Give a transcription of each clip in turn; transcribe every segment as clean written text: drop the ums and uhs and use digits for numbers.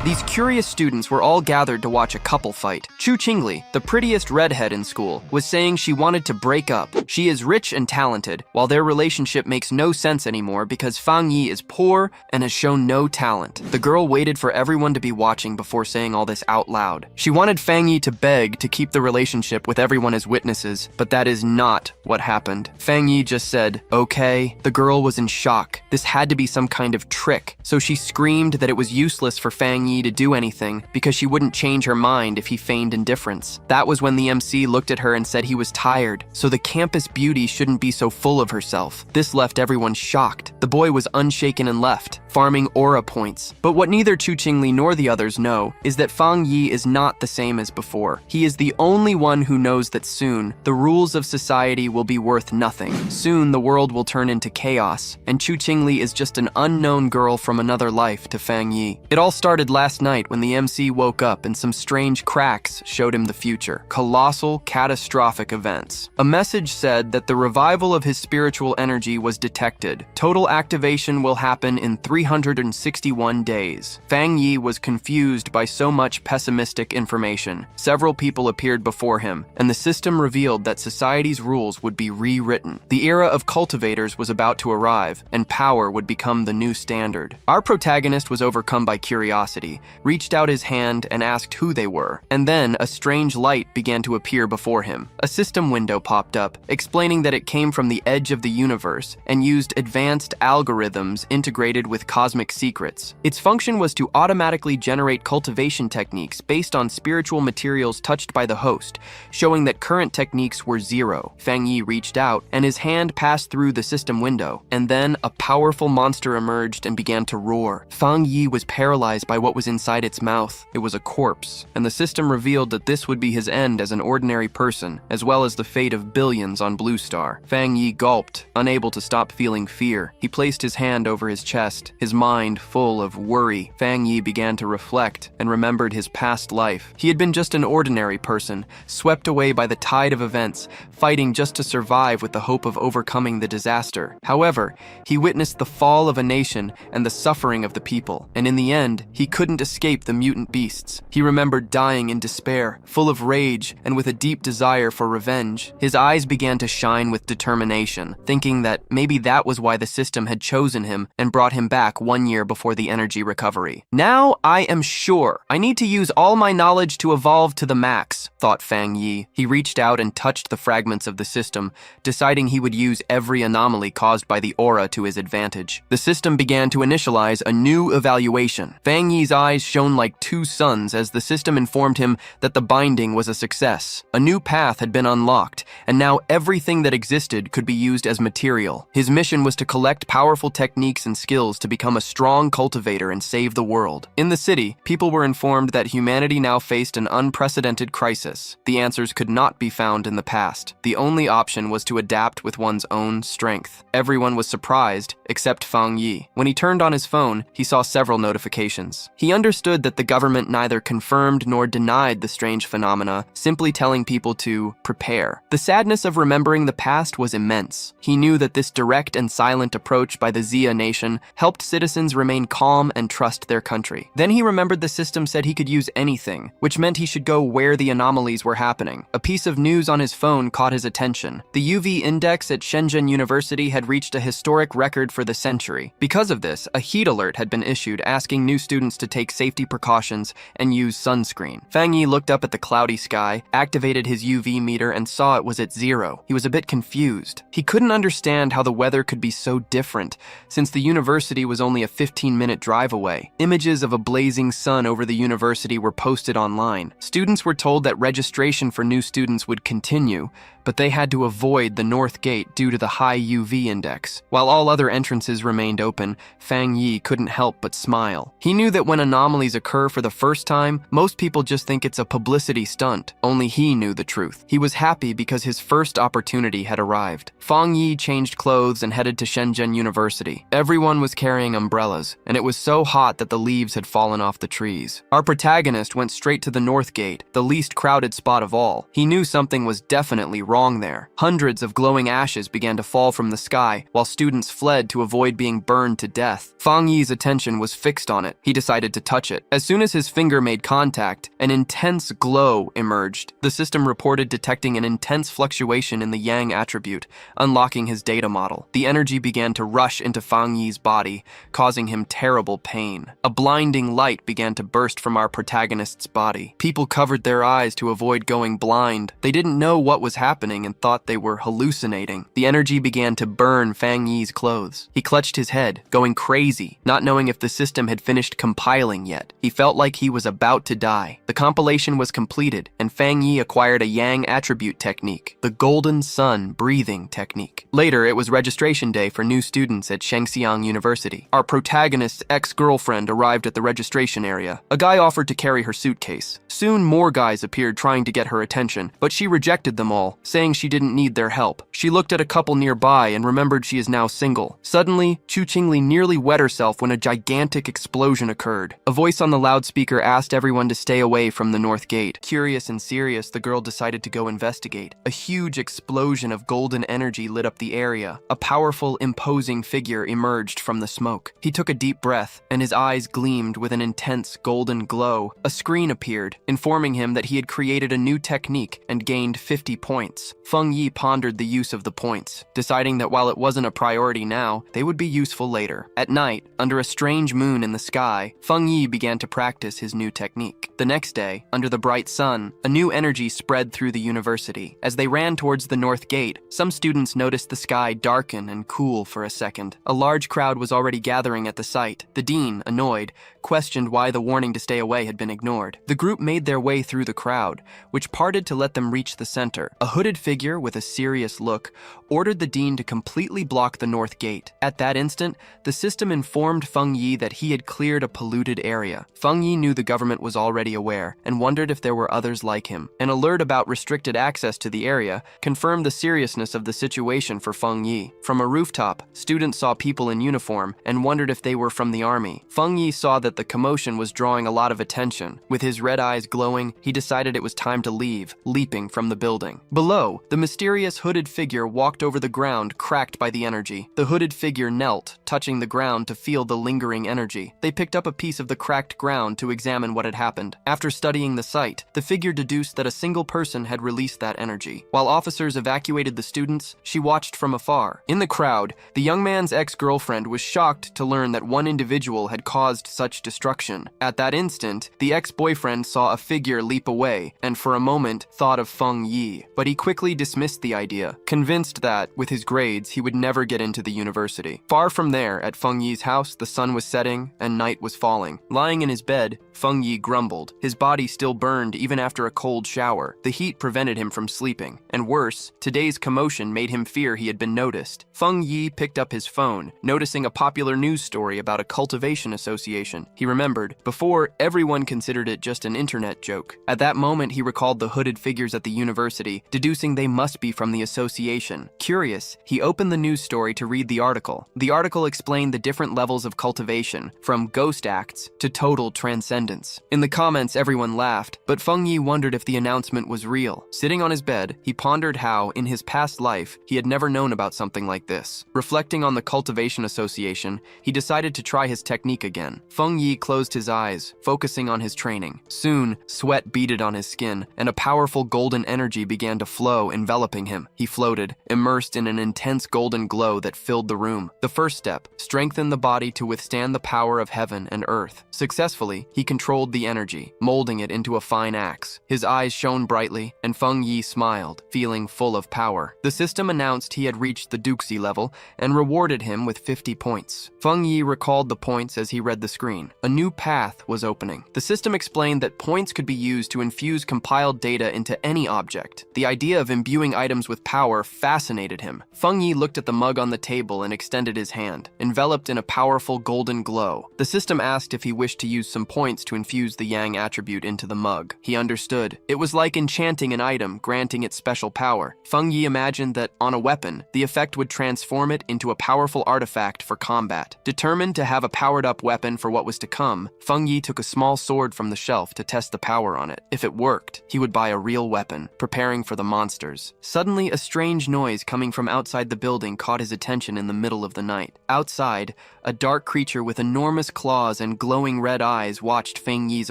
These curious students were all gathered to watch a couple fight. Chu Qingli, the prettiest redhead in school, was saying she wanted to break up. She is rich and talented, while their relationship makes no sense anymore because Fang Yi is poor and has shown no talent. The girl waited for everyone to be watching before saying all this out loud. She wanted Fang Yi to beg to keep the relationship with everyone as witnesses, but that is not what happened. Fang Yi just said, "Okay." The girl was in shock. This had to be some kind of trick, so she screamed that it was useless for Fang Yi to do anything because she wouldn't change her mind if he feigned indifference. That was when the MC looked at her and said he was tired, so the campus beauty shouldn't be so full of herself. This left everyone shocked. The boy was unshaken and left, farming aura points. But what neither Chu Qingli nor the others know is that Fang Yi is not the same as before. He is the only one who knows that soon, the rules of society will be worth nothing. Soon, the world will turn into chaos, and Chu Qingli is just an unknown girl from another life to Fang Yi. It all started last night when the MC woke up and some strange cracks showed him the future. Colossal, catastrophic events. A message said that the revival of his spiritual energy was detected. Total activation will happen in 361 days. Fang Yi was confused by so much pessimistic information. Several people appeared before him, and the system revealed that society's rules would be rewritten. The era of cultivators was about to arrive, and power would become the new standard. Our protagonist was overcome by curiosity, reached out his hand and asked who they were, and then a strange light began to appear before him. A system window popped up, explaining that it came from the edge of the universe and used advanced algorithms integrated with cosmic secrets. Its function was to automatically generate cultivation techniques based on spiritual materials touched by the host, showing that current techniques were zero. Fang Yi reached out, and his hand passed through the system window, and then a powerful monster emerged and began to roar. Fang Yi was paralyzed by what was inside its mouth. It was a corpse, and the system revealed that this would be his end as an ordinary person, as well as the fate of billions on Blue Star. Fang Yi gulped, unable to stop feeling fear. He placed his hand over his chest, his mind full of worry. Fang Yi began to reflect and remembered his past life. He had been just an ordinary person, swept away by the tide of events, fighting just to survive with the hope of overcoming the disaster. However, he witnessed the fall of a nation and the suffering of the people, and in the end, he couldn't escape the mutant beasts. He remembered dying in despair, full of rage and with a deep desire for revenge. His eyes began to shine with determination, thinking that maybe that was why the system had chosen him and brought him back 1 year before the energy recovery. Now I am sure. I need to use all my knowledge to evolve to the max, thought Fang Yi. He reached out and touched the fragments of the system, deciding he would use every anomaly caused by the aura to his advantage. The system began to initialize a new evaluation. Fang Yi's eyes shone like two suns as the system informed him that the binding was a success. A new path had been unlocked, and now everything that existed could be used as material. His mission was to collect powerful techniques and skills to become a strong cultivator and save the world. In the city, people were informed that humanity now faced an unprecedented crisis. The answers could not be found in the past. The only option was to adapt with one's own strength. Everyone was surprised, except Fang Yi. When he turned on his phone, he saw several notifications. He understood that the government neither confirmed nor denied the strange phenomena, simply telling people to prepare. The sadness of remembering the past was immense. He knew that this direct and silent approach by the Xia nation helped citizens remain calm and trust their country. Then he remembered the system said he could use anything, which meant he should go where the anomalies were happening. A piece of news on his phone caught his attention. The UV index at Shenzhen University had reached a historic record for the century. Because of this, a heat alert had been issued asking new students to take safety precautions and use sunscreen. Fang Yi looked up at the cloudy sky, activated his UV meter, and saw it was at 0. He was a bit confused. He couldn't understand how the weather could be so different, since the university was only a 15-minute drive away. Images of a blazing sun over the university were posted online. Students were told that registration for new students would continue, but they had to avoid the north gate due to the high UV index. While all other entrances remained open, Fang Yi couldn't help but smile. He knew that when anomalies occur for the first time, most people just think it's a publicity stunt. Only he knew the truth. He was happy because his first opportunity had arrived. Fang Yi changed clothes and headed to Shenzhen University. Everyone was carrying umbrellas, and it was so hot that the leaves had fallen off the trees. Our protagonist went straight to the north gate, the least crowded spot of all. He knew something was definitely wrong there. Hundreds of glowing ashes began to fall from the sky, while students fled to avoid being burned to death. Fang Yi's attention was fixed on it. He decided to touch it. As soon as his finger made contact, an intense glow emerged. The system reported detecting an intense fluctuation in the yang attribute, unlocking his data model. The energy began to rush into Fang Yi's body, causing him terrible pain. A blinding light began to burst from our protagonist's body. People covered their eyes to avoid going blind. They didn't know what was happening and thought they were hallucinating. The energy began to burn Fang Yi's clothes. He clutched his head, going crazy, not knowing if the system had finished compiling yet. He felt like he was about to die. The compilation was completed, and Fang Yi acquired a yang attribute technique, the golden sun breathing technique. Later, it was registration day for new students at Shengxiang University. Our protagonist's ex-girlfriend arrived at the registration area. A guy offered to carry her suitcase. Soon, more guys appeared trying to get her attention, but she rejected them all, saying she didn't need their help. She looked at a couple nearby and remembered she is now single. Suddenly, Chu Qingli nearly wet herself when a gigantic explosion occurred. A voice on the loudspeaker asked everyone to stay away from the north gate. Curious and serious, the girl decided to go investigate. A huge explosion of golden energy lit up the area. A powerful, imposing figure emerged from the smoke. He took a deep breath, and his eyes gleamed with an intense golden glow. A screen appeared, informing him that he had created a new technique and gained 50 points. Feng Yi pondered the use of the points, deciding that while it wasn't a priority now, they would be useful later. At night, under a strange moon in the sky, Feng Yi began to practice his new technique. The next day, under the bright sun, a new energy spread through the university. As they ran towards the north gate, some students noticed the sky darken and cool for a second. A large crowd was already gathering at the site. The dean, annoyed, questioned why the warning to stay away had been ignored. The group made their way through the crowd, which parted to let them reach the center. A hooded figure with a serious look ordered the dean to completely block the north gate. At that instant, the system informed Feng Yi that he had cleared a polluted area. Feng Yi knew the government was already aware and wondered if there were others like him. An alert about restricted access to the area confirmed the seriousness of the situation for Feng Yi. From a rooftop, students saw people in uniform and wondered if they were from the army. Feng Yi saw that the commotion was drawing a lot of attention. With his red eyes glowing, he decided it was time to leave, leaping from the building. Below, the mysterious hooded figure walked over the ground cracked by the energy. The hooded figure knelt, touching the ground to feel the lingering energy. They picked up a piece of the cracked ground to examine what had happened. After studying the site, the figure deduced that a single person had released that energy. While officers evacuated the students, she watched from afar. In the crowd, the young man's ex-girlfriend was shocked to learn that one individual had caused such destruction. At that instant, the ex-boyfriend saw a figure leap away and for a moment thought of Feng Yi, but he quickly dismissed the idea, convinced that, with his grades, he would never get into the university. Far from there, at Feng Yi's house, the sun was setting and night was falling. Lying in his bed, Feng Yi grumbled. His body still burned even after a cold shower. The heat prevented him from sleeping. And worse, today's commotion made him fear he had been noticed. Feng Yi picked up his phone, noticing a popular news story about a cultivation association. He remembered, before, everyone considered it just an internet joke. At that moment, he recalled the hooded figures at the university, deducing they must be from the association. Curious, he opened the news story to read the article. The article explained the different levels of cultivation, from ghost acts to total transcendence. In the comments, everyone laughed, but Feng Yi wondered if the announcement was real. Sitting on his bed, he pondered how, in his past life, he had never known about something like this. Reflecting on the cultivation association, he decided to try his technique again. Feng Yi closed his eyes, focusing on his training. Soon, sweat beaded on his skin, and a powerful golden energy began to flow, enveloping him. He floated, immersed in an intense golden glow that filled the room. The first step, strengthen the body to withstand the power of heaven and earth. Successfully, he controlled the energy, molding it into a fine axe. His eyes shone brightly, and Feng Yi smiled, feeling full of power. The system announced he had reached the Duxi level and rewarded him with 50 points. Feng Yi recalled the points as he read the screen. A new path was opening. The system explained that points could be used to infuse compiled data into any object. The idea of imbuing items with power fascinated him. Feng Yi looked at the mug on the table and extended his hand, enveloped in a powerful golden glow. The system asked if he wished to use some points to infuse the yang yang attribute into the mug. He understood. It was like enchanting an item, granting it special power. Feng Yi imagined that, on a weapon, the effect would transform it into a powerful artifact for combat. Determined to have a powered-up weapon for what was to come, Feng Yi took a small sword from the shelf to test the power on it. If it worked, he would buy a real weapon, preparing for the monsters. Suddenly, a strange noise coming from outside the building caught his attention in the middle of the night. Outside, a dark creature with enormous claws and glowing red eyes watched Feng Yi's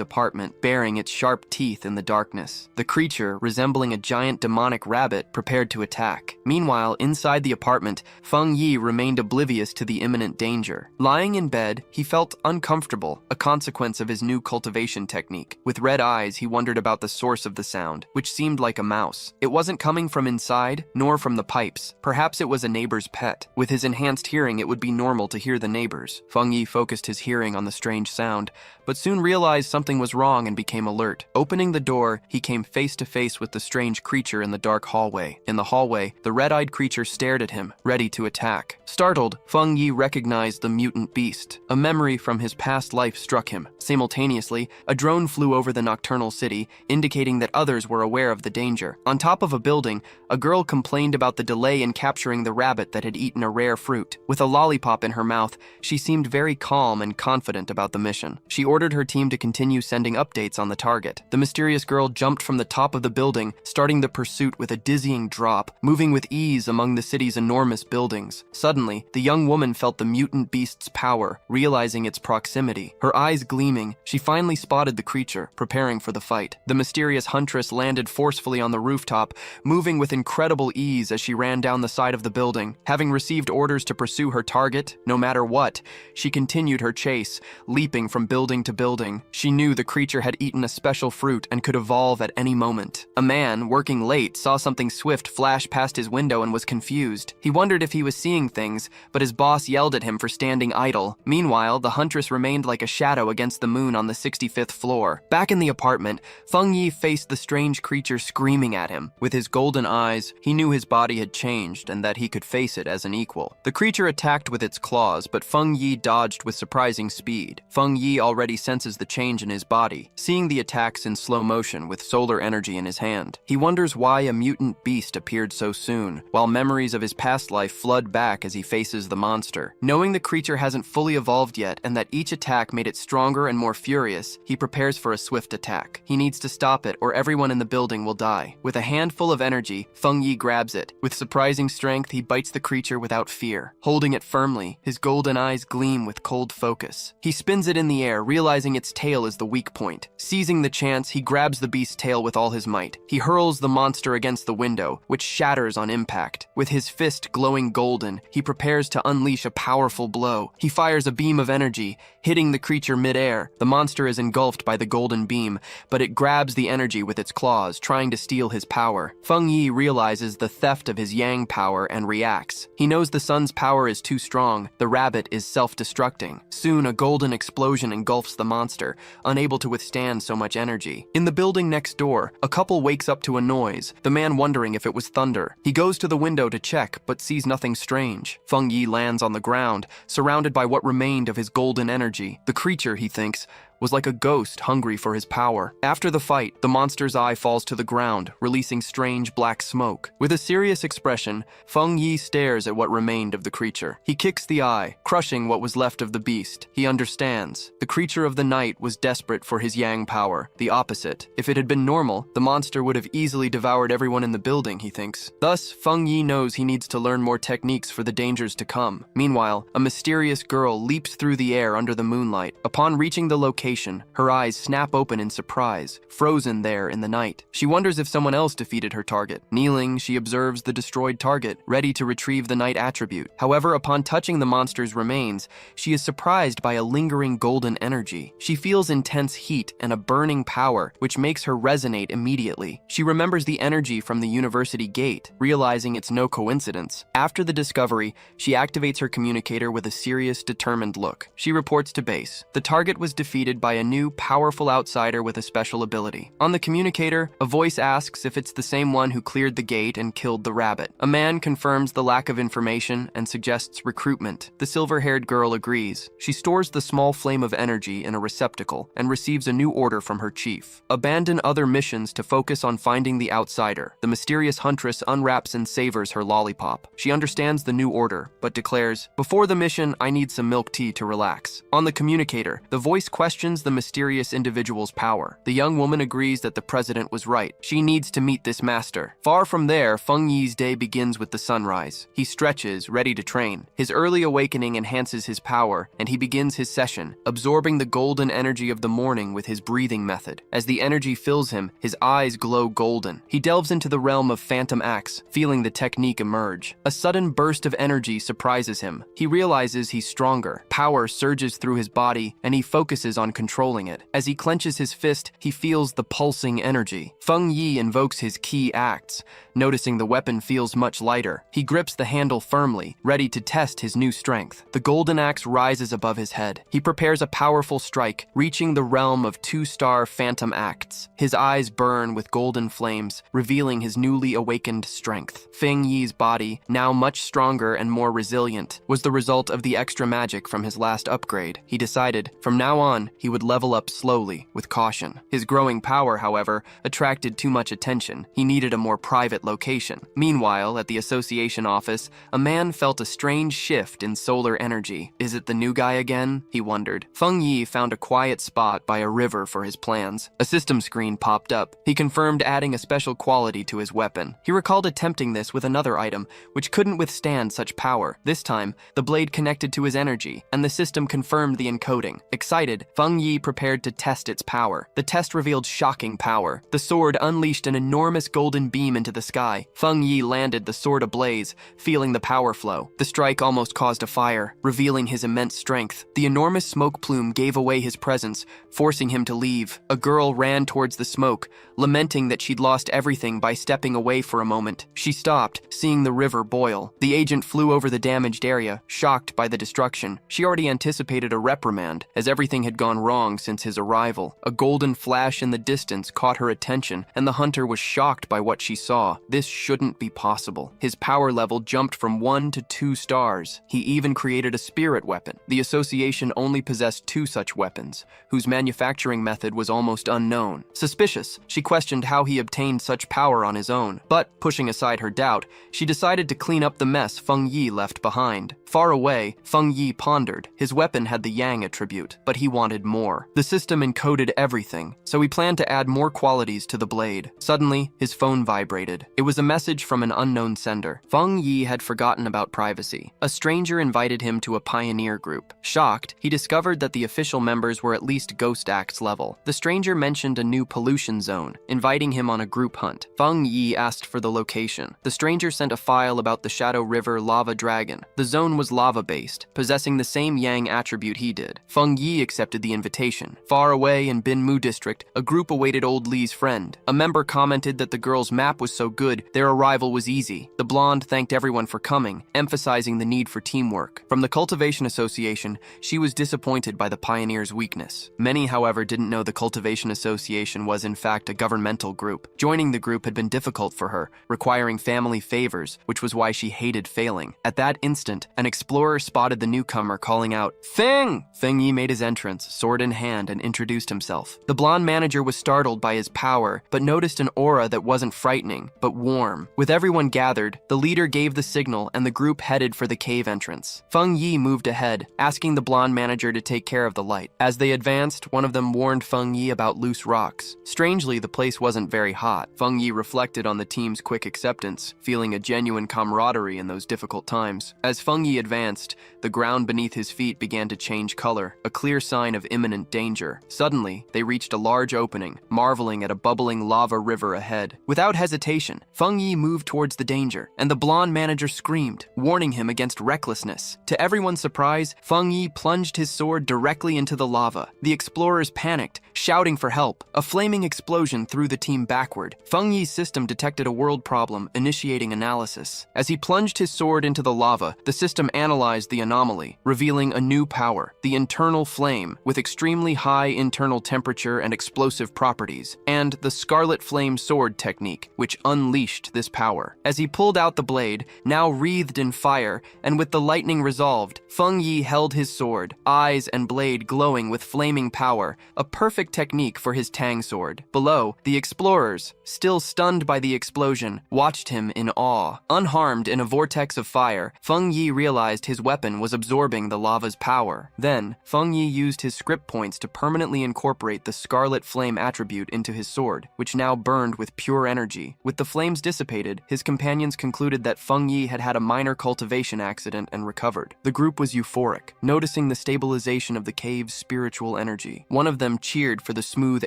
apartment, baring its sharp teeth in the darkness. The creature, resembling a giant demonic rabbit, prepared to attack. Meanwhile, inside the apartment, Feng Yi remained oblivious to the imminent danger. Lying in bed, he felt uncomfortable, a consequence of his new cultivation technique. With red eyes, he wondered about the source of the sound, which seemed like a mouse. It wasn't coming from inside, nor from the pipes. Perhaps it was a neighbor's pet. With his enhanced hearing, it would be normal to hear the neighbors. Feng Yi focused his hearing on the strange sound, but soon realized something was wrong and became alert. Opening the door, he came face to face with the strange creature in the dark hallway. In the hallway, the red-eyed creature stared at him, ready to attack. Startled, Feng Yi recognized the mutant beast. A memory from his past life struck him. Simultaneously, a drone flew over the nocturnal city, indicating that others were aware of the danger. On top of a building, a girl complained about the delay in capturing the rabbit that had eaten a rare fruit. With a lollipop in her mouth, she seemed very calm and confident about the mission. She ordered her team to continue sending updates on the target. The mysterious girl jumped from the top of the building, starting the pursuit with a dizzying drop, moving with ease among the city's enormous buildings. Suddenly, the young woman felt the mutant beast's power, realizing its proximity. Her eyes gleaming, she finally spotted the creature, preparing for the fight. The mysterious huntress landed forcefully on the rooftop, moving with incredible ease as she ran down the side of the building. Having received orders to pursue her target, no matter what, she continued her chase, leaping from building to building. She knew the creature had eaten a special fruit and could evolve at any moment. A man, working late, saw something swift flash past his window and was confused. He wondered if he was seeing things, but his boss yelled at him for standing idle. Meanwhile, the huntress remained like a shadow against the moon on the 65th floor. Back in the apartment, Feng Yi faced the strange creature screaming at him. With his golden eyes, he knew his body had changed and that he could face it as an equal. The creature attacked with its claws, but Feng Yi dodged with surprising speed. Feng Yi already senses the change in his body, seeing the attacks in slow motion with solar energy in his hand. He wonders why a mutant beast appeared so soon, while memories of his past life flood back as he faces the monster. Knowing the creature hasn't fully evolved yet and that each attack made it stronger and more furious, he prepares for a swift attack. He needs to stop it or everyone in the building will die. With a handful of energy, Feng Yi grabs it. With surprising strength, he bites the creature without fear. Holding it firmly, his golden eyes gleam with cold focus. He spins it in the air, realizing its tail is the weak point. Seizing the chance, he grabs the beast's tail with all his might. He hurls the monster against the window, which shatters on impact. With his fist glowing golden, he prepares to unleash a powerful blow. He fires a beam of energy, hitting the creature mid-air. The monster is engulfed by the golden beam, but it grabs the energy with its claws, trying to steal his power. Feng Yi realizes the theft of his yang power and reacts. He knows the sun's power is too strong. The rabbit is self-destructing. Soon, a golden explosion engulfs the monster, unable to withstand so much energy. In the building next door, a couple wakes up to a noise, the man wondering if it was thunder. He goes to the window to check, but sees nothing strange. Feng Yi lands on the ground, surrounded by what remained of his golden energy. The creature, he thinks, was like a ghost hungry for his power. After the fight, the monster's eye falls to the ground, releasing strange black smoke. With a serious expression, Feng Yi stares at what remained of the creature. He kicks the eye, crushing what was left of the beast. He understands. The creature of the night was desperate for his yang power, the opposite. If it had been normal, the monster would have easily devoured everyone in the building, he thinks. Thus, Feng Yi knows he needs to learn more techniques for the dangers to come. Meanwhile, a mysterious girl leaps through the air under the moonlight. Upon reaching the location, her eyes snap open in surprise, frozen there in the night. She wonders if someone else defeated her target. Kneeling, she observes the destroyed target, ready to retrieve the night attribute. However, upon touching the monster's remains, she is surprised by a lingering golden energy. She feels intense heat and a burning power, which makes her resonate immediately. She remembers the energy from the university gate, realizing it's no coincidence. After the discovery, she activates her communicator with a serious, determined look. She reports to base. The target was defeated visited by a new, powerful outsider with a special ability. On the communicator, a voice asks if it's the same one who cleared the gate and killed the rabbit. A man confirms the lack of information and suggests recruitment. The silver-haired girl agrees. She stores the small flame of energy in a receptacle and receives a new order from her chief. Abandon other missions to focus on finding the outsider. The mysterious huntress unwraps and savors her lollipop. She understands the new order, but declares, "Before the mission, I need some milk tea to relax." On the communicator, the voice questions the mysterious individual's power. The young woman agrees that the president was right. She needs to meet this master. Far from there, Feng Yi's day begins with the sunrise. He stretches, ready to train. His early awakening enhances his power, and he begins his session, absorbing the golden energy of the morning with his breathing method. As the energy fills him, his eyes glow golden. He delves into the realm of phantom acts, feeling the technique emerge. A sudden burst of energy surprises him. He realizes he's stronger. Power surges through his body, and he focuses on controlling it. As he clenches his fist, he feels the pulsing energy. Feng Yi invokes his key acts. Noticing the weapon feels much lighter, he grips the handle firmly, ready to test his new strength. The golden axe rises above his head. He prepares a powerful strike, reaching the realm of two-star phantom acts. His eyes burn with golden flames, revealing his newly awakened strength. Feng Yi's body, now much stronger and more resilient, was the result of the extra magic from his last upgrade. He decided, from now on, he would level up slowly, with caution. His growing power, however, attracted too much attention. He needed a more private location. Meanwhile, at the association office, a man felt a strange shift in solar energy. Is it the new guy again? He wondered. Feng Yi found a quiet spot by a river for his plans. A system screen popped up. He confirmed adding a special quality to his weapon. He recalled attempting this with another item, which couldn't withstand such power. This time, the blade connected to his energy, and the system confirmed the encoding. Excited, Feng Yi prepared to test its power. The test revealed shocking power. The sword unleashed an enormous golden beam into the sky. Feng Yi landed, the sword ablaze, feeling the power flow. The strike almost caused a fire, revealing his immense strength. The enormous smoke plume gave away his presence, forcing him to leave. A girl ran towards the smoke, lamenting that she'd lost everything by stepping away for a moment. She stopped, seeing the river boil. The agent flew over the damaged area, shocked by the destruction. She already anticipated a reprimand, as everything had gone wrong since his arrival. A golden flash in the distance caught her attention, and the hunter was shocked by what she saw. This shouldn't be possible. His power level jumped from 1 to 2 stars. He even created a spirit weapon. The association only possessed 2 such weapons, whose manufacturing method was almost unknown. Suspicious, she questioned how he obtained such power on his own. But, pushing aside her doubt, she decided to clean up the mess Feng Yi left behind. Far away, Feng Yi pondered. His weapon had the Yang attribute, but he wanted more. The system encoded everything, so he planned to add more qualities to the blade. Suddenly, his phone vibrated. It was a message from an unknown sender. Feng Yi had forgotten about privacy. A stranger invited him to a pioneer group. Shocked, he discovered that the official members were at least Ghost Axe level. The stranger mentioned a new pollution zone, inviting him on a group hunt. Feng Yi asked for the location. The stranger sent a file about the Shadow River Lava Dragon. The zone was lava-based, possessing the same Yang attribute he did. Feng Yi accepted the invitation. Far away in Binmu district, a group awaited old Li's friend. A member commented that the girl's map was so good, their arrival was easy. The blonde thanked everyone for coming, emphasizing the need for teamwork. From the Cultivation Association, she was disappointed by the pioneer's weakness. Many, however, didn't know the Cultivation Association was in fact a governmental group. Joining the group had been difficult for her, requiring family favors, which was why she hated failing. At that instant, an explorer spotted the newcomer calling out, "Feng!" Feng Yi made his entrance, sword in hand, and introduced himself. The blonde manager was startled by his power, but noticed an aura that wasn't frightening, but warm. With everyone gathered, the leader gave the signal and the group headed for the cave entrance. Feng Yi moved ahead, asking the blonde manager to take care of the light. As they advanced, one of them warned Feng Yi about loose rocks. Strangely, the place wasn't very hot. Feng Yi reflected on the team's quick acceptance, feeling a genuine camaraderie in those difficult times. As Feng Yi advanced, the ground beneath his feet began to change color, a clear sign of imminent danger. Suddenly, they reached a large opening, marveling at a bubbling lava river ahead. Without hesitation, Feng Yi moved towards the danger, and the blonde manager screamed, warning him against recklessness. To everyone's surprise, Feng Yi plunged his sword directly into the lava. The explorers panicked, shouting for help. A flaming explosion threw the team backward. Feng Yi's system detected a world problem, initiating analysis. As he plunged his sword into the lava, the system analyzed the anomaly, revealing a new power, the internal flame, with extremely high internal temperature and explosive properties, and the Scarlet Flame Sword technique, which unleashed this power. As he pulled out the blade, now wreathed in fire, and with the lightning resolved, Feng Yi held his sword, eyes and blade glowing with flaming power, a perfect technique for his Tang sword. Below, the explorers, still stunned by the explosion, watched him in awe. Unharmed in a vortex of fire, Feng Yi realized his weapon was absorbing the lava's power. Then, Feng Yi used his script points to permanently incorporate the Scarlet Flame attribute into his sword, which now burned with pure energy. With the flames dissipated, his companions concluded that Feng Yi had had a minor cultivation accident and recovered. The group was euphoric, noticing the stabilization of the cave's spiritual energy. One of them cheered for the smooth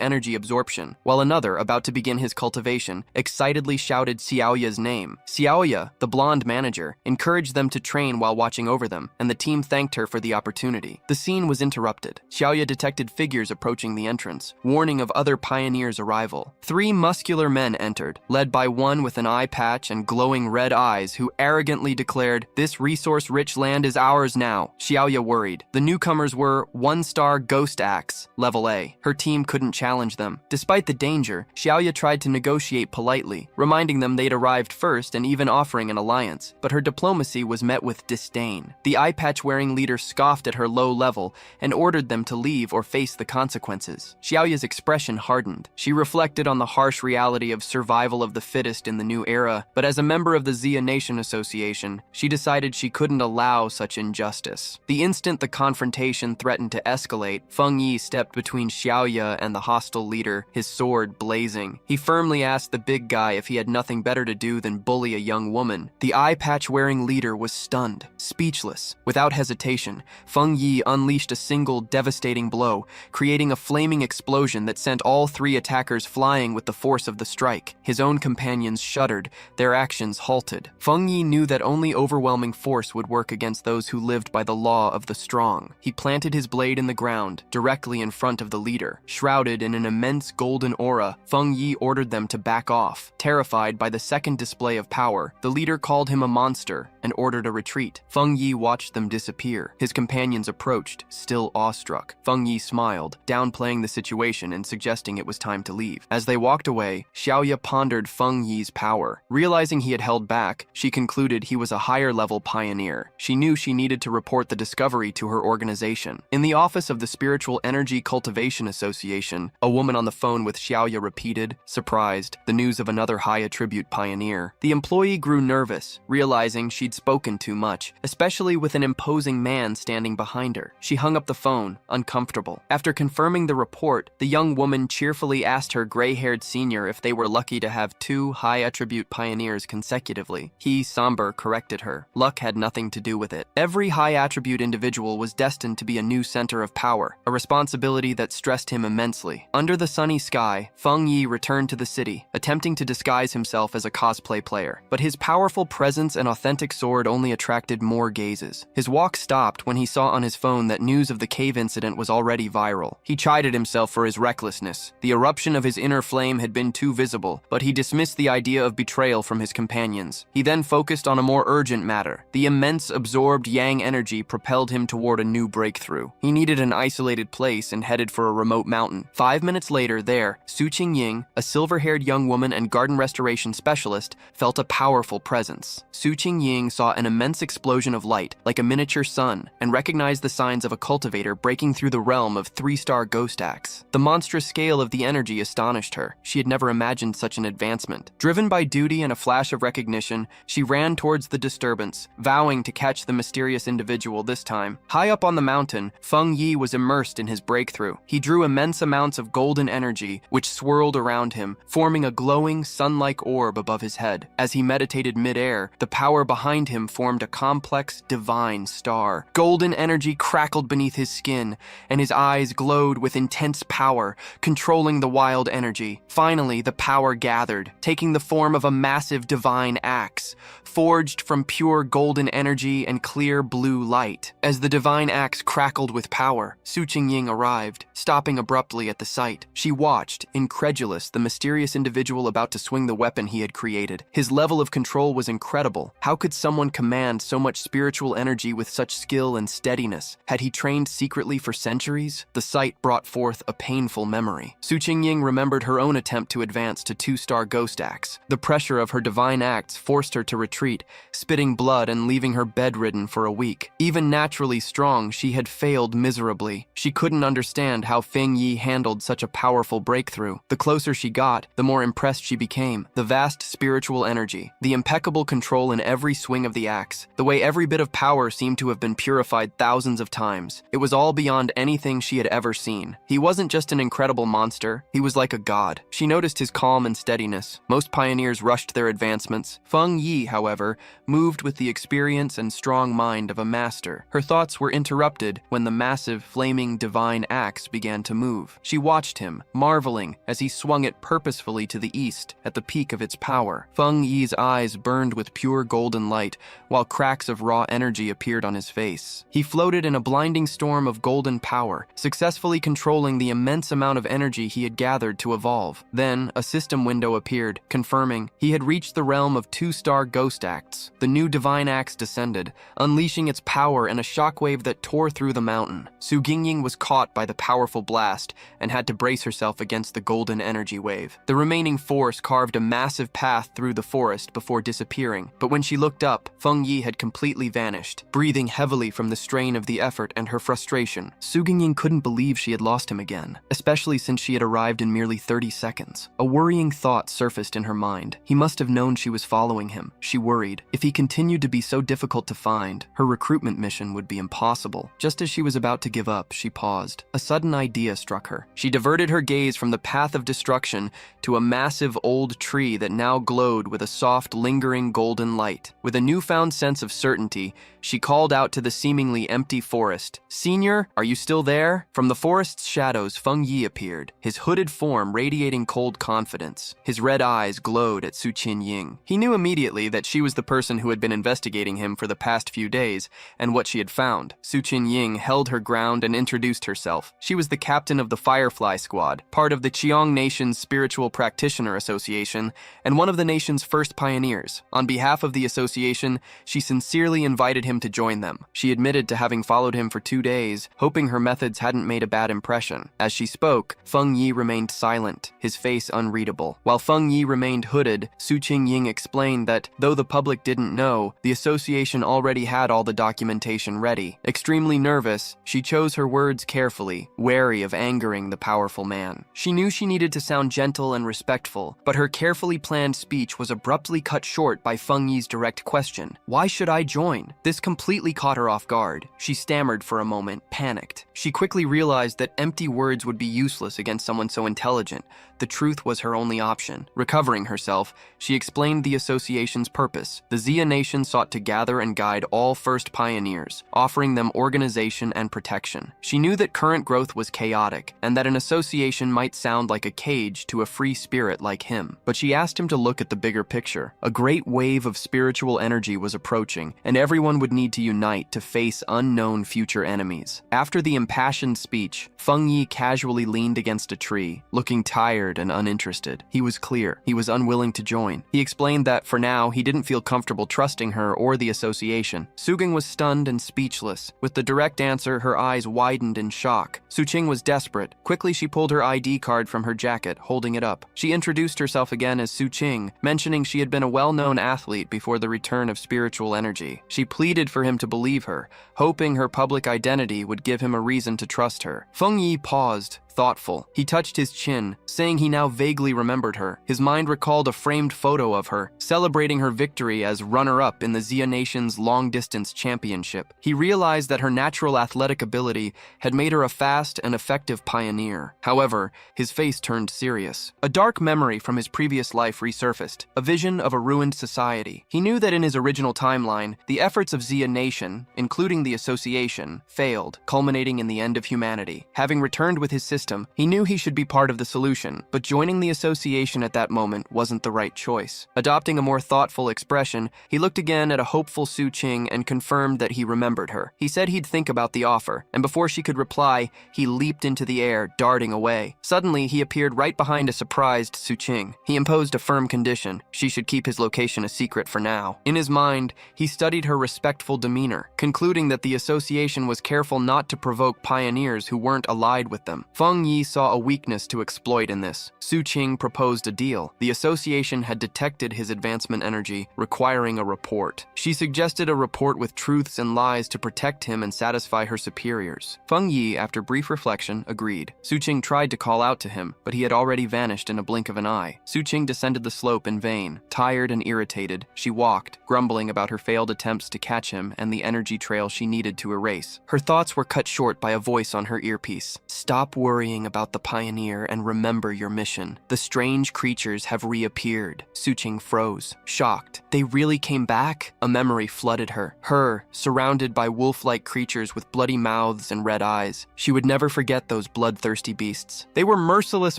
energy absorption, while another, about to begin his cultivation, excitedly shouted Xiaoya's name. Xiaoya, the blonde manager, encouraged them to train while watching over them, and the team thanked her for the opportunity. The scene was interrupted. Xiaoya detected figures approaching the entrance, warning of other pioneers' arrival. 3 muscular men entered, led by one with an eye patch and glowing red eyes who arrogantly declared, "This resource-rich land is ours now." Xiaoya worried. The newcomers were 1-star Ghost Axe, level A. Her team couldn't challenge them. Despite the danger, Xiaoya tried to negotiate politely, reminding them they'd arrived first and even offering an alliance, but her diplomacy was met with disdain. The eye patch-wearing leader scoffed at her low level and ordered them to leave or face the consequences. Xiaoya's expression hardened. She reflected on the harsh reality of survival of the fittest in the new era, but as a member of the Xia Nation Association, she decided she couldn't allow such injustice. The instant the confrontation threatened to escalate, Feng Yi stepped between Xiaoya and the hostile leader, his sword blazing. He firmly asked the big guy if he had nothing better to do than bully a young woman. The eye patch-wearing leader was stunned, speechless. Without hesitation, Feng Yi unleashed a single devastating blow, creating a flaming explosion that sent all 3 attackers flying with the force of the strike. His own companions shuddered, their actions halted. Feng Yi knew that only overwhelming force would work against those who lived by the law of the strong. He planted his blade in the ground, directly in front of the leader. Shrouded in an immense golden aura, Feng Yi ordered them to back off. Terrified by the second display of power, the leader called him a monster and ordered a retreat. Feng Yi watched them disappear. His companions approached, still awestruck. Feng Yi smiled, downplaying the situation and suggesting it was time to leave. As they walked away, Xiaoya pondered Feng Yi's power. Realizing he had held back, she concluded he was a higher-level pioneer. She knew she needed to report the discovery to her organization. In the office of the Spiritual Energy Cultivation Association, a woman on the phone with Xiaoya repeated, surprised, the news of another high-attribute pioneer. The employee grew nervous, realizing she'd spoken too much, especially with an imposing man standing behind her. She hung up the phone, uncomfortable. After confirming the report, the young woman cheerfully asked her gray-haired senior if they were lucky to have 2 high-attribute pioneers consecutively. He, somber, corrected her. Luck had nothing to do with it. Every high-attribute individual was destined to be a new center of power, a responsibility that stressed him immensely. Under the sunny sky, Feng Yi returned to the city, attempting to disguise himself as a cosplay player. But his powerful presence and authentic sword only attracted more gazes. His walk stopped when he saw on his phone that news of the cave incident was already viral. He chided himself for his recklessness. The eruption of his inner flame had been too visible, but he dismissed the idea of betrayal from his companions. He then focused on a more urgent matter. The immense absorbed yang energy propelled him toward a new breakthrough. He needed an isolated place and headed for a remote mountain. 5 minutes later, there, Su Qingying, a silver-haired young woman and garden restoration specialist, felt a powerful presence. Su Qingying saw an immense explosion of light, like a miniature sun, and recognized the signs of a cultivator breaking through the realm of 3-star Ghost Axe. The monstrous scale of the energy astonished her. She had never imagined such an advancement. Driven by duty and a flash of recognition, she ran towards the disturbance, vowing to catch the mysterious individual this time. High up on the mountain, Feng Yi was immersed in his breakthrough. He drew immense amounts of golden energy, which swirled around him, forming a glowing, sun-like orb above his head. As he meditated mid-air, the power behind him formed a complex, divine star. Golden energy crackled beneath his skin, and his eyes glowed with intense power, controlling the wild energy. Finally, the power gathered, taking the form of a massive divine axe, forged from pure golden energy and clear blue light. As the divine axe crackled with power, Su Qingying arrived, stopping abruptly at the sight. She watched, incredulous, the mysterious individual about to swing the weapon he had created. His level of control was incredible. How could someone someone command so much spiritual energy with such skill and steadiness? Had he trained secretly for centuries? The sight brought forth a painful memory. Su Qingying remembered her own attempt to advance to 2-star ghost axe. The pressure of her divine acts forced her to retreat, spitting blood and leaving her bedridden for a week. Even naturally strong, she had failed miserably. She couldn't understand how Feng Yi handled such a powerful breakthrough. The closer she got, the more impressed she became. The vast spiritual energy, the impeccable control in every swing of the axe, the way every bit of power seemed to have been purified thousands of times. It was all beyond anything she had ever seen. He wasn't just an incredible monster, he was like a god. She noticed his calm and steadiness. Most pioneers rushed their advancements. Feng Yi, however, moved with the experience and strong mind of a master. Her thoughts were interrupted when the massive, flaming divine axe began to move. She watched him, marveling as he swung it purposefully to the east at the peak of its power. Feng Yi's eyes burned with pure golden light, while cracks of raw energy appeared on his face. He floated in a blinding storm of golden power, successfully controlling the immense amount of energy he had gathered to evolve. Then, a system window appeared, confirming he had reached the realm of 2-star ghost acts. The new divine axe descended, unleashing its power in a shockwave that tore through the mountain. Su Qingying was caught by the powerful blast and had to brace herself against the golden energy wave. The remaining force carved a massive path through the forest before disappearing, but when she looked up, Feng Yi had completely vanished, breathing heavily from the strain of the effort and her frustration. Su Qingying couldn't believe she had lost him again, especially since she had arrived in merely 30 seconds. A worrying thought surfaced in her mind. He must have known she was following him. She worried. If he continued to be so difficult to find, her recruitment mission would be impossible. Just as she was about to give up, she paused. A sudden idea struck her. She diverted her gaze from the path of destruction to a massive old tree that now glowed with a soft, lingering golden light. With a newfound sense of certainty, she called out to the seemingly empty forest, "Senior, are you still there?" From the forest's shadows, Feng Yi appeared, his hooded form radiating cold confidence. His red eyes glowed at Su Qingying. He knew immediately that she was the person who had been investigating him for the past few days and what she had found. Su Qingying held her ground and introduced herself. She was the captain of the Firefly Squad, part of the Qiang Nation's Spiritual Practitioner Association, and one of the nation's first pioneers. On behalf of the association, she sincerely invited him to join them. She admitted to having followed him for 2 days, hoping her methods hadn't made a bad impression. As she spoke, Feng Yi remained silent, his face unreadable. While Feng Yi remained hooded, Su Qingying explained that, though the public didn't know, the association already had all the documentation ready. Extremely nervous, she chose her words carefully, wary of angering the powerful man. She knew she needed to sound gentle and respectful, but her carefully planned speech was abruptly cut short by Feng Yi's direct question. "Why should I join?" This completely caught her off guard. She stammered for a moment, panicked. She quickly realized that empty words would be useless against someone so intelligent. The truth was her only option. Recovering herself, she explained the association's purpose. The Xia Nation sought to gather and guide all first pioneers, offering them organization and protection. She knew that current growth was chaotic, and that an association might sound like a cage to a free spirit like him. But she asked him to look at the bigger picture. A great wave of spiritual energy was approaching, and everyone would need to unite to face unknown future enemies. After the impassioned speech, Feng Yi casually leaned against a tree, looking tired and uninterested. He was clear. He was unwilling to join. He explained that, for now, he didn't feel comfortable trusting her or the association. Su Qingying was stunned and speechless. With the direct answer, her eyes widened in shock. Su Qingying was desperate. Quickly, she pulled her ID card from her jacket, holding it up. She introduced herself again as Su Qingying, mentioning she had been a well-known athlete before the return of spiritual energy. She pleaded for him to believe her, hoping her public identity would give him a reason to trust her. Feng Yi paused, thoughtful. He touched his chin, saying he now vaguely remembered her. His mind recalled a framed photo of her, celebrating her victory as runner-up in the Xia Nation's long-distance championship. He realized that her natural athletic ability had made her a fast and effective pioneer. However, his face turned serious. A dark memory from his previous life resurfaced, a vision of a ruined society. He knew that in his original timeline, the efforts of Xia Nation, including the association, failed, culminating in the end of humanity. Having returned with his sister against him. He knew he should be part of the solution, but joining the association at that moment wasn't the right choice. Adopting a more thoughtful expression, he looked again at a hopeful Su Qing and confirmed that he remembered her. He said he'd think about the offer, and before she could reply, he leaped into the air, darting away. Suddenly, he appeared right behind a surprised Su Qing. He imposed a firm condition: she should keep his location a secret for now. In his mind, he studied her respectful demeanor, concluding that the association was careful not to provoke pioneers who weren't allied with them. Feng Yi saw a weakness to exploit in this. Su Qing proposed a deal. The association had detected his advancement energy, requiring a report. She suggested a report with truths and lies to protect him and satisfy her superiors. Feng Yi, after brief reflection, agreed. Su Qing tried to call out to him, but he had already vanished in a blink of an eye. Su Qing descended the slope in vain. Tired and irritated, she walked, grumbling about her failed attempts to catch him and the energy trail she needed to erase. Her thoughts were cut short by a voice on her earpiece. "Stop worrying about the pioneer and remember your mission. The strange creatures have reappeared." Su Qing froze, shocked. They really came back? A memory flooded her. Her, surrounded by wolf-like creatures with bloody mouths and red eyes. She would never forget those bloodthirsty beasts. They were merciless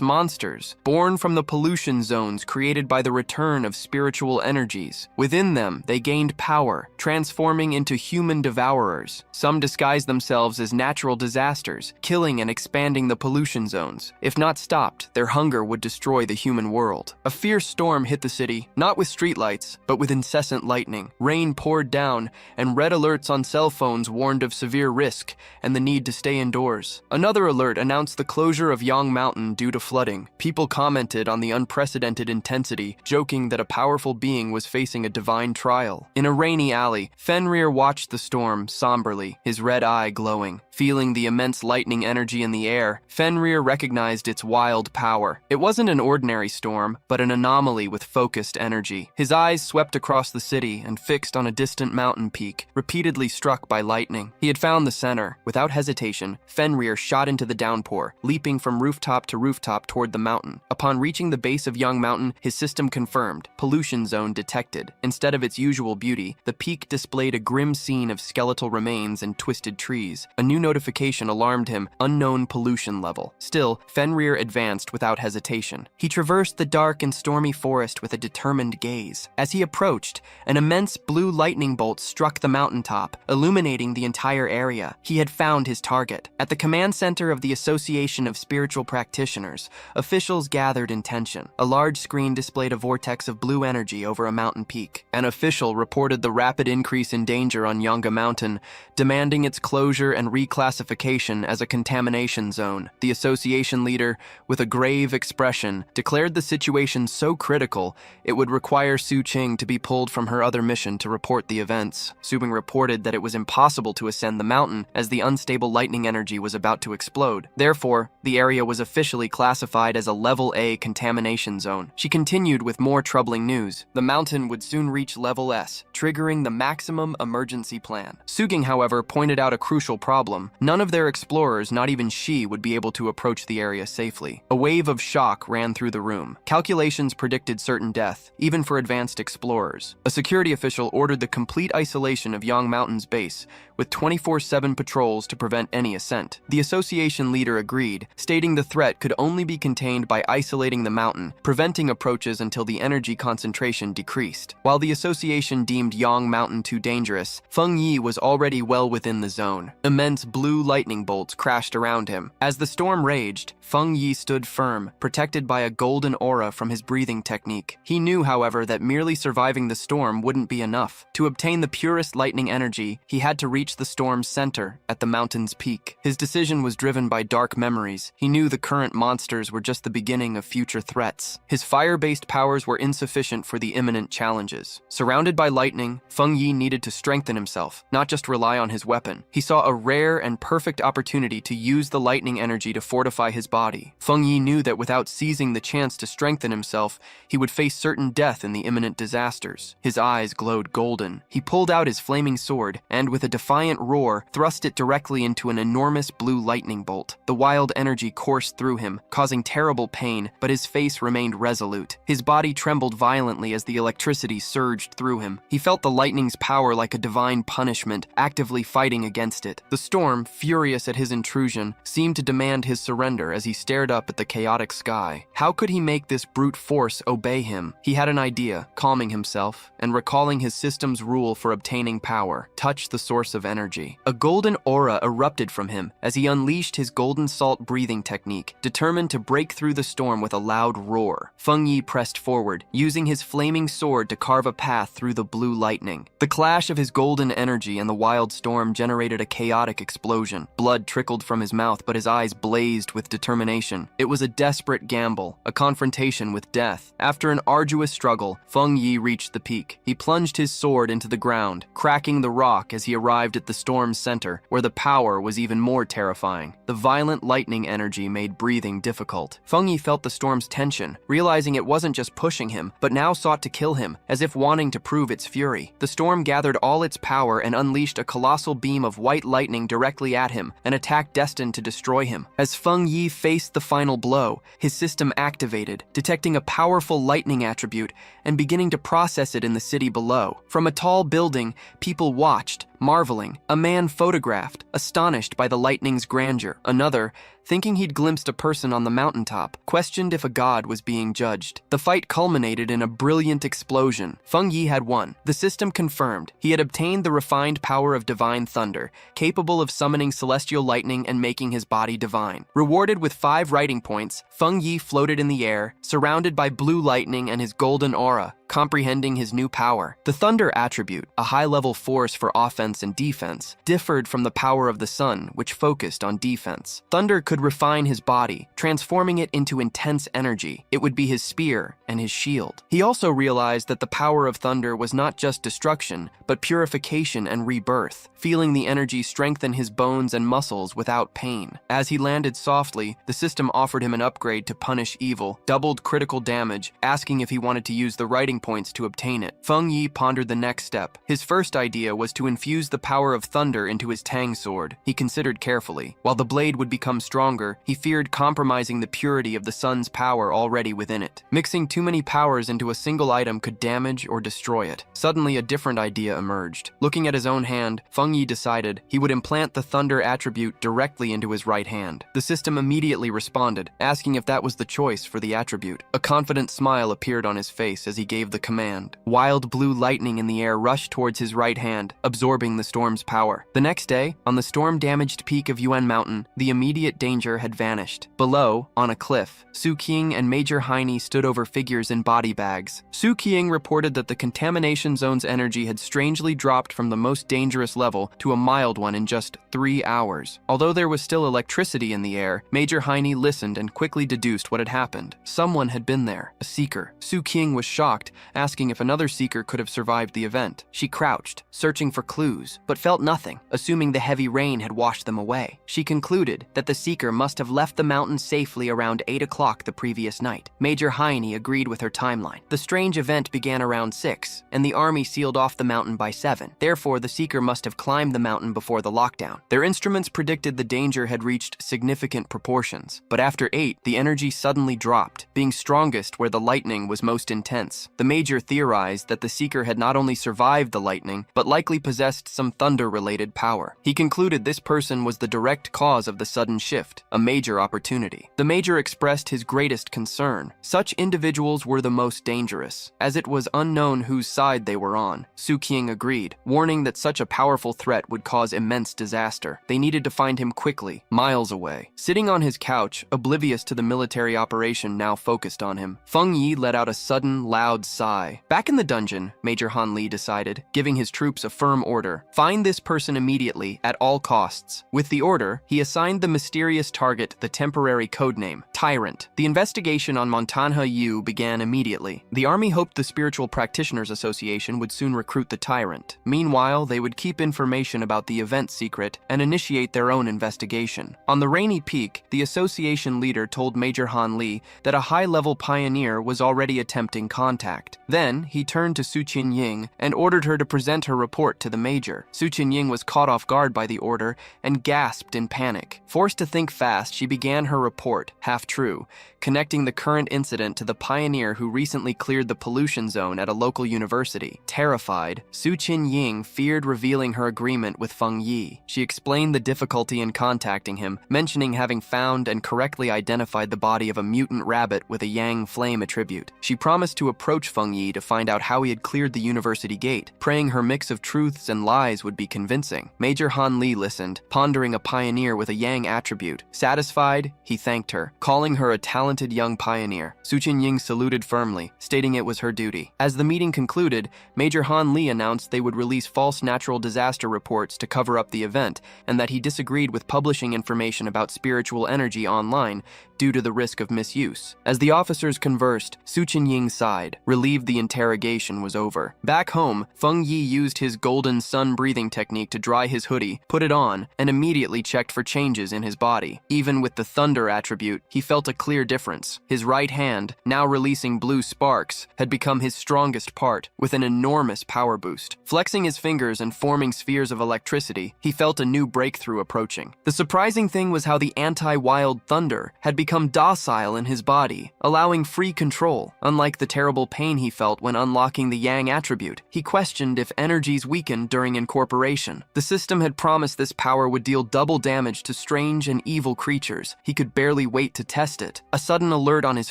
monsters, born from the pollution zones created by the return of spiritual energies. Within them, they gained power, transforming into human devourers. Some disguised themselves as natural disasters, killing and expanding the pollution zones. If not stopped, their hunger would destroy the human world. A fierce storm hit the city, not with streetlights, but with incessant lightning. Rain poured down, and red alerts on cell phones warned of severe risk and the need to stay indoors. Another alert announced the closure of Yang Mountain due to flooding. People commented on the unprecedented intensity, joking that a powerful being was facing a divine trial. In a rainy alley, Fenrir watched the storm somberly, his red eye glowing. Feeling the immense lightning energy in the air, Fenrir recognized its wild power. It wasn't an ordinary storm, but an anomaly with focused energy. His eyes swept across the city and fixed on a distant mountain peak, repeatedly struck by lightning. He had found the center. Without hesitation, Fenrir shot into the downpour, leaping from rooftop to rooftop toward the mountain. Upon reaching the base of Yang Mountain, his system confirmed: pollution zone detected. Instead of its usual beauty, the peak displayed a grim scene of skeletal remains and twisted trees. A new notification alarmed him: unknown pollution level. Still, Fenrir advanced without hesitation. He traversed the dark and stormy forest with a determined gaze. As he approached, an immense blue lightning bolt struck the mountaintop, illuminating the entire area. He had found his target. At the command center of the Association of Spiritual Practitioners, officials gathered in tension. A large screen displayed a vortex of blue energy over a mountain peak. An official reported the rapid increase in danger on Yanga Mountain, demanding its closure and reclassification as a contamination zone. The association leader, with a grave expression, declared the situation so critical it would require Su Qing to be pulled from her other mission to report the events. Su Qing reported that it was impossible to ascend the mountain as the unstable lightning energy was about to explode. Therefore, the area was officially classified as a Level A contamination zone. She continued with more troubling news. The mountain would soon reach Level S, triggering the maximum emergency plan. Su Qing, however, pointed out a crucial problem. None of their explorers, not even she, would be able to approach the area safely. A wave of shock ran through the room. Calculations predicted certain death, even for advanced explorers. A security official ordered the complete isolation of Yang Mountain's base, with 24/7 patrols to prevent any ascent. The association leader agreed, stating the threat could only be contained by isolating the mountain, preventing approaches until the energy concentration decreased. While the association deemed Yang Mountain too dangerous, Feng Yi was already well within the zone. Immense blue lightning bolts crashed around him. As the storm raged, Feng Yi stood firm, protected by a golden aura from his breathing technique. He knew, however, that merely surviving the storm wouldn't be enough. To obtain the purest lightning energy, he had to reach the storm's center, at the mountain's peak. His decision was driven by dark memories. He knew the current monsters were just the beginning of future threats. His fire-based powers were insufficient for the imminent challenges. Surrounded by lightning, Feng Yi needed to strengthen himself, not just rely on his weapon. He saw a rare and perfect opportunity to use the lightning energy to fortify his body. Feng Yi knew that without seizing the chance to strengthen himself, he would face certain death in the imminent disasters. His eyes glowed golden. He pulled out his flaming sword and, with a defiant roar, thrust it directly into an enormous blue lightning bolt. The wild energy coursed through him, causing terrible pain, but his face remained resolute. His body trembled violently as the electricity surged through him. He felt the lightning's power like a divine punishment, actively fighting against it. The storm storm, furious at his intrusion, seemed to demand his surrender as he stared up at the chaotic sky. How could he make this brute force obey him? He had an idea, calming himself and recalling his system's rule for obtaining power: touch the source of energy. A golden aura erupted from him as he unleashed his golden salt breathing technique, determined to break through the storm with a loud roar. Feng Yi pressed forward, using his flaming sword to carve a path through the blue lightning. The clash of his golden energy and the wild storm generated a chaotic explosion. Blood trickled from his mouth, but his eyes blazed with determination. It was a desperate gamble, a confrontation with death. After an arduous struggle, Feng Yi reached the peak. He plunged his sword into the ground, cracking the rock as he arrived at the storm's center, where the power was even more terrifying. The violent lightning energy made breathing difficult. Feng Yi felt the storm's tension, realizing it wasn't just pushing him, but now sought to kill him, as if wanting to prove its fury. The storm gathered all its power and unleashed a colossal beam of white lightning directly at him, an attack destined to destroy him. As Feng Yi faced the final blow, his system activated, detecting a powerful lightning attribute and beginning to process it in the city below. From a tall building, people watched, marveling. A man photographed, astonished by the lightning's grandeur. Another, thinking he'd glimpsed a person on the mountaintop, questioned if a god was being judged. The fight culminated in a brilliant explosion. Feng Yi had won. The system confirmed. He had obtained the refined power of divine thunder, capable of summoning celestial lightning and making his body divine. Rewarded with 5 writing points, Feng Yi floated in the air, surrounded by blue lightning and his golden aura, comprehending his new power. The thunder attribute, a high-level force for offense and defense, differed from the power of the sun, which focused on defense. Thunder could refine his body, transforming it into intense energy. It would be his spear and his shield. He also realized that the power of thunder was not just destruction, but purification and rebirth, feeling the energy strengthen his bones and muscles without pain. As he landed softly, the system offered him an upgrade to punish evil, doubled critical damage, asking if he wanted to use the writing points to obtain it. Feng Yi pondered the next step. His first idea was to infuse the power of thunder into his tang sword. He considered carefully. While the blade would become stronger, he feared compromising the purity of the sun's power already within it. Mixing too many powers into a single item could damage or destroy it. Suddenly, a different idea emerged. Looking at his own hand, Feng Yi decided he would implant the thunder attribute directly into his right hand. The system immediately responded, asking if that was the choice for the attribute. A confident smile appeared on his face as he gave the command. Wild blue lightning in the air rushed towards his right hand, absorbing the storm's power. The next day, on the storm-damaged peak of Yuan Mountain, the immediate danger had vanished. Below, on a cliff, Su Qiang and Major Heine stood over figures in body bags. Su Qiang reported that the contamination zone's energy had strangely dropped from the most dangerous level to a mild one in just 3 hours. Although there was still electricity in the air, Major Heine listened and quickly deduced what had happened. Someone had been there, a seeker. Su Qiang was shocked, asking if another seeker could have survived the event. She crouched, searching for clues, but felt nothing, assuming the heavy rain had washed them away. She concluded that the seeker must have left the mountain safely around 8 o'clock the previous night. Major Heine agreed with her timeline. The strange event began around 6, and the army sealed off the mountain by 7. Therefore, the seeker must have climbed the mountain before the lockdown. Their instruments predicted the danger had reached significant proportions, but after 8, the energy suddenly dropped, being strongest where the lightning was most intense. The major theorized that the seeker had not only survived the lightning, but likely possessed some thunder-related power. He concluded this person was the direct cause of the sudden shift, a major opportunity. The major expressed his greatest concern. Such individuals were the most dangerous, as it was unknown whose side they were on. Su Qiang agreed, warning that such a powerful threat would cause immense disaster. They needed to find him quickly, miles away. Sitting on his couch, oblivious to the military operation now focused on him, Feng Yi let out a sudden, loud sigh. Back in the dungeon, Major Han Li decided, giving his troops a firm order: find this person immediately, at all costs. With the order, he assigned the mysterious target the temporary codename, Tyrant. The investigation on Manhwa Yu began immediately. The army hoped the Spiritual Practitioners Association would soon recruit the Tyrant. Meanwhile, they would keep information about the event secret and initiate their own investigation. On the rainy peak, the association leader told Major Han Li that a high-level pioneer was already attempting contact. Then, he turned to Su Qianying and ordered her to present her report to the major. Su Qianying was caught off guard by the order and gasped in panic. Forced to think fast, she began her report, half true, connecting the current incident to the pioneer pioneer who recently cleared the pollution zone at a local university. Terrified, Su Qin-ying feared revealing her agreement with Feng Yi. She explained the difficulty in contacting him, mentioning having found and correctly identified the body of a mutant rabbit with a yang flame attribute. She promised to approach Feng Yi to find out how he had cleared the university gate, praying her mix of truths and lies would be convincing. Major Han Li listened, pondering a pioneer with a yang attribute. Satisfied, he thanked her, calling her a talented young pioneer. Su Qin-ying saluted firmly, stating it was her duty. As the meeting concluded, Major Han Li announced they would release false natural disaster reports to cover up the event, and that he disagreed with publishing information about spiritual energy online due to the risk of misuse. As the officers conversed, Su Qin-ying sighed, relieved the interrogation was over. Back home, Feng Yi used his golden sun-breathing technique to dry his hoodie, put it on, and immediately checked for changes in his body. Even with the thunder attribute, he felt a clear difference. His right hand, now releasing blue sparks, had become his strongest part, with an enormous power boost. Flexing his fingers and forming spheres of electricity, he felt a new breakthrough approaching. The surprising thing was how the anti-wild thunder had become docile in his body, allowing free control. Unlike the terrible pain he felt when unlocking the yang attribute, he questioned if energies weakened during incorporation. The system had promised this power would deal double damage to strange and evil creatures. He could barely wait to test it. A sudden alert on his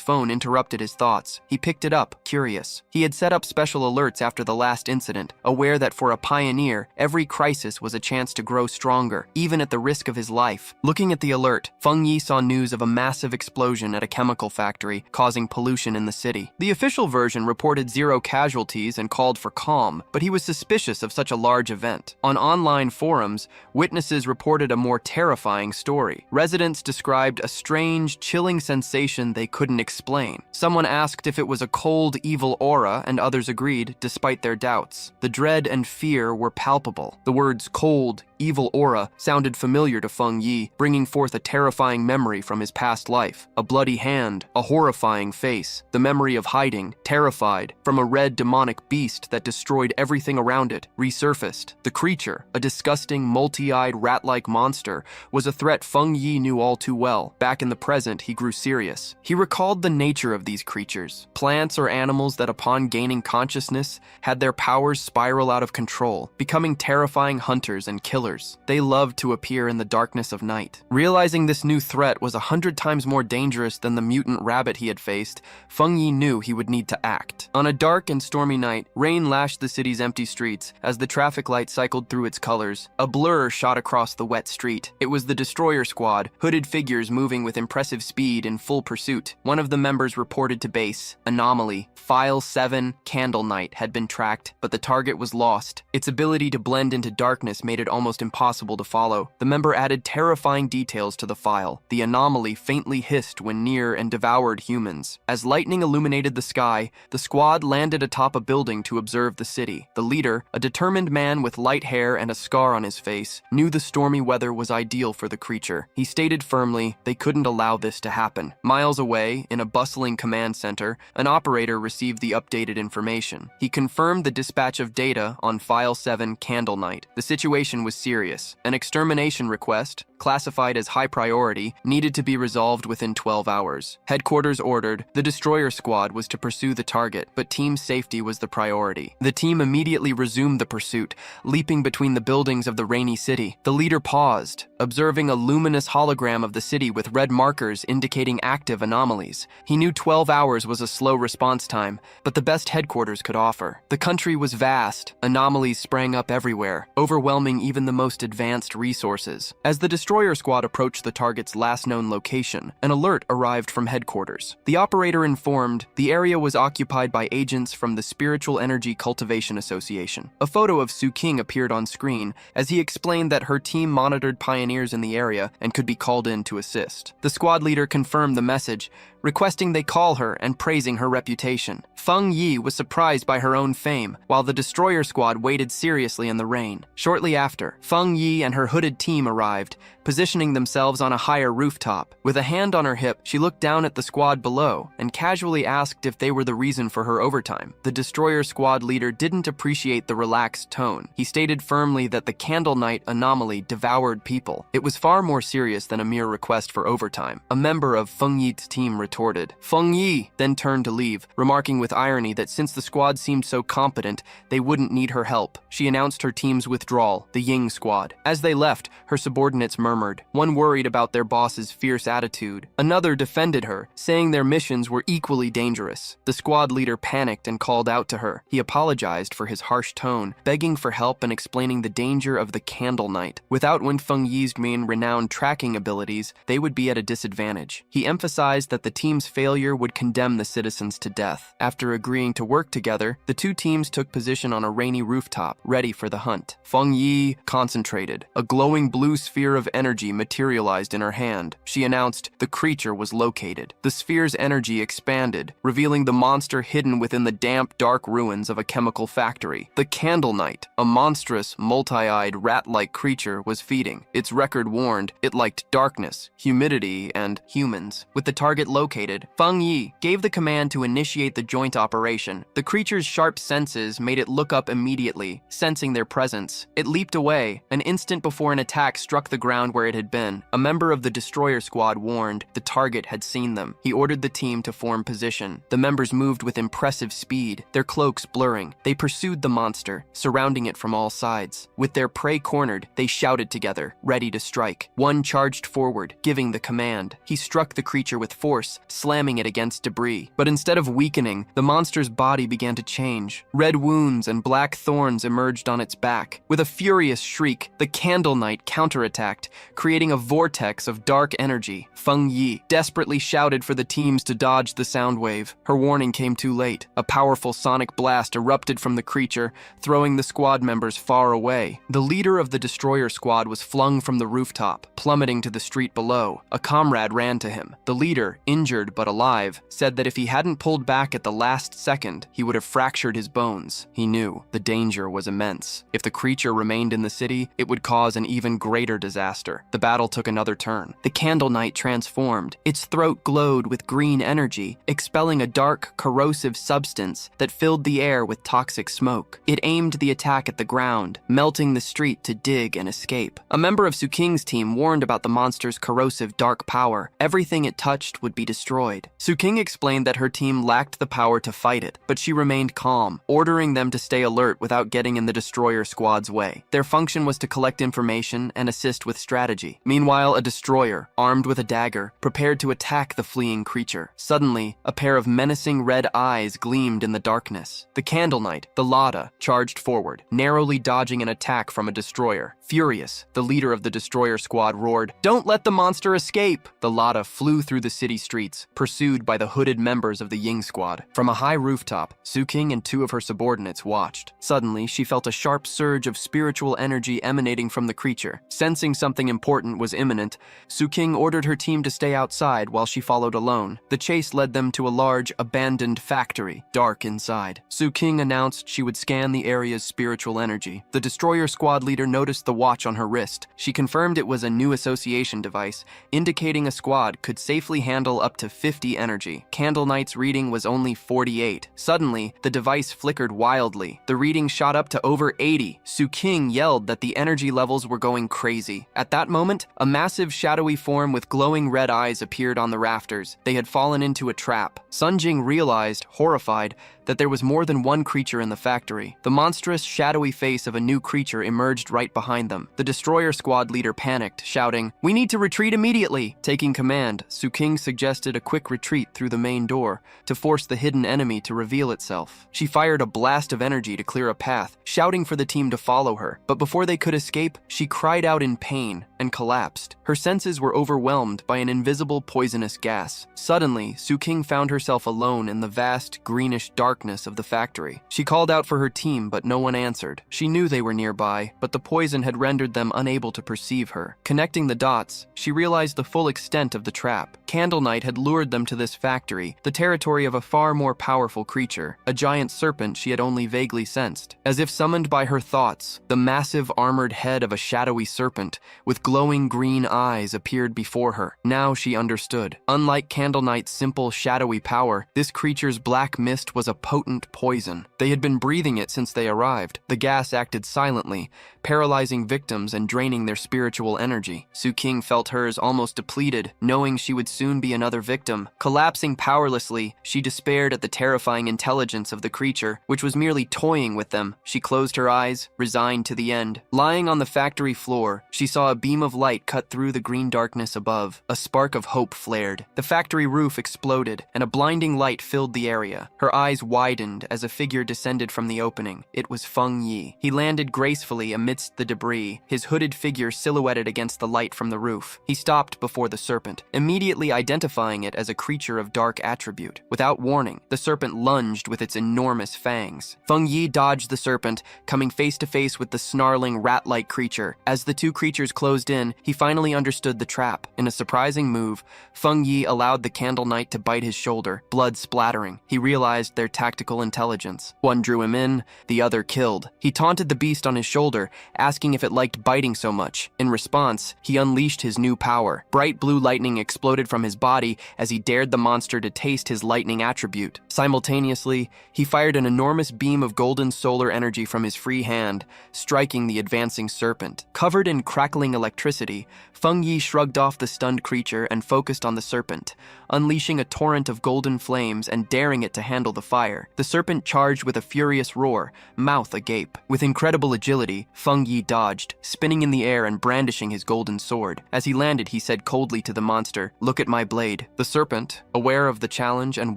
phone interrupted his thoughts. He picked it up, curious. He had set up special alerts after the last incident, aware that for a pioneer, every crisis was a chance to grow stronger, even at the risk of his life. Looking at the alert, Feng Yi saw news of a massive explosion at a chemical factory, causing pollution in the city. The official version reported 0 casualties and called for calm, but he was suspicious of such a large event. On online forums, witnesses reported a more terrifying story. Residents described a strange, chilling sensation they couldn't explain. Someone asked if it was a cold, evil aura, and others agreed, despite their doubts. The dread and fear were palpable. The words cold, evil aura sounded familiar to Feng Yi, bringing forth a terrifying memory from his past life. A bloody hand, a horrifying face, the memory of hiding, terrified, from a red demonic beast that destroyed everything around it, resurfaced. The creature, a disgusting, multi-eyed, rat-like monster, was a threat Feng Yi knew all too well. Back in the present, he grew serious. He recalled the nature of these creatures, plants or animals that upon gaining consciousness had their powers spiral out of control, becoming terrifying hunters and killers. They loved to appear in the darkness of night. Realizing this new threat was 100 times more dangerous than the mutant rabbit he had faced, Feng Yi knew he would need to act. On a dark and stormy night, rain lashed the city's empty streets as the traffic light cycled through its colors. A blur shot across the wet street. It was the Destroyer Squad, hooded figures moving with impressive speed in full pursuit. One of the members reported to base. Anomaly. File 7, Candle Night, had been tracked, but the target was lost. Its ability to blend into darkness made it almost impossible to follow. The member added terrifying details to the file. The anomaly faintly hissed when near and devoured humans. As lightning illuminated the sky, the squad landed atop a building to observe the city. The leader, a determined man with light hair and a scar on his face, knew the stormy weather was ideal for the creature. He stated firmly they couldn't allow this to happen. Miles away, in a bustling command center, an operator received the updated information. He confirmed the dispatch of data on File 7 Candle Night. The situation was serious. An extermination request, classified as high priority, needed to be resolved within 12 hours. Headquarters ordered, the Destroyer Squad was to pursue the target, but team safety was the priority. The team immediately resumed the pursuit, leaping between the buildings of the rainy city. The leader paused, observing a luminous hologram of the city with red markers indicating active anomalies. He knew 12 hours was a slow response time, but the best headquarters could offer. The country was vast. Anomalies sprang up everywhere, overwhelming even the most advanced resources. As the Destroyer Squad approached the target's last known location, an alert arrived from headquarters. The operator informed the area was occupied by agents from the Spiritual Energy Cultivation Association. A photo of Su King appeared on screen as he explained that her team monitored pioneers in the area and could be called in to assist. The squad leader confirmed the message, requesting they call her and praising her reputation. Feng Yi was surprised by her own fame, while the destroyer squad waited seriously in the rain. Shortly after, Feng Yi and her hooded team arrived, positioning themselves on a higher rooftop. With a hand on her hip, she looked down at the squad below and casually asked if they were the reason for her overtime. The destroyer squad leader didn't appreciate the relaxed tone. He stated firmly that the Candle Night anomaly devoured people. It was far more serious than a mere request for overtime. A member of Feng Yi's team retorted. Feng Yi then turned to leave, remarking with irony that since the squad seemed so competent, they wouldn't need her help. She announced her team's withdrawal, the Ying squad. As they left, her subordinates murmured. One worried about their boss's fierce attitude. Another defended her, saying their missions were equally dangerous. The squad leader panicked and called out to her. He apologized for his harsh tone, begging for help and explaining the danger of the Candle Night. Without Wen Feng Yi's main renowned tracking abilities, they would be at a disadvantage. He emphasized that the team's failure would condemn the citizens to death. After agreeing to work together, the two teams took position on a rainy rooftop, ready for the hunt. Feng Yi concentrated. A glowing blue sphere of energy materialized in her hand. She announced the creature was located. The sphere's energy expanded, revealing the monster hidden within the damp, dark ruins of a chemical factory. The Candle Knight, a monstrous, multi-eyed, rat-like creature, was feeding. Its record warned it liked darkness, humidity, and humans. With the target located, Feng Yi gave the command to initiate the joint operation. The creature's sharp senses made it look up immediately, sensing their presence. It leaped away, an instant before an attack struck the ground where it had been. A member of the destroyer squad warned the target had seen them. He ordered the team to form position. The members moved with impressive speed, their cloaks blurring. They pursued the monster, surrounding it from all sides. With their prey cornered, they shouted together, ready to strike. One charged forward, giving the command. He struck the creature with force, slamming it against debris. But instead of weakening, the monster's body began to change. Red wounds and black thorns emerged on its back. With a furious shriek, the Candle Knight counterattacked, creating a vortex of dark energy. Feng Yi desperately shouted for the teams to dodge the sound wave. Her warning came too late. A powerful sonic blast erupted from the creature, throwing the squad members far away. The leader of the destroyer squad was flung from the rooftop, plummeting to the street below. A comrade ran to him. The leader, injured but alive, said that if he hadn't pulled back at the last second, he would have fractured his bones. He knew the danger was immense. If the creature remained in the city, it would cause an even greater disaster. The battle took another turn. The Candle Knight transformed. Its throat glowed with green energy, expelling a dark, corrosive substance that filled the air with toxic smoke. It aimed the attack at the ground, melting the street to dig and escape. A member of Su Qing's team warned about the monster's corrosive dark power. Everything it touched would be destroyed. Su Qing explained that her team lacked the power to fight it, but she remained calm, ordering them to stay alert without getting in the destroyer squad's way. Their function was to collect information and assist with strategy. Meanwhile, a destroyer, armed with a dagger, prepared to attack the fleeing creature. Suddenly, a pair of menacing red eyes gleamed in the darkness. The Candle Knight, the Lada, charged forward, narrowly dodging an attack from a destroyer. Furious, the leader of the destroyer squad roared, "Don't let the monster escape!" The Lada flew through the city streets, pursued by the hooded members of the Ying squad. From a high rooftop, Su Qing and two of her subordinates watched. Suddenly, she felt a sharp surge of spiritual energy emanating from the creature. Sensing something important was imminent, Su Qing ordered her team to stay outside while she followed alone. The chase led them to a large, abandoned factory, dark inside. Su Qing announced she would scan the area's spiritual energy. The destroyer squad leader noticed the watch on her wrist. She confirmed it was a new association device, indicating a squad could safely handle up to 50 energy. Candle Knight's reading was only 48. Suddenly, the device flickered wildly. The reading shot up to over 80. Su Qing yelled that the energy levels were going crazy. At that moment, a massive shadowy form with glowing red eyes appeared on the rafters. They had fallen into a trap. Sun Jing realized, horrified, that there was more than one creature in the factory. The monstrous, shadowy face of a new creature emerged right behind them. The destroyer squad leader panicked, shouting, "We need to retreat immediately!" Taking command, Su Qing suggested a quick retreat through the main door to force the hidden enemy to reveal itself. She fired a blast of energy to clear a path, shouting for the team to follow her. But before they could escape, she cried out in pain and collapsed. Her senses were overwhelmed by an invisible poisonous gas. Suddenly, Su Qing found herself alone in the vast, greenish darkness of the factory. She called out for her team, but no one answered. She knew they were nearby, but the poison had rendered them unable to perceive her. Connecting the dots, she realized the full extent of the trap. Candle Knight had lured them to this factory, the territory of a far more powerful creature, a giant serpent she had only vaguely sensed. As if summoned by her thoughts, the massive armored head of a shadowy serpent with glowing green eyes appeared before her. Now she understood. Unlike Candle Knight's simple, shadowy power, this creature's black mist was a potent poison. They had been breathing it since they arrived. The gas acted silently, paralyzing victims and draining their spiritual energy. Su King felt hers almost depleted, knowing she would soon be another victim. Collapsing powerlessly, she despaired at the terrifying intelligence of the creature, which was merely toying with them. She closed her eyes, resigned to the end. Lying on the factory floor, she saw a beam of light cut through the green darkness above. A spark of hope flared. The factory roof exploded, and a blinding light filled the area. Her eyes widened as a figure descended from the opening. It was Feng Yi. He landed gracefully amidst the debris, his hooded figure silhouetted against the light from the roof. He stopped before the serpent, immediately identifying it as a creature of dark attribute. Without warning, the serpent lunged with its enormous fangs. Feng Yi dodged the serpent, coming face to face with the snarling, rat-like creature. As the two creatures closed in, he finally understood the trap. In a surprising move, Feng Yi allowed the Candle Knight to bite his shoulder, blood splattering. He realized their tactical intelligence. One drew him in, the other killed. He taunted the beast on his shoulder, asking if it liked biting so much. In response, he unleashed his new power. Bright blue lightning exploded from his body as he dared the monster to taste his lightning attribute. Simultaneously, he fired an enormous beam of golden solar energy from his free hand, striking the advancing serpent. Covered in crackling electricity, Feng Yi shrugged off the stunned creature and focused on the serpent, unleashing a torrent of golden flames and daring it to handle the fire. The serpent charged with a furious roar, mouth agape. With incredible agility, Feng Yi dodged, spinning in the air and brandishing his golden sword. As he landed, he said coldly to the monster, "Look at my blade." The serpent, aware of the challenge and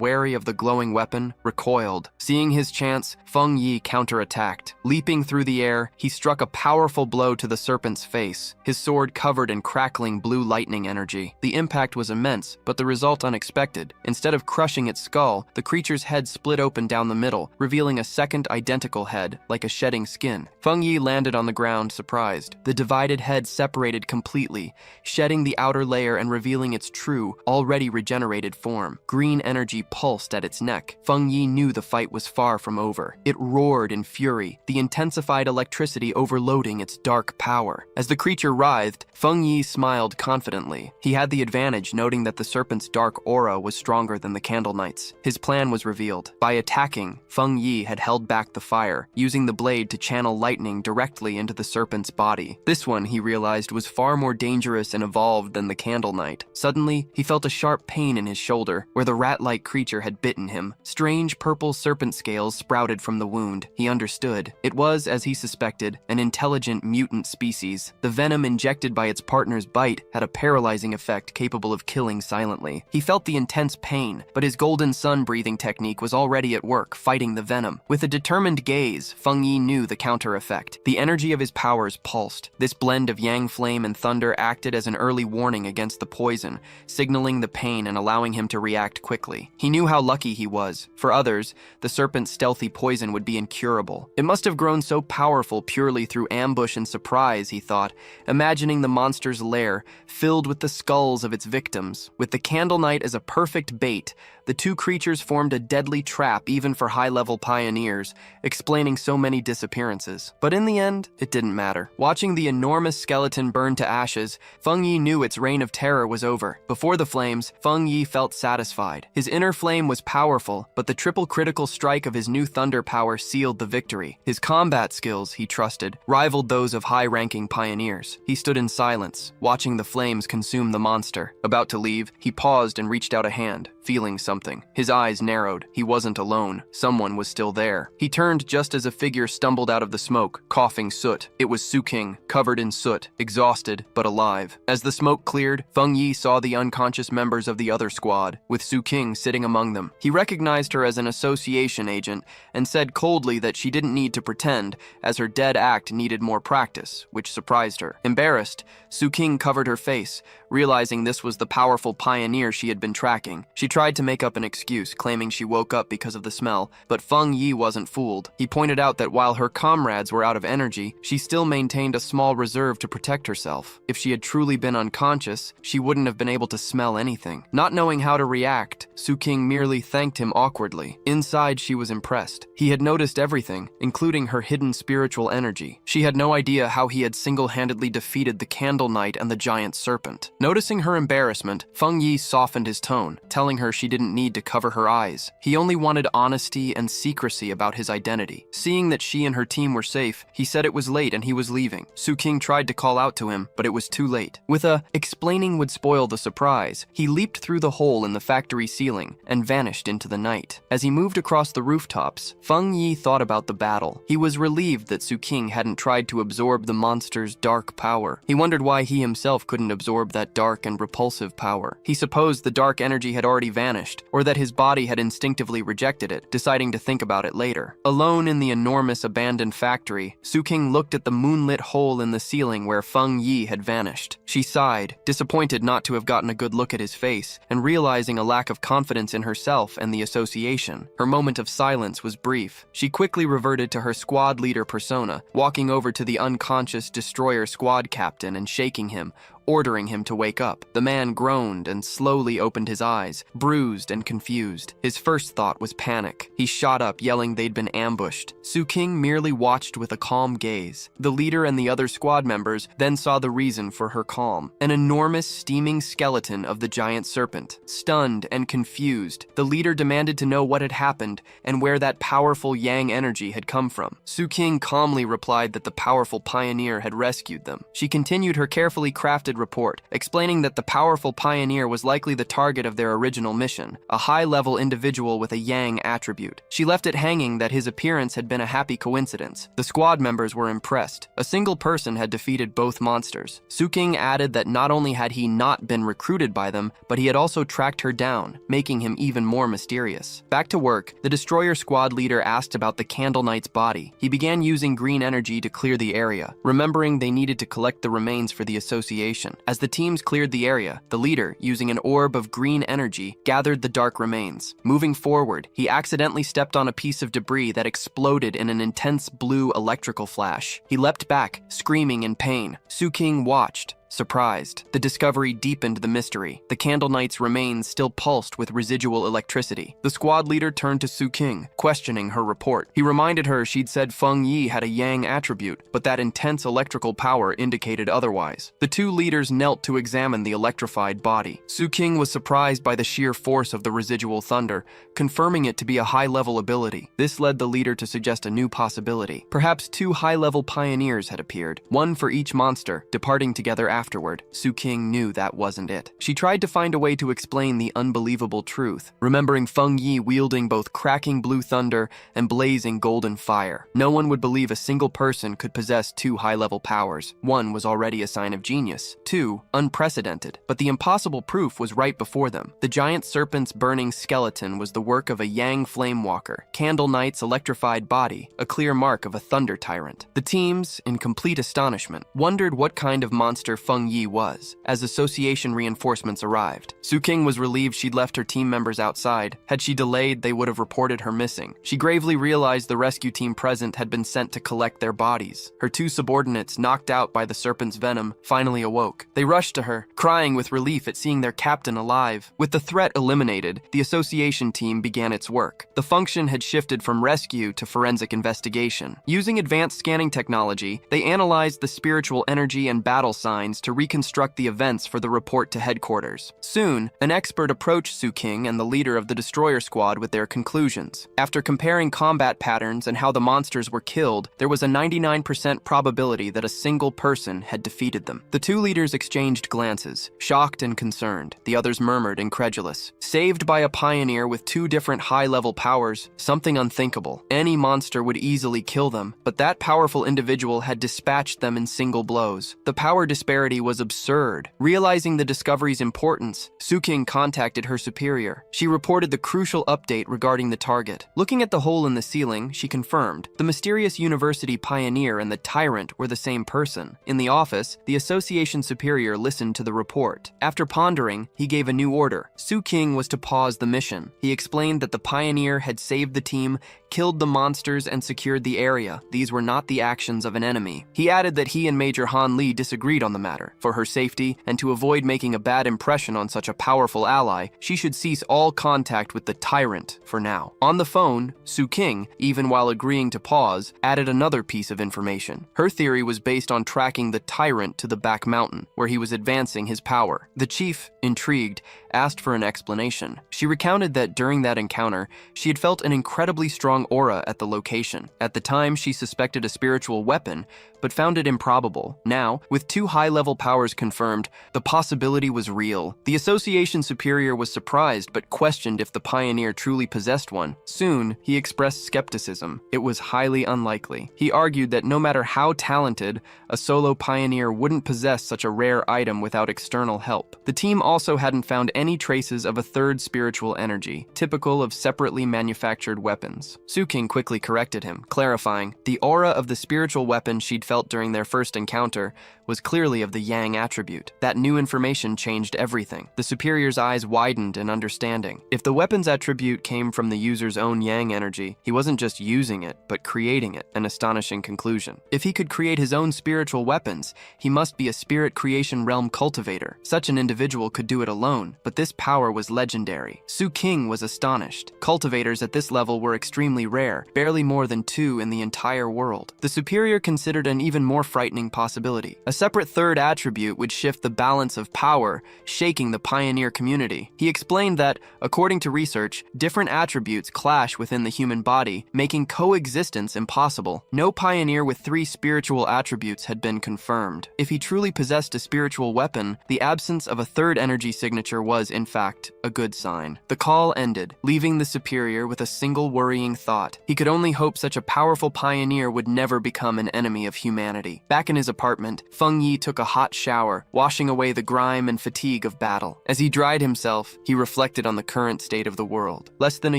wary of the glowing weapon, recoiled. Seeing his chance, Feng Yi counterattacked. Leaping through the air, he struck a powerful blow to the serpent's face, his sword covered in crackling blue lightning energy. The impact was immense, but the result unexpected. Instead of crushing its skull, the creature's head split open down the middle, revealing a second identical head, like a shedding skin. Feng Yi landed on the ground, surprised. The divided head separated completely, shedding the outer layer and revealing its true, already regenerated form. Green energy pulsed at its neck. Feng Yi knew the fight was far from over. It roared in fury, the intensified electricity overloading its dark power. As the creature writhed, Feng Yi smiled confidently. He had the advantage, noting that the serpent's dark aura was stronger than the Candle Knight's. His plan was revealed. By attacking, Feng Yi had held back the fire, using the blade to channel lightning directly into the serpent's body. This one, he realized, was far more dangerous and evolved than the Candle Knight. Suddenly, he felt a sharp pain in his shoulder, where the rat-like creature had bitten him. Strange purple serpent scales sprouted from the wound. He understood. It was, as he suspected, an intelligent mutant species. The venom injected by its partner's bite had a paralyzing effect capable of killing silently. He felt the intense pain, but his golden sun breathing technique was already at work, fighting the venom. With a determined gaze, Feng Yi knew the counter effect. The energy of his powers pulsed. This blend of yang flame and thunder acted as an early warning against the poison, signaling the pain and allowing him to react quickly. He knew how lucky he was. For others, the serpent's stealthy poison would be incurable. It must have grown so powerful purely through ambush and surprise, he thought, imagining the monster's lair filled with the skulls of its victims. With the Candle Knight as a perfect bait, the two creatures formed a deadly trap even for high-level pioneers, explaining so many disappearances. But in the end, it didn't matter. Watching the enormous skeleton burn to ashes, Feng Yi knew its reign of terror was over. Before the flames, Feng Yi felt satisfied. His inner flame was powerful, but the triple critical strike of his new thunder power sealed the victory. His combat skills, he trusted, rivaled those of high-ranking pioneers. He stood in silence, watching the flames consume the monster. About to leave, he paused and reached out a hand, feeling something. His eyes narrowed. He wasn't alone. Someone was still there. He turned just as a figure stumbled out of the smoke, coughing soot. It was Su King, covered in soot, exhausted but alive. As the smoke cleared, Feng Yi saw the unconscious members of the other squad, with Su King sitting among them. He recognized her as an association agent and said coldly that she didn't need to pretend, as her dead act needed more practice, which surprised her. Embarrassed, Su King covered her face, realizing this was the powerful pioneer she had been tracking. She tried to make up an excuse, claiming she woke up because of the smell, but Feng Yi wasn't fooled. He pointed out that while her comrades were out of energy, she still still maintained a small reserve to protect herself. If she had truly been unconscious, she wouldn't have been able to smell anything. Not knowing how to react, Su-king merely thanked him awkwardly. Inside, she was impressed. He had noticed everything, including her hidden spiritual energy. She had no idea how he had single-handedly defeated the Candle Knight and the giant serpent. Noticing her embarrassment, Feng Yi softened his tone, telling her she didn't need to cover her eyes. He only wanted honesty and secrecy about his identity. Seeing that she and her team were safe, he said it was late and he was leaving. Su-king tried to call out to him, but it was too late. With a "explaining would spoil the surprise," he leaped through the hole in the factory ceiling and vanished into the night. As he moved across the rooftops, Feng Yi thought about the battle. He was relieved that Su-king hadn't tried to absorb the monster's dark power. He wondered why he himself couldn't absorb that dark and repulsive power. He supposed the dark energy had already vanished, or that his body had instinctively rejected it, deciding to think about it later. Alone in the enormous abandoned factory, Su-king looked at the moonlit hole in the ceiling where Feng Yi had vanished. She sighed, disappointed not to have gotten a good look at his face, and realizing a lack of confidence in herself and the association. Her moment of silence was brief. She quickly reverted to her squad leader persona, walking over to the unconscious destroyer squad captain and shaking him, ordering him to wake up. The man groaned and slowly opened his eyes, bruised and confused. His first thought was panic. He shot up, yelling they'd been ambushed. Su-king merely watched with a calm gaze. The leader and the other squad members then saw the reason for her calm: an enormous steaming skeleton of the giant serpent. Stunned and confused, the leader demanded to know what had happened and where that powerful yang energy had come from. Su-king calmly replied that the powerful pioneer had rescued them. She continued her carefully crafted report, explaining that the powerful pioneer was likely the target of their original mission, a high-level individual with a yang attribute. She left it hanging that his appearance had been a happy coincidence. The squad members were impressed. A single person had defeated both monsters. Su-king added that not only had he not been recruited by them, but he had also tracked her down, making him even more mysterious. Back to work, the destroyer squad leader asked about the Candle Knight's body. He began using green energy to clear the area, remembering they needed to collect the remains for the association. As the teams cleared the area, the leader, using an orb of green energy, gathered the dark remains. Moving forward, he accidentally stepped on a piece of debris that exploded in an intense blue electrical flash. He leapt back, screaming in pain. Su-king watched, surprised. The discovery deepened the mystery. The Candle Knight's remains still pulsed with residual electricity. The squad leader turned to Su-king, questioning her report. He reminded her she'd said Feng Yi had a yang attribute, but that intense electrical power indicated otherwise. The two leaders knelt to examine the electrified body. Su-king was surprised by the sheer force of the residual thunder, confirming it to be a high-level ability. This led the leader to suggest a new possibility. Perhaps two high-level pioneers had appeared, one for each monster, departing together afterward. Su-king knew that wasn't it. She tried to find a way to explain the unbelievable truth, remembering Feng Yi wielding both cracking blue thunder and blazing golden fire. No one would believe a single person could possess two high-level powers. One was already a sign of genius. Two, unprecedented. But the impossible proof was right before them. The giant serpent's burning skeleton was the work of a yang flamewalker. Candle Knight's electrified body, a clear mark of a thunder tyrant. The teams, in complete astonishment, wondered what kind of monster Feng Yi was, as association reinforcements arrived. Su-king was relieved she'd left her team members outside. Had she delayed, they would have reported her missing. She gravely realized the rescue team present had been sent to collect their bodies. Her two subordinates, knocked out by the serpent's venom, finally awoke. They rushed to her, crying with relief at seeing their captain alive. With the threat eliminated, the association team began its work. The function had shifted from rescue to forensic investigation. Using advanced scanning technology, they analyzed the spiritual energy and battle signs to reconstruct the events for the report to headquarters. Soon, an expert approached Su-king and the leader of the destroyer squad with their conclusions. After comparing combat patterns and how the monsters were killed, there was a 99% probability that a single person had defeated them. The two leaders exchanged glances, shocked and concerned. The others murmured, incredulous. Saved by a pioneer with two different high-level powers, something unthinkable. Any monster would easily kill them, but that powerful individual had dispatched them in single blows. The power disparity was absurd. Realizing the discovery's importance, Su-king contacted her superior. She reported the crucial update regarding the target. Looking at the hole in the ceiling, she confirmed the mysterious university pioneer and the tyrant were the same person. In the office, the association superior listened to the report. After pondering, he gave a new order. Su-king was to pause the mission. He explained that the pioneer had saved the team, killed the monsters and secured the area. These were not the actions of an enemy. He added that he and Major Han Li disagreed on the matter. For her safety, and to avoid making a bad impression on such a powerful ally, she should cease all contact with the tyrant for now. On the phone, Su King, even while agreeing to pause, added another piece of information. Her theory was based on tracking the tyrant to the back mountain, where he was advancing his power. The chief, intrigued, asked for an explanation. She recounted that during that encounter, she had felt an incredibly strong aura at the location. At the time, she suspected a spiritual weapon, but found it improbable. Now, with 2 high-level powers confirmed, the possibility was real. The association superior was surprised, but questioned if the pioneer truly possessed one. Soon, he expressed skepticism. It was highly unlikely. He argued that no matter how talented, a solo pioneer wouldn't possess such a rare item without external help. The team also hadn't found any traces of a third spiritual energy, typical of separately manufactured weapons. Su King quickly corrected him, clarifying, the aura of the spiritual weapon she'd felt during their first encounter was clearly of the Yang attribute. That new information changed everything. The superior's eyes widened in understanding. If the weapon's attribute came from the user's own Yang energy, he wasn't just using it, but creating it, an astonishing conclusion. If he could create his own spiritual weapons, he must be a spirit creation realm cultivator. Such an individual could do it alone, but this power was legendary. Su King was astonished. Cultivators at this level were extremely rare, barely more than 2 in the entire world. The superior considered an even more frightening possibility. A separate third attribute would shift the balance of power, shaking the pioneer community. He explained that, according to research, different attributes clash within the human body, making coexistence impossible. No pioneer with 3 spiritual attributes had been confirmed. If he truly possessed a spiritual weapon, the absence of a third energy signature was, in fact, a good sign. The call ended, leaving the superior with a single worrying thought. He could only hope such a powerful pioneer would never become an enemy of humanity. Back in his apartment, Feng Yi took a hot shower, washing away the grime and fatigue of battle. As he dried himself, he reflected on the current state of the world. Less than a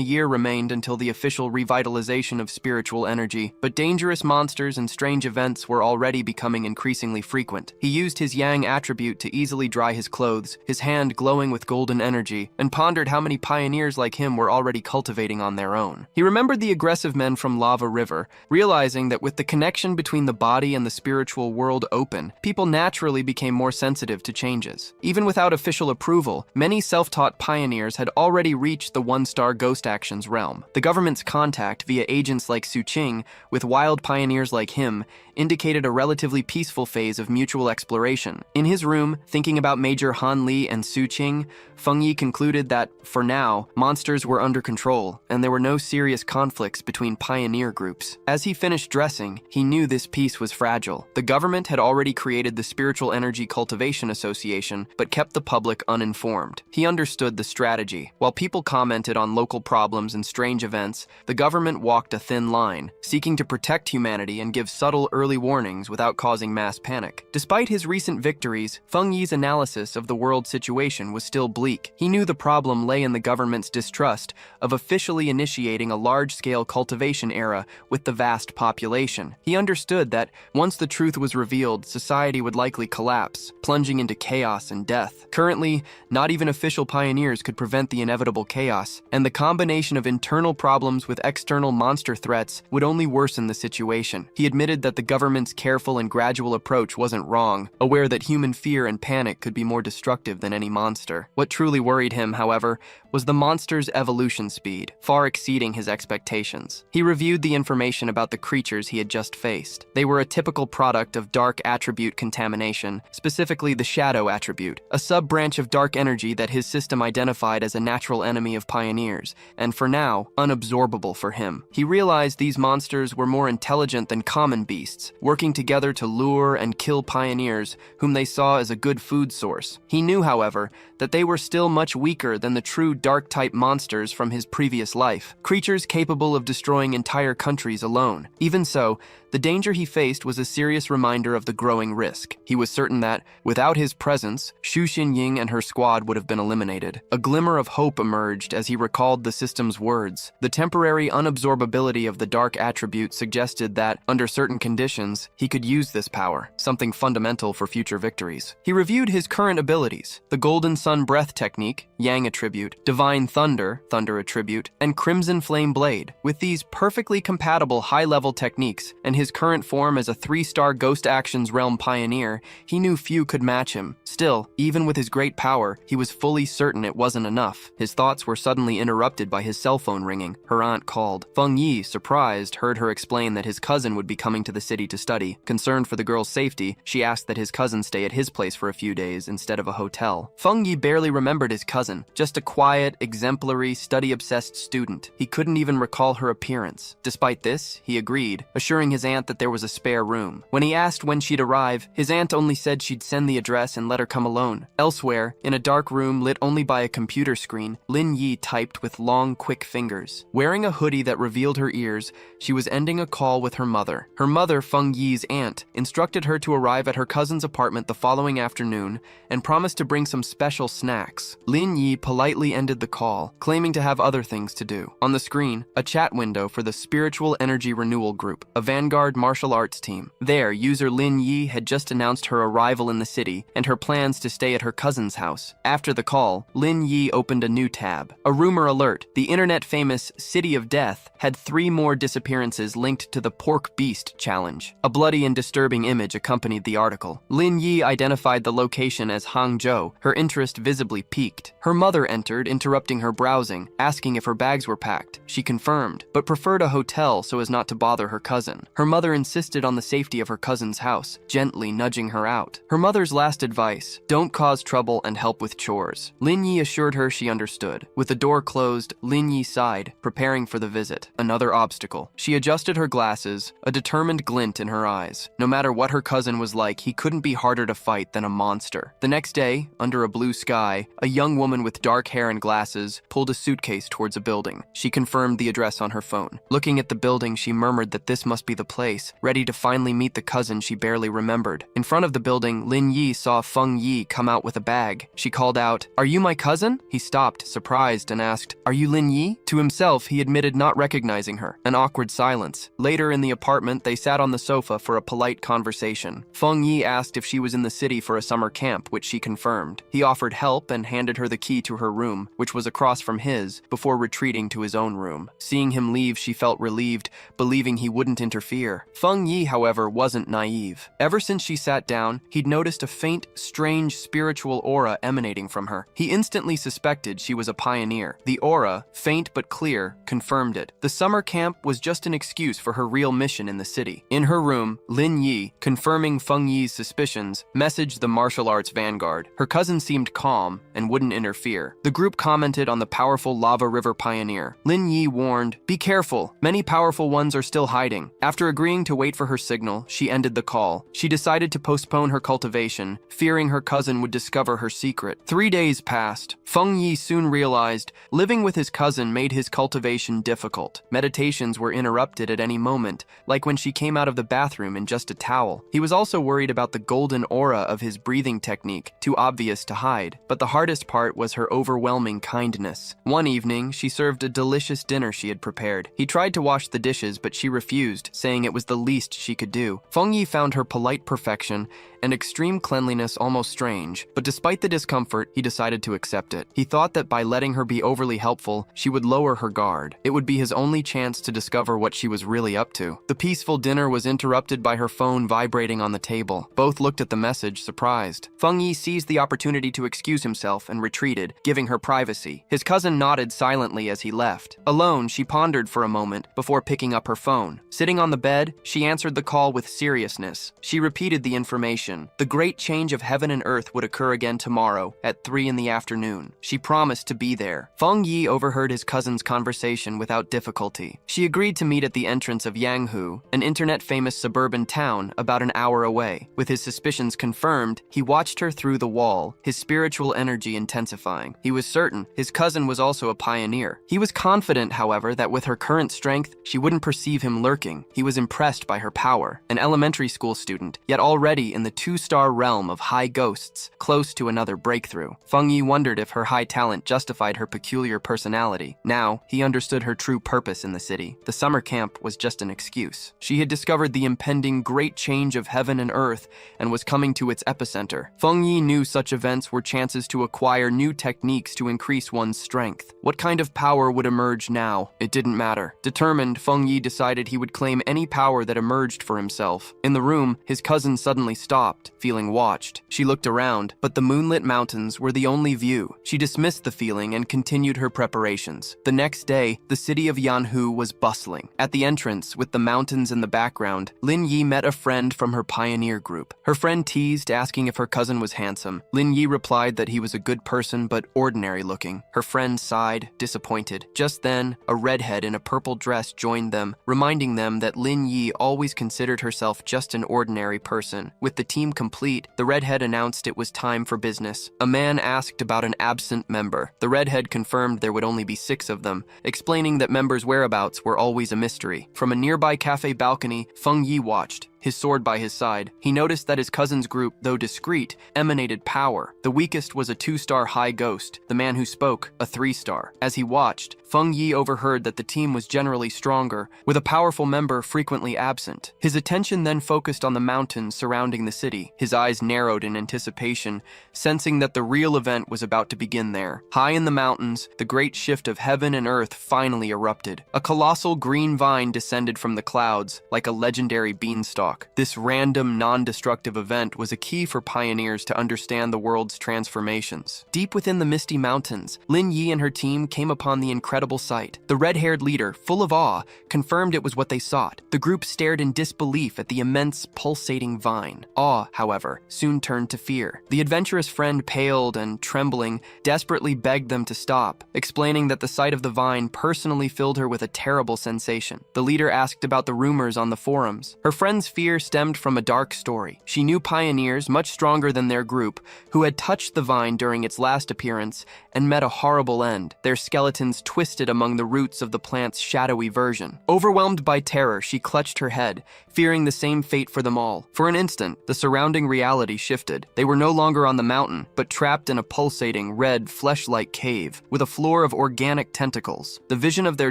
year remained until the official revitalization of spiritual energy, but dangerous monsters and strange events were already becoming increasingly frequent. He used his Yang attribute to easily dry his clothes, his hand glowing with golden energy, and pondered how many pioneers like him were already cultivating on their own. He remembered the aggressive men from Lava River, realizing that with the connection between the body and the spiritual world open, people naturally became more sensitive to changes. Even without official approval, many self-taught pioneers had already reached the 1-star ghost actions realm. The government's contact via agents like Su Qing with wild pioneers like him indicated a relatively peaceful phase of mutual exploration. In his room, thinking about Major Han Li and Su Qing, Feng Yi concluded that, for now, monsters were under control, and there were no serious conflicts between pioneer groups. As he finished dressing, he knew this peace was fragile. The government had already created the Spiritual Energy Cultivation Association, but kept the public uninformed. He understood the strategy. While people commented on local problems and strange events, the government walked a thin line, seeking to protect humanity and give subtle early warnings without causing mass panic. Despite his recent victories, Feng Yi's analysis of the world situation was still bleak. He knew the problem lay in the government's distrust of officially initiating a large-scale cultivation era with the vast population. He understood that once the truth was revealed, society would likely collapse, plunging into chaos and death. Currently, not even official pioneers could prevent the inevitable chaos, and the combination of internal problems with external monster threats would only worsen the situation. He admitted that the government's careful and gradual approach wasn't wrong, aware that human fear and panic could be more destructive than any monster. What truly worried him, however, was the monster's evolution speed, far exceeding his expectations. He reviewed the information about the creatures he had just faced. They were a typical product of dark attribute contamination, specifically the shadow attribute, a sub-branch of dark energy that his system identified as a natural enemy of pioneers, and for now, unabsorbable for him. He realized these monsters were more intelligent than common beasts, working together to lure and kill pioneers whom they saw as a good food source. He knew, however, that they were still much weaker than the true dark-type monsters from his previous life, creatures capable of destroying entire countries alone. Even so, the danger he faced was a serious reminder of the growing risk. He was certain that, without his presence, Xu Xinying and her squad would have been eliminated. A glimmer of hope emerged as he recalled the system's words. The temporary unabsorbability of the dark attribute suggested that, under certain conditions, possessions, he could use this power, something fundamental for future victories. He reviewed his current abilities: the Golden Sun Breath Technique, Yang Attribute, Divine Thunder, Thunder Attribute, and Crimson Flame Blade. With these perfectly compatible high-level techniques and his current form as a 3-star Ghost Actions Realm pioneer, he knew few could match him. Still, even with his great power, he was fully certain it wasn't enough. His thoughts were suddenly interrupted by his cell phone ringing. Her aunt called. Feng Yi, surprised, heard her explain that his cousin would be coming to the city to study. Concerned for the girl's safety, she asked that his cousin stay at his place for a few days instead of a hotel. Feng Yi barely remembered his cousin, just a quiet, exemplary, study-obsessed student. He couldn't even recall her appearance. Despite this, he agreed, assuring his aunt that there was a spare room. When he asked when she'd arrive, his aunt only said she'd send the address and let her come alone. Elsewhere, in a dark room lit only by a computer screen, Lin Yi typed with long, quick fingers. Wearing a hoodie that revealed her ears, she was ending a call with her mother. Her mother, Feng Yi's aunt, instructed her to arrive at her cousin's apartment the following afternoon and promised to bring some special snacks. Lin Yi politely ended the call, claiming to have other things to do. On the screen, a chat window for the Spiritual Energy Renewal Group, a Vanguard martial arts team. There, user Lin Yi had just announced her arrival in the city and her plans to stay at her cousin's house. After the call, Lin Yi opened a new tab. A rumor alert: the internet-famous City of Death had 3 more disappearances linked to the Pork Beast Challenge. A bloody and disturbing image accompanied the article. Lin Yi identified the location as Hangzhou, her interest visibly piqued. Her mother entered, interrupting her browsing, asking if her bags were packed. She confirmed, but preferred a hotel so as not to bother her cousin. Her mother insisted on the safety of her cousin's house, gently nudging her out. Her mother's last advice: don't cause trouble and help with chores. Lin Yi assured her she understood. With the door closed, Lin Yi sighed, preparing for the visit. Another obstacle. She adjusted her glasses, a determined glint in her eyes. No matter what her cousin was like, he couldn't be harder to fight than a monster. The next day, under a blue sky, a young woman with dark hair and glasses pulled a suitcase towards a building. She confirmed the address on her phone. Looking at the building, she murmured that this must be the place, ready to finally meet the cousin she barely remembered. In front of the building, Lin Yi saw Feng Yi come out with a bag. She called out, "Are you my cousin?" He stopped, surprised, and asked, "Are you Lin Yi?" To himself, he admitted not recognizing her. An awkward silence. Later in the apartment, they sat on the sofa for a polite conversation. Feng Yi asked if she was in the city for a summer camp, which she confirmed. He offered help and handed her the key to her room, which was across from his, before retreating to his own room. Seeing him leave, she felt relieved, believing he wouldn't interfere. Feng Yi, however, wasn't naive. Ever since she sat down, he'd noticed a faint, strange spiritual aura emanating from her. He instantly suspected she was a pioneer. The aura, faint but clear, confirmed it. The summer camp was just an excuse for her real mission in the city. In her room, Lin Yi, confirming Feng Yi's suspicions, messaged the martial arts vanguard. Her cousin seemed calm and wouldn't interfere. The group commented on the powerful lava river pioneer. Lin Yi warned, "Be careful, many powerful ones are still hiding." After agreeing to wait for her signal, she ended the call. She decided to postpone her cultivation, fearing her cousin would discover her secret. 3 days passed. Feng Yi soon realized living with his cousin made his cultivation difficult. Meditations were interrupted at any moment, like when she came out of the bathroom in just a towel. He was also worried about the golden aura of his breathing technique, too obvious to hide. But the hardest part was her overwhelming kindness. One evening, she served a delicious dinner she had prepared. He tried to wash the dishes, but she refused, saying it was the least she could do. Feng Yi found her polite perfection and extreme cleanliness almost strange, but despite the discomfort, he decided to accept it. He thought that by letting her be overly helpful, she would lower her guard. It would be his only chance to discover what she was really up to. The peaceful dinner was interrupted by her phone vibrating on the table. Both looked at the message, surprised. Feng Yi seized the opportunity to excuse himself and retreated, giving her privacy. His cousin nodded silently as he left. Alone, she pondered for a moment before picking up her phone. Sitting on the bed, she answered the call with seriousness. She repeated the information. The great change of heaven and earth would occur again tomorrow at 3 in the afternoon. She promised to be there. Feng Yi overheard his cousin's conversation without difficulty. She agreed to meet at the entrance of Yanghu, an internet-famous suburban town about an hour away. With his suspicions confirmed, he watched her through the wall, his spiritual energy intensifying. He was certain his cousin was also a pioneer. He was confident, however, that with her current strength, she wouldn't perceive him lurking. He was impressed by her power. An elementary school student, yet already in the 2-star realm of high ghosts, close to another breakthrough. Feng Yi wondered if her high talent justified her peculiar personality. Now, he understood her true purpose in the city. The summer camp was just an excuse. She had discovered the impending great change of heaven and earth and was coming to its epicenter. Feng Yi knew such events were chances to acquire new techniques to increase one's strength. What kind of power would emerge now? It didn't matter. Determined, Feng Yi decided he would claim any power that emerged for himself. In the room, his cousin suddenly stopped, feeling watched. She looked around, but the moonlit mountains were the only view. She dismissed the feeling and continued her preparations. The next day, the city of Yanhu was bustling. At the entrance, with the mountains in the background, Lin Yi met a friend from her pioneer group. Her friend teased, asking if her cousin was handsome. Lin Yi replied that he was a good person but ordinary looking. Her friend sighed, disappointed. Just then, a redhead in a purple dress joined them, reminding them that Lin Yi always considered herself just an ordinary person. With the team complete, the redhead announced it was time for business. A man asked about an absent member. The redhead confirmed there would only be 6 of them, explaining that members' whereabouts were always a mystery. From a nearby cafe balcony, Feng Yi watched, his sword by his side. He noticed that his cousin's group, though discreet, emanated power. The weakest was a 2-star high ghost, the man who spoke, a 3-star. As he watched, Feng Yi overheard that the team was generally stronger, with a powerful member frequently absent. His attention then focused on the mountains surrounding the city. His eyes narrowed in anticipation, sensing that the real event was about to begin there. High in the mountains, the great shift of heaven and earth finally erupted. A colossal green vine descended from the clouds, like a legendary beanstalk. This random, non-destructive event was a key for pioneers to understand the world's transformations. Deep within the misty mountains, Lin Yi and her team came upon the incredible sight. The red-haired leader, full of awe, confirmed it was what they sought. The group stared in disbelief at the immense, pulsating vine. Awe, however, soon turned to fear. The adventurous friend paled and, trembling, desperately begged them to stop, explaining that the sight of the vine personally filled her with a terrible sensation. The leader asked about the rumors on the forums. Her friend's fear stemmed from a dark story. She knew pioneers, much stronger than their group, who had touched the vine during its last appearance and met a horrible end. Their skeletons twisted among the roots of the plant's shadowy version. Overwhelmed by terror, she clutched her head, fearing the same fate for them all. For an instant, the surrounding reality shifted. They were no longer on the mountain, but trapped in a pulsating, red, flesh-like cave, with a floor of organic tentacles. The vision of their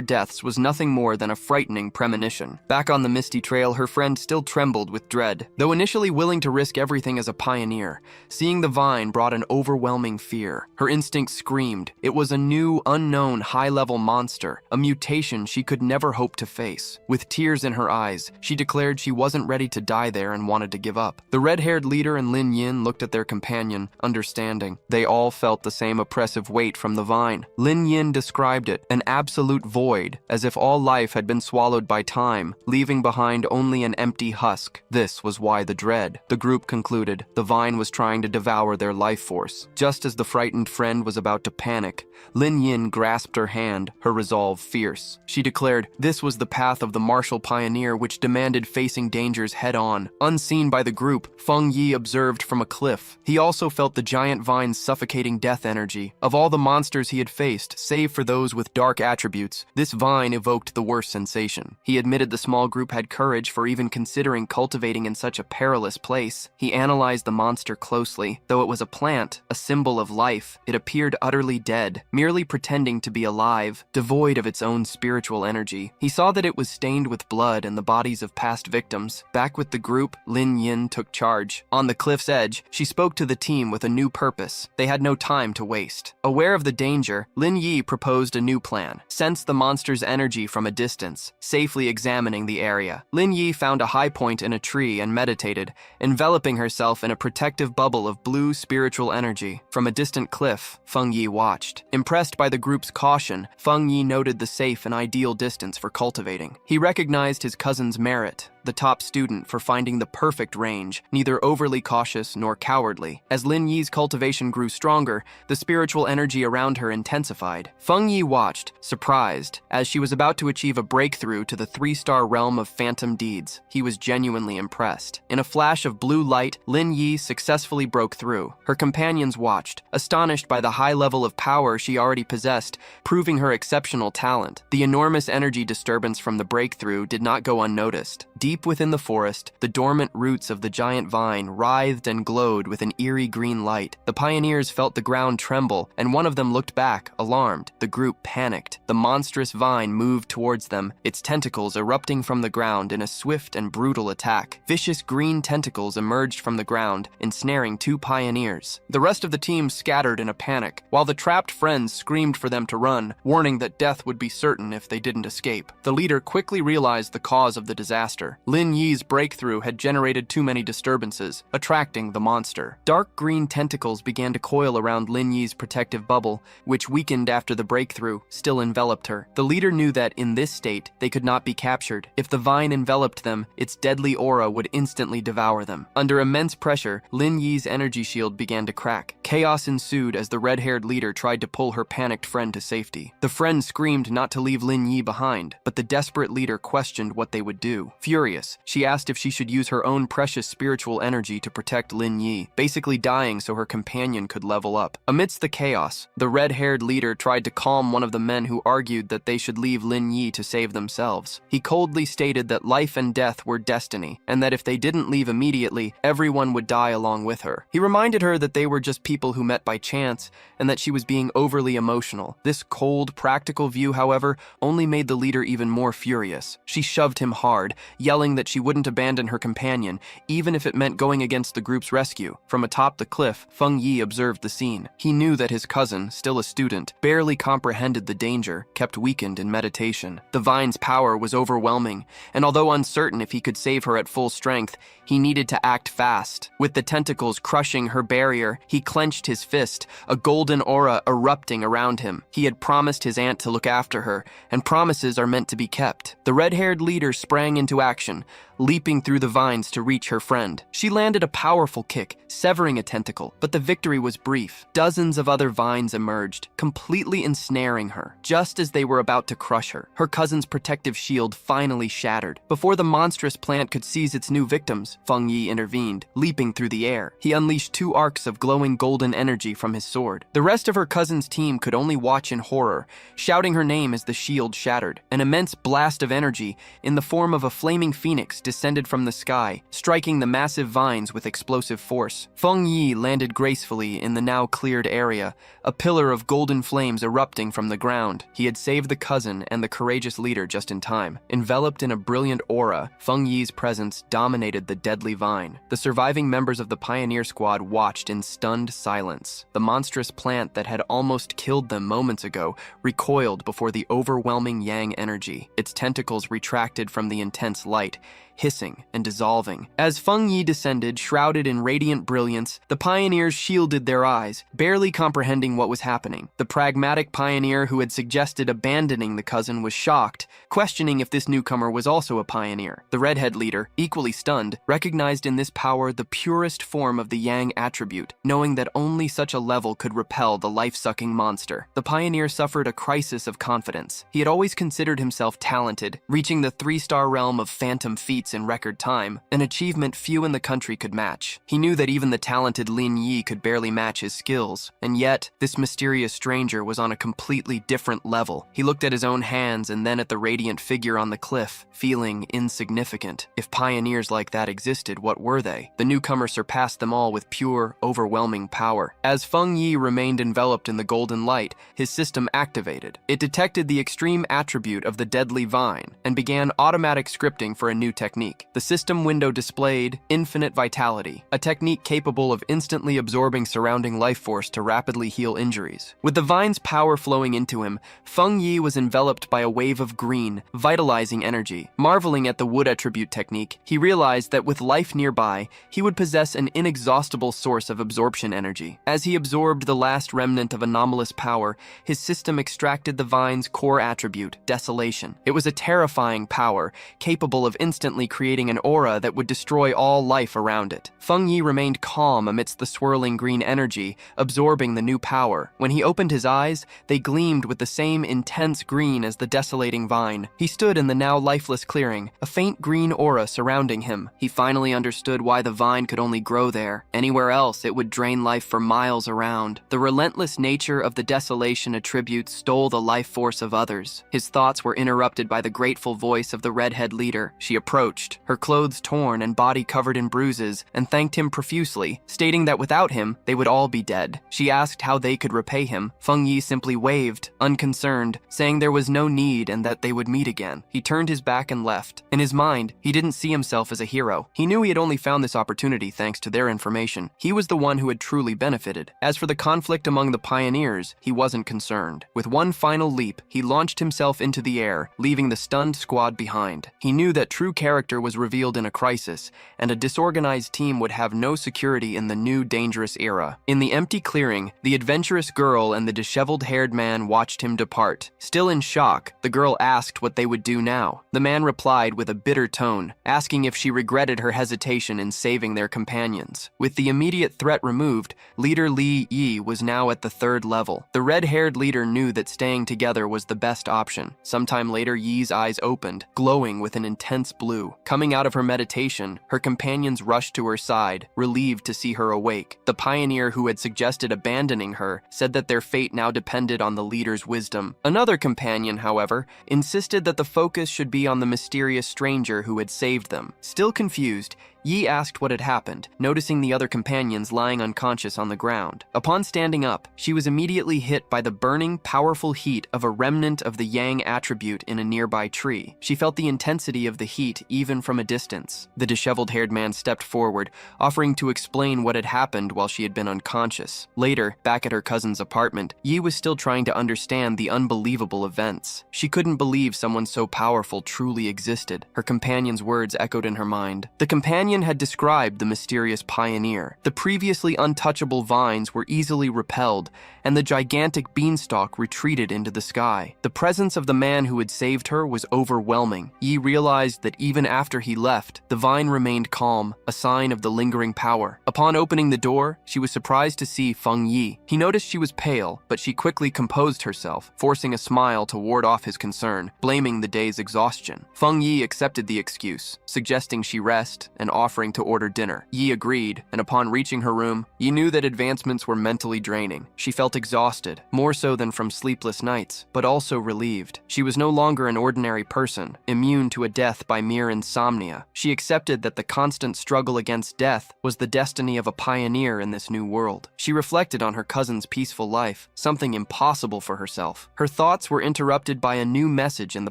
deaths was nothing more than a frightening premonition. Back on the misty trail, her friend still trembled with dread. Though initially willing to risk everything as a pioneer, seeing the vine brought an overwhelming fear. Her instincts screamed. It was a new, unknown, high-level monster, a mutation she could never hope to face. With tears in her eyes, she declared she wasn't ready to die there and wanted to give up. The red-haired leader and Lin Yin looked at their companion, understanding. They all felt the same oppressive weight from the vine. Lin Yin described it, an absolute void, as if all life had been swallowed by time, leaving behind only an empty husk. This was why the dread. The group concluded the vine was trying to devour their life force. Just as the frightened friend was about to panic, Lin Yin grasped her hand, her resolve fierce. She declared this was the path of the martial pioneer, which demanded facing dangers head-on. Unseen by the group, Feng Yi observed from a cliff. He also felt the giant vine's suffocating death energy. Of all the monsters he had faced, save for those with dark attributes, this vine evoked the worst sensation. He admitted the small group had courage for even considering cultivating in such a perilous place. He analyzed the monster closely. Though it was a plant, a symbol of life, it appeared utterly dead, merely pretending to be alive, devoid of its own spiritual energy. He saw that it was stained with blood and the bodies of past victims. Back with the group, Lin Yin took charge. On the cliff's edge, she spoke to the team with a new purpose. They had no time to waste. Aware of the danger, Lin Yi proposed a new plan. Sense the monster's energy from a distance, safely examining the area. Lin Yi found a high point in a tree and meditated, enveloping herself in a protective bubble of blue spiritual energy. From a distant cliff, Feng Yi watched. Impressed by the group's caution, Feng Yi noted the safe and ideal distance for cultivating. He recognized his cousin's merit, the top student, for finding the perfect range, neither overly cautious nor cowardly. As Lin Yi's cultivation grew stronger, the spiritual energy around her intensified. Feng Yi watched, surprised, as she was about to achieve a breakthrough to the 3-star realm of phantom deeds. He was genuinely genuinely impressed. In a flash of blue light, Lin Yi successfully broke through. Her companions watched, astonished by the high level of power she already possessed, proving her exceptional talent. The enormous energy disturbance from the breakthrough did not go unnoticed. Deep within the forest, the dormant roots of the giant vine writhed and glowed with an eerie green light. The pioneers felt the ground tremble, and one of them looked back, alarmed. The group panicked. The monstrous vine moved towards them, its tentacles erupting from the ground in a swift and brutal attack. Vicious green tentacles emerged from the ground, ensnaring two pioneers. The rest of the team scattered in a panic, while the trapped friends screamed for them to run, warning that death would be certain if they didn't escape. The leader quickly realized the cause of the disaster. Lin Yi's breakthrough had generated too many disturbances, attracting the monster. Dark green tentacles began to coil around Lin Yi's protective bubble, which weakened after the breakthrough, still enveloped her. The leader knew that, in this state, they could not be captured. If the vine enveloped them, its deadly aura would instantly devour them. Under immense pressure, Lin Yi's energy shield began to crack. Chaos ensued as the red-haired leader tried to pull her panicked friend to safety. The friend screamed not to leave Lin Yi behind, but the desperate leader questioned what they would do. Furious, she asked if she should use her own precious spiritual energy to protect Lin Yi, basically dying so her companion could level up. Amidst the chaos, the red-haired leader tried to calm one of the men who argued that they should leave Lin Yi to save themselves. He coldly stated that life and death were destiny, and that if they didn't leave immediately, everyone would die along with her. He reminded her that they were just people who met by chance, and that she was being overly emotional. This cold, practical view, however, only made the leader even more furious. She shoved him hard, yelling that she wouldn't abandon her companion, even if it meant going against the group's rescue. From atop the cliff, Feng Yi observed the scene. He knew that his cousin, still a student, barely comprehended the danger, kept weakened in meditation. The vine's power was overwhelming, and although uncertain if he could save her at full strength, he needed to act fast. With the tentacles crushing her barrier, he clenched his fist, a golden aura erupting around him. He had promised his aunt to look after her, and promises are meant to be kept. The red-haired leader sprang into action, leaping through the vines to reach her friend. She landed a powerful kick, severing a tentacle, but the victory was brief. Dozens of other vines emerged, completely ensnaring her. Just as they were about to crush her, her cousin's protective shield finally shattered. Before the monstrous plant could seize its new victims, Feng Yi intervened, leaping through the air. He unleashed two arcs of glowing golden energy from his sword. The rest of her cousin's team could only watch in horror, shouting her name as the shield shattered. An immense blast of energy, in the form of a flaming phoenix, descended from the sky, striking the massive vines with explosive force. Feng Yi landed gracefully in the now cleared area, a pillar of golden flames erupting from the ground. He had saved the cousin and the courageous leader just in time. Enveloped in a brilliant aura, Feng Yi's presence dominated the deadly vine. The surviving members of the pioneer squad watched in stunned silence. The monstrous plant that had almost killed them moments ago recoiled before the overwhelming yang energy. Its tentacles retracted from the intense light, hissing and dissolving. As Feng Yi descended, shrouded in radiant brilliance, the pioneers shielded their eyes, barely comprehending what was happening. The pragmatic pioneer who had suggested abandoning the cousin was shocked, questioning if this newcomer was also a pioneer. The redhead leader, equally stunned, recognized in this power the purest form of the yang attribute, knowing that only such a level could repel the life-sucking monster. The pioneer suffered a crisis of confidence. He had always considered himself talented, reaching the 3-star realm of phantom feats in record time, an achievement few in the country could match. He knew that even the talented Lin Yi could barely match his skills, and yet, this mysterious stranger was on a completely different level. He looked at his own hands and then at the radiant figure on the cliff, feeling insignificant. If pioneers like that existed, what were they? The newcomer surpassed them all with pure, overwhelming power. As Feng Yi remained enveloped in the golden light, his system activated. It detected the extreme attribute of the deadly vine and began automatic scripting for a new technique. The system window displayed infinite vitality, a technique capable of instantly absorbing surrounding life force to rapidly heal injuries. With the vine's power flowing into him, Feng Yi was enveloped by a wave of green, vitalizing energy. Marveling at the wood attribute technique, he realized that with life nearby, he would possess an inexhaustible source of absorption energy. As he absorbed the last remnant of anomalous power, his system extracted the vine's core attribute, desolation. It was a terrifying power, capable of instantly creating an aura that would destroy all life around it. Feng Yi remained calm amidst the swirling green energy, absorbing the new power. When he opened his eyes, they gleamed with the same intense green as the desolating vine. He stood in the now lifeless clearing, a faint green aura surrounding him. He finally understood why the vine could only grow there. Anywhere else, it would drain life for miles around. The relentless nature of the desolation attribute stole the life force of others. His thoughts were interrupted by the grateful voice of the redhead leader. She approached, her clothes torn and body covered in bruises, and thanked him profusely, stating that without him, they would all be dead. She asked how they could repay him. Feng Yi simply waved, unconcerned, saying there was no need and that they would meet again. He turned his back and left. In his mind, he didn't see himself as a hero. He knew he had only found this opportunity thanks to their information. He was the one who had truly benefited. As for the conflict among the pioneers, he wasn't concerned. With one final leap, he launched himself into the air, leaving the stunned squad behind. He knew that true character was revealed in a crisis, and a disorganized team would have no security in the new dangerous era. In the empty clearing, the adventurous girl and the disheveled-haired man watched him depart. Still in shock, the girl asked what they would do now. The man replied with a bitter tone, asking if she regretted her hesitation in saving their companions. With the immediate threat removed, leader Li Yi was now at the third level. The red-haired leader knew that staying together was the best option. Sometime later, Yi's eyes opened, glowing with an intense blue. Coming out of her meditation, her companions rushed to her side, relieved to see her awake. The pioneer who had suggested abandoning her said that their fate now depended on the leader's wisdom. Another companion, however, insisted that the focus should be on the mysterious stranger who had saved them. Still confused, Yi asked what had happened, noticing the other companions lying unconscious on the ground. Upon standing up, she was immediately hit by the burning, powerful heat of a remnant of the yang attribute in a nearby tree. She felt the intensity of the heat even from a distance. The disheveled-haired man stepped forward, offering to explain what had happened while she had been unconscious. Later, back at her cousin's apartment, Yi was still trying to understand the unbelievable events. She couldn't believe someone so powerful truly existed. Her companion's words echoed in her mind. The companion had described the mysterious pioneer. The previously untouchable vines were easily repelled, and the gigantic beanstalk retreated into the sky. The presence of the man who had saved her was overwhelming. Yi realized that even after he left, the vine remained calm, a sign of the lingering power. Upon opening the door, she was surprised to see Feng Yi. He noticed she was pale, but she quickly composed herself, forcing a smile to ward off his concern, blaming the day's exhaustion. Feng Yi accepted the excuse, suggesting she rest and offering to order dinner. Yi agreed, and upon reaching her room, Yi knew that advancements were mentally draining. She felt exhausted, more so than from sleepless nights, but also relieved. She was no longer an ordinary person, immune to a death by mere insomnia. She accepted that the constant struggle against death was the destiny of a pioneer in this new world. She reflected on her cousin's peaceful life, something impossible for herself. Her thoughts were interrupted by a new message in the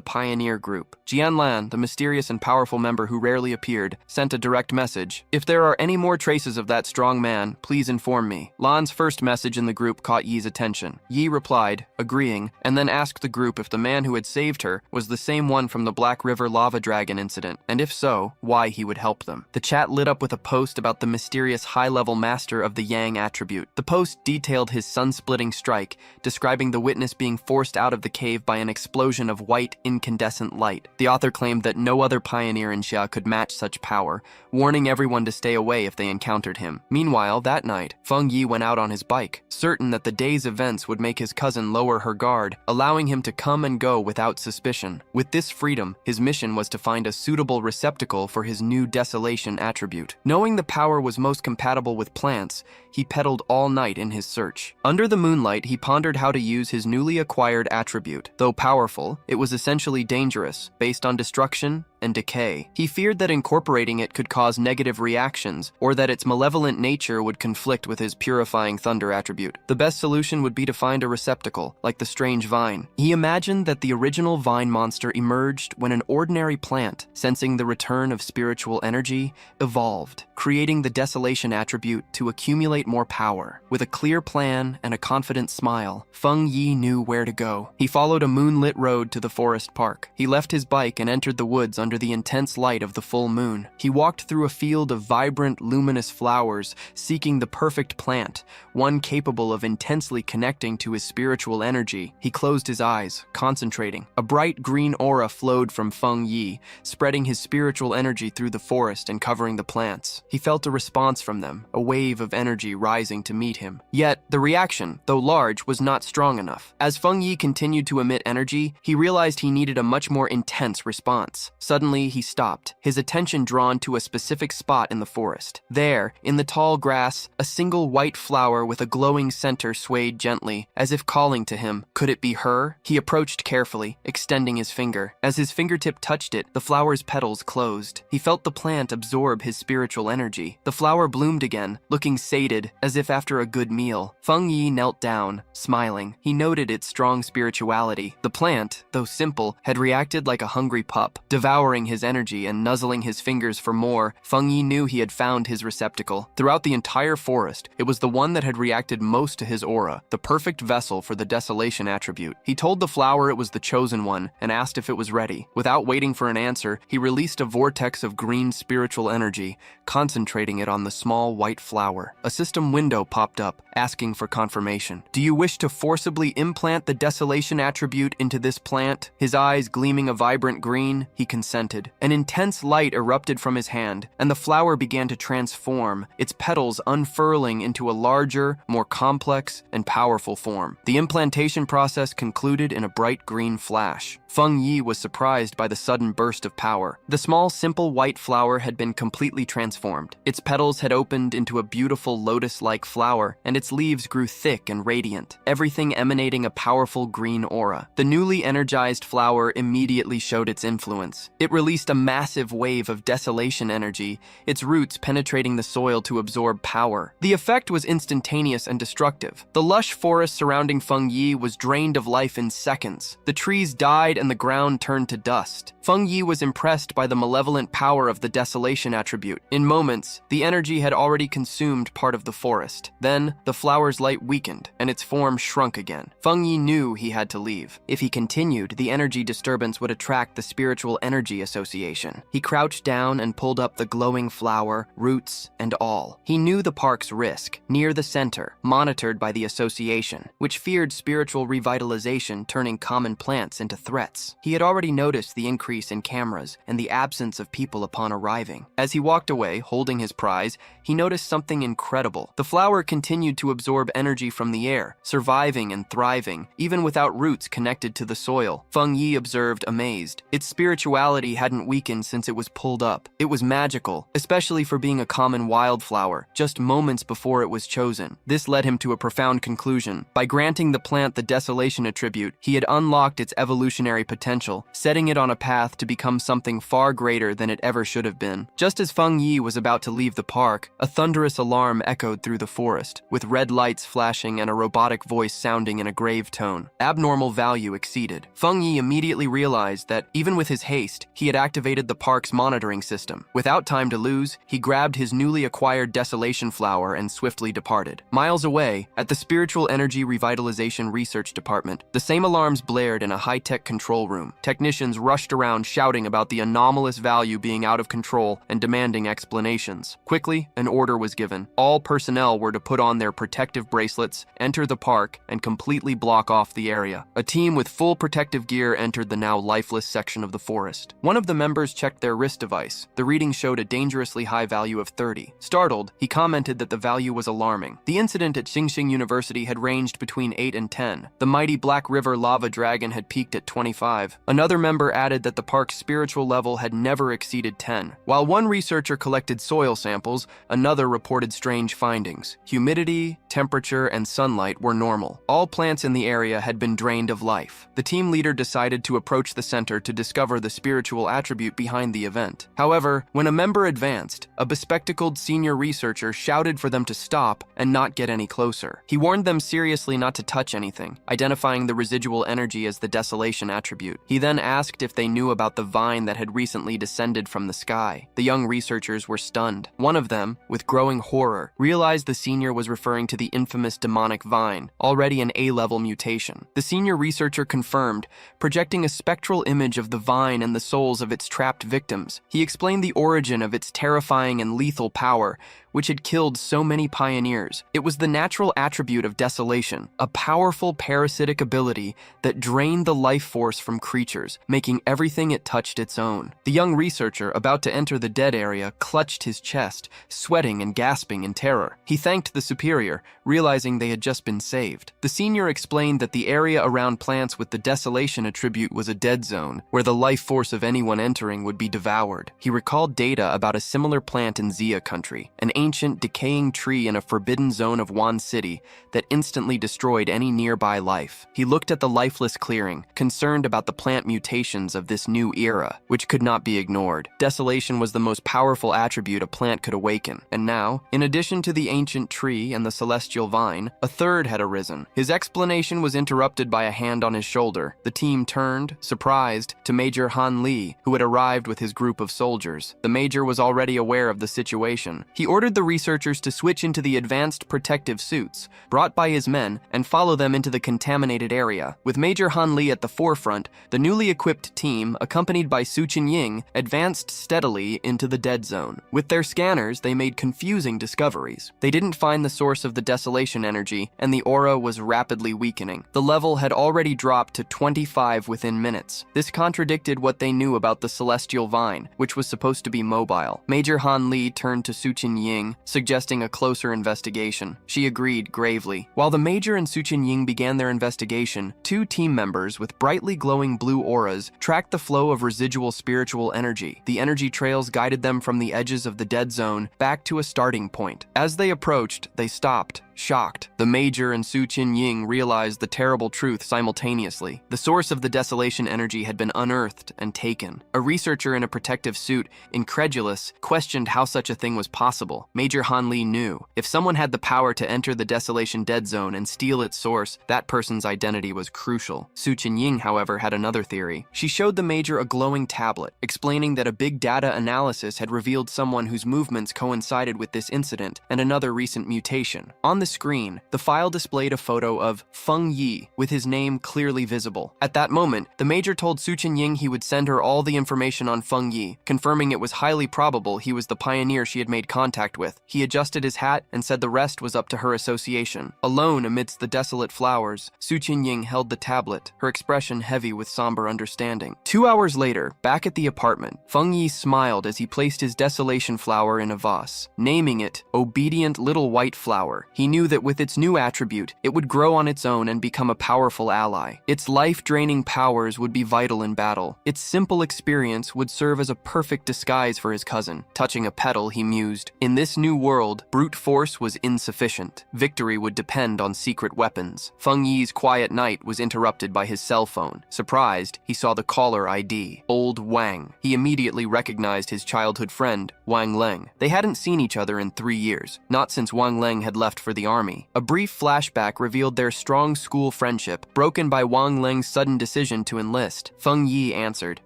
pioneer group. Jianlan, the mysterious and powerful member who rarely appeared, sent a direct message. If there are any more traces of that strong man, please inform me. Lan's first message in the group caught Yi's attention. Yi replied, agreeing, and then asked the group if the man who had saved her was the same one from the Black River Lava Dragon incident, and if so, why he would help them. The chat lit up with a post about the mysterious high-level master of the Yang attribute. The post detailed his sun-splitting strike, describing the witness being forced out of the cave by an explosion of white, incandescent light. The author claimed that no other pioneer in Xia could match such power, warning everyone to stay away if they encountered him. Meanwhile, that night, Feng Yi went out on his bike, certain that the day's events would make his cousin lower her guard, allowing him to come and go without suspicion. With this freedom, his mission was to find a suitable receptacle for his new desolation attribute. Knowing the power was most compatible with plants, he pedaled all night in his search. Under the moonlight, he pondered how to use his newly acquired attribute. Though powerful, it was essentially dangerous, based on destruction and decay. He feared that incorporating it could cause negative reactions, or that its malevolent nature would conflict with his purifying thunder attribute. The best solution would be to find a receptacle, like the strange vine. He imagined that the original vine monster emerged when an ordinary plant, sensing the return of spiritual energy, evolved, creating the desolation attribute to accumulate more power. With a clear plan and a confident smile, Feng Yi knew where to go. He followed a moonlit road to the forest park. He left his bike and entered the woods under the intense light of the full moon. He walked through a field of vibrant, luminous flowers, seeking the perfect plant, one capable of intensely connecting to his spiritual energy. He closed his eyes, concentrating. A bright green aura flowed from Feng Yi, spreading his spiritual energy through the forest and covering the plants. He felt a response from them, a wave of energy rising to meet him. Yet, the reaction, though large, was not strong enough. As Feng Yi continued to emit energy, he realized he needed a much more intense response. Suddenly, Suddenly, he stopped, his attention drawn to a specific spot in the forest. There, in the tall grass, a single white flower with a glowing center swayed gently, as if calling to him. Could it be her? He approached carefully, extending his finger. As his fingertip touched it, the flower's petals closed. He felt the plant absorb his spiritual energy. The flower bloomed again, looking sated, as if after a good meal. Feng Yi knelt down, smiling. He noted its strong spirituality. The plant, though simple, had reacted like a hungry pup, devouring his energy and nuzzling his fingers for more. Feng Yi knew he had found his receptacle. Throughout the entire forest, it was the one that had reacted most to his aura, the perfect vessel for the desolation attribute. He told the flower it was the chosen one and asked if it was ready. Without waiting for an answer, he released a vortex of green spiritual energy, concentrating it on the small white flower. A system window popped up, asking for confirmation. Do you wish to forcibly implant the desolation attribute into this plant? His eyes gleaming a vibrant green, he consented. An intense light erupted from his hand, and the flower began to transform, its petals unfurling into a larger, more complex, and powerful form. The implantation process concluded in a bright green flash. Feng Yi was surprised by the sudden burst of power. The small, simple white flower had been completely transformed. Its petals had opened into a beautiful lotus-like flower, and its leaves grew thick and radiant, everything emanating a powerful green aura. The newly energized flower immediately showed its influence. It released a massive wave of desolation energy, its roots penetrating the soil to absorb power. The effect was instantaneous and destructive. The lush forest surrounding Feng Yi was drained of life in seconds. The trees died and the ground turned to dust. Feng Yi was impressed by the malevolent power of the desolation attribute. In moments, the energy had already consumed part of the forest. Then, the flower's light weakened, and its form shrunk again. Feng Yi knew he had to leave. If he continued, the energy disturbance would attract the Spiritual Energy Association. He crouched down and pulled up the glowing flower, roots, and all. He knew the park's risk, near the center, monitored by the association, which feared spiritual revitalization turning common plants into threats. He had already noticed the increase in cameras and the absence of people upon arriving. As he walked away, holding his prize, he noticed something incredible. The flower continued to absorb energy from the air, surviving and thriving, even without roots connected to the soil. Feng Yi observed, amazed. Its spirituality hadn't weakened since it was pulled up. It was magical, especially for being a common wildflower, just moments before it was chosen. This led him to a profound conclusion. By granting the plant the desolation attribute, he had unlocked its evolutionary potential, setting it on a path to become something far greater than it ever should have been. Just as Feng Yi was about to leave the park, a thunderous alarm echoed through the forest, with red lights flashing and a robotic voice sounding in a grave tone. Abnormal value exceeded. Feng Yi immediately realized that, even with his haste, he had activated the park's monitoring system. Without time to lose, he grabbed his newly acquired desolation flower and swiftly departed. Miles away, at the Spiritual Energy Revitalization Research Department, the same alarms blared in a high-tech control room. Technicians rushed around shouting about the anomalous value being out of control and demanding explanations. Quickly, an order was given. All personnel were to put on their protective bracelets, enter the park, and completely block off the area. A team with full protective gear entered the now lifeless section of the forest. One of the members checked their wrist device. The reading showed a dangerously high value of 30. Startled, he commented that the value was alarming. The incident at Xingxing University had ranged between 8 and 10. The mighty Black River lava dragon had peaked at 25. Another member added that the park's spiritual level had never exceeded 10. While one researcher collected soil samples, another reported strange findings. Humidity, temperature, and sunlight were normal. All plants in the area had been drained of life. The team leader decided to approach the center to discover the spiritual attribute behind the event. However, when a member advanced, a bespectacled senior researcher shouted for them to stop and not get any closer. He warned them seriously not to touch anything, identifying the residual energy as the desolation attribute. He then asked if they knew about the vine that had recently descended from the sky. The young researchers were stunned. One of them, with growing horror, realized the senior was referring to the infamous demonic vine, already an A-level mutation. The senior researcher confirmed, projecting a spectral image of the vine and the souls of its trapped victims. He explained the origin of its terrifying and lethal power, which had killed so many pioneers. It was the natural attribute of desolation, a powerful parasitic ability that drained the life force from creatures, making everything it touched its own. The young researcher, about to enter the dead area, clutched his chest, sweating and gasping in terror. He thanked the superior, realizing they had just been saved. The senior explained that the area around plants with the desolation attribute was a dead zone, where the life force of anyone entering would be devoured. He recalled data about a similar plant in Xia country, an ancient, decaying tree in a forbidden zone of Wan City that instantly destroyed any nearby life. He looked at the lifeless clearing, concerned about the plant mutations of this new era, which could not be ignored. Desolation was the most powerful attribute a plant could awaken, and now, in addition to the ancient tree and the celestial vine, a third had arisen. His explanation was interrupted by a hand on his shoulder. The team turned, surprised, to Major Han Li, who had arrived with his group of soldiers. The major was already aware of the situation. He ordered the researchers to switch into the advanced protective suits brought by his men and follow them into the contaminated area. With Major Han Li at the forefront, the newly equipped team, accompanied by Su Qinying, advanced steadily into the dead zone. With their scanners, they made confusing discoveries. They didn't find the source of the desolation energy, and the aura was rapidly weakening. The level had already dropped to 25 within minutes. This contradicted what they knew about the celestial vine, which was supposed to be mobile. Major Han Li turned to Su Qinying, suggesting a closer investigation. She agreed gravely. While the major and Su Qinying began their investigation, two team members with brightly glowing blue auras tracked the flow of residual spiritual energy. The energy trails guided them from the edges of the dead zone back to a starting point. As they approached, they stopped, shocked. The major and Su Qinying realized the terrible truth simultaneously. The source of the desolation energy had been unearthed and taken. A researcher in a protective suit, incredulous, questioned how such a thing was possible. Major Han Li knew. If someone had the power to enter the desolation dead zone and steal its source, that person's identity was crucial. Su Qinying, however, had another theory. She showed the major a glowing tablet, explaining that a big data analysis had revealed someone whose movements coincided with this incident and another recent mutation. On the screen, the file displayed a photo of Feng Yi, with his name clearly visible. At that moment, the major told Su Qinying he would send her all the information on Feng Yi, confirming it was highly probable he was the pioneer she had made contact with. He adjusted his hat and said the rest was up to her association. Alone amidst the desolate flowers, Su Qinying held the tablet, her expression heavy with somber understanding. 2 hours later, back at the apartment, Feng Yi smiled as he placed his desolation flower in a vase, naming it Obedient Little White Flower. He knew that with its new attribute, it would grow on its own and become a powerful ally. Its life-draining powers would be vital in battle. Its simple experience would serve as a perfect disguise for his cousin. Touching a petal, he mused. In this new world, brute force was insufficient. Victory would depend on secret weapons. Feng Yi's quiet night was interrupted by his cell phone. Surprised, he saw the caller ID, Old Wang. He immediately recognized his childhood friend, Wang Leng. They hadn't seen each other in 3 years, not since Wang Leng had left for the army. A brief flashback revealed their strong school friendship, broken by Wang Leng's sudden decision to enlist. Feng Yi answered.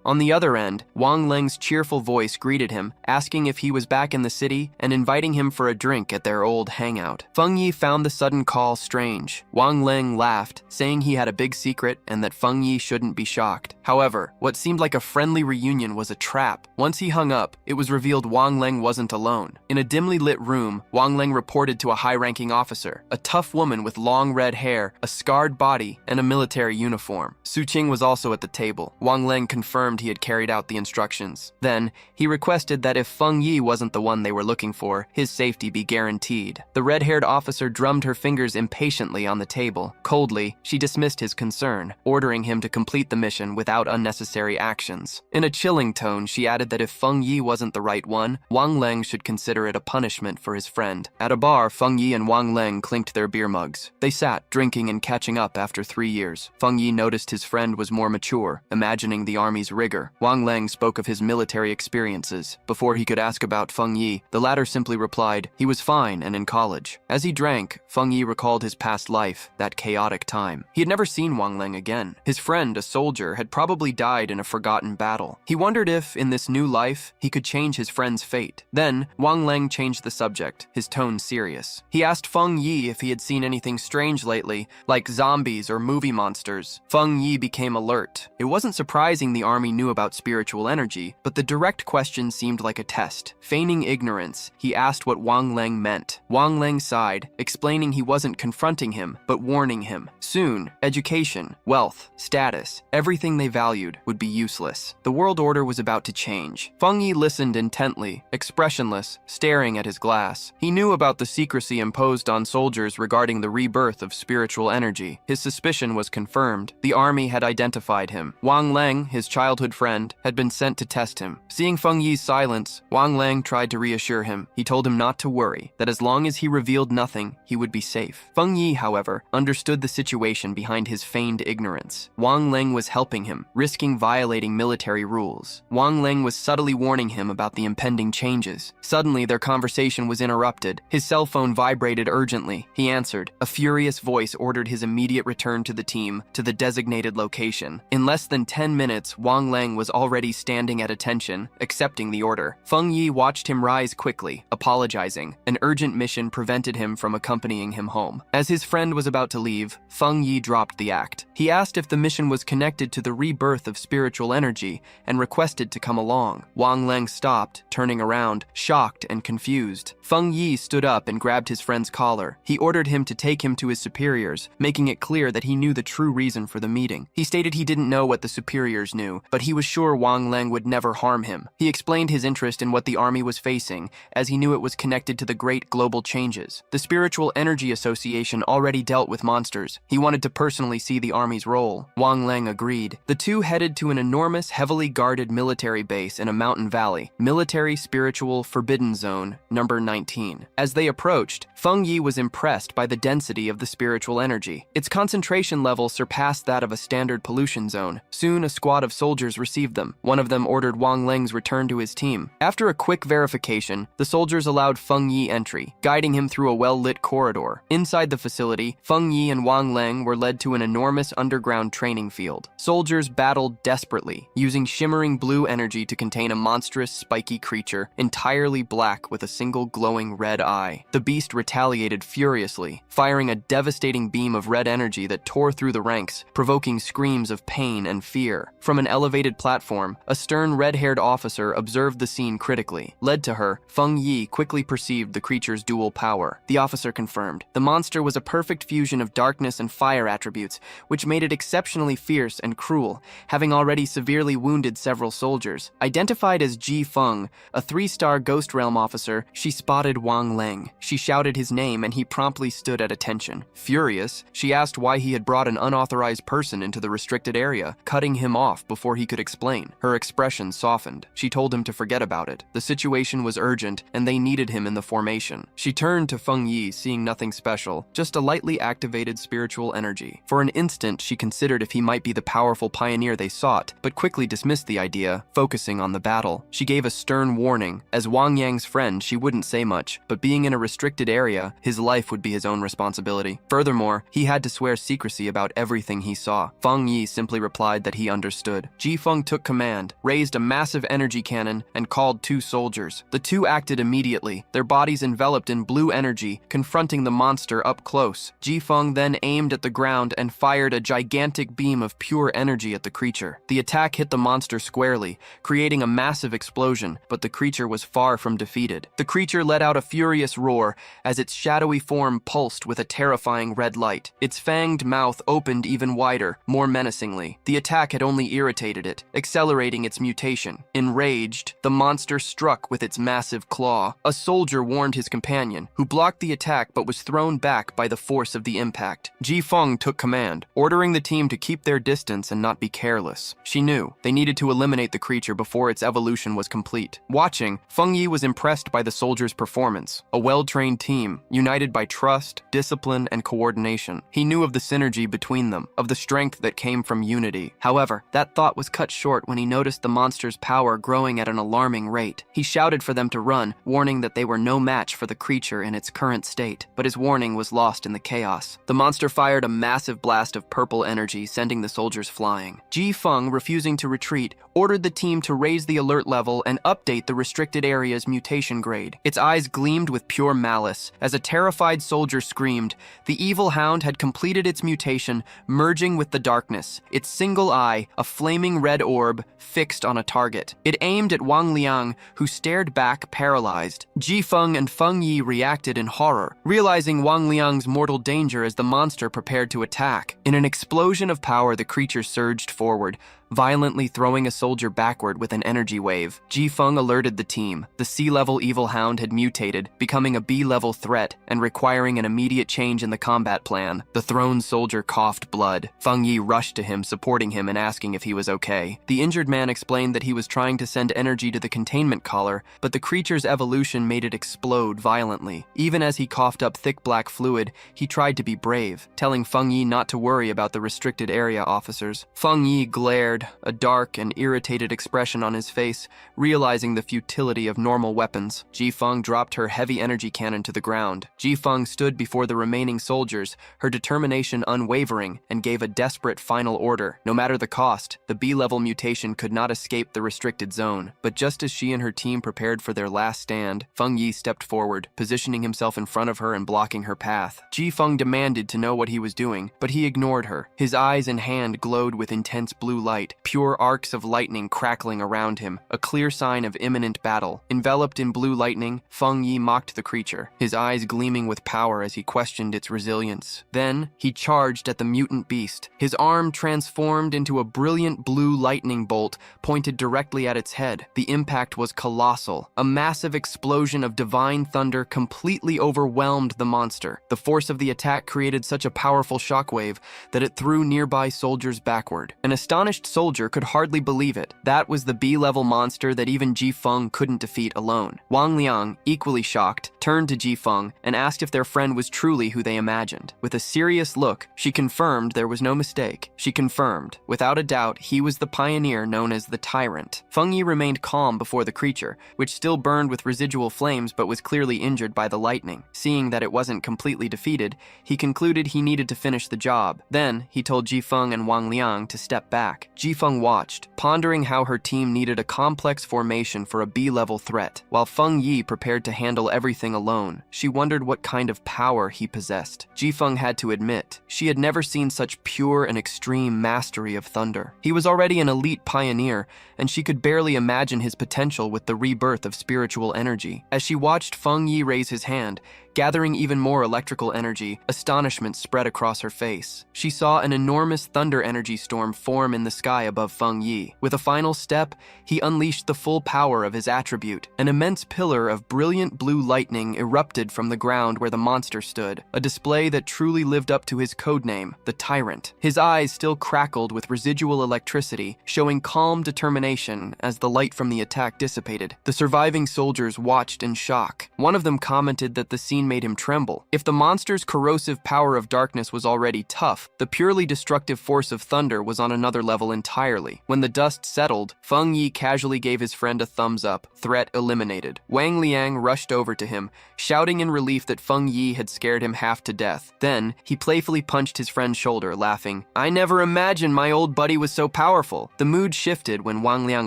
On the other end, Wang Leng's cheerful voice greeted him, asking if he was back in the city and inviting him for a drink at their old hangout. Feng Yi found the sudden call strange. Wang Leng laughed, saying he had a big secret and that Feng Yi shouldn't be shocked. However, what seemed like a friendly reunion was a trap. Once he hung up, it was revealed Wang Leng wasn't alone. In a dimly lit room, Wang Leng reported to a high-ranking officer, a tough woman with long red hair, a scarred body, and a military uniform. Su Qing was also at the table. Wang Leng confirmed he had carried out the instructions. Then, he requested that if Feng Yi wasn't the one they were looking for, his safety be guaranteed. The red-haired officer drummed her fingers impatiently on the table. Coldly, she dismissed his concern, ordering him to complete the mission without unnecessary actions. In a chilling tone, she added that if Feng Yi wasn't the right one, Wang Leng should consider it a punishment for his friend. At a bar, Feng Yi and Wang Leng clinked their beer mugs. They sat, drinking and catching up after 3 years. Feng Yi noticed his friend was more mature, imagining the army's rigor. Wang Leng spoke of his military experiences. Before he could ask about Feng Yi, the latter simply replied, he was fine and in college. As he drank, Feng Yi recalled his past life, that chaotic time. He had never seen Wang Leng again. His friend, a soldier, had probably died in a forgotten battle. He wondered if, in this new life, he could change his friend's fate. Then, Wang Leng changed the subject, his tone serious. He asked Feng Feng Yi if he had seen anything strange lately, like zombies or movie monsters. Feng Yi became alert. It wasn't surprising the army knew about spiritual energy, but the direct question seemed like a test. Feigning ignorance, he asked what Wang Leng meant. Wang Leng sighed, explaining he wasn't confronting him, but warning him. Soon, education, wealth, status, everything they valued would be useless. The world order was about to change. Feng Yi listened intently, expressionless, staring at his glass. He knew about the secrecy imposed on soldiers regarding the rebirth of spiritual energy. His suspicion was confirmed. The army had identified him. Wang Leng, his childhood friend, had been sent to test him. Seeing Feng Yi's silence, Wang Leng tried to reassure him. He told him not to worry, that as long as he revealed nothing, he would be safe. Feng Yi, however, understood the situation behind his feigned ignorance. Wang Leng was helping him, risking violating military rules. Wang Leng was subtly warning him about the impending changes. Suddenly, their conversation was interrupted. His cell phone vibrated urgently. He answered. A furious voice ordered his immediate return to the team, to the designated location. In less than 10 minutes, Wang Leng was already standing at attention, accepting the order. Feng Yi watched him rise quickly, apologizing. An urgent mission prevented him from accompanying him home. As his friend was about to leave, Feng Yi dropped the act. He asked if the mission was connected to the rebirth of spiritual energy and requested to come along. Wang Leng stopped, turning around, shocked and confused. Feng Yi stood up and grabbed his friend's collar. He ordered him to take him to his superiors, making it clear that he knew the true reason for the meeting. He stated he didn't know what the superiors knew, but he was sure Wang Leng would never harm him. He explained his interest in what the army was facing, as he knew it was connected to the great global changes. The Spiritual Energy Association already dealt with monsters. He wanted to personally see the army's role. Wang Leng agreed. The two headed to an enormous, heavily guarded military base in a mountain valley, Military Spiritual Forbidden Zone, number 19. As they approached, Feng Yi was impressed by the density of the spiritual energy. Its concentration level surpassed that of a standard pollution zone. Soon, a squad of soldiers received them. One of them ordered Wang Leng's return to his team. After a quick verification, the soldiers allowed Feng Yi entry, guiding him through a well-lit corridor. Inside the facility, Feng Yi and Wang Leng were led to an enormous underground training field. Soldiers battled desperately, using shimmering blue energy to contain a monstrous, spiky creature, entirely black with a single glowing red eye. The beast retaliated furiously, firing a devastating beam of red energy that tore through the ranks, provoking screams of pain and fear. From an elevated platform, a stern red-haired officer observed the scene critically. Led to her, Feng Yi quickly perceived the creature's dual power. The officer confirmed. The monster was a perfect fusion of darkness and fire attributes, which made it exceptionally fierce and cruel, having already severely wounded several soldiers. Identified as Ji Feng, a 3-star Ghost Realm officer, she spotted Wang Leng. She shouted his name and he promptly stood at attention. Furious, she asked why he had brought an unauthorized person into the restricted area, cutting him off before he could explain. Her expression softened. She told him to forget about it. The situation was urgent and they needed him in the formation. She turned to Feng Yi, seeing nothing special, just a lightly activated spiritual energy. For an instant, she considered if he might be the powerful pioneer they sought, but quickly dismissed the idea, focusing on the battle. She gave a stern warning. As Wang Yang's friend, she wouldn't say much, but being in a restricted area, his life would be his own responsibility. Furthermore, he had to swear secrecy about everything he saw. Feng Yi simply replied that he understood. Ji Feng took command, raised a massive energy cannon, and called 2 soldiers. The 2 acted immediately, their bodies enveloped in blue energy, confronting the monster up close. Ji Feng then aimed at the ground and fired a gigantic beam of pure energy at the creature. The attack hit the monster squarely, creating a massive explosion, but the creature was far from defeated. The creature let out a furious roar as its shadowy form pulsed with a terrifying red light. Its fanged mouth opened even wider, more menacingly. The attack had only irritated it, accelerating its mutation. Enraged, the monster struck with its massive claw. A soldier warned his companion, who blocked the attack but was thrown back by the force of the impact. Ji Feng took command, ordering the team to keep their distance and not be careless. She knew they needed to eliminate the creature before its evolution was complete. Watching, Feng Yi was impressed by the soldiers' performance. A well-trained team, united by trust, discipline, and coordination. He knew of the synergy between them, of the strength that came from unity. However, that thought was cut short when he noticed the monster's power growing at an alarming rate. He shouted for them to run, warning that they were no match for the creature in its current state. But his warning was lost in the chaos. The monster fired a massive blast of purple energy, sending the soldiers flying. Ji Feng, refusing to retreat, ordered the team to raise the alert level and update the restricted area's mutation grade. Its eyes gleamed with pure malice as a terrified soldier screamed. The evil hound had completed its mutation, merging with the darkness, its single eye, a flaming red orb, fixed on a target. It aimed at Wang Liang, who stared back, paralyzed. Ji Feng and Feng Yi reacted in horror, realizing Wang Liang's mortal danger as the monster prepared to attack. In an explosion of power, the creature surged forward, violently throwing a soldier backward with an energy wave. Ji Feng alerted the team. The C-level evil hound had mutated, becoming a B-level threat and requiring an immediate change in the combat plan. The thrown soldier coughed blood. Feng Yi rushed to him, supporting him and asking if he was okay. The injured man explained that he was trying to send energy to the containment collar, but the creature's evolution made it explode violently. Even as he coughed up thick black fluid, he tried to be brave, telling Feng Yi not to worry about the restricted area officers. Feng Yi glared, a dark and irritated expression on his face, realizing the futility of normal weapons. Ji Feng dropped her heavy energy cannon to the ground. Ji Feng stood before the remaining soldiers, her determination unwavering, and gave a desperate final order. No matter the cost, the B-level mutation could not escape the restricted zone. But just as she and her team prepared for their last stand, Feng Yi stepped forward, positioning himself in front of her and blocking her path. Ji Feng demanded to know what he was doing, but he ignored her. His eyes and hand glowed with intense blue light, pure arcs of lightning crackling around him, a clear sign of imminent battle. Enveloped in blue lightning, Feng Yi mocked the creature, his eyes gleaming with power as he questioned its resilience. Then, he charged at the mutant beast. His arm transformed into a brilliant blue lightning bolt pointed directly at its head. The impact was colossal. A massive explosion of divine thunder completely overwhelmed the monster. The force of the attack created such a powerful shockwave that it threw nearby soldiers backward. An astonished soldier could hardly believe it. That was the B-level monster that even Ji Feng couldn't defeat alone. Wang Liang, equally shocked, turned to Ji Feng and asked if their friend was truly who they imagined. With a serious look, she confirmed there was no mistake. She confirmed, without a doubt, he was the pioneer known as the Tyrant. Feng Yi remained calm before the creature, which still burned with residual flames but was clearly injured by the lightning. Seeing that it wasn't completely defeated, he concluded he needed to finish the job. Then, he told Ji Feng and Wang Liang to step back. Ji Feng watched, pondering how her team needed a complex formation for a B-level threat. While Feng Yi prepared to handle everything alone, she wondered what kind of power he possessed. Ji Feng had to admit, she had never seen such pure and extreme mastery of thunder. He was already an elite pioneer, and she could barely imagine his potential with the rebirth of spiritual energy. As she watched Feng Yi raise his hand, gathering even more electrical energy, astonishment spread across her face. She saw an enormous thunder energy storm form in the sky above Feng Yi. With a final step, he unleashed the full power of his attribute. An immense pillar of brilliant blue lightning erupted from the ground where the monster stood, a display that truly lived up to his codename, the Tyrant. His eyes still crackled with residual electricity, showing calm determination as the light from the attack dissipated. The surviving soldiers watched in shock. One of them commented that the scene made him tremble. If the monster's corrosive power of darkness was already tough, the purely destructive force of thunder was on another level entirely. When the dust settled, Feng Yi casually gave his friend a thumbs up, threat eliminated. Wang Liang rushed over to him, shouting in relief that Feng Yi had scared him half to death. Then, he playfully punched his friend's shoulder, laughing, "I never imagined my old buddy was so powerful." The mood shifted when Wang Liang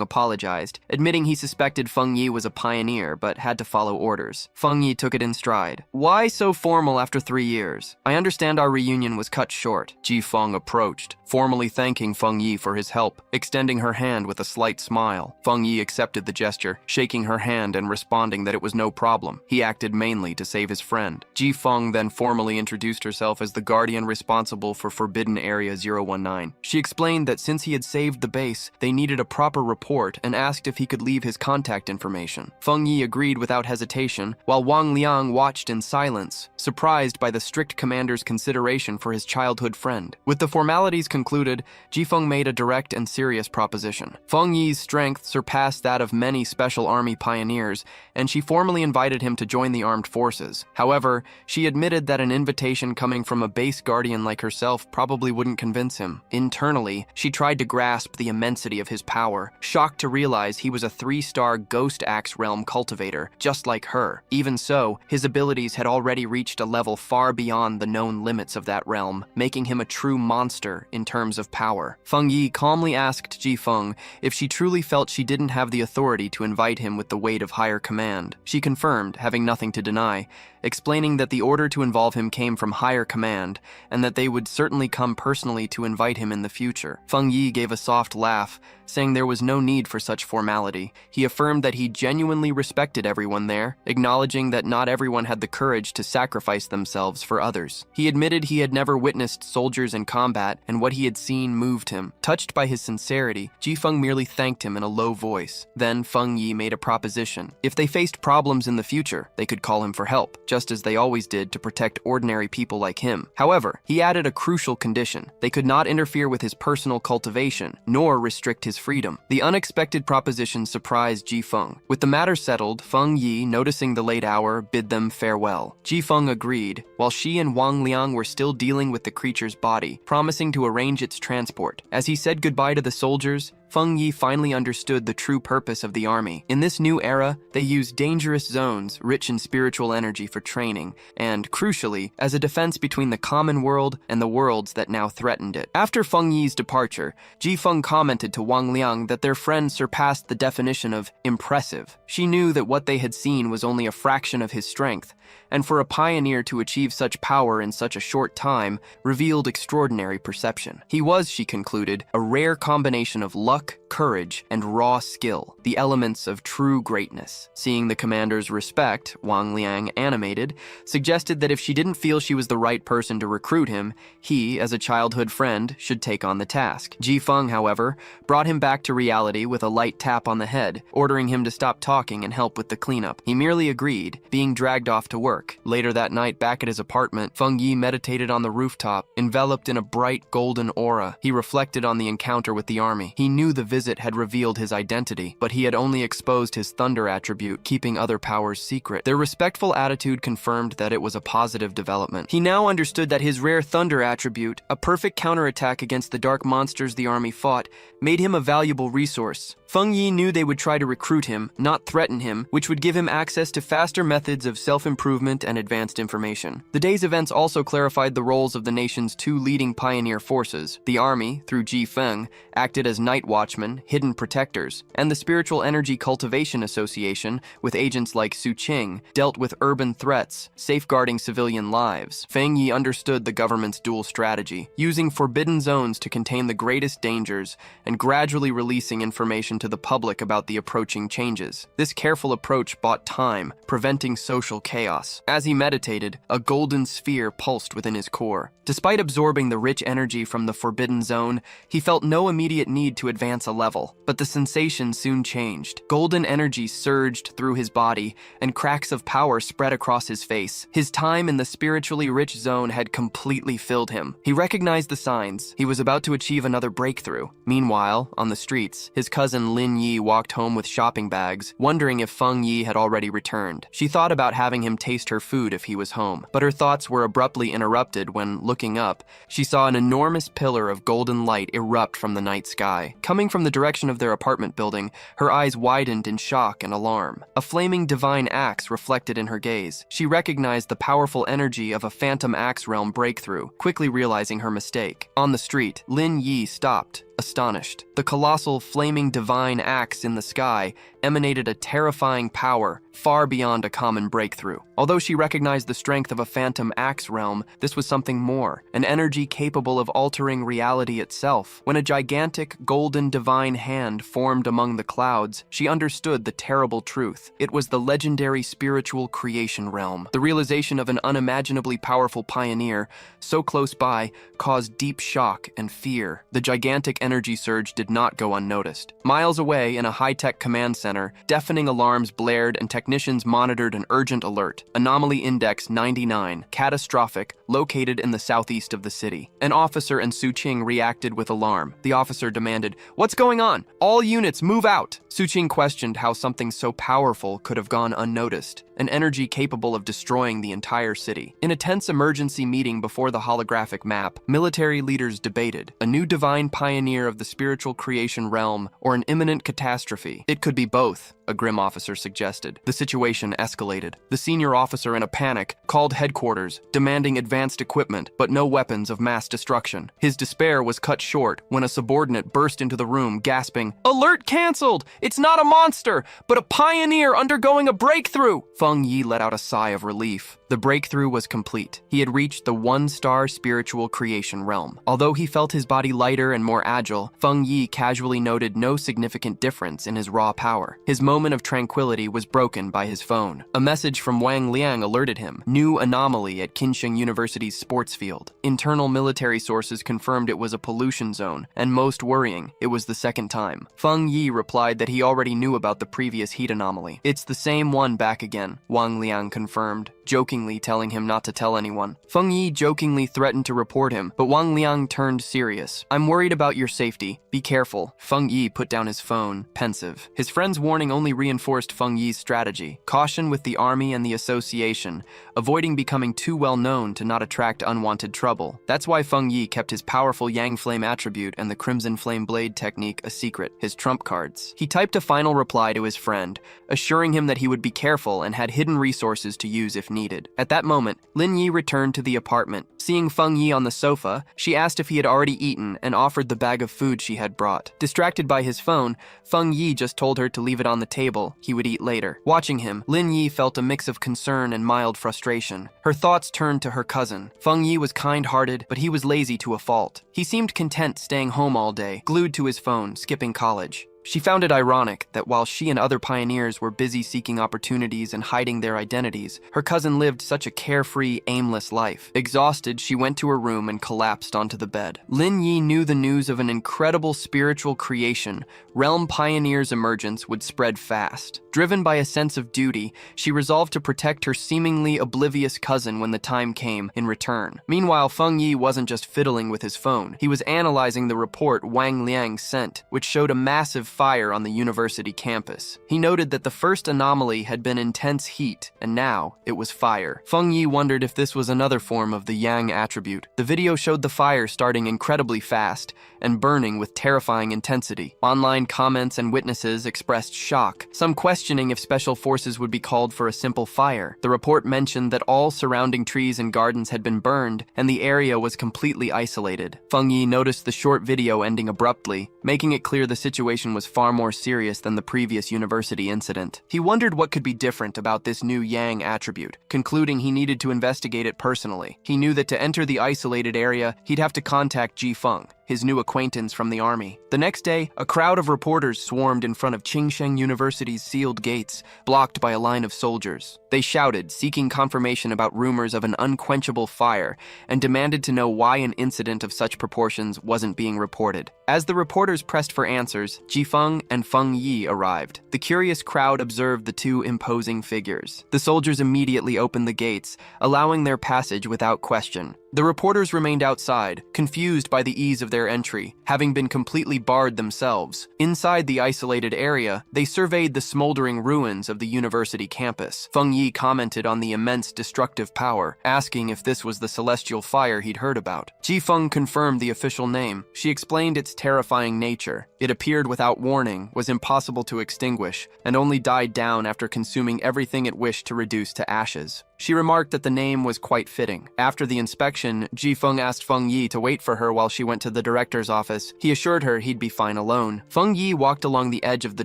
apologized, admitting he suspected Feng Yi was a pioneer but had to follow orders. Feng Yi took it in stride. "Why so formal after 3 years? I understand our reunion was cut short." Ji Feng approached, formally thanking Feng Yi for his help, extending her hand with a slight smile. Feng Yi accepted the gesture, shaking her hand and responding that it was no problem. He acted mainly to save his friend. Ji Feng then formally introduced herself as the guardian responsible for Forbidden Area 019. She explained that since he had saved the base, they needed a proper report and asked if he could leave his contact information. Feng Yi agreed without hesitation, while Wang Liang watched in silence, surprised by the strict commander's consideration for his childhood friend. With the formalities concluded, Ji Feng made a direct and serious proposition. Feng Yi's strength surpassed that of many Special Army pioneers, and she formally invited him to join the armed forces. However, she admitted that an invitation coming from a base guardian like herself probably wouldn't convince him. Internally, she tried to grasp the immensity of his power, shocked to realize he was a 3-star Ghost Axe realm cultivator, just like her. Even so, his abilities had already reached a level far beyond the known limits of that realm, making him a true monster in terms of power. Feng Yi calmly asked Ji Feng if she truly felt she didn't have the authority to invite him with the weight of higher command. She confirmed, having nothing to deny, explaining that the order to involve him came from higher command, and that they would certainly come personally to invite him in the future. Feng Yi gave a soft laugh, saying there was no need for such formality. He affirmed that he genuinely respected everyone there, acknowledging that not everyone had the courage to sacrifice themselves for others. He admitted he had never witnessed soldiers in combat, and what he had seen moved him. Touched by his sincerity, Jifeng merely thanked him in a low voice. Then Feng Yi made a proposition. If they faced problems in the future, they could call him for help, just as they always did to protect ordinary people like him. However, he added a crucial condition. They could not interfere with his personal cultivation, nor restrict his freedom. The unexpected proposition surprised Jifeng. With the matter settled, Feng Yi, noticing the late hour, bid them farewell. Jifeng agreed, while she and Wang Liang were still dealing with the creature's body, promising to arrange its transport. As he said goodbye to the soldiers, Feng Yi finally understood the true purpose of the army. In this new era, they used dangerous zones, rich in spiritual energy for training, and, crucially, as a defense between the common world and the worlds that now threatened it. After Feng Yi's departure, Jifeng commented to Wang Liang that their friend surpassed the definition of impressive. She knew that what they had seen was only a fraction of his strength, and for a pioneer to achieve such power in such a short time revealed extraordinary perception. He was, she concluded, a rare combination of luck, courage, and raw skill, the elements of true greatness. Seeing the commander's respect, Wang Liang, animated, suggested that if she didn't feel she was the right person to recruit him, he, as a childhood friend, should take on the task. Jifeng, however, brought him back to reality with a light tap on the head, ordering him to stop talking and help with the cleanup. He merely agreed, being dragged off to work. Later that night, back at his apartment, Feng Yi meditated on the rooftop, enveloped in a bright golden aura. He reflected on the encounter with the army. He knew the visit had revealed his identity, but he had only exposed his thunder attribute, keeping other powers secret. Their respectful attitude confirmed that it was a positive development. He now understood that his rare thunder attribute, a perfect counterattack against the dark monsters the army fought, made him a valuable resource. Feng Yi knew they would try to recruit him, not threaten him, which would give him access to faster methods of self-improvement and advanced information. The day's events also clarified the roles of the nation's two leading pioneer forces. The army, through Jifeng, acted as night watchmen, hidden protectors, and the Spiritual Energy Cultivation Association, with agents like Su Qing, dealt with urban threats, safeguarding civilian lives. Feng Yi understood the government's dual strategy, using forbidden zones to contain the greatest dangers and gradually releasing information to the public about the approaching changes. This careful approach bought time, preventing social chaos. As he meditated, a golden sphere pulsed within his core. Despite absorbing the rich energy from the forbidden zone, he felt no immediate need to advance a level, but the sensation soon changed. Golden energy surged through his body, and cracks of power spread across his face. His time in the spiritually rich zone had completely filled him. He recognized the signs. He was about to achieve another breakthrough. Meanwhile, on the streets, his cousin Lin Yi walked home with shopping bags, wondering if Feng Yi had already returned. She thought about having him taste her food if he was home, but her thoughts were abruptly interrupted when, looking up, she saw an enormous pillar of golden light erupt from the night sky. Coming from the direction of their apartment building, her eyes widened in shock and alarm. A flaming divine axe reflected in her gaze. She recognized the powerful energy of a phantom axe realm breakthrough, quickly realizing her mistake. On the street, Lin Yi stopped, astonished. The colossal flaming divine axe in the sky emanated a terrifying power far beyond a common breakthrough. Although she recognized the strength of a phantom axe realm, this was something more, an energy capable of altering reality itself. When a gigantic golden divine hand formed among the clouds, she understood the terrible truth. It was the legendary spiritual creation realm. The realization of an unimaginably powerful pioneer so close by caused deep shock and fear. The gigantic energy surge did not go unnoticed. Miles away in a high-tech command center, deafening alarms blared and technicians monitored an urgent alert. Anomaly Index 99, catastrophic, located in the southeast of the city. An officer and Su Qing reacted with alarm. The officer demanded, "What's going on? All units move out!" Su Qing questioned how something so powerful could have gone unnoticed, an energy capable of destroying the entire city. In a tense emergency meeting before the holographic map, military leaders debated, a new divine pioneer of the spiritual creation realm or an imminent catastrophe. It could be both. a grim officer suggested. The situation escalated. The senior officer, in a panic, called headquarters, demanding advanced equipment, but no weapons of mass destruction. His despair was cut short when a subordinate burst into the room, gasping, "Alert canceled! It's not a monster, but a pioneer undergoing a breakthrough!" Feng Yi let out a sigh of relief. The breakthrough was complete. He had reached the one-star spiritual creation realm. Although he felt his body lighter and more agile, Feng Yi casually noted no significant difference in his raw power. His moment of tranquility was broken by his phone. A message from Wang Liang alerted him. New anomaly at Qinsheng University's sports field. Internal military sources confirmed it was a pollution zone, and most worrying, it was the second time. Feng Yi replied that he already knew about the previous heat anomaly. "It's the same one back again," Wang Liang confirmed, jokingly telling him not to tell anyone. Feng Yi jokingly threatened to report him, but Wang Liang turned serious. "I'm worried about your safety. Be careful." Feng Yi put down his phone, pensive. His friend's warning only reinforced Feng Yi's strategy. Caution with the army and the association, avoiding becoming too well known to not attract unwanted trouble. That's why Feng Yi kept his powerful Yang Flame attribute and the Crimson Flame Blade technique a secret, his trump cards. He typed a final reply to his friend, assuring him that he would be careful and had hidden resources to use if needed. At that moment, Lin Yi returned to the apartment. Seeing Feng Yi on the sofa, she asked if he had already eaten and offered the bag of food she had brought. Distracted by his phone, Feng Yi just told her to leave it on the table. He would eat later. Watching him, Lin Yi felt a mix of concern and mild frustration. Her thoughts turned to her cousin. Feng Yi was kind-hearted, but he was lazy to a fault. He seemed content staying home all day, glued to his phone, skipping college. She found it ironic that while she and other pioneers were busy seeking opportunities and hiding their identities, her cousin lived such a carefree, aimless life. Exhausted, she went to her room and collapsed onto the bed. Lin Yi knew the news of an incredible spiritual creation, Realm Pioneer's emergence, would spread fast. Driven by a sense of duty, she resolved to protect her seemingly oblivious cousin when the time came in return. Meanwhile, Feng Yi wasn't just fiddling with his phone. He was analyzing the report Wang Liang sent, which showed a massive fire on the university campus. He noted that the first anomaly had been intense heat, and now it was fire. Feng Yi wondered if this was another form of the Yang attribute. The video showed the fire starting incredibly fast and burning with terrifying intensity. Online comments and witnesses expressed shock, some questioning if special forces would be called for a simple fire. The report mentioned that all surrounding trees and gardens had been burned, and the area was completely isolated. Feng Yi noticed the short video ending abruptly, making it clear the situation was far more serious than the previous university incident. He wondered what could be different about this new Yang attribute, concluding he needed to investigate it personally. He knew that to enter the isolated area, he'd have to contact Ji Feng, his new acquaintance from the army. The next day, a crowd of reporters swarmed in front of Qinsheng University's sealed gates, blocked by a line of soldiers. They shouted, seeking confirmation about rumors of an unquenchable fire, and demanded to know why an incident of such proportions wasn't being reported. As the reporters pressed for answers, Ji Feng and Feng Yi arrived. The curious crowd observed the two imposing figures. The soldiers immediately opened the gates, allowing their passage without question. The reporters remained outside, confused by the ease of their entry, having been completely barred themselves. Inside the isolated area, they surveyed the smoldering ruins of the university campus. Feng Yi commented on the immense destructive power, asking if this was the celestial fire he'd heard about. Ji Feng confirmed the official name. She explained its terrifying nature. It appeared without warning, was impossible to extinguish, and only died down after consuming everything it wished to reduce to ashes. She remarked that the name was quite fitting. After the inspection, Ji Feng asked Feng Yi to wait for her while she went to the director's office. He assured her he'd be fine alone. Feng Yi walked along the edge of the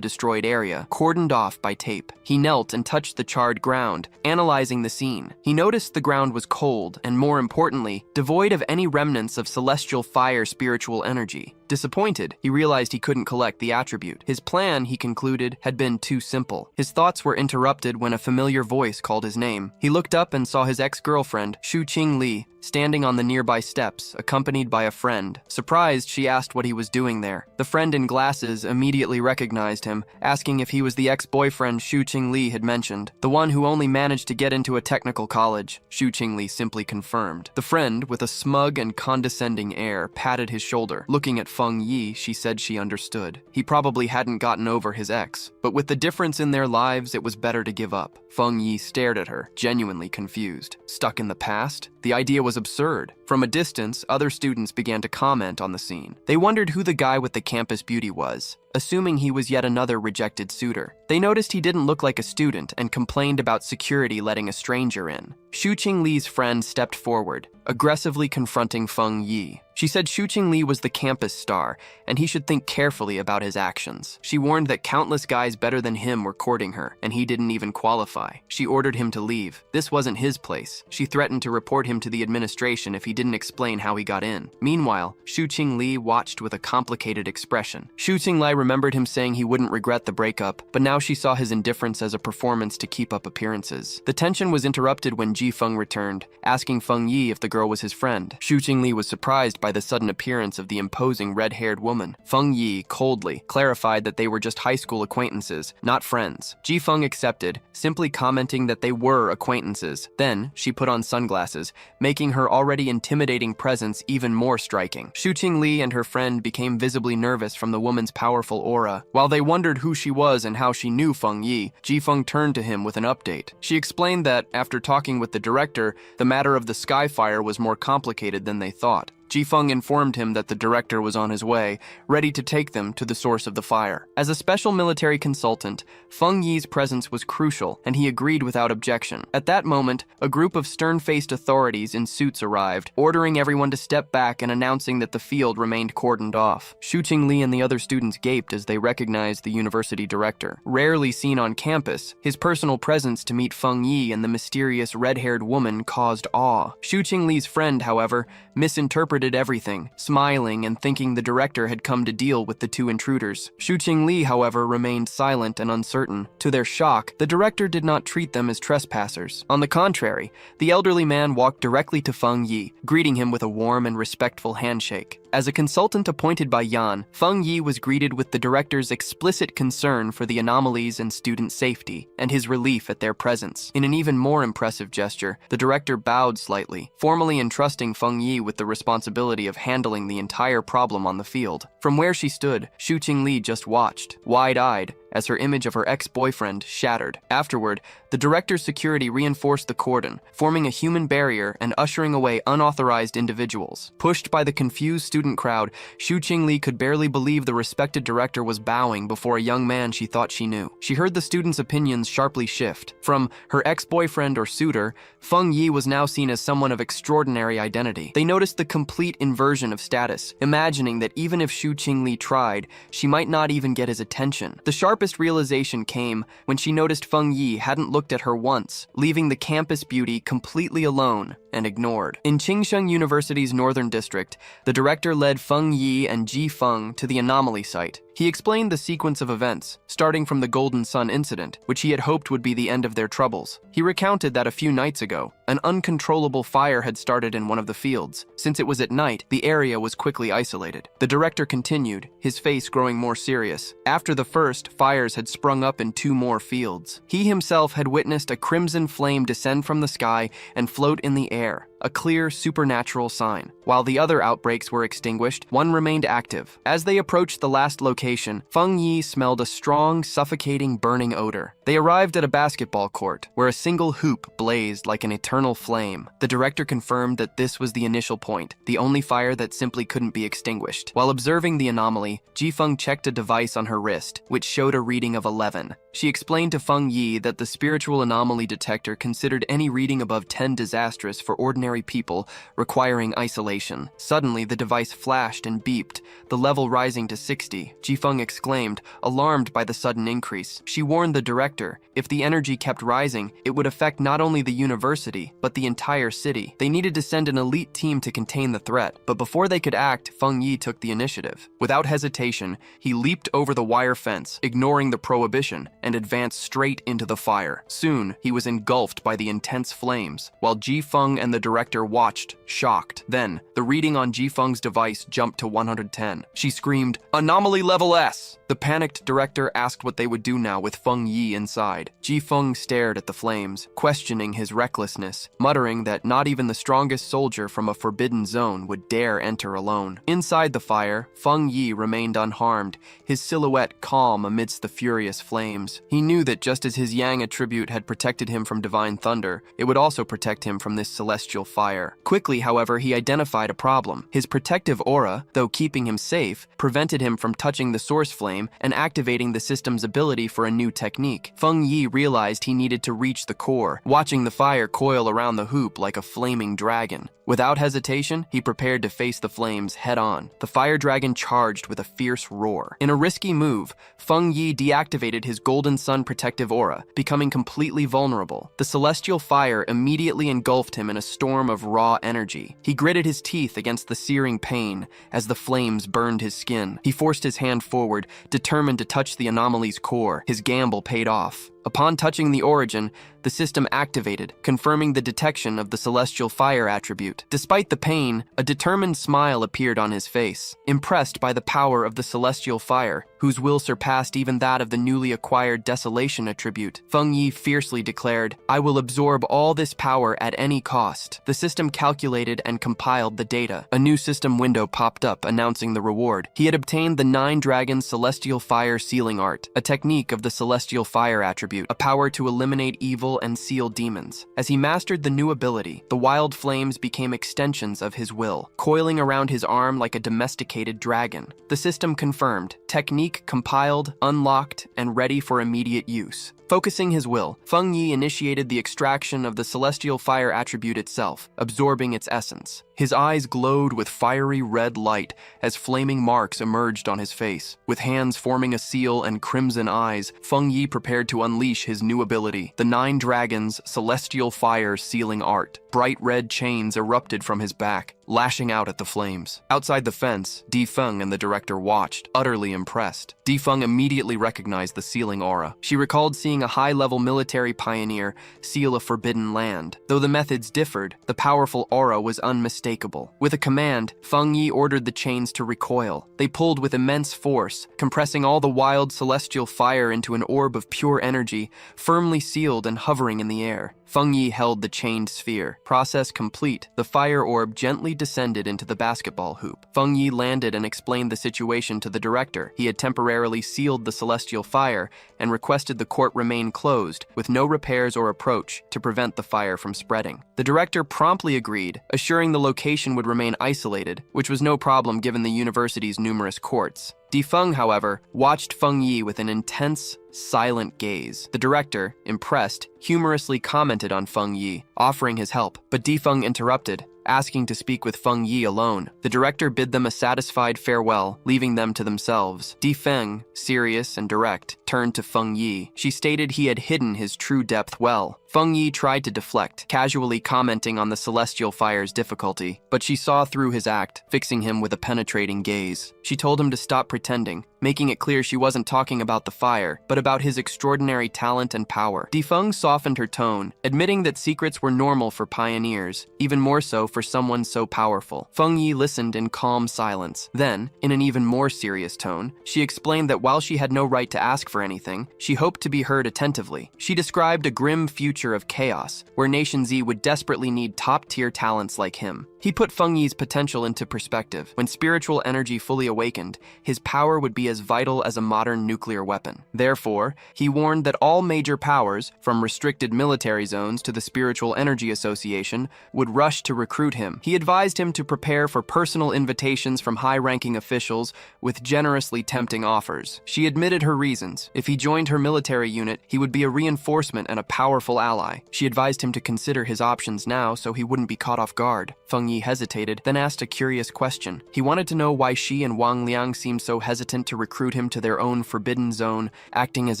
destroyed area, cordoned off by tape. He knelt and touched the charred ground, analyzing the scene. He noticed the ground was cold and, more importantly, devoid of any remnants of celestial fire spiritual energy. Disappointed, he realized he couldn't collect the attribute. His plan, he concluded, had been too simple. His thoughts were interrupted when a familiar voice called his name. He looked up and saw his ex-girlfriend, Shu Qing Li, standing on the nearby steps, accompanied by a friend. Surprised, she asked what he was doing there. The friend in glasses immediately recognized him, asking if he was the ex-boyfriend Shu Qing Li had mentioned, the one who only managed to get into a technical college. Shu Qing Li simply confirmed. The friend, with a smug and condescending air, patted his shoulder. Looking at Feng Yi, she said she understood. He probably hadn't gotten over his ex, but with the difference in their lives, it was better to give up. Feng Yi stared at her, genuinely confused. Stuck in the past? The idea was absurd. From a distance, other students began to comment on the scene. They wondered who the guy with the campus beauty was, assuming he was yet another rejected suitor. They noticed he didn't look like a student and complained about security letting a stranger in. Shu Qingli's friend stepped forward, aggressively confronting Feng Yi. She said Shu Qingli was the campus star, and he should think carefully about his actions. She warned that countless guys better than him were courting her, and he didn't even qualify. She ordered him to leave. This wasn't his place. She threatened to report him to the administration if he didn't explain how he got in. Meanwhile, Shu Qingli watched with a complicated expression. Shu Qingli remembered him saying he wouldn't regret the breakup, but now she saw his indifference as a performance to keep up appearances. The tension was interrupted when Ji Feng returned, asking Feng Yi if the girl was his friend. Shu Qingli was surprised by the sudden appearance of the imposing red-haired woman. Feng Yi, coldly, clarified that they were just high school acquaintances, not friends. Ji Feng accepted, simply commenting that they were acquaintances. Then, she put on sunglasses, making her already intimidating presence even more striking. Shu Qingli and her friend became visibly nervous from the woman's powerful aura. While they wondered who she was and how she knew Feng Yi, Ji Feng turned to him with an update. She explained that, after talking with the director, the matter of the sky fire was more complicated than they thought. Ji Feng informed him that the director was on his way, ready to take them to the source of the fire. As a special military consultant, Feng Yi's presence was crucial, and he agreed without objection. At that moment, a group of stern-faced authorities in suits arrived, ordering everyone to step back and announcing that the field remained cordoned off. Shu Qingli and the other students gaped as they recognized the university director. Rarely seen on campus, his personal presence to meet Feng Yi and the mysterious red-haired woman caused awe. Shu Qingli's friend, however, misinterpreted everything, smiling and thinking the director had come to deal with the two intruders. Shu Qingli, however, remained silent and uncertain. To their shock, the director did not treat them as trespassers. On the contrary, the elderly man walked directly to Feng Yi, greeting him with a warm and respectful handshake. As a consultant appointed by Yan, Feng Yi was greeted with the director's explicit concern for the anomalies and student safety, and his relief at their presence. In an even more impressive gesture, the director bowed slightly, formally entrusting Feng Yi with the responsibility of handling the entire problem on the field. From where she stood, Shu Qingli just watched, wide-eyed, as her image of her ex-boyfriend shattered. Afterward, the director's security reinforced the cordon, forming a human barrier and ushering away unauthorized individuals. Pushed by the confused student crowd, Shu Qingli could barely believe the respected director was bowing before a young man she thought she knew. She heard the students' opinions sharply shift. From her ex-boyfriend or suitor, Feng Yi was now seen as someone of extraordinary identity. They noticed the complete inversion of status, imagining that even if Shu Qingli tried, she might not even get his attention. The sharpest realization came when she noticed Feng Yi hadn't looked at her once, leaving the campus beauty completely alone and ignored. In Qingsheng University's northern district, the director led Feng Yi and Ji Feng to the anomaly site. He explained the sequence of events, starting from the Golden Sun incident, which he had hoped would be the end of their troubles. He recounted that a few nights ago, an uncontrollable fire had started in one of the fields. Since it was at night, the area was quickly isolated. The director continued, his face growing more serious. After the first, fires had sprung up in 2 more fields. He himself had witnessed a crimson flame descend from the sky and float in the air, a clear supernatural sign. While the other outbreaks were extinguished, one remained active. As they approached the last location, Feng Yi smelled a strong, suffocating, burning odor. They arrived at a basketball court, where a single hoop blazed like an eternal flame. The director confirmed that this was the initial point, the only fire that simply couldn't be extinguished. While observing the anomaly, Ji Feng checked a device on her wrist, which showed a reading of 11. She explained to Feng Yi that the spiritual anomaly detector considered any reading above 10 disastrous for ordinary people, requiring isolation. Suddenly, the device flashed and beeped, the level rising to 60. Ji Feng exclaimed, alarmed by the sudden increase. She warned the director, if the energy kept rising, it would affect not only the university, but the entire city. They needed to send an elite team to contain the threat, but before they could act, Feng Yi took the initiative. Without hesitation, he leaped over the wire fence, ignoring the prohibition, and advanced straight into the fire. Soon, he was engulfed by the intense flames, while Ji Feng and the director watched, shocked. Then, the reading on Ji Feng's device jumped to 110. She screamed, "Anomaly level S!" The panicked director asked what they would do now with Feng Yi inside. Ji Feng stared at the flames, questioning his recklessness, muttering that not even the strongest soldier from a forbidden zone would dare enter alone. Inside the fire, Feng Yi remained unharmed, his silhouette calm amidst the furious flames. He knew that just as his Yang attribute had protected him from divine thunder, it would also protect him from this celestial fire. Quickly, however, he identified a problem. His protective aura, though keeping him safe, prevented him from touching the source flame and activating the system's ability for a new technique. Feng Yi realized he needed to reach the core, watching the fire coil around the hoop like a flaming dragon. Without hesitation, he prepared to face the flames head-on. The fire dragon charged with a fierce roar. In a risky move, Feng Yi deactivated his Golden Sun protective aura, becoming completely vulnerable. The celestial fire immediately engulfed him in a storm of raw energy. He gritted his teeth against the searing pain as the flames burned his skin. He forced his hand forward, determined to touch the anomaly's core. His gamble paid off. Upon touching the origin, the system activated, confirming the detection of the celestial fire attribute. Despite the pain, a determined smile appeared on his face. Impressed by the power of the celestial fire, whose will surpassed even that of the newly acquired desolation attribute, Feng Yi fiercely declared, "I will absorb all this power at any cost." The system calculated and compiled the data. A new system window popped up, announcing the reward. He had obtained the 9 Dragons Celestial Fire Sealing Art, a technique of the celestial fire attribute, a power to eliminate evil and seal demons. As he mastered the new ability, the wild flames became extensions of his will, coiling around his arm like a domesticated dragon. The system confirmed, technique compiled, unlocked, and ready for immediate use. Focusing his will, Feng Yi initiated the extraction of the celestial fire attribute itself, absorbing its essence. His eyes glowed with fiery red light as flaming marks emerged on his face. With hands forming a seal and crimson eyes, Feng Yi prepared to unleash his new ability, the 9 Dragons Celestial Fire Sealing Art. Bright red chains erupted from his back, lashing out at the flames. Outside the fence, Di Feng and the director watched, utterly impressed. Di Feng immediately recognized the sealing aura. She recalled seeing a high-level military pioneer seal a forbidden land. Though the methods differed, the powerful aura was unmistakable. With a command, Feng Yi ordered the chains to recoil. They pulled with immense force, compressing all the wild celestial fire into an orb of pure energy, firmly sealed and hovering in the air. Feng Yi held the chained sphere. Process complete, the fire orb gently descended into the basketball hoop. Feng Yi landed and explained the situation to the director. He had temporarily sealed the celestial fire and requested the court remain closed, with no repairs or approach, to prevent the fire from spreading. The director promptly agreed, assuring the location would remain isolated, which was no problem given the university's numerous courts. Di Feng, however, watched Feng Yi with an intense, silent gaze. The director, impressed, humorously commented on Feng Yi, offering his help, but Di Feng interrupted, asking to speak with Feng Yi alone. The director bid them a satisfied farewell, leaving them to themselves. Di Feng, serious and direct, turned to Feng Yi. She stated he had hidden his true depth well. Feng Yi tried to deflect, casually commenting on the celestial fire's difficulty, but she saw through his act, fixing him with a penetrating gaze. She told him to stop pretending, making it clear she wasn't talking about the fire, but about his extraordinary talent and power. Di Feng softened her tone, admitting that secrets were normal for pioneers, even more so for someone so powerful. Feng Yi listened in calm silence. Then, in an even more serious tone, she explained that while she had no right to ask for anything, she hoped to be heard attentively. She described a grim future of chaos, where Nation Z would desperately need top-tier talents like him. He put Feng Yi's potential into perspective. When spiritual energy fully awakened, his power would be as vital as a modern nuclear weapon. Therefore, he warned that all major powers, from restricted military zones to the Spiritual Energy Association, would rush to recruit him. He advised him to prepare for personal invitations from high-ranking officials with generously tempting offers. She admitted her reasons. If he joined her military unit, he would be a reinforcement and a powerful ally. She advised him to consider his options now so he wouldn't be caught off guard. Feng Yi hesitated, then asked a curious question. He wanted to know why she and Wang Liang seemed so hesitant to recruit him to their own forbidden zone, acting as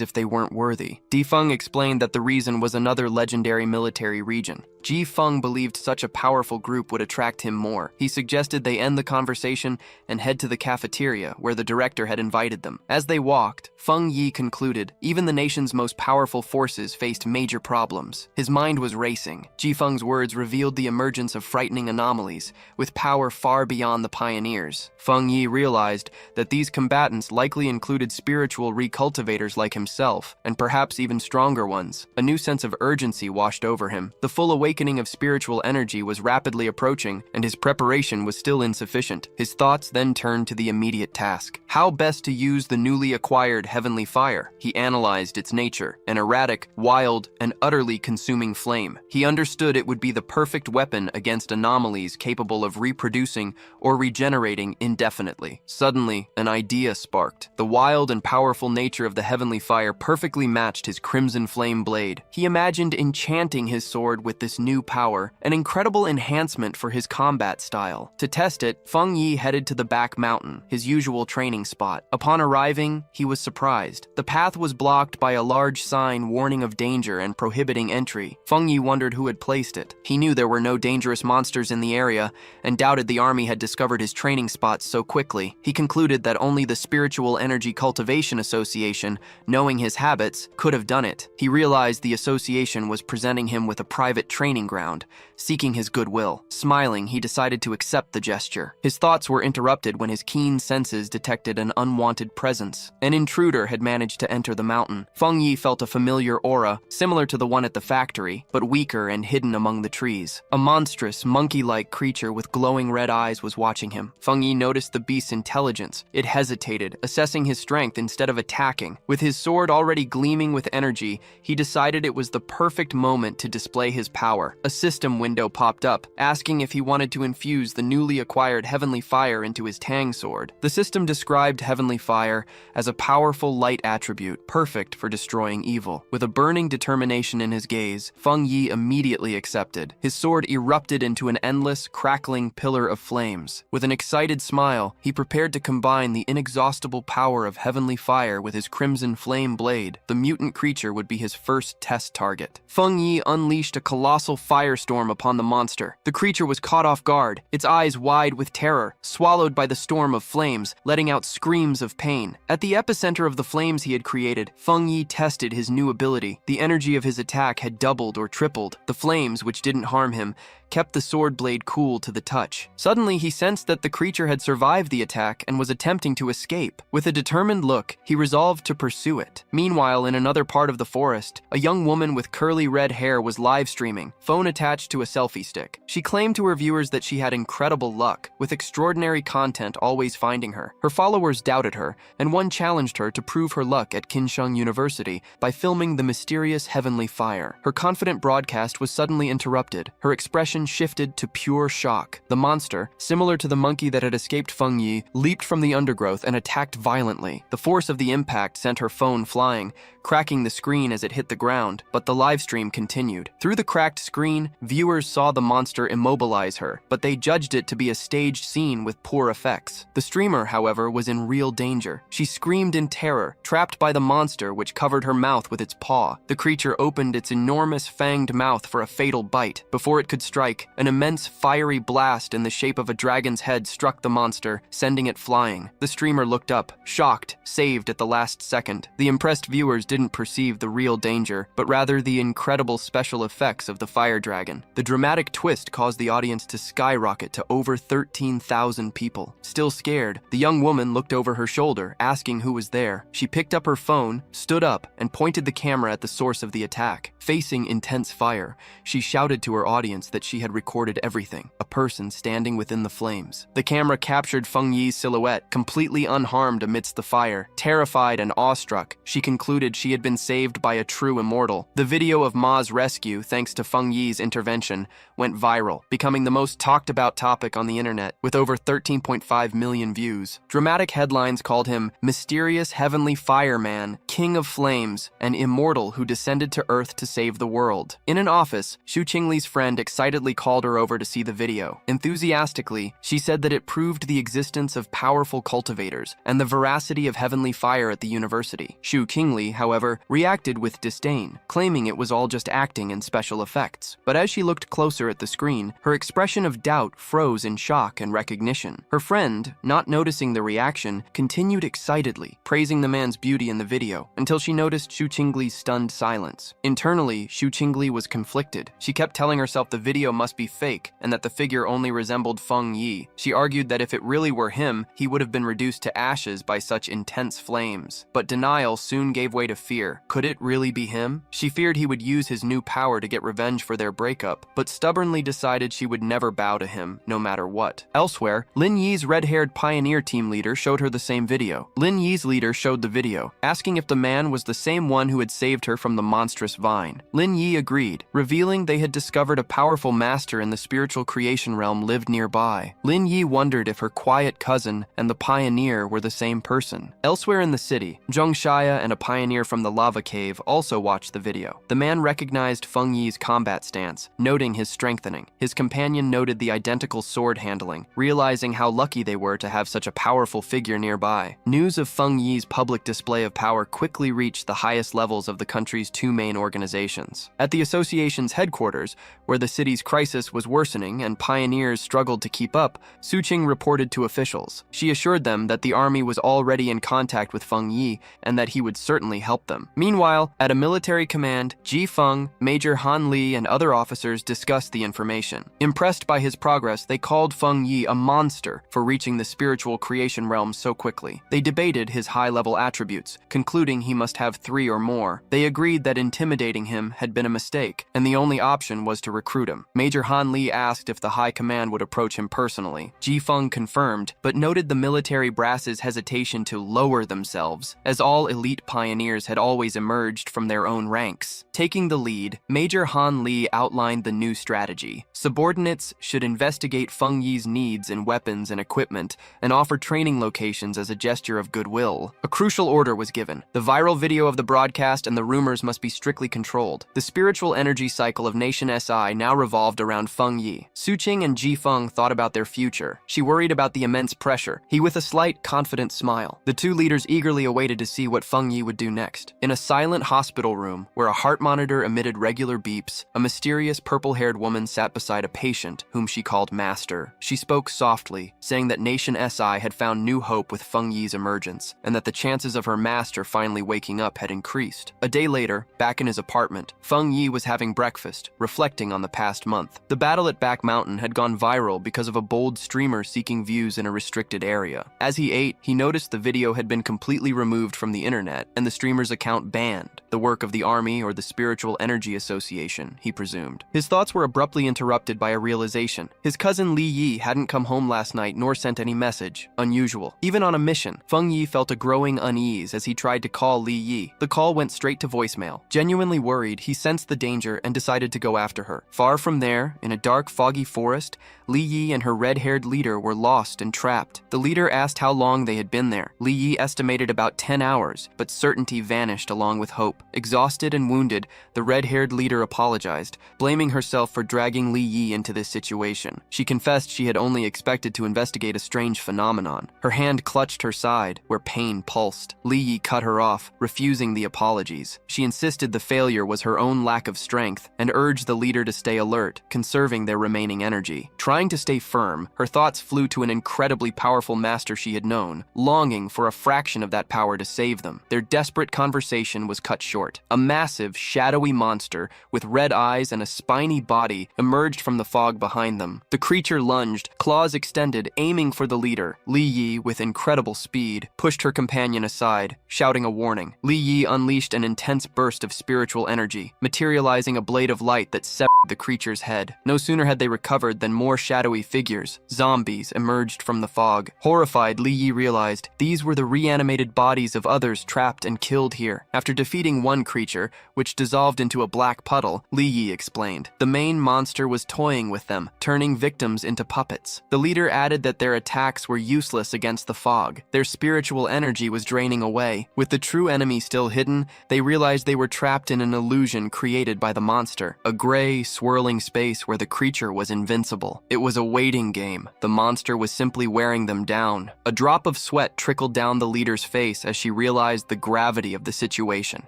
if they weren't worthy. Di Feng explained that the reason was another legendary military region. Ji Feng believed such a powerful group would attract him more. He suggested they end the conversation and head to the cafeteria, where the director had invited them. As they walked, Feng Yi concluded, even the nation's most powerful forces faced major problems. His mind was racing. Ji Feng's words revealed the emergence of frightening anomalies, with power far beyond the pioneers. Feng Yi realized that these combatants likely included spiritual recultivators like himself, and perhaps even stronger ones. A new sense of urgency washed over him. The full awakening awakening of spiritual energy was rapidly approaching, and his preparation was still insufficient. His thoughts then turned to the immediate task. How best to use the newly acquired heavenly fire? He analyzed its nature, an erratic, wild, and utterly consuming flame. He understood it would be the perfect weapon against anomalies capable of reproducing or regenerating indefinitely. Suddenly, an idea sparked. The wild and powerful nature of the heavenly fire perfectly matched his crimson flame blade. He imagined enchanting his sword with this new power, an incredible enhancement for his combat style. To test it, Feng Yi headed to the back mountain, his usual training spot. Upon arriving, he was surprised. The path was blocked by a large sign warning of danger and prohibiting entry. Feng Yi wondered who had placed it. He knew there were no dangerous monsters in the area and doubted the army had discovered his training spots so quickly. He concluded that only the Spiritual Energy Cultivation Association, knowing his habits, could have done it. He realized the association was presenting him with a private training ground, seeking his goodwill. Smiling, he decided to accept the gesture. His thoughts were interrupted when his keen senses detected an unwanted presence. An intruder had managed to enter the mountain. Feng Yi felt a familiar aura, similar to the one at the factory, but weaker and hidden among the trees. A monstrous, monkey-like creature with glowing red eyes was watching him. Feng Yi noticed the beast's intelligence. It hesitated, assessing his strength instead of attacking. With his sword already gleaming with energy, he decided it was the perfect moment to display his power. A system window popped up, asking if he wanted to infuse the newly acquired heavenly fire into his Tang sword. The system described heavenly fire as a powerful light attribute, perfect for destroying evil. With a burning determination in his gaze, Feng Yi immediately accepted. His sword erupted into an endless, crackling pillar of flames. With an excited smile, he prepared to combine the inexhaustible power of heavenly fire with his crimson flame blade. The mutant creature would be his first test target. Feng Yi unleashed a colossal firestorm upon the monster. The creature was caught off guard, its eyes wide with terror, swallowed by the storm of flames, letting out screams of pain. At the epicenter of the flames he had created, Feng Yi tested his new ability. The energy of his attack had doubled or tripled. The flames, which didn't harm him, kept the sword blade cool to the touch. Suddenly, he sensed that the creature had survived the attack and was attempting to escape. With a determined look, he resolved to pursue it. Meanwhile, in another part of the forest, a young woman with curly red hair was live streaming, phone attached to a selfie stick. She claimed to her viewers that she had incredible luck, with extraordinary content always finding her. Her followers doubted her, and one challenged her to prove her luck at Kinsheng University by filming the mysterious heavenly fire. Her confident broadcast was suddenly interrupted. Her expression shifted to pure shock. The monster, similar to the monkey that had escaped Feng Yi, leaped from the undergrowth and attacked violently. The force of the impact sent her phone flying, cracking the screen as it hit the ground, but the live stream continued. Through the cracked screen, viewers saw the monster immobilize her, but they judged it to be a staged scene with poor effects. The streamer, however, was in real danger. She screamed in terror, trapped by the monster, which covered her mouth with its paw. The creature opened its enormous fanged mouth for a fatal bite. Before it could strike, an immense fiery blast in the shape of a dragon's head struck the monster, sending it flying. The streamer looked up, shocked, saved at the last second. The impressed viewers didn't perceive the real danger, but rather the incredible special effects of the fire dragon. The dramatic twist caused the audience to skyrocket to over 13,000 people. Still scared, the young woman looked over her shoulder, asking who was there. She picked up her phone, stood up, and pointed the camera at the source of the attack. Facing intense fire, she shouted to her audience that she had recorded everything, a person standing within the flames. The camera captured Feng Yi's silhouette, completely unharmed amidst the fire. Terrified and awestruck, she concluded she had been saved by a true immortal. The video of Ma's rescue, thanks to Feng Yi's intervention, went viral, becoming the most talked about topic on the internet, with over 13.5 million views. Dramatic headlines called him Mysterious Heavenly Fireman, King of Flames, and Immortal who descended to Earth to save the world. In an office, Xu Qingli's friend excitedly called her over to see the video. Enthusiastically, she said that it proved the existence of powerful cultivators and the veracity of heavenly fire at the university. Xu Qingli, however, reacted with disdain, claiming it was all just acting and special effects. But as she looked closer at the screen, her expression of doubt froze in shock and recognition. Her friend, not noticing the reaction, continued excitedly, praising the man's beauty in the video, until she noticed Xu Qingli's stunned silence. Internally, Xu Qingli was conflicted. She kept telling herself the video must be fake and that the figure only resembled Feng Yi. She argued that if it really were him, he would have been reduced to ashes by such intense flames. But denial soon gave way to fear. Could it really be him? She feared he would use his new power to get revenge arrange for their breakup, but stubbornly decided she would never bow to him, no matter what. Elsewhere, Lin Yi's red-haired pioneer team leader showed her the same video. Lin Yi's leader showed the video, asking if the man was the same one who had saved her from the monstrous vine. Lin Yi agreed, revealing they had discovered a powerful master in the spiritual creation realm lived nearby. Lin Yi wondered if her quiet cousin and the pioneer were the same person. Elsewhere in the city, Zheng Shaya and a pioneer from the lava cave also watched the video. The man recognized Feng Yi's combat stance, noting his strengthening. His companion noted the identical sword handling, realizing how lucky they were to have such a powerful figure nearby. News of Feng Yi's public display of power quickly reached the highest levels of the country's two main organizations. At the association's headquarters, where the city's crisis was worsening and pioneers struggled to keep up, Su Qing reported to officials. She assured them that the army was already in contact with Feng Yi and that he would certainly help them. Meanwhile, at a military command, Ji Feng, Major Han Li, and other officers discussed the information. Impressed by his progress, they called Feng Yi a monster for reaching the spiritual creation realm so quickly. They debated his high-level attributes, concluding he must have 3 or more. They agreed that intimidating him had been a mistake, and the only option was to recruit him. Major Han Li asked if the high command would approach him personally. Ji Feng confirmed, but noted the military brass's hesitation to lower themselves, as all elite pioneers had always emerged from their own ranks. Taking the lead, Major Han Li outlined the new strategy. Subordinates should investigate Feng Yi's needs in weapons and equipment and offer training locations as a gesture of goodwill. A crucial order was given. The viral video of the broadcast and the rumors must be strictly controlled. The spiritual energy cycle of Nation SI now revolved around Feng Yi. Su Qing and Ji Feng thought about their future. She worried about the immense pressure, he with a slight, confident smile. The two leaders eagerly awaited to see what Feng Yi would do next. In a silent hospital room, where a heart monitor emitted regular beeps, a mysterious purple-haired woman sat beside a patient, whom she called Master. She spoke softly, saying that Nation SI had found new hope with Feng Yi's emergence, and that the chances of her master finally waking up had increased. A day later, back in his apartment, Feng Yi was having breakfast, reflecting on the past month. The battle at Back Mountain had gone viral because of a bold streamer seeking views in a restricted area. As he ate, he noticed the video had been completely removed from the internet and the streamer's account banned. The work of the army or the Spiritual Energy Association, he presumed. His thoughts were abruptly interrupted by a realization. His cousin Li Yi hadn't come home last night nor sent any message. Unusual. Even on a mission, Feng Yi felt a growing unease as he tried to call Li Yi. The call went straight to voicemail. Genuinely worried, he sensed the danger and decided to go after her. Far from there, in a dark, foggy forest, Li Yi and her red-haired leader were lost and trapped. The leader asked how long they had been there. Li Yi estimated about 10 hours, but certainty vanished along with hope. Exhausted and wounded, the red-haired leader apologized, blaming herself for dragging Li Yi into this situation. She confessed she had only expected to investigate a strange phenomenon. Her hand clutched her side, where pain pulsed. Li Yi cut her off, refusing the apologies. She insisted the failure was her own lack of strength and urged the leader to stay alert, conserving their remaining energy. Trying to stay firm, her thoughts flew to an incredibly powerful master she had known, longing for a fraction of that power to save them. Their desperate conversation was cut short. A massive, shadowy monster with red eyes and a spiny body emerged from the fog behind them. The creature lunged, claws extended, aiming for the leader. Li Yi, with incredible speed, pushed her companion aside, shouting a warning. Li Yi unleashed an intense burst of spiritual energy, materializing a blade of light that severed the creature's head. No sooner had they recovered than more shadowy figures, zombies, emerged from the fog. Horrified, Li Yi realized these were the reanimated bodies of others trapped and killed here. After defeating one creature, which dissolved into a black puddle, Li Yi explained, the main monster was toying with them, turning victims into puppets. The leader added that their attacks were useless against the fog. Their spiritual energy was draining away. With the true enemy still hidden, they realized they were trapped in an illusion created by the monster, a gray, swirling space where the creature was invincible. It was a waiting game. The monster was simply wearing them down. A drop of sweat trickled down the leader's face as she realized the gravity of the situation.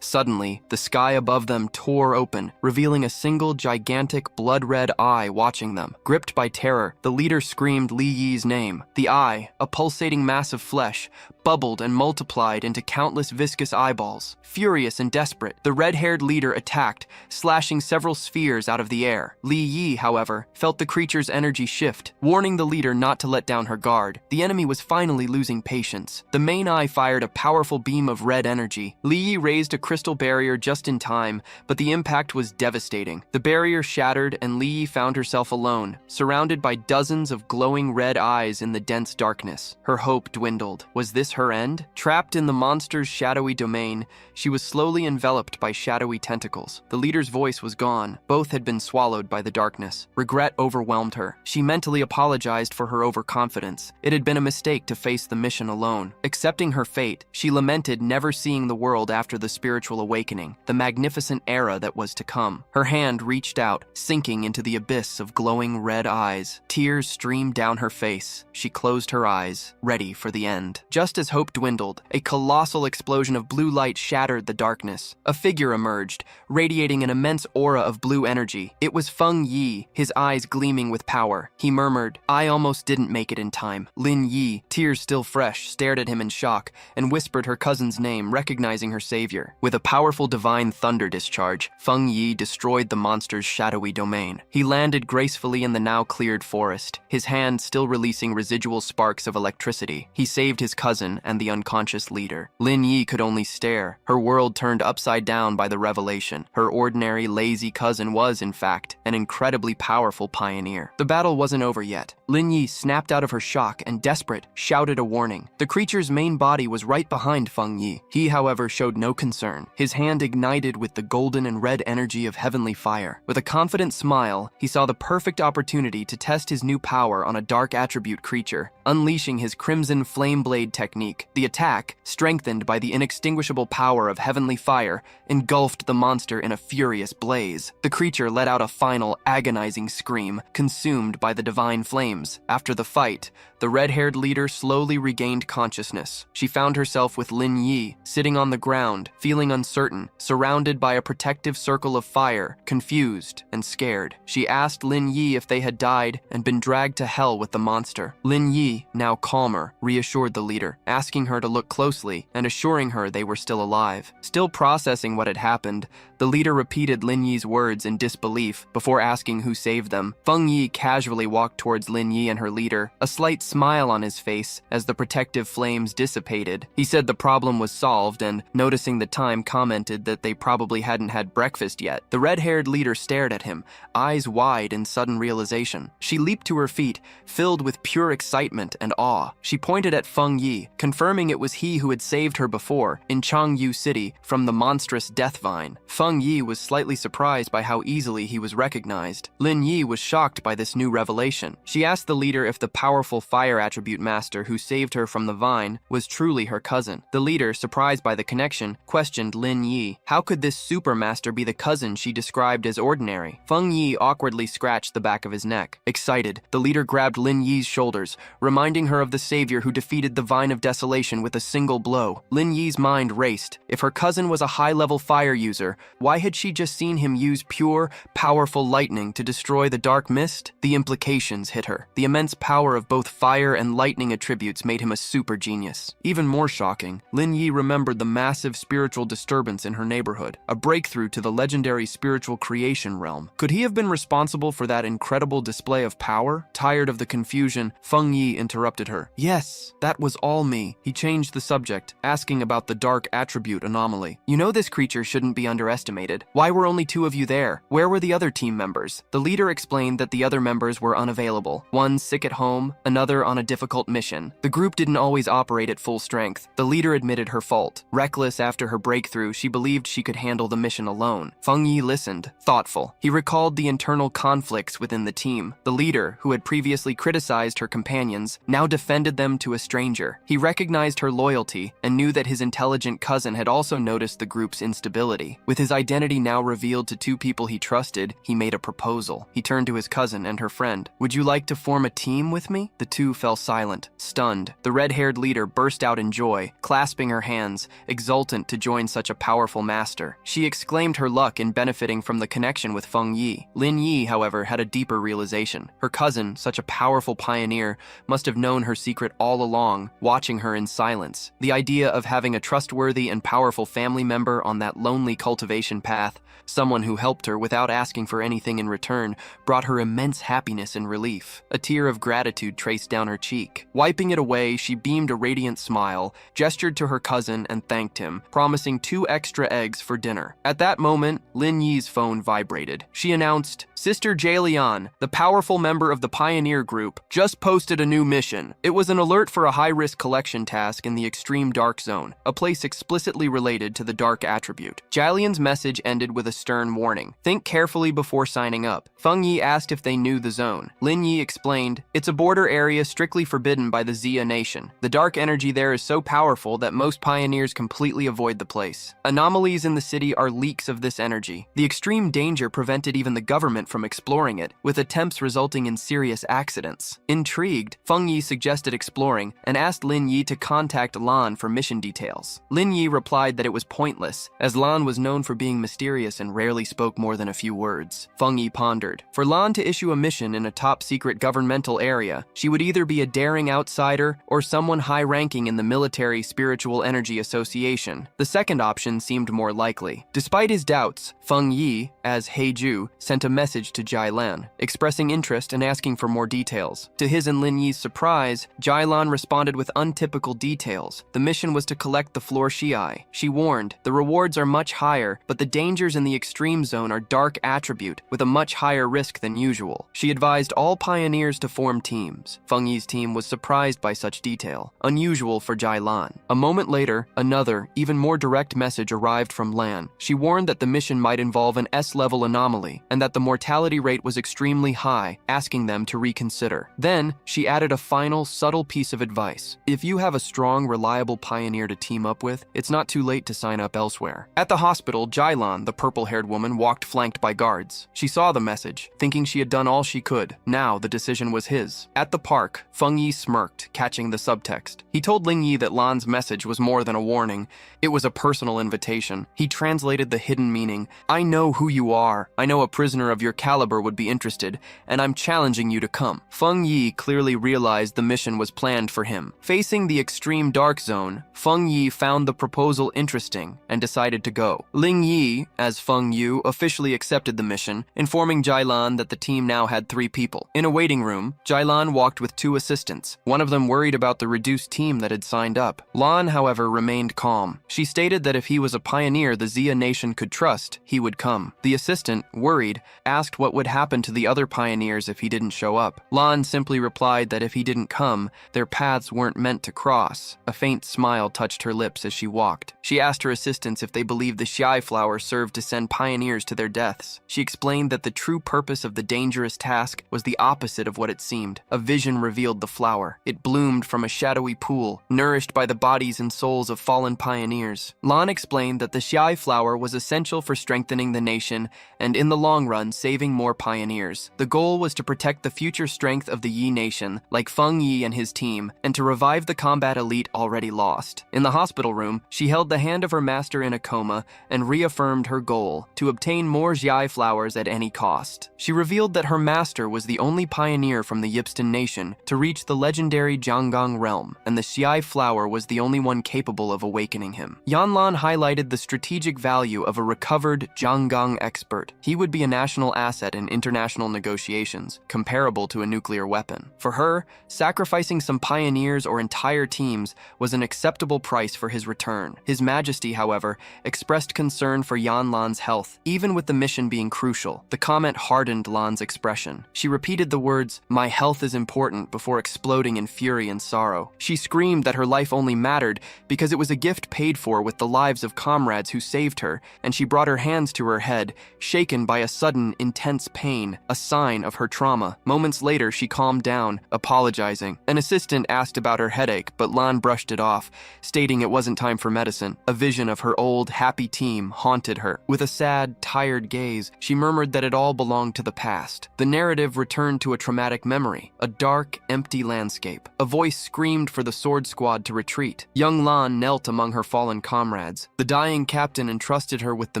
Suddenly, the sky above them tore open, revealing a single gigantic blood-red eye watching them. Gripped by terror, the leader screamed Li Yi's name. The eye, a pulsating mass of flesh, bubbled and multiplied into countless viscous eyeballs. Furious and desperate, the red-haired leader attacked, slashing several spheres out of the air. Li Yi, however, felt the creature's energy shift, warning the leader not to let down her guard. The enemy was finally losing patience. The main eye fired a powerful beam of red energy. Li Yi raised a crystal barrier just in time, but the impact was devastating. devastating. The barrier shattered and Li Yi found herself alone, surrounded by dozens of glowing red eyes in the dense darkness. Her hope dwindled. Was this her end? Trapped in the monster's shadowy domain, she was slowly enveloped by shadowy tentacles. The leader's voice was gone. Both had been swallowed by the darkness. Regret overwhelmed her. She mentally apologized for her overconfidence. It had been a mistake to face the mission alone. Accepting her fate, she lamented never seeing the world after the spiritual awakening, the magnificent era that was to come. Her hand reached out, sinking into the abyss of glowing red eyes. Tears streamed down her face. She closed her eyes, ready for the end. Just as hope dwindled, a colossal explosion of blue light shattered the darkness. A figure emerged, radiating an immense aura of blue energy. It was Feng Yi, his eyes gleaming with power. He murmured, "I almost didn't make it in time." Lin Yi, tears still fresh, stared at him in shock and whispered her cousin's name, recognizing her savior. With a powerful divine thunder discharge, Feng Yi destroyed the monster's shadowy domain. He landed gracefully in the now cleared forest, his hand still releasing residual sparks of electricity. He saved his cousin and the unconscious leader. Lin Yi could only stare, her world turned upside down by the revelation. Her ordinary, lazy cousin was, in fact, an incredibly powerful pioneer. The battle wasn't over yet. Lin Yi snapped out of her shock and, desperate, shouted a warning. The creature's main body was right behind Feng Yi. He, however, showed no concern. His hand ignited with the golden and red energy of heavenly fire. With a confident smile, he saw the perfect opportunity to test his new power on a dark attribute creature, unleashing his crimson flame blade technique. The attack, strengthened by the inextinguishable power of heavenly fire, engulfed the monster in a furious blaze. The creature let out a final, agonizing scream, consumed by the divine flames. After the fight, the red-haired leader slowly regained consciousness. She found herself with Lin Yi, sitting on the ground, feeling uncertain, surrounded by a protective circle of fire, confused and scared. She asked Lin Yi if they had died and been dragged to hell with the monster. Lin Yi, now calmer, reassured the leader, asking her to look closely and assuring her they were still alive. Still processing what had happened, the leader repeated Lin Yi's words in disbelief before asking who saved them. Feng Yi casually walked towards Lin Yi and her leader, a slight smile on his face as the protective flames dissipated. He said the problem was solved and, noticing the time, commented that they probably hadn't had breakfast yet. The red-haired leader stared at him, eyes wide in sudden realization. She leaped to her feet, filled with pure excitement and awe. She pointed at Feng Yi, confirming it was he who had saved her before, in Changyu City, from the monstrous death vine. Feng Yi was slightly surprised by how easily he was recognized. Lin Yi was shocked by this new revelation. She asked the leader if the powerful fire attribute master who saved her from the vine was truly her cousin. The leader, surprised by the connection, questioned Lin Yi. How could this super master be the cousin she described as ordinary? Feng Yi awkwardly scratched the back of his neck. Excited, the leader grabbed Lin Yi's shoulders, reminding her of the savior who defeated the Vine of Desolation with a single blow. Lin Yi's mind raced. If her cousin was a high-level fire user, why had she just seen him use pure, powerful lightning to destroy the dark mist? The implications hit her. The immense power of both fire and lightning attributes made him a super genius. Even more shocking, Lin Yi remembered the massive spiritual disturbance in her neighborhood, a breakthrough to the legendary spiritual creation realm. Could he have been responsible for that incredible display of power? Tired of the confusion, Feng Yi interrupted her. Yes, that was all me. He changed the subject, asking about the dark attribute anomaly. You know this creature shouldn't be underestimated. Why were only 2 of you there? Where were the other team members? The leader explained that the other members were unavailable. One sick at home, another on a difficult mission. The group didn't always operate at full strength. The leader admitted her fault. Reckless after her breakthrough, she believed she could handle the mission alone. Feng Yi listened, thoughtful. He recalled the internal conflicts within the team. The leader, who had previously criticized her companions, now defended them to a stranger. He recognized her loyalty and knew that his intelligent cousin had also noticed the group's instability. With his identity now revealed to 2 people he trusted, he made a proposal. He turned to his cousin and her friend. Would you like to form a team with me? The 2 fell silent, stunned. The red-haired leader burst out in joy, clasping her hands, exultant to join such a powerful master. She exclaimed her luck in benefiting from the connection with Feng Yi. Lin Yi, however, had a deeper realization. Her cousin, such a powerful pioneer, must have known her secret all along, watching her in silence. The idea of having a trustworthy and powerful family member on that lonely cultivation path, someone who helped her without asking for anything in return, brought her immense happiness and relief. A tear of gratitude traced down her cheek. Wiping it away, she beamed a radiant smile, gestured to her cousin and thanked him, promising 2 extra eggs for dinner. At that moment, Lin Yi's Yi's phone vibrated. She announced, "Sister Jaelian, the powerful member of the Pioneer Group, just posted a new mission." It was an alert for a high-risk collection task in the extreme dark zone, a place explicitly related to the dark attribute. Jaelian's message ended with a stern warning. "Think carefully before signing up." Feng Yi asked if they knew the zone. Lin Yi explained, "It's a border area strictly forbidden by the Xia Nation. The dark energy there is so powerful that most pioneers completely avoid the place. Anomalies in the city are leaks of this energy. The extreme danger prevented even the government from exploring it, with attempts resulting in serious accidents." Intrigued, Feng Yi suggested exploring and asked Lin Yi to contact Lan for mission details. Lin Yi replied that it was pointless, as Lan was known for being mysterious and rarely spoke more than a few words. Feng Yi pondered. For Lan to issue a mission in a top-secret governmental area, she would either be a daring outsider or someone high-ranking in the Military Spiritual Energy Association. The second option seemed more likely. Despite his doubts, Feng Yi, as Heiju, sent a message to Jailan, expressing interest and asking for more details. To his and Lin Yi's surprise, Jailan responded with untypical details. The mission was to collect the floor Shi'ai. She warned, "The rewards are much higher, but the dangers in the extreme zone are dark attribute, with a much higher risk than usual." She advised all pioneers to form teams. Feng Yi's team was surprised by such detail, unusual for Jailan. A moment later, another, even more direct message arrived from Lan. She warned that the mission might involve an S-level anomaly, and that the mortality rate was extremely high, asking them to reconsider. Then, she added a final, subtle piece of advice. "If you have a strong, reliable pioneer to team up with, it's not too late to sign up elsewhere." At the hospital, Jailan, the purple-haired woman, walked flanked by guards. She saw the message, thinking she had done all she could. Now, the decision was his. At the park, Feng Yi smirked, catching the subtext. He told Lin Yi that Lan's message was more than a warning. It was a personal invitation. He translated the hidden meaning. "I know who you are. I know a prisoner of your caliber would be interested, and I'm challenging you to come." Feng Yi clearly realized the mission was planned for him. Facing the extreme dark zone, Feng Yi found the proposal interesting and decided to go. Ling Yi, as Feng Yu, officially accepted the mission, informing Jailan that the team now had 3 people. In a waiting room, Jailan walked with 2 assistants, one of them worried about the reduced team that had signed up. Lan, however, remained calm. She stated that if he was a pioneer the Xia Nation could trust, he would come. The assistant, worried, asked what would happen to the other pioneers if he didn't show up. Lan simply replied that if he didn't come, their paths weren't meant to cross. A faint smile touched her lips as she walked. She asked her assistants if they believed the Shi'ai flower served to send pioneers to their deaths. She explained that the true purpose of the dangerous task was the opposite of what it seemed. A vision revealed the flower. It bloomed from a shadowy pool, nourished by the bodies and souls of fallen pioneers. Lan explained that the Shi'ai flower was essential for strengthening the nation and, in the long run, saving more pioneers. The goal was to protect the future strength of the Yi Nation, like Feng Yi and his team, and to revive the combat elite already lost. In the hospital room, she held the hand of her master in a coma and reaffirmed her goal, to obtain more Shi'ai flowers at any cost. She revealed that her master was the only pioneer from the Yipston Nation to reach the legendary Jianggang realm, and the Shi'ai flower was the only one capable of awakening him. Yanlan highlighted the strategic value of a recovered Jianggang expert. He would be a national asset in international negotiations, comparable to a nuclear weapon. For her, sacrificing some pioneers or entire teams was an acceptable price for his return. His Majesty, however, expressed concern for Yanlan's health, even with the mission being crucial. The comment hardened Lan's expression. She repeated the words, "My health is important," before exploding in fury and sorrow. She screamed that her life only mattered because it was a gift paid for with the lives of comrades who saved her, and she brought her hands to her head, shaken by a sudden, intense pain, a sign of her trauma. Moments later, she calmed down, apologizing. An assistant asked about her headache, but Lan brushed it off, stating it wasn't time for medicine. A vision of her old, happy team haunted her. With a sad, tired gaze, she murmured that it all belonged to the past. The narrative returned to a traumatic memory, a dark, empty landscape. A voice screamed for the sword squad to retreat. Young Lan knelt among her fallen comrades. The dying captain entrusted her with the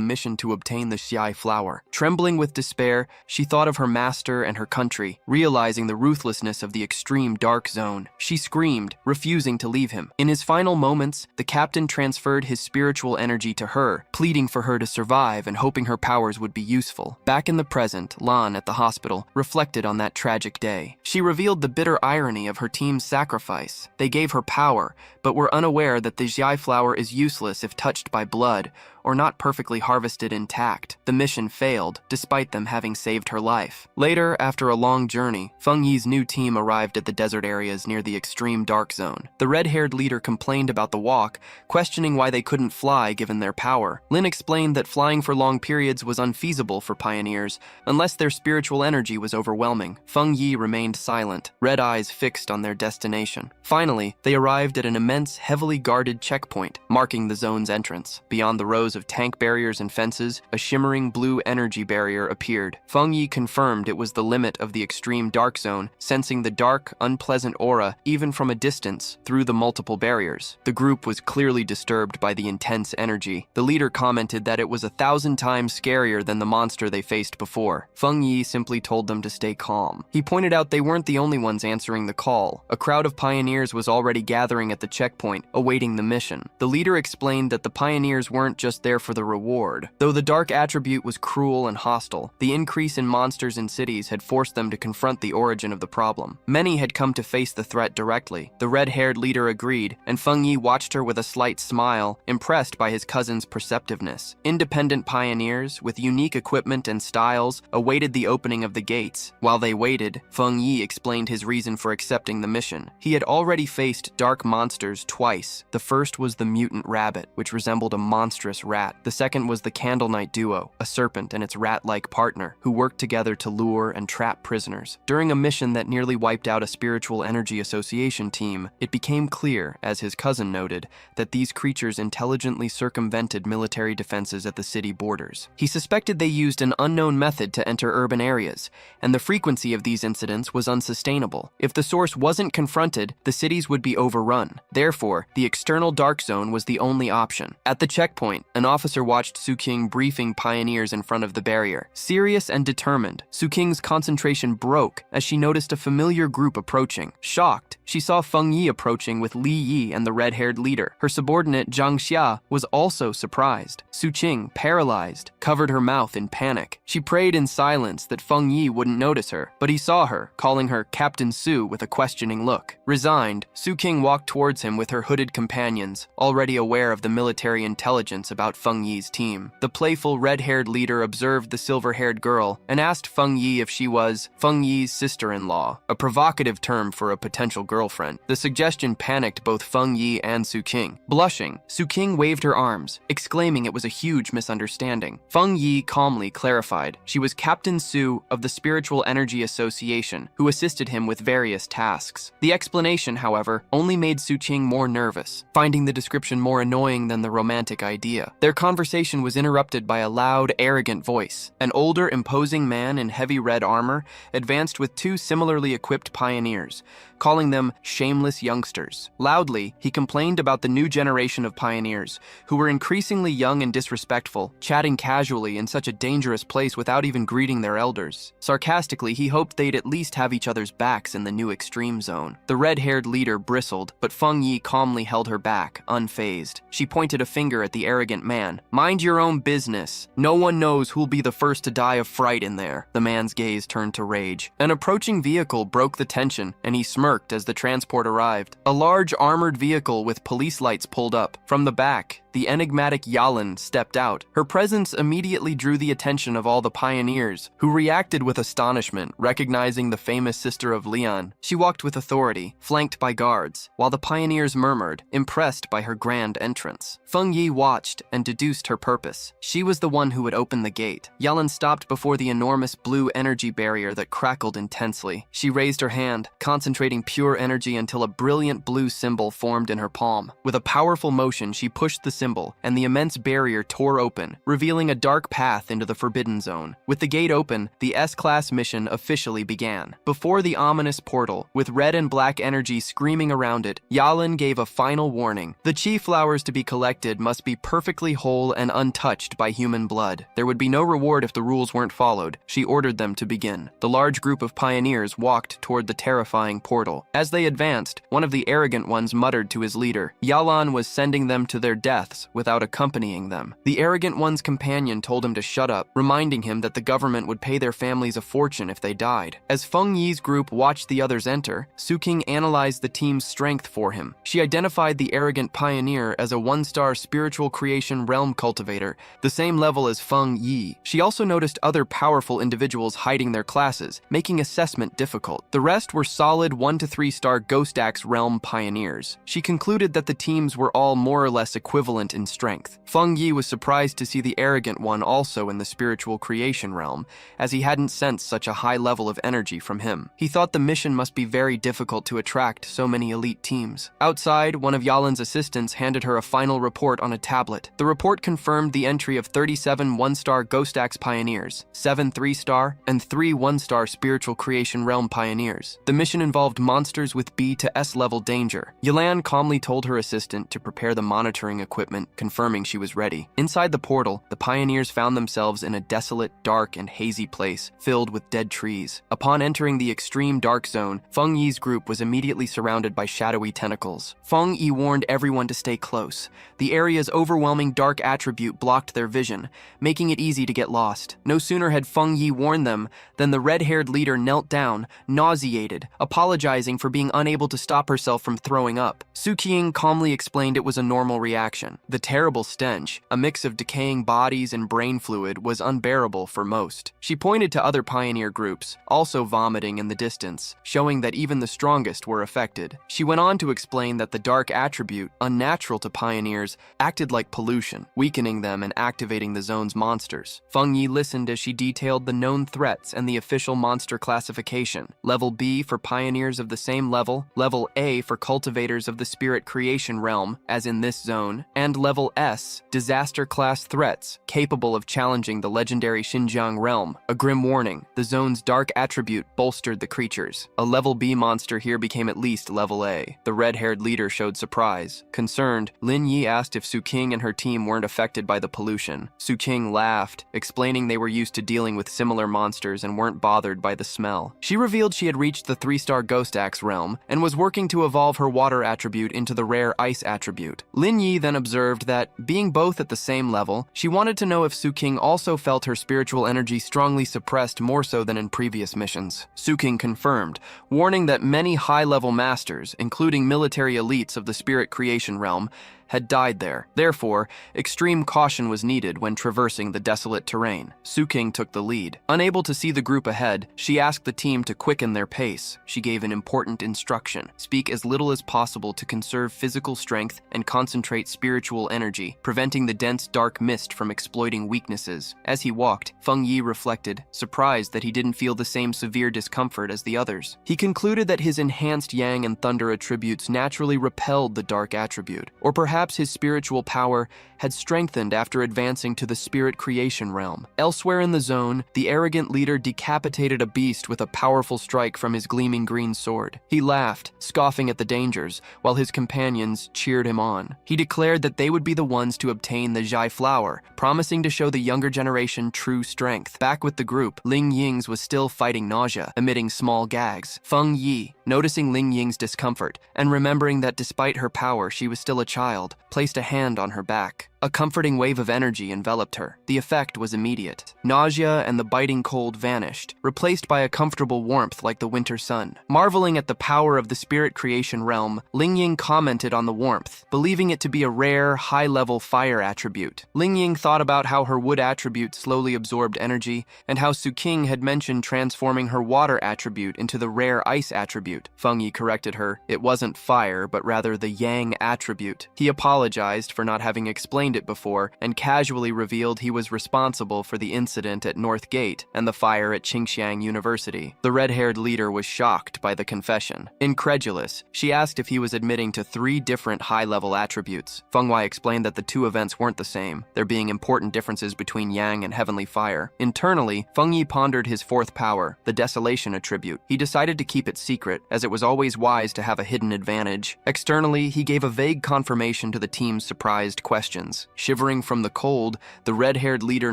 mission to obtain the Shi'ai flower. Trembling with despair, she thought of her master and her country, realizing the ruthlessness of the extreme dark zone. She screamed, refusing to leave him. In his final moments, the captain transferred his spiritual energy to her, pleading for her to survive and hoping her powers would be useful. Back in the present, Lan, at the hospital, reflected on that tragic day. She revealed the bitter irony of her team's sacrifice. They gave her power, but were unaware that the Shi'ai flower is useless if touched by blood, or not perfectly harvested intact. fact, the mission failed, despite them having saved her life. Later, after a long journey, Feng Yi's new team arrived at the desert areas near the extreme dark zone. The red-haired leader complained about the walk, questioning why they couldn't fly given their power. Lin explained that flying for long periods was unfeasible for pioneers, unless their spiritual energy was overwhelming. Feng Yi remained silent, red eyes fixed on their destination. Finally, they arrived at an immense, heavily guarded checkpoint, marking the zone's entrance. Beyond the rows of tank barriers and fences, a shimmering blue energy barrier appeared. Feng Yi confirmed it was the limit of the extreme dark zone, sensing the dark, unpleasant aura even from a distance through the multiple barriers. The group was clearly disturbed by the intense energy. The leader commented that it was 1,000 times scarier than the monster they faced before. Feng Yi simply told them to stay calm. He pointed out they weren't the only ones answering the call. A crowd of pioneers was already gathering at the checkpoint, awaiting the mission. The leader explained that the pioneers weren't just there for the reward. Though the dark attribute was cruel and hostile, the increase in monsters in cities had forced them to confront the origin of the problem. Many had come to face the threat directly. The red-haired leader agreed, and Feng Yi watched her with a slight smile, impressed by his cousin's perceptiveness. Independent pioneers, with unique equipment and styles, awaited the opening of the gates. While they waited, Feng Yi explained his reason for accepting the mission. He had already faced dark monsters twice. The first was the mutant rabbit, which resembled a monstrous rat. The second was the Candle Knight duo, a serpent and its rat-like partner, who worked together to lure and trap prisoners. During a mission that nearly wiped out a spiritual energy association team, it became clear, as his cousin noted, that these creatures intelligently circumvented military defenses at the city borders. He suspected they used an unknown method to enter urban areas, and the frequency of these incidents was unsustainable. If the source wasn't confronted, the cities would be overrun. Therefore, the external dark zone was the only option. At the checkpoint, an officer watched Su King briefing pioneers in front of the barrier. Serious and determined, Su King's concentration broke as she noticed a familiar group approaching. Shocked, she saw Feng Yi approaching with Li Yi and the red-haired leader. Her subordinate, Zhang Xia, was also surprised. Su Qing, paralyzed, covered her mouth in panic. She prayed in silence that Feng Yi wouldn't notice her, but he saw her, calling her Captain Su with a questioning look. Resigned, Su King walked towards him with her hooded companions, already aware of the military intelligence about Feng Yi's team. The playful red-haired leader observed the silver-haired girl and asked Feng Yi if she was Feng Yi's sister-in-law, a provocative term for a potential girlfriend. The suggestion panicked both Feng Yi and Su King. Blushing, Su King waved her arms, exclaiming it was a huge misunderstanding. Feng Yi calmly clarified she was Captain Su of the Spiritual Energy Association, who assisted him with various tasks. The explanation, however, only made Su Qing more nervous, finding the description more annoying than the romantic idea. Their conversation was interrupted by a loud, arrogant voice. An older, imposing man in heavy red armor advanced with two similarly equipped pioneers, calling them shameless youngsters. Loudly, he complained about the new generation of pioneers, who were increasingly young and disrespectful, chatting casually in such a dangerous place without even greeting their elders. Sarcastically, he hoped they'd at least have each other's backs in the new extreme zone. The red-haired leader bristled, but Feng Yi calmly held her back, unfazed. She pointed a finger at the arrogant man. "Mind your own business. No one knows who'll be the first to die of fright in there." The man's gaze turned to rage. An approaching vehicle broke the tension, and he smirked as the transport arrived. A large armored vehicle with police lights pulled up. From the back, the enigmatic Yalan stepped out. Her presence immediately drew the attention of all the pioneers, who reacted with astonishment, recognizing the famous sister of Leon. She walked with authority, flanked by guards, while the pioneers murmured, impressed by her grand entrance. Feng Yi watched and deduced her purpose. She was the one who would open the gate. Yalan stopped before the enormous blue energy barrier that crackled intensely. She raised her hand, concentrating pure energy until a brilliant blue symbol formed in her palm. With a powerful motion, she pushed the symbol, and the immense barrier tore open, revealing a dark path into the Forbidden Zone. With the gate open, the S-Class mission officially began. Before the ominous portal, with red and black energy screaming around it, Yalan gave a final warning. The chi flowers to be collected must be perfectly whole and untouched by human blood. There would be no reward if the rules weren't followed. She ordered them to begin. The large group of pioneers walked toward the terrifying portal. As they advanced, one of the arrogant ones muttered to his leader. Yalan was sending them to their death paths without accompanying them. The arrogant one's companion told him to shut up, reminding him that the government would pay their families a fortune if they died. As Feng Yi's group watched the others enter, Su King analyzed the team's strength for him. She identified the arrogant pioneer as a 1-star spiritual creation realm cultivator, the same level as Feng Yi. She also noticed other powerful individuals hiding their classes, making assessment difficult. The rest were solid 1 to 3-star Ghost Axe realm pioneers. She concluded that the teams were all more or less equivalent in strength. Feng Yi was surprised to see the arrogant one also in the spiritual creation realm, as he hadn't sensed such a high level of energy from him. He thought the mission must be very difficult to attract so many elite teams. Outside, one of Yalin's assistants handed her a final report on a tablet. The report confirmed the entry of 37 1-star Ghost Axe pioneers, 7 3-star, and 3 1-star spiritual creation realm pioneers. The mission involved monsters with B to S level danger. Yalan calmly told her assistant to prepare the monitoring equipment, confirming she was ready. Inside the portal, the pioneers found themselves in a desolate, dark, and hazy place filled with dead trees. Upon entering the extreme dark zone, Feng Yi's group was immediately surrounded by shadowy tentacles. Feng Yi warned everyone to stay close. The area's overwhelming dark attribute blocked their vision, making it easy to get lost. No sooner had Feng Yi warned them than the red-haired leader knelt down, nauseated, apologizing for being unable to stop herself from throwing up. Su King calmly explained it was a normal reaction. The terrible stench, a mix of decaying bodies and brain fluid, was unbearable for most. She pointed to other pioneer groups, also vomiting in the distance, showing that even the strongest were affected. She went on to explain that the dark attribute, unnatural to pioneers, acted like pollution, weakening them and activating the zone's monsters. Feng Yi listened as she detailed the known threats and the official monster classification. Level B for pioneers of the same level, Level A for cultivators of the spirit creation realm, as in this zone, and Level S, disaster class threats, capable of challenging the legendary Xinjiang realm. A grim warning, the zone's dark attribute bolstered the creatures. A Level B monster here became at least Level A. The red-haired leader showed surprise. Concerned, Lin Yi asked if Su King and her team weren't affected by the pollution. Su King laughed, explaining they were used to dealing with similar monsters and weren't bothered by the smell. She revealed she had reached the 3-star Ghost Axe realm and was working to evolve her water attribute into the rare ice attribute. Lin Yi then observed that, being both at the same level, she wanted to know if Su King also felt her spiritual energy strongly suppressed more so than in previous missions. Su King confirmed, warning that many high-level masters, including military elites of the spirit creation realm, had died there. Therefore, extreme caution was needed when traversing the desolate terrain. Su King took the lead. Unable to see the group ahead, she asked the team to quicken their pace. She gave an important instruction: speak as little as possible to conserve physical strength and concentrate spiritual energy, preventing the dense dark mist from exploiting weaknesses. As he walked, Feng Yi reflected, surprised that he didn't feel the same severe discomfort as the others. He concluded that his enhanced yang and thunder attributes naturally repelled the dark attribute, or perhaps his spiritual power had strengthened after advancing to the spirit creation realm. Elsewhere in the zone, the arrogant leader decapitated a beast with a powerful strike from his gleaming green sword. He laughed, scoffing at the dangers, while his companions cheered him on. He declared that they would be the ones to obtain the Zhai flower, promising to show the younger generation true strength. Back with the group, Ling Ying's was still fighting nausea, emitting small gags. Feng Yi, noticing Ling Ying's discomfort, and remembering that despite her power she was still a child, placed a hand on her back. A comforting wave of energy enveloped her. The effect was immediate. Nausea and the biting cold vanished, replaced by a comfortable warmth like the winter sun. Marveling at the power of the spirit creation realm, Ling Ying commented on the warmth, believing it to be a rare, high-level fire attribute. Ling Ying thought about how her wood attribute slowly absorbed energy, and how Su King had mentioned transforming her water attribute into the rare ice attribute. Feng Yi corrected her. It wasn't fire, but rather the yang attribute. He apologized for not having explained it before, and casually revealed he was responsible for the incident at North Gate and the fire at Qingxiang University. The red-haired leader was shocked by the confession. Incredulous, she asked if he was admitting to 3 different high-level attributes. Feng Wei explained that the 2 events weren't the same, there being important differences between yang and heavenly fire. Internally, Feng Yi pondered his 4th power, the desolation attribute. He decided to keep it secret, as it was always wise to have a hidden advantage. Externally, he gave a vague confirmation to the team's surprised questions. wings. Shivering from the cold, the red-haired leader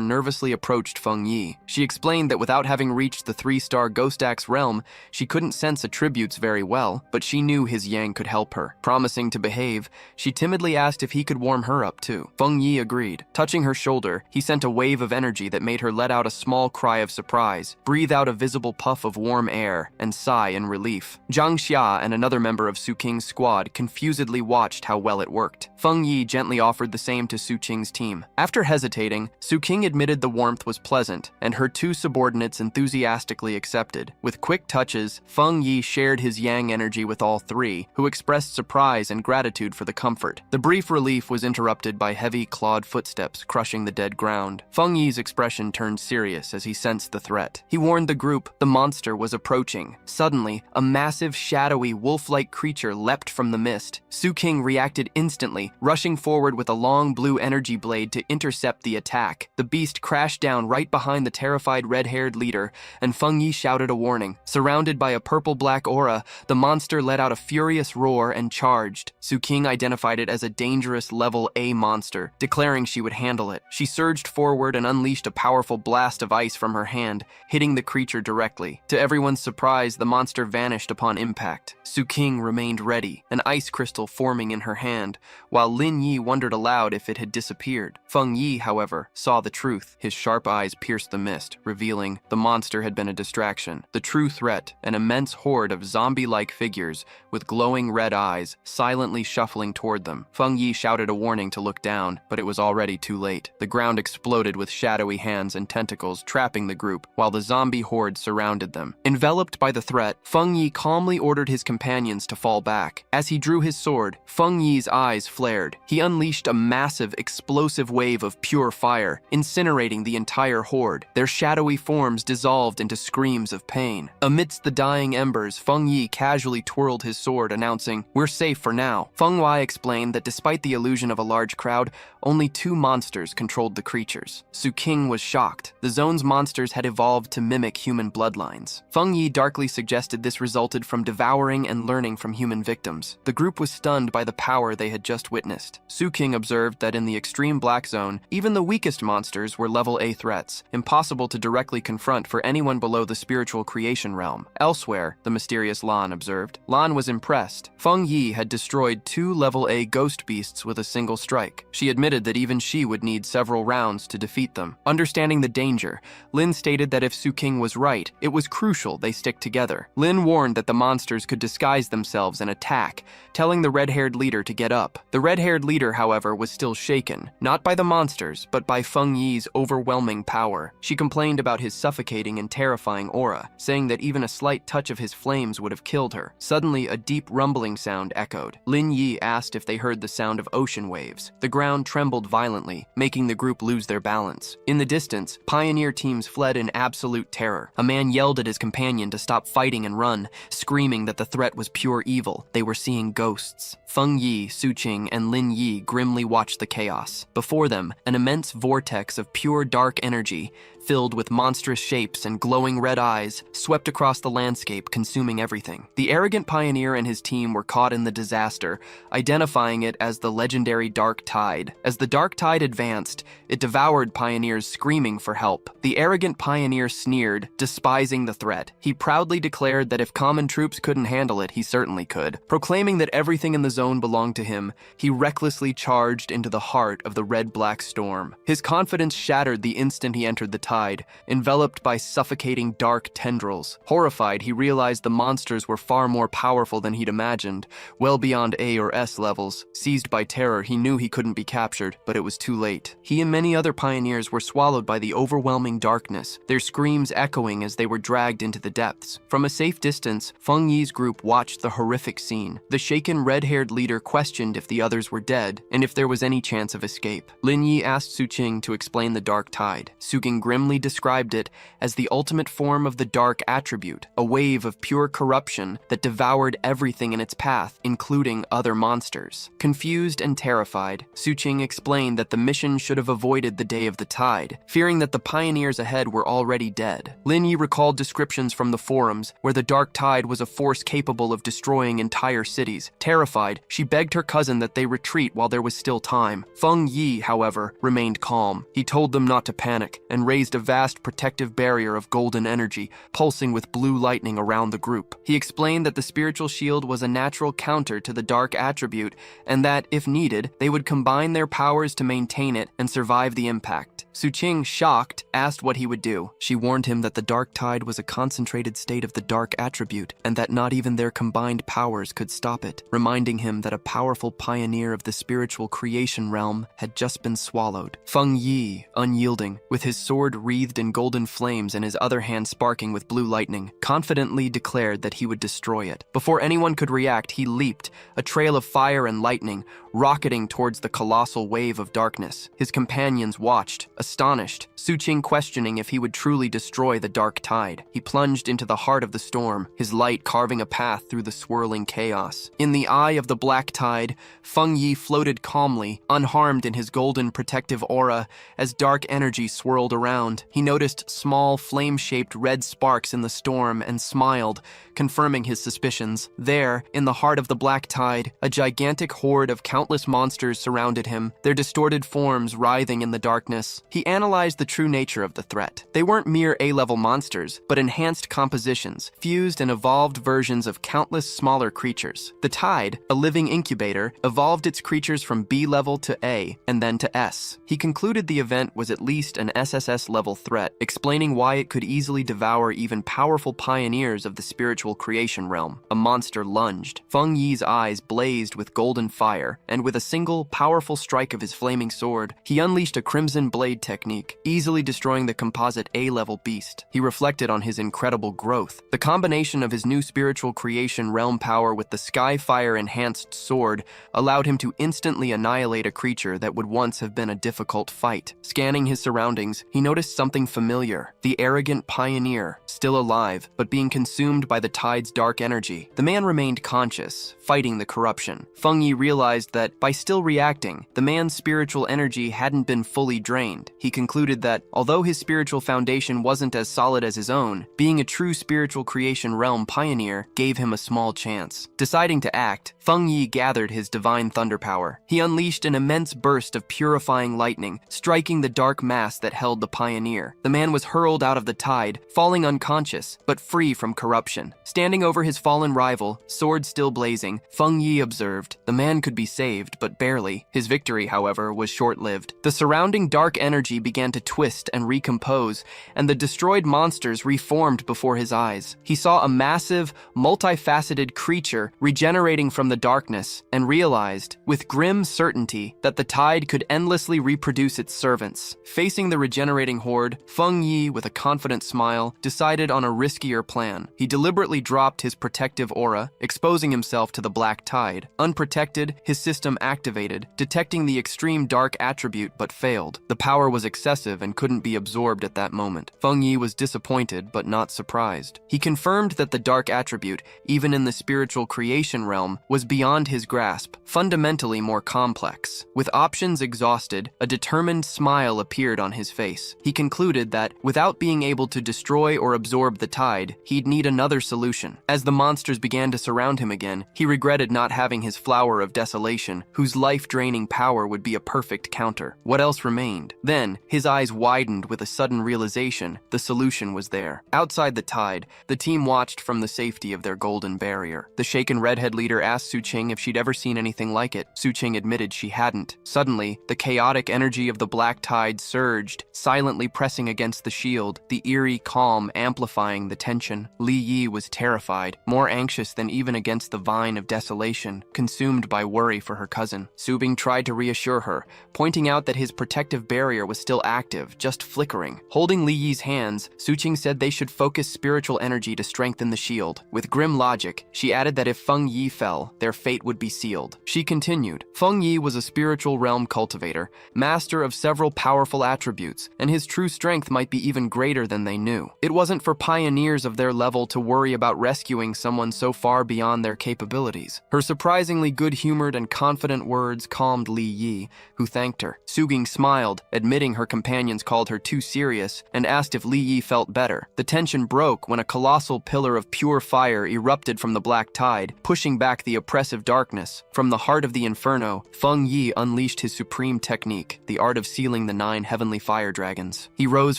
nervously approached Feng Yi. She explained that without having reached the 3-star Ghost Axe realm, she couldn't sense attributes very well, but she knew his yang could help her. Promising to behave, she timidly asked if he could warm her up too. Feng Yi agreed. Touching her shoulder, he sent a wave of energy that made her let out a small cry of surprise, breathe out a visible puff of warm air, and sigh in relief. Zhang Xia and another member of Su Qing's squad confusedly watched how well it worked. Feng Yi gently offered the same to Su Qing's team. After hesitating, Su Qing admitted the warmth was pleasant, and her 2 subordinates enthusiastically accepted. With quick touches, Feng Yi shared his yang energy with all 3, who expressed surprise and gratitude for the comfort. The brief relief was interrupted by heavy, clawed footsteps crushing the dead ground. Feng Yi's expression turned serious as he sensed the threat. He warned the group the monster was approaching. Suddenly, a massive, shadowy, wolf-like creature leapt from the mist. Su Qing reacted instantly, rushing forward with a long blue energy blade to intercept the attack. The beast crashed down right behind the terrified red-haired leader, and Feng Yi shouted a warning. Surrounded by a purple-black aura, the monster let out a furious roar and charged. Su Qing identified it as a dangerous level A monster, declaring she would handle it. She surged forward and unleashed a powerful blast of ice from her hand, hitting the creature directly. To everyone's surprise, the monster vanished upon impact. Su Qing remained ready, an ice crystal forming in her hand, while Lin Yi wondered aloud if it had disappeared. Feng Yi, however, saw the truth. His sharp eyes pierced the mist, revealing the monster had been a distraction. The true threat, an immense horde of zombie-like figures with glowing red eyes, silently shuffling toward them. Feng Yi shouted a warning to look down, but it was already too late. The ground exploded with shadowy hands and tentacles trapping the group, while the zombie horde surrounded them. Enveloped by the threat, Feng Yi calmly ordered his companions to fall back. As he drew his sword, Feng Yi's eyes flared. He unleashed a massive, explosive wave of pure fire, incinerating the entire horde. Their shadowy forms dissolved into screams of pain. Amidst the dying embers, Feng Yi casually twirled his sword, announcing, "We're safe for now." Feng Wai explained that despite the illusion of a large crowd, only 2 monsters controlled the creatures. Su Qing was shocked. The zone's monsters had evolved to mimic human bloodlines. Feng Yi darkly suggested this resulted from devouring and learning from human victims. The group was stunned by the power they had just witnessed. Su Qing observed that in the extreme black zone, even the weakest monsters were level A threats, impossible to directly confront for anyone below the spiritual creation realm. Elsewhere, the mysterious Lan observed. Lan was impressed. Feng Yi had destroyed 2 level A ghost beasts with a single strike. She admitted that even she would need several rounds to defeat them. Understanding the danger, Lin stated that if Su Qing was right, it was crucial they stick together. Lin warned that the monsters could disguise themselves and attack, telling the red-haired leader to get up. The red-haired leader, however, was still shaken, not by the monsters, but by Feng Yi's overwhelming power. She complained about his suffocating and terrifying aura, saying that even a slight touch of his flames would have killed her. Suddenly, a deep rumbling sound echoed. Lin Yi asked if they heard the sound of ocean waves. The ground trembled violently, making the group lose their balance. In the distance, pioneer teams fled in absolute terror. A man yelled at his companion to stop fighting and run, screaming that the threat was pure evil. They were seeing ghosts. Feng Yi, Su Qing, and Lin Yi grimly watched the chaos. Before them, an immense vortex of pure dark energy, filled with monstrous shapes and glowing red eyes, swept across the landscape, consuming everything. The arrogant pioneer and his team were caught in the disaster, identifying it as the legendary Dark Tide. As the Dark Tide advanced, it devoured pioneers screaming for help. The arrogant pioneer sneered, despising the threat. He proudly declared that if common troops couldn't handle it, he certainly could. Proclaiming that everything in the zone belonged to him, he recklessly charged into the heart of the red-black storm. His confidence shattered the instant he entered the tide, enveloped by suffocating dark tendrils. Horrified, he realized the monsters were far more powerful than he'd imagined, well beyond A or S levels. Seized by terror, he knew he couldn't be captured, but it was too late. He and many other pioneers were swallowed by the overwhelming darkness, their screams echoing as they were dragged into the depths. From a safe distance, Feng Yi's group watched the horrific scene. The shaken red-haired leader questioned if the others were dead, and if there was any chance of escape. Lin Yi asked Su Qing to explain the Dark Tide. Su Qing grimly grimly described it as the ultimate form of the dark attribute, a wave of pure corruption that devoured everything in its path, including other monsters. Confused and terrified, Suqing explained that the mission should have avoided the day of the tide, fearing that the pioneers ahead were already dead. Lin Yi recalled descriptions from the forums where the dark tide was a force capable of destroying entire cities. Terrified, she begged her cousin that they retreat while there was still time. Feng Yi, however, remained calm. He told them not to panic and raised a vast protective barrier of golden energy, pulsing with blue lightning around the group. He explained that the spiritual shield was a natural counter to the dark attribute and that, if needed, they would combine their powers to maintain it and survive the impact. Suqing, shocked, asked what he would do. She warned him that the dark tide was a concentrated state of the dark attribute and that not even their combined powers could stop it, reminding him that a powerful pioneer of the spiritual creation realm had just been swallowed. Feng Yi, unyielding, with his sword wreathed in golden flames and his other hand sparking with blue lightning, confidently declared that he would destroy it. Before anyone could react, he leaped, a trail of fire and lightning, rocketing towards the colossal wave of darkness. His companions watched, astonished, Suqing questioning if he would truly destroy the dark tide. He plunged into the heart of the storm, his light carving a path through the swirling chaos. In the eye of the black tide, Feng Yi floated calmly, unharmed in his golden protective aura, as dark energy swirled around. He noticed small, flame-shaped red sparks in the storm and smiled, confirming his suspicions. There, in the heart of the black tide, a gigantic horde of countless monsters surrounded him, their distorted forms writhing in the darkness. He analyzed the true nature of the threat. They weren't mere A-level monsters, but enhanced compositions, fused and evolved versions of countless smaller creatures. The tide, a living incubator, evolved its creatures from B-level to A, and then to S. He concluded the event was at least an SSS-level threat, explaining why it could easily devour even powerful pioneers of the spiritual creation realm. A monster lunged. Feng Yi's eyes blazed with golden fire, and with a single, powerful strike of his flaming sword, he unleashed a crimson blade technique, easily destroying the composite A-level beast. He reflected on his incredible growth. The combination of his new spiritual creation realm power with the Skyfire-enhanced sword allowed him to instantly annihilate a creature that would once have been a difficult fight. Scanning his surroundings, he noticed something familiar. The arrogant pioneer, still alive, but being consumed by the tide's dark energy. The man remained conscious, fighting the corruption. Feng Yi realized that, by still reacting, the man's spiritual energy hadn't been fully drained. He concluded that, although his spiritual foundation wasn't as solid as his own, being a true spiritual creation realm pioneer gave him a small chance. Deciding to act, Feng Yi gathered his divine thunder power. He unleashed an immense burst of purifying lightning, striking the dark mass that held the pioneer. The man was hurled out of the tide, falling unconscious, but free from corruption. Standing over his fallen rival, sword still blazing, Feng Yi observed. The man could be saved, but barely. His victory, however, was short-lived. The surrounding dark energy began to twist and recompose, and the destroyed monsters reformed before his eyes. He saw a massive, multifaceted creature regenerating from the darkness, and realized, with grim certainty, that the tide could endlessly reproduce its servants. Facing the regenerating horde, Feng Yi, with a confident smile, decided on a riskier plan. He deliberately dropped his protective aura, exposing himself to the black tide. Unprotected, his system activated, detecting the extreme dark attribute but failed. The power was excessive and couldn't be absorbed at that moment. Feng Yi was disappointed but not surprised. He confirmed that the dark attribute, even in the spiritual creation realm, was beyond his grasp, fundamentally more complex. With options exhausted, a determined smile appeared on his face. He concluded that, without being able to destroy or absorb the tide, he'd need another solution. As the monsters began to surround him again, he regretted not having his flower of desolation, whose life-draining power would be a perfect counter. What else remained? Then, his eyes widened with a sudden realization. The solution was there. Outside the tide, the team watched from the safety of their golden barrier. The shaken redhead leader asked Suqing if she'd ever seen anything like it. Suqing admitted she hadn't. Suddenly, the chaotic energy of the black tide surged, silently pressing against the shield, the eerie calm amplifying the tension. Li Yi was terrified, more anxious than even against the vine of desolation, consumed by worry for for her cousin. Subing tried to reassure her, pointing out that his protective barrier was still active, just flickering. Holding Li Yi's hands, Suqing said they should focus spiritual energy to strengthen the shield. With grim logic, she added that if Feng Yi fell, their fate would be sealed. She continued, Feng Yi was a spiritual realm cultivator, master of several powerful attributes, and his true strength might be even greater than they knew. It wasn't for pioneers of their level to worry about rescuing someone so far beyond their capabilities. Her surprisingly good-humored and confident words calmed Li Yi, who thanked her. Suqing smiled, admitting her companions called her too serious, and asked if Li Yi felt better. The tension broke when a colossal pillar of pure fire erupted from the black tide, pushing back the oppressive darkness. From the heart of the inferno, Feng Yi unleashed his supreme technique, the art of sealing the 9 heavenly fire dragons. He rose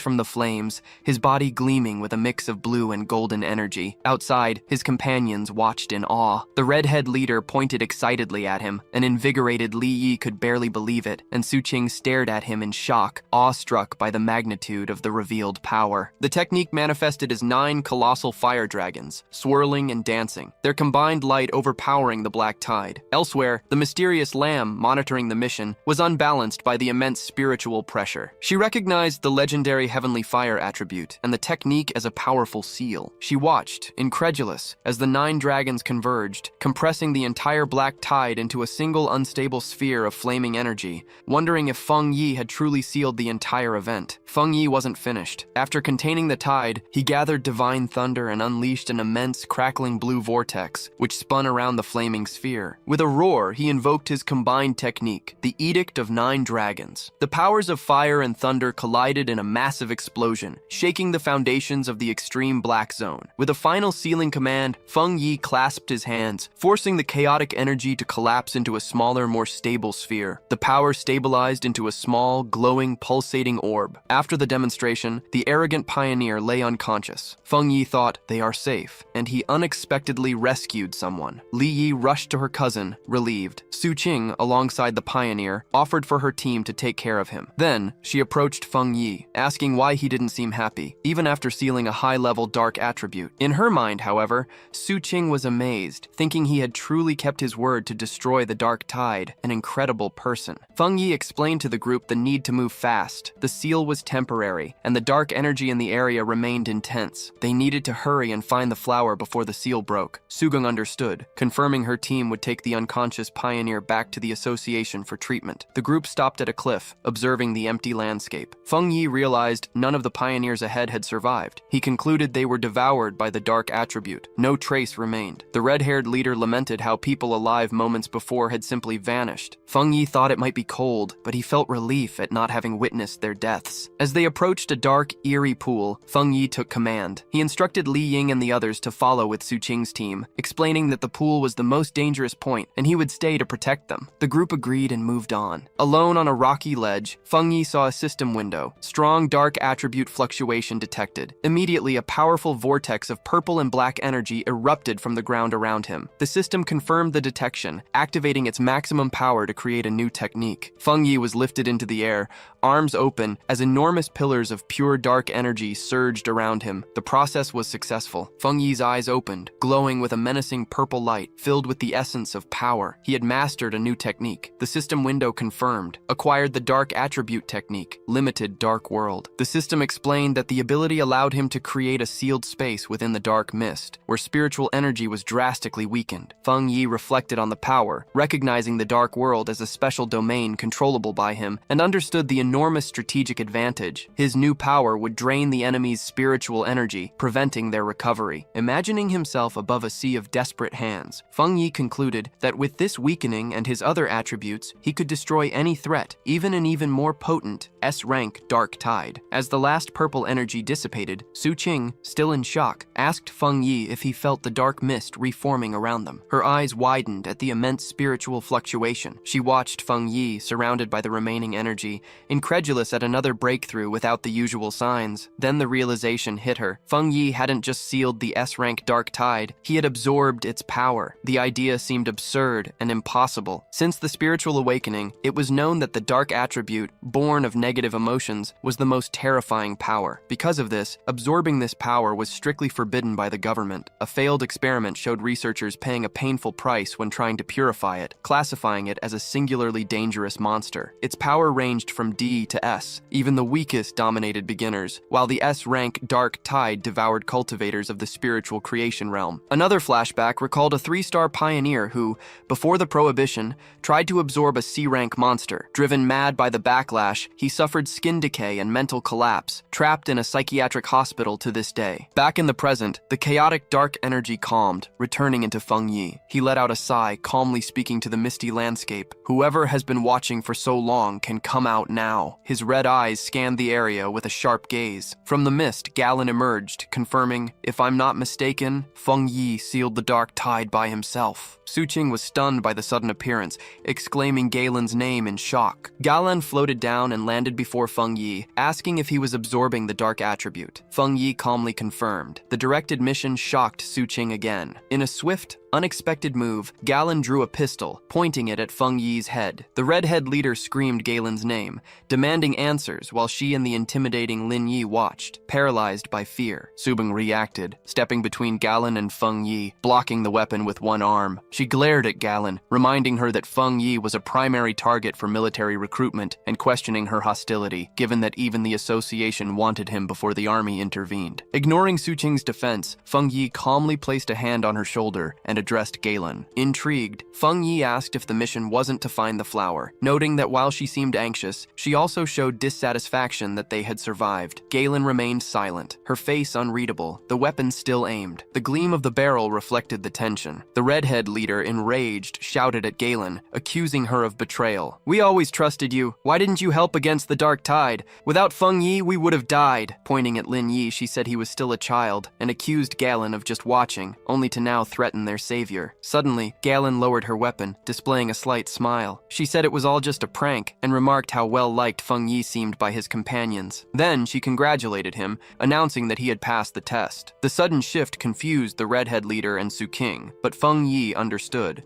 from the flames, his body gleaming with a mix of blue and golden energy. Outside, his companions watched in awe. The redhead leader pointed excitedly at him. An invigorated Li Yi could barely believe it, and Suqing stared at him in shock, awestruck by the magnitude of the revealed power. The technique manifested as 9 colossal fire dragons, swirling and dancing, their combined light overpowering the black tide. Elsewhere, the mysterious lamb, monitoring the mission, was unbalanced by the immense spiritual pressure. She recognized the legendary heavenly fire attribute and the technique as a powerful seal. She watched, incredulous, as the 9 dragons converged, compressing the entire black tide into a single unstable sphere of flaming energy, wondering if Feng Yi had truly sealed the entire event. Feng Yi wasn't finished. After containing the tide, he gathered divine thunder and unleashed an immense, crackling blue vortex, which spun around the flaming sphere. With a roar, he invoked his combined technique, the Edict of 9 Dragons. The powers of fire and thunder collided in a massive explosion, shaking the foundations of the extreme black zone. With a final sealing command, Feng Yi clasped his hands, forcing the chaotic energy to collapse into a smaller, more stable sphere. The power stabilized into a small, glowing, pulsating orb. After the demonstration, the arrogant pioneer lay unconscious. Feng Yi thought, they are safe, and he unexpectedly rescued someone. Li Yi rushed to her cousin, relieved. Suqing, alongside the pioneer, offered for her team to take care of him. Then, she approached Feng Yi, asking why he didn't seem happy, even after sealing a high-level dark attribute. In her mind, however, Suqing was amazed, thinking he had truly kept his word to destroy the dark tide, an incredible person. Feng Yi explained to the group the need to move fast. The seal was temporary, and the dark energy in the area remained intense. They needed to hurry and find the flower before the seal broke. Suqing understood, confirming her team would take the unconscious pioneer back to the association for treatment. The group stopped at a cliff, observing the empty landscape. Feng Yi realized none of the pioneers ahead had survived. He concluded they were devoured by the dark attribute. No trace remained. The red-haired leader lamented how people alive moments before had simply vanished. Feng Yi thought it might be cold, but he felt relief at not having witnessed their deaths. As they approached a dark, eerie pool, Feng Yi took command. He instructed Li Ying and the others to follow with Suqing's team, explaining that the pool was the most dangerous point and he would stay to protect them. The group agreed and moved on. Alone on a rocky ledge, Feng Yi saw a system window. Strong dark attribute fluctuation detected. Immediately, a powerful vortex of purple and black energy erupted from the ground around him. The system confirmed the detection, activating its maximum power to create a new technique. Feng Yi was lifted into the air, arms open, as enormous pillars of pure dark energy surged around him. The process was successful. Feng Yi's eyes opened, glowing with a menacing purple light, filled with the essence of power. He had mastered a new technique. The system window confirmed, acquired the dark attribute technique, limited dark world. The system explained that the ability allowed him to create a sealed space within the dark mist, where spiritual energy was drastically weakened. Feng Yi reflected on the power, recognizing the dark world as a special domain controllable by him, and understood the enormous strategic advantage. His new power would drain the enemy's spiritual energy, preventing their recovery. Imagining himself above a sea of desperate hands, Feng Yi concluded that with this weakening and his other attributes, he could destroy any threat, even an even more potent S-rank dark tide. As the last purple energy dissipated, Suqing, still in shock, asked Feng Yi if he felt the dark mist reforming around them. Her eyes widened at the immense spiritual fluctuation. She watched Feng Yi, surrounded by the remaining energy, incredulous at another breakthrough without the usual signs. Then the realization hit her. Feng Yi hadn't just sealed the S-rank dark tide, he had absorbed its power. The idea seemed absurd and impossible. Since the spiritual awakening, it was known that the dark attribute, born of negative emotions, was the most terrifying power. Because of this, absorbing this power was strictly forbidden by the government. A failed experiment showed researchers paying a painful price when trying to purify it. it, classifying it as a singularly dangerous monster. Its power ranged from D to S. Even the weakest dominated beginners, while the S-rank Dark Tide devoured cultivators of the spiritual creation realm. Another flashback recalled a 3-star pioneer who, before the Prohibition, tried to absorb a C-rank monster. Driven mad by the backlash, he suffered skin decay and mental collapse, trapped in a psychiatric hospital to this day. Back in the present, the chaotic dark energy calmed, returning into Feng Yi. He let out a sigh, calmly speaking to the misty landscape. Whoever has been watching for so long can come out now. His red eyes scanned the area with a sharp gaze. From the mist, Galen emerged, confirming, "If I'm not mistaken, Feng Yi sealed the dark tide by himself." Suqing was stunned by the sudden appearance, exclaiming Galen's name in shock. Galen floated down and landed before Feng Yi, asking if he was absorbing the dark attribute. Feng Yi calmly confirmed. The directed mission shocked Suqing again. In a swift, unexpected move, Galen drew a pistol, pointing it at Feng Yi's head. The redhead leader screamed Galen's name, demanding answers while she and the intimidating Lin Yi watched, paralyzed by fear. Subing reacted, stepping between Galen and Feng Yi, blocking the weapon with one arm. She glared at Galen, reminding her that Feng Yi was a primary target for military recruitment and questioning her hostility, given that even the association wanted him before the army intervened. Ignoring Suqing's defense, Feng Yi calmly placed a hand on her shoulder and addressed Galen. Intrigued, Feng Yi asked if the mission wasn't to find the flower, noting that while she seemed anxious, she also showed dissatisfaction that they had survived. Galen remained silent, her face unreadable, the weapon still aimed. The gleam of the barrel reflected the tension. The redhead leader, enraged, shouted at Galen, accusing her of betrayal. "We always trusted you. Why didn't you help against the dark tide? Without Feng Yi, we would have died." Pointing at Lin Yi, she said he was still a child, and accused Galen of just watching, only to now threaten their savior. Suddenly, Galen lowered her weapon, displaying a slight smile. She said it was all just a prank, and remarked how well-liked Feng Yi seemed by his companions. Then she congratulated him, announcing that he had passed the test. The sudden shift confused the redhead leader and Suqing, but Feng Yi understood.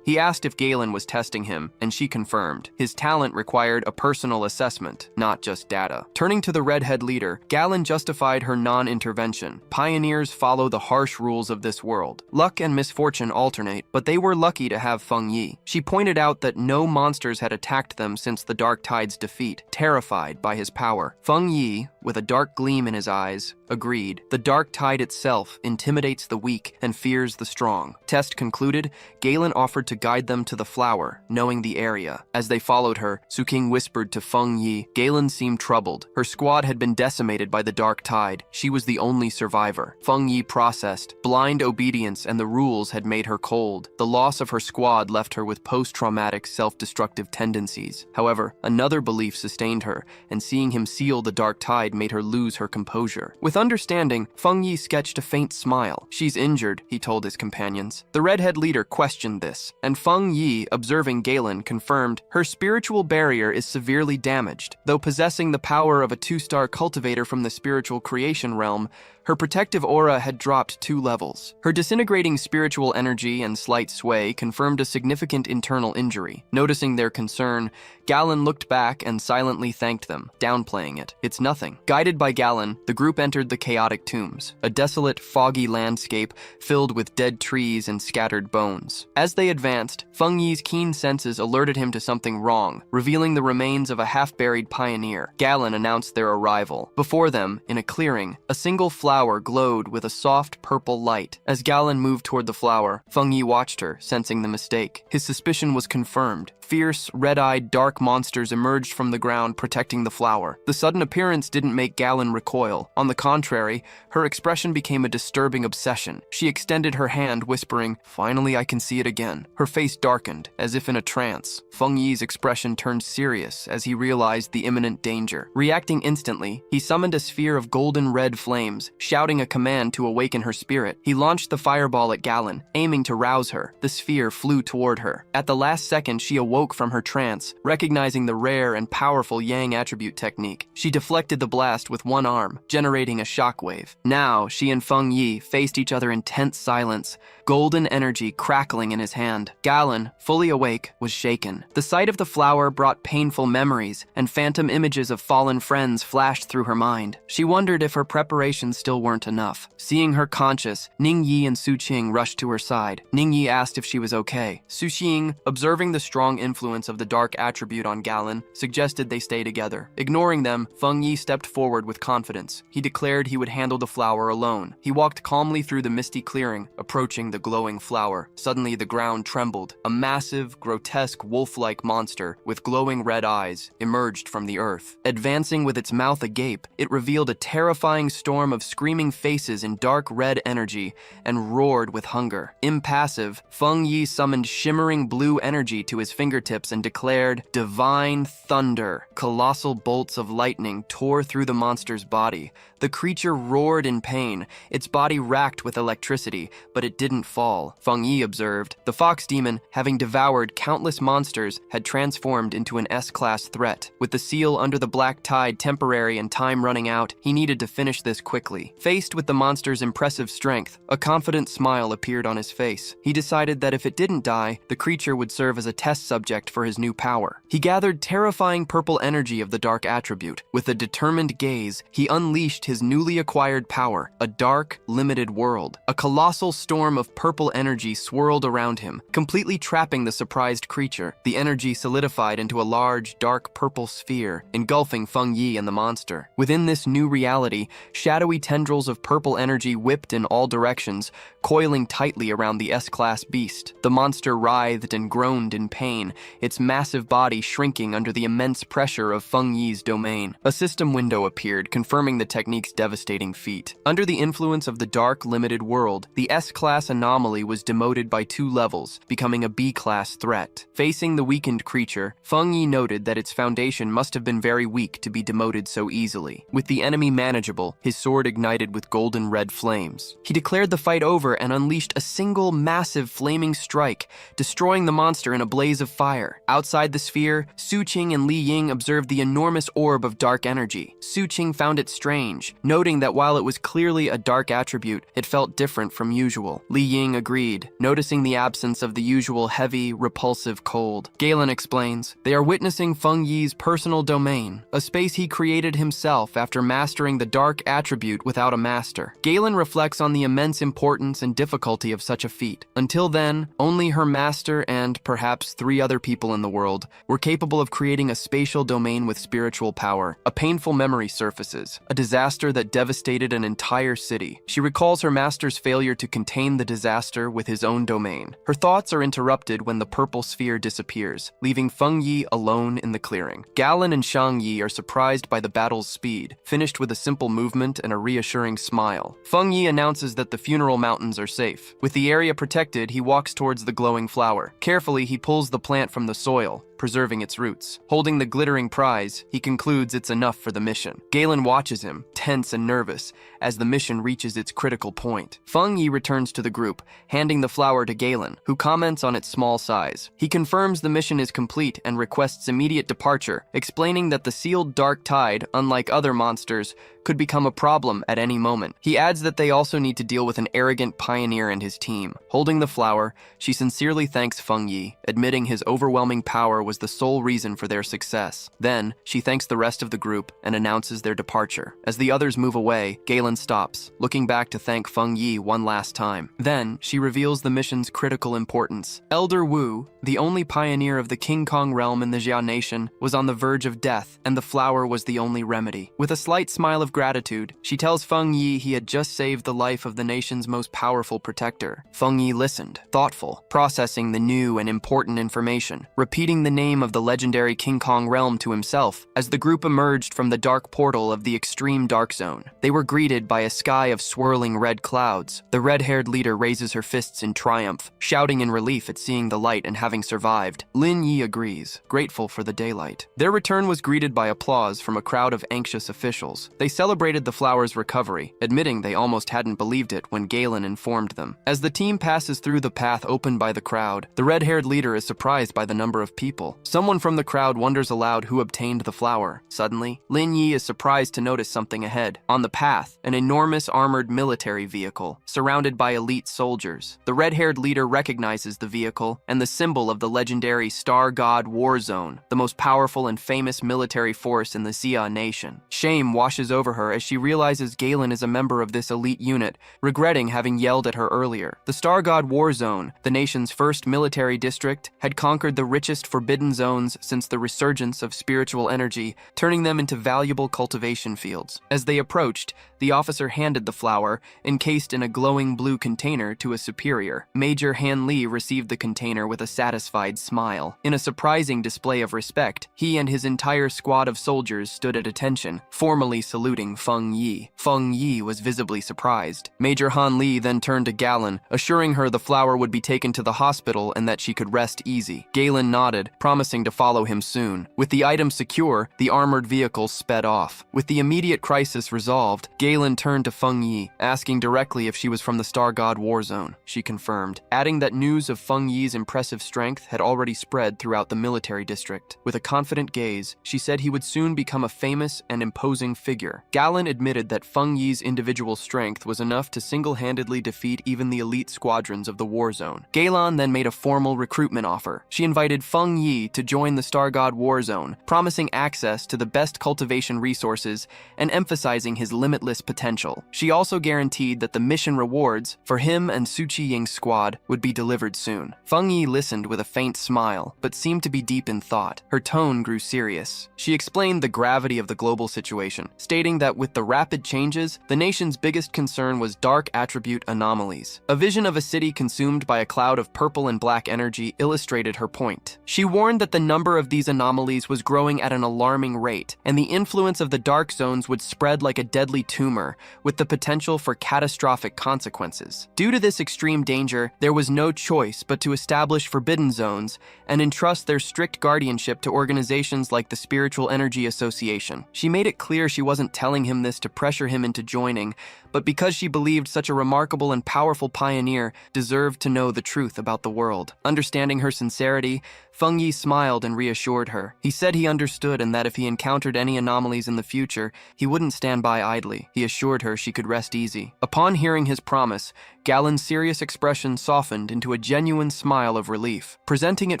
He asked if Galen was testing him, and she confirmed. His talent required a personal assessment, not just data. Turning to the redhead leader, Galen justified her non-intervention. Pioneers follow the harsh rules of this world. Luck and misfortune alternate, but they were lucky to have Feng Yi. She pointed out that no monsters had attacked them since the Dark Tide's defeat, terrified by his power. Feng Yi, with a dark gleam in his eyes, agreed. The Dark Tide itself intimidates the weak and fears the strong. Test concluded, Galen offered to guide them to the flower, knowing the area. As they followed her, Suqing whispered to Feng Yi. Galen seemed troubled. Her squad had been decimated by the Dark Tide. She was the only survivor. Feng Yi processed. Blind obedience and the rules had made her cold. The loss of her squad left her with post-traumatic self-destructive tendencies. However, another belief sustained her, and seeing him seal the Dark Tide made her lose her composure. With understanding, Feng Yi sketched a faint smile. "She's injured," he told his companions. The redhead leader questioned this, and Feng Yi, observing Galen, confirmed, "Her spiritual barrier is severely damaged. Though possessing the power of a 2-star cultivator from the spiritual creation realm, her protective aura had dropped 2 levels. Her disintegrating spiritual energy and slight sway confirmed a significant internal injury. Noticing their concern, Galen looked back and silently thanked them, downplaying it. "It's nothing." Guided by Galen, the group entered the chaotic tombs, a desolate, foggy landscape filled with dead trees and scattered bones. As they advanced, Feng Yi's keen senses alerted him to something wrong, revealing the remains of a half-buried pioneer. Galen announced their arrival. Before them, in a clearing, a single flower glowed with a soft purple light. As Galen moved toward the flower, Feng Yi watched her, sensing the mistake. His suspicion was confirmed. Fierce, red-eyed, dark monsters emerged from the ground, protecting the flower. The sudden appearance didn't make Galen recoil. On the contrary, her expression became a disturbing obsession. She extended her hand, whispering, "Finally, I can see it again." Her face darkened, as if in a trance. Feng Yi's expression turned serious as he realized the imminent danger. Reacting instantly, he summoned a sphere of golden red flames, shouting a command to awaken her spirit. He launched the fireball at Galen, aiming to rouse her. The sphere flew toward her. At the last second, she awoke from her trance, recognizing the rare and powerful Yang attribute technique. She deflected the blast blast with one arm, generating a shockwave. Now, she and Feng Yi faced each other in tense silence, golden energy crackling in his hand. Galen, fully awake, was shaken. The sight of the flower brought painful memories, and phantom images of fallen friends flashed through her mind. She wondered if her preparations still weren't enough. Seeing her conscious, Ning Yi and Su Qing rushed to her side. Ning Yi asked if she was okay. Su Qing, observing the strong influence of the dark attribute on Galen, suggested they stay together. Ignoring them, Feng Yi stepped forward with confidence. He declared he would handle the flower alone. He walked calmly through the misty clearing, approaching the glowing flower. Suddenly, the ground trembled. A massive, grotesque, wolf-like monster with glowing red eyes emerged from the earth. Advancing with its mouth agape, it revealed a terrifying storm of screaming faces in dark red energy and roared with hunger. Impassive, Feng Yi summoned shimmering blue energy to his fingertips and declared, "Divine thunder." Colossal bolts of lightning tore through the monster's body. The creature roared in pain, its body racked with electricity, but it didn't fall. Feng Yi observed. The fox demon, having devoured countless monsters, had transformed into an S-class threat. With the seal under the black tide temporary and time running out, he needed to finish this quickly. Faced with the monster's impressive strength, a confident smile appeared on his face. He decided that if it didn't die, the creature would serve as a test subject for his new power. He gathered terrifying purple energy of the dark attribute. With a determined gaze, he unleashed his newly acquired power, a dark, limited world. A colossal storm of purple energy swirled around him, completely trapping the surprised creature. The energy solidified into a large, dark purple sphere, engulfing Feng Yi and the monster. Within this new reality, shadowy tendrils of purple energy whipped in all directions, coiling tightly around the S-class beast. The monster writhed and groaned in pain, its massive body shrinking under the immense pressure of Feng Yi's domain. A system window appeared, confirming the technique's devastating feat. Under the influence of the dark, limited world, the S-class anomaly was demoted by 2 levels, becoming a B-class threat. Facing the weakened creature, Feng Yi noted that its foundation must have been very weak to be demoted so easily. With the enemy manageable, his sword ignited with golden red flames. He declared the fight over and unleashed a single massive flaming strike, destroying the monster in a blaze of fire. Outside the sphere, Su Qing and Li Ying observed the enormous orb of dark energy. Su Qing found it strange, noting that while it was clearly a dark attribute, it felt different from usual. Li Ying agreed, noticing the absence of the usual heavy, repulsive cold. Galen explains, they are witnessing Feng Yi's personal domain, a space he created himself after mastering the dark attribute without a master. Galen reflects on the immense importance and difficulty of such a feat. Until then, only her master and, perhaps, 3 other people in the world were capable of creating a spatial domain with spiritual power. A painful memory surfaces, a disaster that devastated an entire city. She recalls her master's failure to contain the disaster with his own domain. Her thoughts are interrupted when the purple sphere disappears, leaving Feng Yi alone in the clearing. Galen and Shang Yi are surprised by the battle's speed, finished with a simple movement and a reassuring smile. Feng Yi announces that the funeral mountains are safe. With the area protected, he walks towards the glowing flower. Carefully, he pulls the plant from the soil, preserving its roots. Holding the glittering prize, he concludes it's enough for the mission. Galen watches him, tense and nervous, as the mission reaches its critical point. Feng Yi returns to the group, handing the flower to Galen, who comments on its small size. He confirms the mission is complete and requests immediate departure, explaining that the sealed dark tide, unlike other monsters, could become a problem at any moment. He adds that they also need to deal with an arrogant pioneer and his team. Holding the flower, she sincerely thanks Feng Yi, admitting his overwhelming power was the sole reason for their success. Then, she thanks the rest of the group and announces their departure. As the others move away, Galen stops, looking back to thank Feng Yi one last time. Then, she reveals the mission's critical importance. Elder Wu, the only pioneer of the King Kong realm in the Jia Nation, was on the verge of death, and the flower was the only remedy. With a slight smile of gratitude, she tells Feng Yi he had just saved the life of the nation's most powerful protector. Feng Yi listened, thoughtful, processing the new and important information, repeating the name of the legendary King Kong realm to himself as the group emerged from the dark portal of the extreme dark zone. They were greeted by a sky of swirling red clouds. The red-haired leader raises her fists in triumph, shouting in relief at seeing the light and having survived. Lin Yi agrees, grateful for the daylight. Their return was greeted by applause from a crowd of anxious officials. They celebrated the flower's recovery, admitting they almost hadn't believed it when Galen informed them. As the team passes through the path opened by the crowd, the red-haired leader is surprised by the number of people. Someone from the crowd wonders aloud who obtained the flower. Suddenly, Lin Yi Yi is surprised to notice something ahead. On the path, an enormous armored military vehicle, surrounded by elite soldiers. The red-haired leader recognizes the vehicle and the symbol of the legendary Star God War Zone, the most powerful and famous military force in the Xia nation. Shame washes over her as she realizes Galen is a member of this elite unit, regretting having yelled at her earlier. The Star God War Zone, the nation's first military district, had conquered the richest forbidden zones since the resurgence of spiritual energy, turning them into valuable cultivation fields. As they approached, the officer handed the flower, encased in a glowing blue container, to a superior. Major Han Li received the container with a satisfied smile. In a surprising display of respect, he and his entire squad of soldiers stood at attention, formally saluting Feng Yi. Feng Yi was visibly surprised. Major Han Li then turned to Galen, assuring her the flower would be taken to the hospital and that she could rest easy. Galen nodded, promising to follow him soon. With the item secure, the armored vehicle sped off. With the immediate crisis resolved, Galen turned to Feng Yi, asking directly if she was from the Star God War Zone. She confirmed, adding that news of Feng Yi's impressive strength had already spread throughout the military district. With a confident gaze, she said he would soon become a famous and imposing figure. Galen admitted that Feng Yi's individual strength was enough to single-handedly defeat even the elite squadrons of the War Zone. Galen then made a formal recruitment offer. She invited Feng Yi to join the Star God War Zone, promising access to the best cultivation resources and emphasizing his limitless potential. She also guaranteed that the mission rewards for him and Su Qiying's squad would be delivered soon. Feng Yi listened with a faint smile, but seemed to be deep in thought. Her tone grew serious. She explained the gravity of the global situation, stating that with the rapid changes, the nation's biggest concern was dark attribute anomalies. A vision of a city consumed by a cloud of purple and black energy illustrated her point. She warned that the number of these anomalies was growing at an alarming rate, and the influence of the dark zones would spread like a deadly tumor, with the potential for catastrophic consequences. Due to this extreme danger, there was no choice but to establish forbidden zones and entrust their strict guardianship to organizations like the Spiritual Energy Association. She made it clear she wasn't telling him this to pressure him into joining, but because she believed such a remarkable and powerful pioneer deserved to know the truth about the world. Understanding her sincerity, Feng Yi smiled and reassured her. He said he understood and that if he encountered any anomalies in the future, he wouldn't stand by idly. He assured her she could rest easy. Upon hearing his promise, Galen's serious expression softened into a genuine smile of relief. Presenting it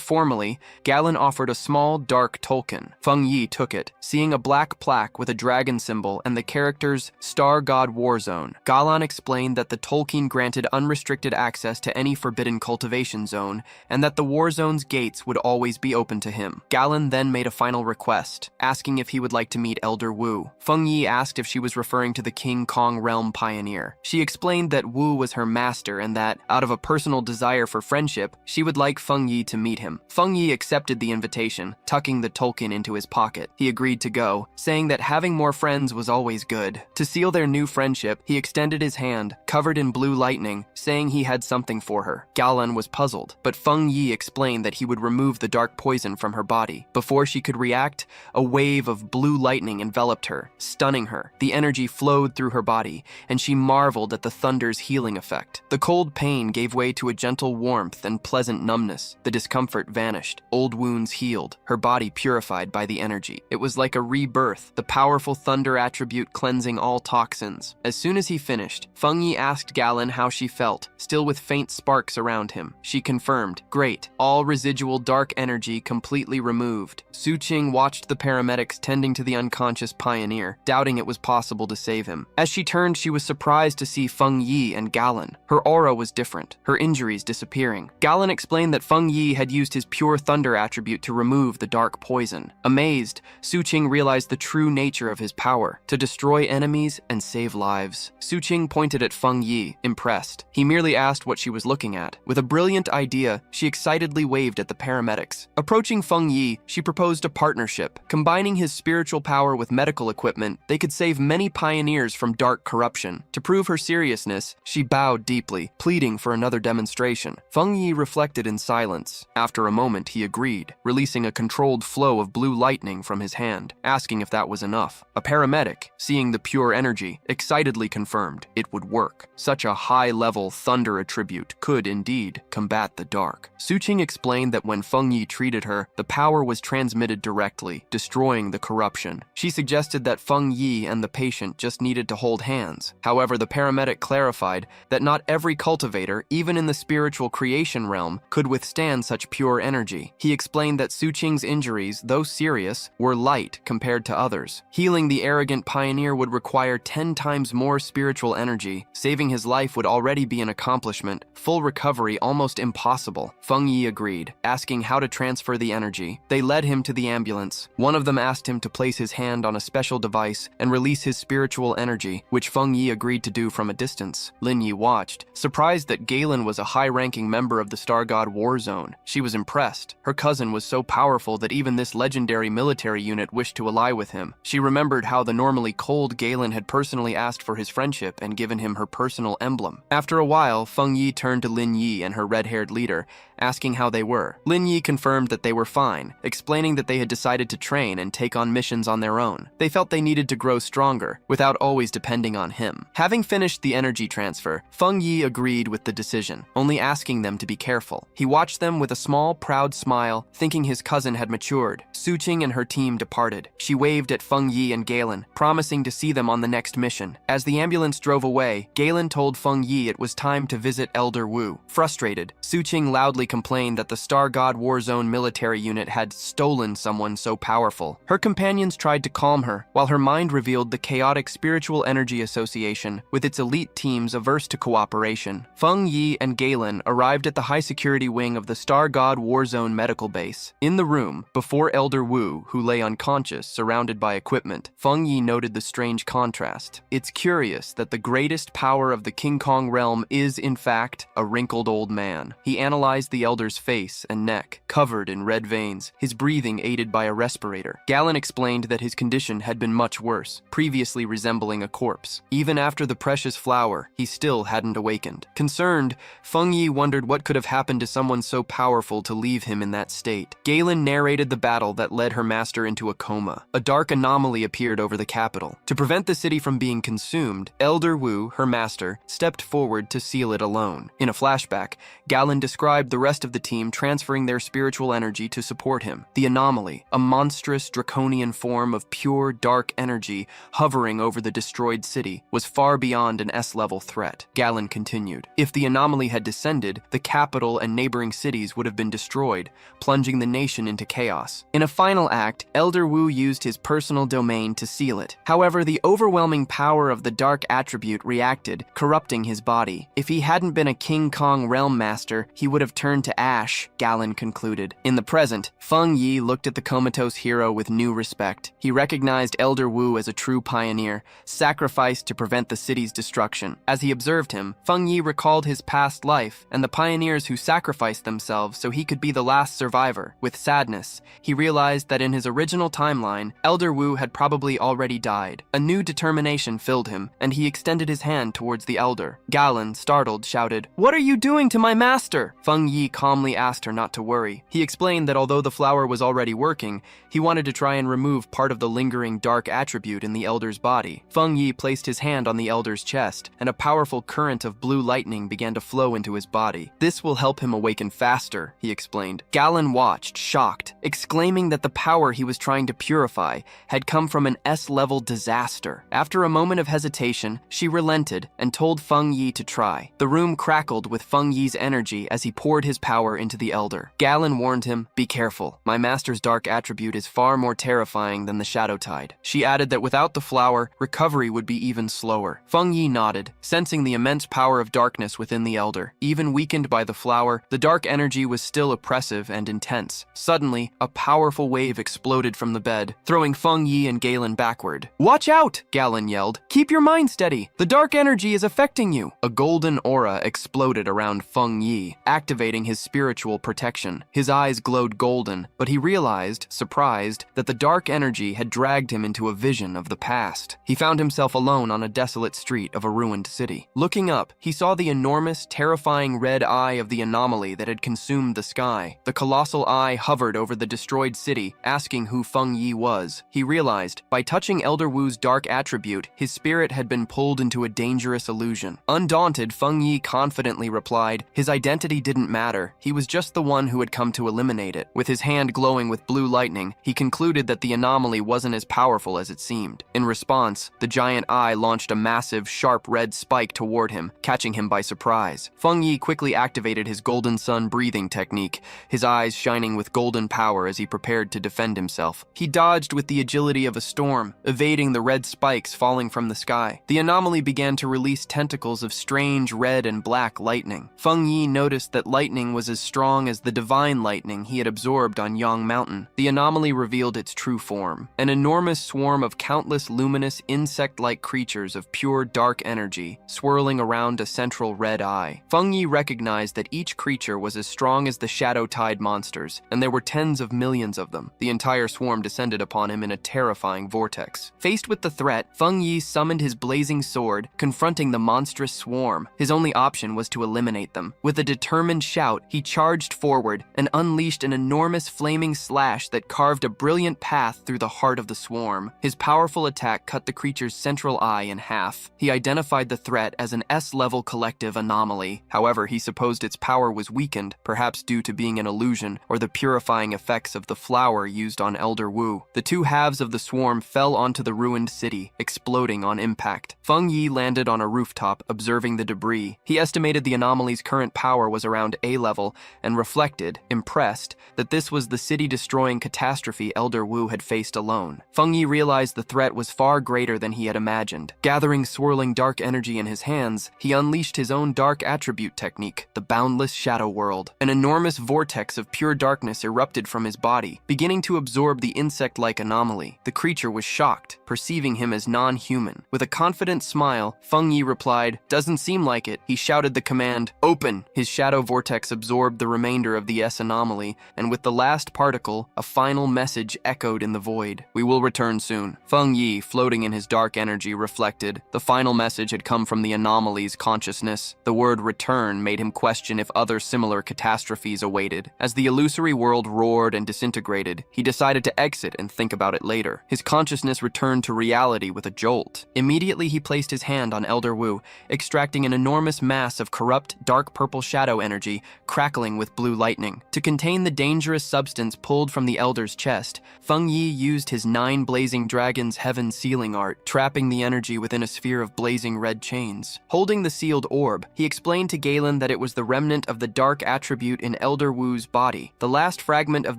formally, Galen offered a small, dark token. Feng Yi took it, seeing a black plaque with a dragon symbol and the characters Star God War Zone. Galen explained that the token granted unrestricted access to any forbidden cultivation zone, and that the War Zone's gates would always be open to him. Galen then made a final request, asking if he would like to meet Elder Wu. Feng Yi asked if she was referring to the King Kong Realm pioneer. She explained that Wu was her master and that, out of a personal desire for friendship, she would like Feng Yi to meet him. Feng Yi accepted the invitation, tucking the token into his pocket. He agreed to go, saying that having more friends was always good. To seal their new friendship, he extended his hand, covered in blue lightning, saying he had something for her. Galen was puzzled, but Feng Yi explained that he would remove the dark poison from her body. Before she could react, a wave of blue lightning enveloped her, stunning her. The energy flowed through her body, and she marveled at the thunder's healing effect. The cold pain gave way to a gentle warmth and pleasant numbness. The discomfort vanished. Old wounds healed, her body purified by the energy. It was like a rebirth, the powerful thunder attribute cleansing all toxins. As soon as he finished, Feng Yi asked Galen how she felt, still with faint sparks around him. She confirmed, "Great, all residual dark energy completely removed." Su Qing watched the paramedics tending to the unconscious pioneer, doubting it was possible to save him. As she turned, she was surprised to see Feng Yi and Galen. Her aura was different, her injuries disappearing. Galen explained that Feng Yi had used his pure thunder attribute to remove the dark poison. Amazed, Su Qing realized the true nature of his power, to destroy enemies and save lives. Su Qing pointed at Feng Yi, impressed. He merely asked what she was looking at. With a brilliant idea, she excitedly waved at the paramedics. Approaching Feng Yi, she proposed a partnership. Combining his spiritual power with medical equipment, they could save many pioneers from dark corruption. To prove her seriousness, she bowed bowed deeply, pleading for another demonstration. Feng Yi reflected in silence. After a moment, he agreed, releasing a controlled flow of blue lightning from his hand, asking if that was enough. A paramedic, seeing the pure energy, excitedly confirmed it would work. Such a high-level thunder attribute could indeed combat the dark. Suqing explained that when Feng Yi treated her, the power was transmitted directly, destroying the corruption. She suggested that Feng Yi and the patient just needed to hold hands. However, the paramedic clarified that not every cultivator, even in the spiritual creation realm, could withstand such pure energy. He explained that Suqing's injuries, though serious, were light compared to others. Healing the arrogant pioneer would require 10 times more spiritual energy. Saving his life would already be an accomplishment, full recovery almost impossible. Feng Yi agreed, asking how to transfer the energy. They led him to the ambulance. One of them asked him to place his hand on a special device and release his spiritual energy, which Feng Yi agreed to do from a distance. Lin Yi watched, surprised that Galen was a high-ranking member of the Star God War Zone. She was impressed. Her cousin was so powerful that even this legendary military unit wished to ally with him. She remembered how the normally cold Galen had personally asked for his friendship and given him her personal emblem. After a while, Feng Yi turned to Lin Yi and her red-haired leader, asking how they were. Lin Yi confirmed that they were fine, explaining that they had decided to train and take on missions on their own. They felt they needed to grow stronger, without always depending on him. Having finished the energy transfer, Feng Yi agreed with the decision, only asking them to be careful. He watched them with a small, proud smile, thinking his cousin had matured. Suqing and her team departed. She waved at Feng Yi and Galen, promising to see them on the next mission. As the ambulance drove away, Galen told Feng Yi it was time to visit Elder Wu. Frustrated, Suqing loudly complained that the Star God War Zone military unit had stolen someone so powerful. Her companions tried to calm her, while her mind revealed the chaotic Spiritual Energy Association, with its elite teams averse to cooperation. Feng Yi and Galen arrived at the high-security wing of the Star God War Zone medical base. In the room, before Elder Wu, who lay unconscious, surrounded by equipment, Feng Yi noted the strange contrast. It's curious that the greatest power of the King Kong realm is, in fact, a wrinkled old man. He analyzed the elder's face and neck, covered in red veins, his breathing aided by a respirator. Galen explained that his condition had been much worse, previously resembling a corpse. Even after the precious flower, he still hadn't awakened. Concerned, Feng Yi wondered what could have happened to someone so powerful to leave him in that state. Galen narrated the battle that led her master into a coma. A dark anomaly appeared over the capital. To prevent the city from being consumed, Elder Wu, her master, stepped forward to seal it alone. In a flashback, Galen described the rest of the team transferring their spiritual energy to support him. The anomaly, a monstrous draconian form of pure dark energy hovering over the destroyed city, was far beyond an S-level threat. Galen continued. If the anomaly had descended, the capital and neighboring cities would have been destroyed, plunging the nation into chaos. In a final act, Elder Wu used his personal domain to seal it. However, the overwhelming power of the dark attribute reacted, corrupting his body. If he hadn't been a King Kong realm master, he would have turned to ash, Galen concluded. In the present, Feng Yi looked at the comatose hero with new respect. He recognized Elder Wu as a true pioneer, sacrificed to prevent the city's destruction. As he observed him, Feng Yi recalled his past life and the pioneers who sacrificed themselves so he could be the last survivor. With sadness, he realized that in his original timeline, Elder Wu had probably already died. A new determination filled him, and he extended his hand towards the elder. Galen, startled, shouted, "What are you doing to my master?" Feng Yi calmly asked her not to worry. He explained that although the flower was already working, he wanted to try and remove part of the lingering dark attribute in the elder's body. Feng Yi placed his hand on the elder's chest, and a powerful current of blue lightning began to flow into his body. "This will help him awaken faster," he explained. Galen watched, shocked, exclaiming that the power he was trying to purify had come from an S-level disaster. After a moment of hesitation, she relented and told Feng Yi to try. The room crackled with Feng Yi's energy as he poured his power into the elder. Galen warned him, "Be careful. My master's dark attribute is far more terrifying than the shadow tide." She added that without the flower, recovery would be even slower. Feng Yi nodded, sensing the immense power of darkness within the elder. Even weakened by the flower, the dark energy was still oppressive and intense. Suddenly, Suddenly, a powerful wave exploded from the bed, throwing Feng Yi and Galen backward. "Watch out!" Galen yelled. "Keep your mind steady. The dark energy is affecting you." A golden aura exploded around Feng Yi, activating his spiritual protection. His eyes glowed golden, but he realized, surprised, that the dark energy had dragged him into a vision of the past. He found himself alone on a desolate street of a ruined city. Looking up, he saw the enormous, terrifying red eye of the anomaly that had consumed the sky. The colossal eye hovered over the destroyed city, asking who Feng Yi was. He realized, by touching Elder Wu's dark attribute, his spirit had been pulled into a dangerous illusion. Undaunted, Feng Yi confidently replied, his identity didn't matter. He was just the one who had come to eliminate it. With his hand glowing with blue lightning, he concluded that the anomaly wasn't as powerful as it seemed. In response, the giant eye launched a massive, sharp red spike toward him, catching him by surprise. Feng Yi quickly activated his golden sun breathing technique, his eyes shining with golden power as he prepared to defend himself. He dodged with the agility of a storm, evading the red spikes falling from the sky. The anomaly began to release tentacles of strange red and black lightning. Feng Yi noticed that lightning was as strong as the divine lightning he had absorbed on Yang Mountain. The anomaly revealed its true form, an enormous swarm of countless luminous insect-like creatures of pure dark energy, swirling around a central red eye. Feng Yi recognized that each creature was as strong as the Shadow Tide monsters, and there were tens of millions of them. The entire swarm descended upon him in a terrifying vortex. Faced with the threat, Feng Yi summoned his blazing sword, confronting the monstrous swarm. His only option was to eliminate them. With a determined shout, he charged forward and unleashed an enormous flaming slash that carved a brilliant path through the heart of the swarm. His powerful attack cut the creature's central eye in half. He identified the threat as an S-level collective anomaly. However, he supposed its power was weakened, perhaps due to being an illusion or the purifying effects of the flower used on Elder Wu. The two halves of the swarm fell onto the ruined city, exploding on impact. Feng Yi landed on a rooftop, observing the debris. He estimated the anomaly's current power was around A level and reflected, impressed, that this was the city-destroying catastrophe Elder Wu had faced alone. Feng Yi realized the threat was far greater than he had imagined. Gathering swirling dark energy in his hands, he unleashed his own dark attribute technique, the Boundless Shadow World. An enormous vortex of pure darkness erupted from his body, beginning to absorb the insect-like anomaly. The creature was shocked, perceiving him as non-human. With a confident smile, Feng Yi replied, "Doesn't seem like it." He shouted the command, "Open!" His shadow vortex absorbed the remainder of the S anomaly, and with the last particle, a final message echoed in the void. "We will return soon." Feng Yi, floating in his dark energy, reflected. The final message had come from the anomaly's consciousness. The word return made him question if other similar catastrophes awaited. As the illusory world roared and disintegrated, he decided to exit and think about it later. His consciousness returned to reality with a jolt. Immediately he placed his hand on Elder Wu, extracting an enormous mass of corrupt, dark purple shadow energy, crackling with blue lightning. To contain the dangerous substance pulled from the Elder's chest, Feng Yi used his 9 blazing dragons heaven sealing art, trapping the energy within a sphere of blazing red chains. Holding the sealed orb, he explained to Galen that it was the remnant of the dark attribute in Elder Wu's body, the last fragment of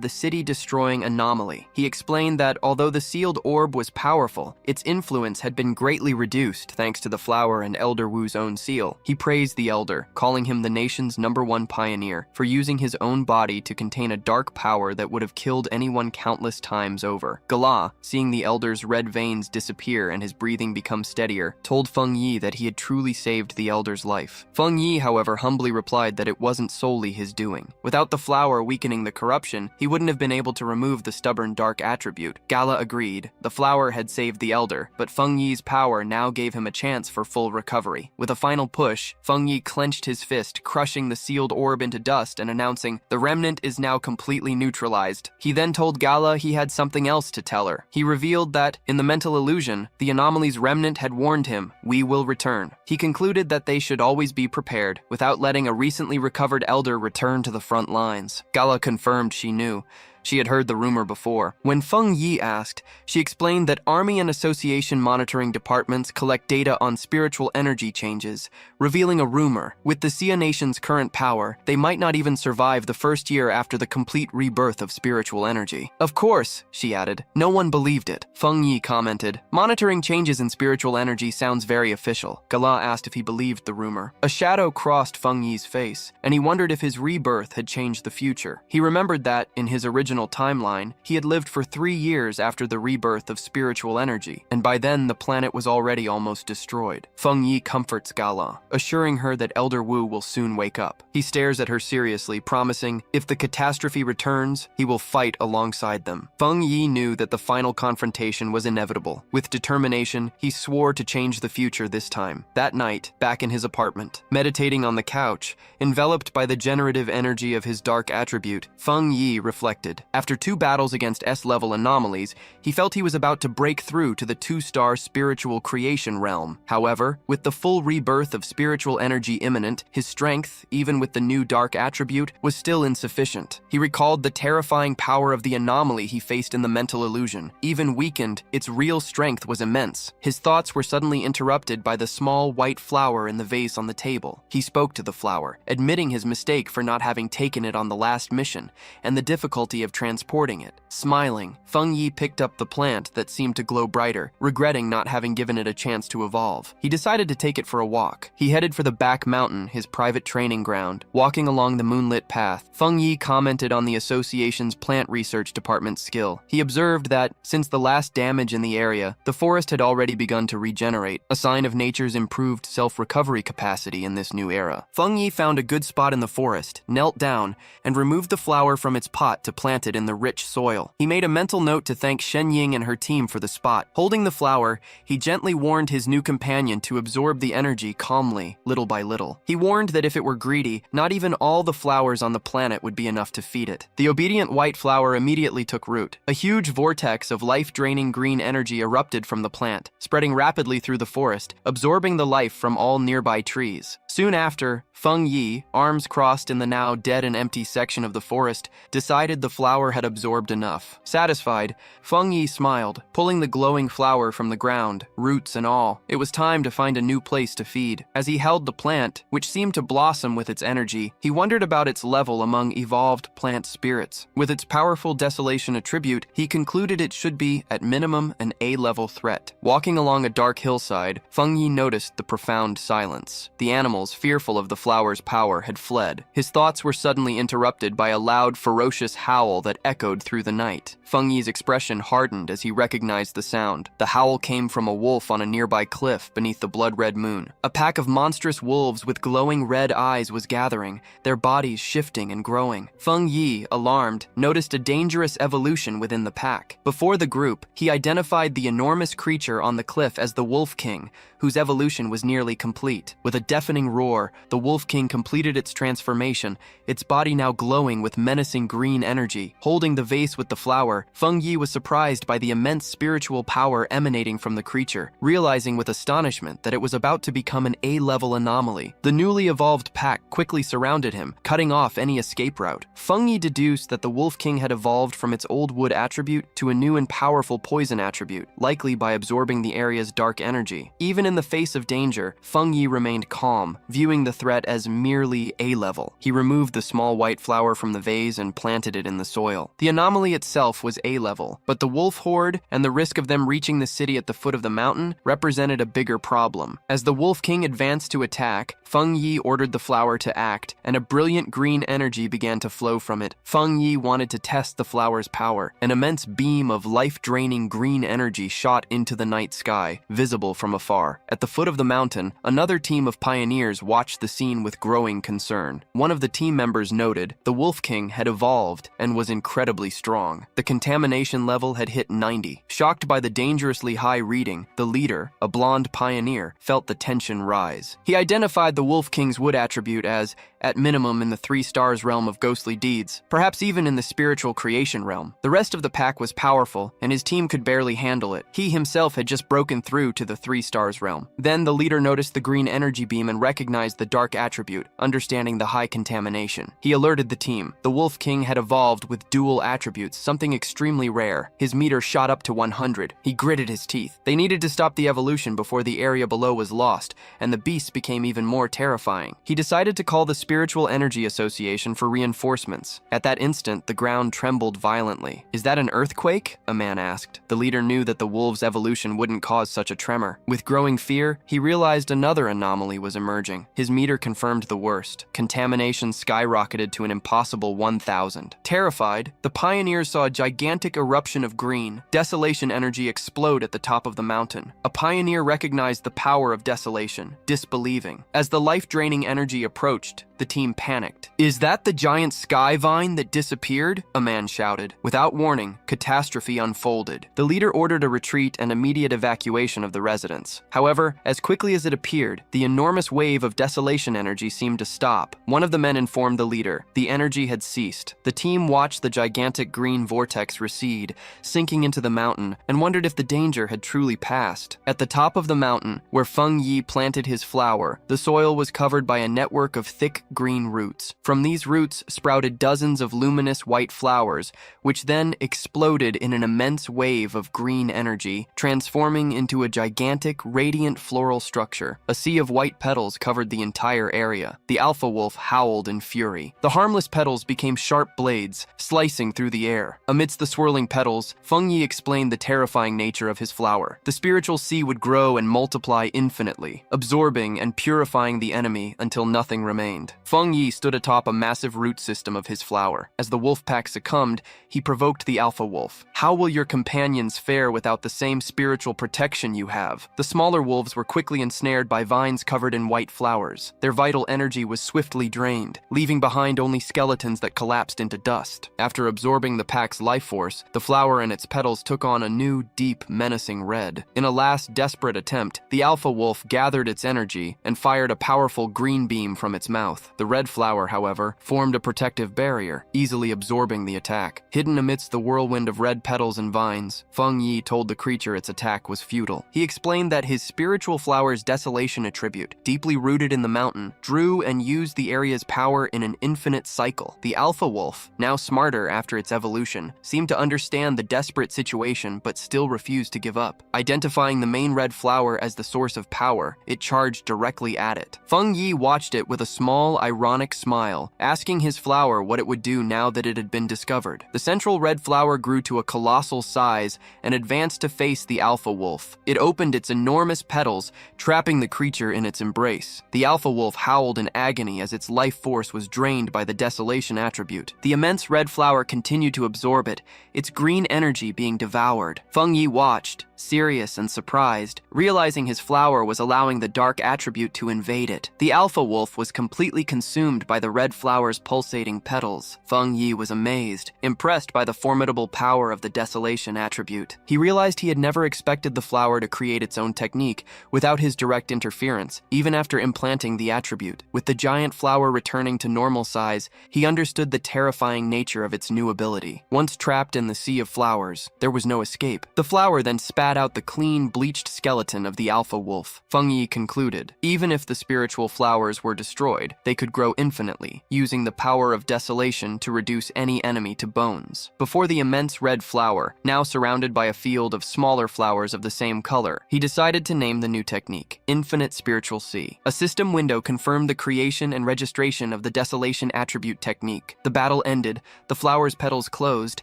the city-destroying anomaly. He explained that although the sealed orb was powerful, its influence had been greatly reduced thanks to the flower and Elder Wu's own seal. He praised the Elder, calling him the nation's #1 pioneer, for using his own body to contain a dark power that would have killed anyone countless times over. Gala, seeing the Elder's red veins disappear and his breathing become steadier, told Feng Yi that he had truly saved the Elder's life. Feng Yi, however, humbly replied that it wasn't solely his doing. Without the flower weakening the corruption, he wouldn't have been able to remove the stubborn dark attribute. Gala agreed. The flower had saved the Elder, but Feng Yi's power now gave him a chance for full recovery. With a final push, Feng Yi clenched his fist, crushing the sealed orb into dust and announcing, "The remnant is now completely neutralized." He then told Gala he had something else to tell her. He revealed that, in the mental illusion, the anomaly's remnant had warned him, "We will return." He concluded that they should always be prepared, without letting a recently recovered Elder return to the front lines. Gala confirmed she knew. She had heard the rumor before. When Feng Yi asked, she explained that Army and Association monitoring departments collect data on spiritual energy changes, revealing a rumor. With the Xia Nation's current power, they might not even survive the first year after the complete rebirth of spiritual energy. "Of course," she added. No one believed it. Feng Yi commented, "Monitoring changes in spiritual energy sounds very official." Gala asked if he believed the rumor. A shadow crossed Feng Yi's face, and he wondered if his rebirth had changed the future. He remembered that, in his original original timeline, he had lived for 3 years after the rebirth of spiritual energy, and by then the planet was already almost destroyed. Feng Yi comforts Gala, assuring her that Elder Wu will soon wake up. He stares at her seriously, promising, if the catastrophe returns, he will fight alongside them. Feng Yi knew that the final confrontation was inevitable. With determination, he swore to change the future this time. That night, back in his apartment, meditating on the couch, enveloped by the generative energy of his dark attribute, Feng Yi reflected. After 2 battles against S-level anomalies, he felt he was about to break through to the 2-star spiritual creation realm. However, with the full rebirth of spiritual energy imminent, his strength, even with the new dark attribute, was still insufficient. He recalled the terrifying power of the anomaly he faced in the mental illusion. Even weakened, its real strength was immense. His thoughts were suddenly interrupted by the small white flower in the vase on the table. He spoke to the flower, admitting his mistake for not having taken it on the last mission, and the difficulty of transporting it. Smiling, Feng Yi picked up the plant that seemed to glow brighter, regretting not having given it a chance to evolve. He decided to take it for a walk. He headed for the back mountain, his private training ground. Walking along the moonlit path, Feng Yi commented on the association's plant research department's skill. He observed that, since the last damage in the area, the forest had already begun to regenerate, a sign of nature's improved self-recovery capacity in this new era. Feng Yi found a good spot in the forest, knelt down, and removed the flower from its pot to plant it in the rich soil. He made a mental note to thank Shen Ying and her team for the spot. Holding the flower, he gently warned his new companion to absorb the energy calmly, little by little. He warned that if it were greedy, not even all the flowers on the planet would be enough to feed it. The obedient white flower immediately took root. A huge vortex of life-draining green energy erupted from the plant, spreading rapidly through the forest, absorbing the life from all nearby trees. Soon after, Feng Yi, arms crossed in the now dead and empty section of the forest, decided the flower had absorbed enough. Satisfied, Feng Yi smiled, pulling the glowing flower from the ground, roots and all. It was time to find a new place to feed. As he held the plant, which seemed to blossom with its energy, he wondered about its level among evolved plant spirits. With its powerful desolation attribute, he concluded it should be, at minimum, an A-level threat. Walking along a dark hillside, Feng Yi noticed the profound silence. The animals, fearful of the flower's power, had fled. His thoughts were suddenly interrupted by a loud, ferocious howl that echoed through the night. Feng Yi's expression hardened as he recognized the sound. The howl came from a wolf on a nearby cliff beneath the blood-red moon. A pack of monstrous wolves with glowing red eyes was gathering, their bodies shifting and growing. Feng Yi, alarmed, noticed a dangerous evolution within the pack. Before the group, he identified the enormous creature on the cliff as the Wolf King, whose evolution was nearly complete. With a deafening roar, the Wolf King completed its transformation, its body now glowing with menacing green energy. Holding the vase with the flower, Feng Yi was surprised by the immense spiritual power emanating from the creature, realizing with astonishment that it was about to become an A-level anomaly. The newly evolved pack quickly surrounded him, cutting off any escape route. Feng Yi deduced that the Wolf King had evolved from its old wood attribute to a new and powerful poison attribute, likely by absorbing the area's dark energy. Even in the face of danger, Feng Yi remained calm, viewing the threat as merely A-level. He removed the small white flower from the vase and planted it in the soil. The anomaly itself was A-level, but the wolf horde and the risk of them reaching the city at the foot of the mountain represented a bigger problem. As the Wolf King advanced to attack, Feng Yi ordered the flower to act, and a brilliant green energy began to flow from it. Feng Yi wanted to test the flower's power. An immense beam of life-draining green energy shot into the night sky, visible from afar. At the foot of the mountain, another team of pioneers watched the scene with growing concern. One of the team members noted the Wolf King had evolved and was incredibly strong. The contamination level had hit 90. Shocked by the dangerously high reading, the leader, a blonde pioneer, felt the tension rise. He identified the Wolf King's wood attribute as, at minimum, in the 3 stars realm of ghostly deeds, perhaps even in the spiritual creation realm. The rest of the pack was powerful, and his team could barely handle it. He himself had just broken through to the 3 stars realm. Then the leader noticed the green energy beam and recognized the dark attribute, understanding the high contamination. He alerted the team. The Wolf King had evolved with dual attributes, something extremely rare. His meter shot up to 100. He gritted his teeth. They needed to stop the evolution before the area below was lost, and the beast became even more terrifying. He decided to call the Spiritual Energy Association for reinforcements. At that instant, the ground trembled violently. "Is that an earthquake?" a man asked. The leader knew that the wolves' evolution wouldn't cause such a tremor. With growing fear, he realized another anomaly was emerging. His meter confirmed the worst. Contamination skyrocketed to an impossible 1,000. Terrified, the pioneers saw a gigantic eruption of green. Desolation energy explode at the top of the mountain. A pioneer recognized the power of desolation, disbelieving. As the life-draining energy approached, the team panicked. "Is that the giant sky vine that disappeared?" a man shouted. Without warning, catastrophe unfolded. The leader ordered a retreat and immediate evacuation of the residents. However, as quickly as it appeared, the enormous wave of desolation energy seemed to stop. One of the men informed the leader the energy had ceased. The team watched the gigantic green vortex recede, sinking into the mountain, and wondered if the danger had truly passed. At the top of the mountain, where Feng Yi planted his flower, the soil was covered by a network of thick green roots. From these roots sprouted dozens of luminous white flowers, which then exploded in an immense wave of green energy, transforming into a gigantic, radiant floral structure. A sea of white petals covered the entire area. The alpha wolf howled in fury. The harmless petals became sharp blades, slicing through the air. Amidst the swirling petals, Feng Yi explained the terrifying nature of his flower. The spiritual sea would grow and multiply infinitely, absorbing and purifying the enemy until nothing remained. Feng Yi stood atop a massive root system of his flower. As the wolf pack succumbed, he provoked the alpha wolf. "How will your companions fare without the same spiritual protection you have?" The smaller wolves were quickly ensnared by vines covered in white flowers. Their vital energy was swiftly drained, leaving behind only skeletons that collapsed into dust. After absorbing the pack's life force, the flower and its petals took on a new, deep, menacing red. In a last desperate attempt, the alpha wolf gathered its energy and fired a powerful green beam from its mouth. The red flower, however, formed a protective barrier, easily absorbing the attack. Hidden amidst the whirlwind of red petals and vines, Feng Yi told the creature its attack was futile. He explained that his spiritual flower's desolation attribute, deeply rooted in the mountain, drew and used the area's power in an infinite cycle. The alpha wolf, now smarter after its evolution, seemed to understand the desperate situation but still refused to give up. Identifying the main red flower as the source of power, it charged directly at it. Feng Yi watched it with a small, ironic smile, asking his flower what it would do now that it had been discovered. The central red flower grew to a colossal size and advanced to face the alpha wolf. It opened its enormous petals, trapping the creature in its embrace. The alpha wolf howled in agony as its life force was drained by the desolation attribute. The immense red flower continued to absorb it, its green energy being devoured. Feng Yi watched, serious and surprised, realizing his flower was allowing the dark attribute to invade it. The alpha wolf was completely consumed by the red flower's pulsating petals. Feng Yi was amazed, impressed by the formidable power of the desolation attribute. He realized he had never expected the flower to create its own technique without his direct interference, even after implanting the attribute. With the giant flower returning to normal size, he understood the terrifying nature of its new ability. Once trapped in the sea of flowers, there was no escape. The flower then spat out the clean, bleached skeleton of the alpha wolf. Feng Yi concluded, even if the spiritual flowers were destroyed, they could grow infinitely, using the power of desolation to reduce any enemy to bones. Before the immense red flower, now surrounded by a field of smaller flowers of the same color, he decided to name the new technique, Infinite Spiritual Sea. A system window confirmed the creation and registration of the desolation attribute technique. The battle ended, the flower's petals closed,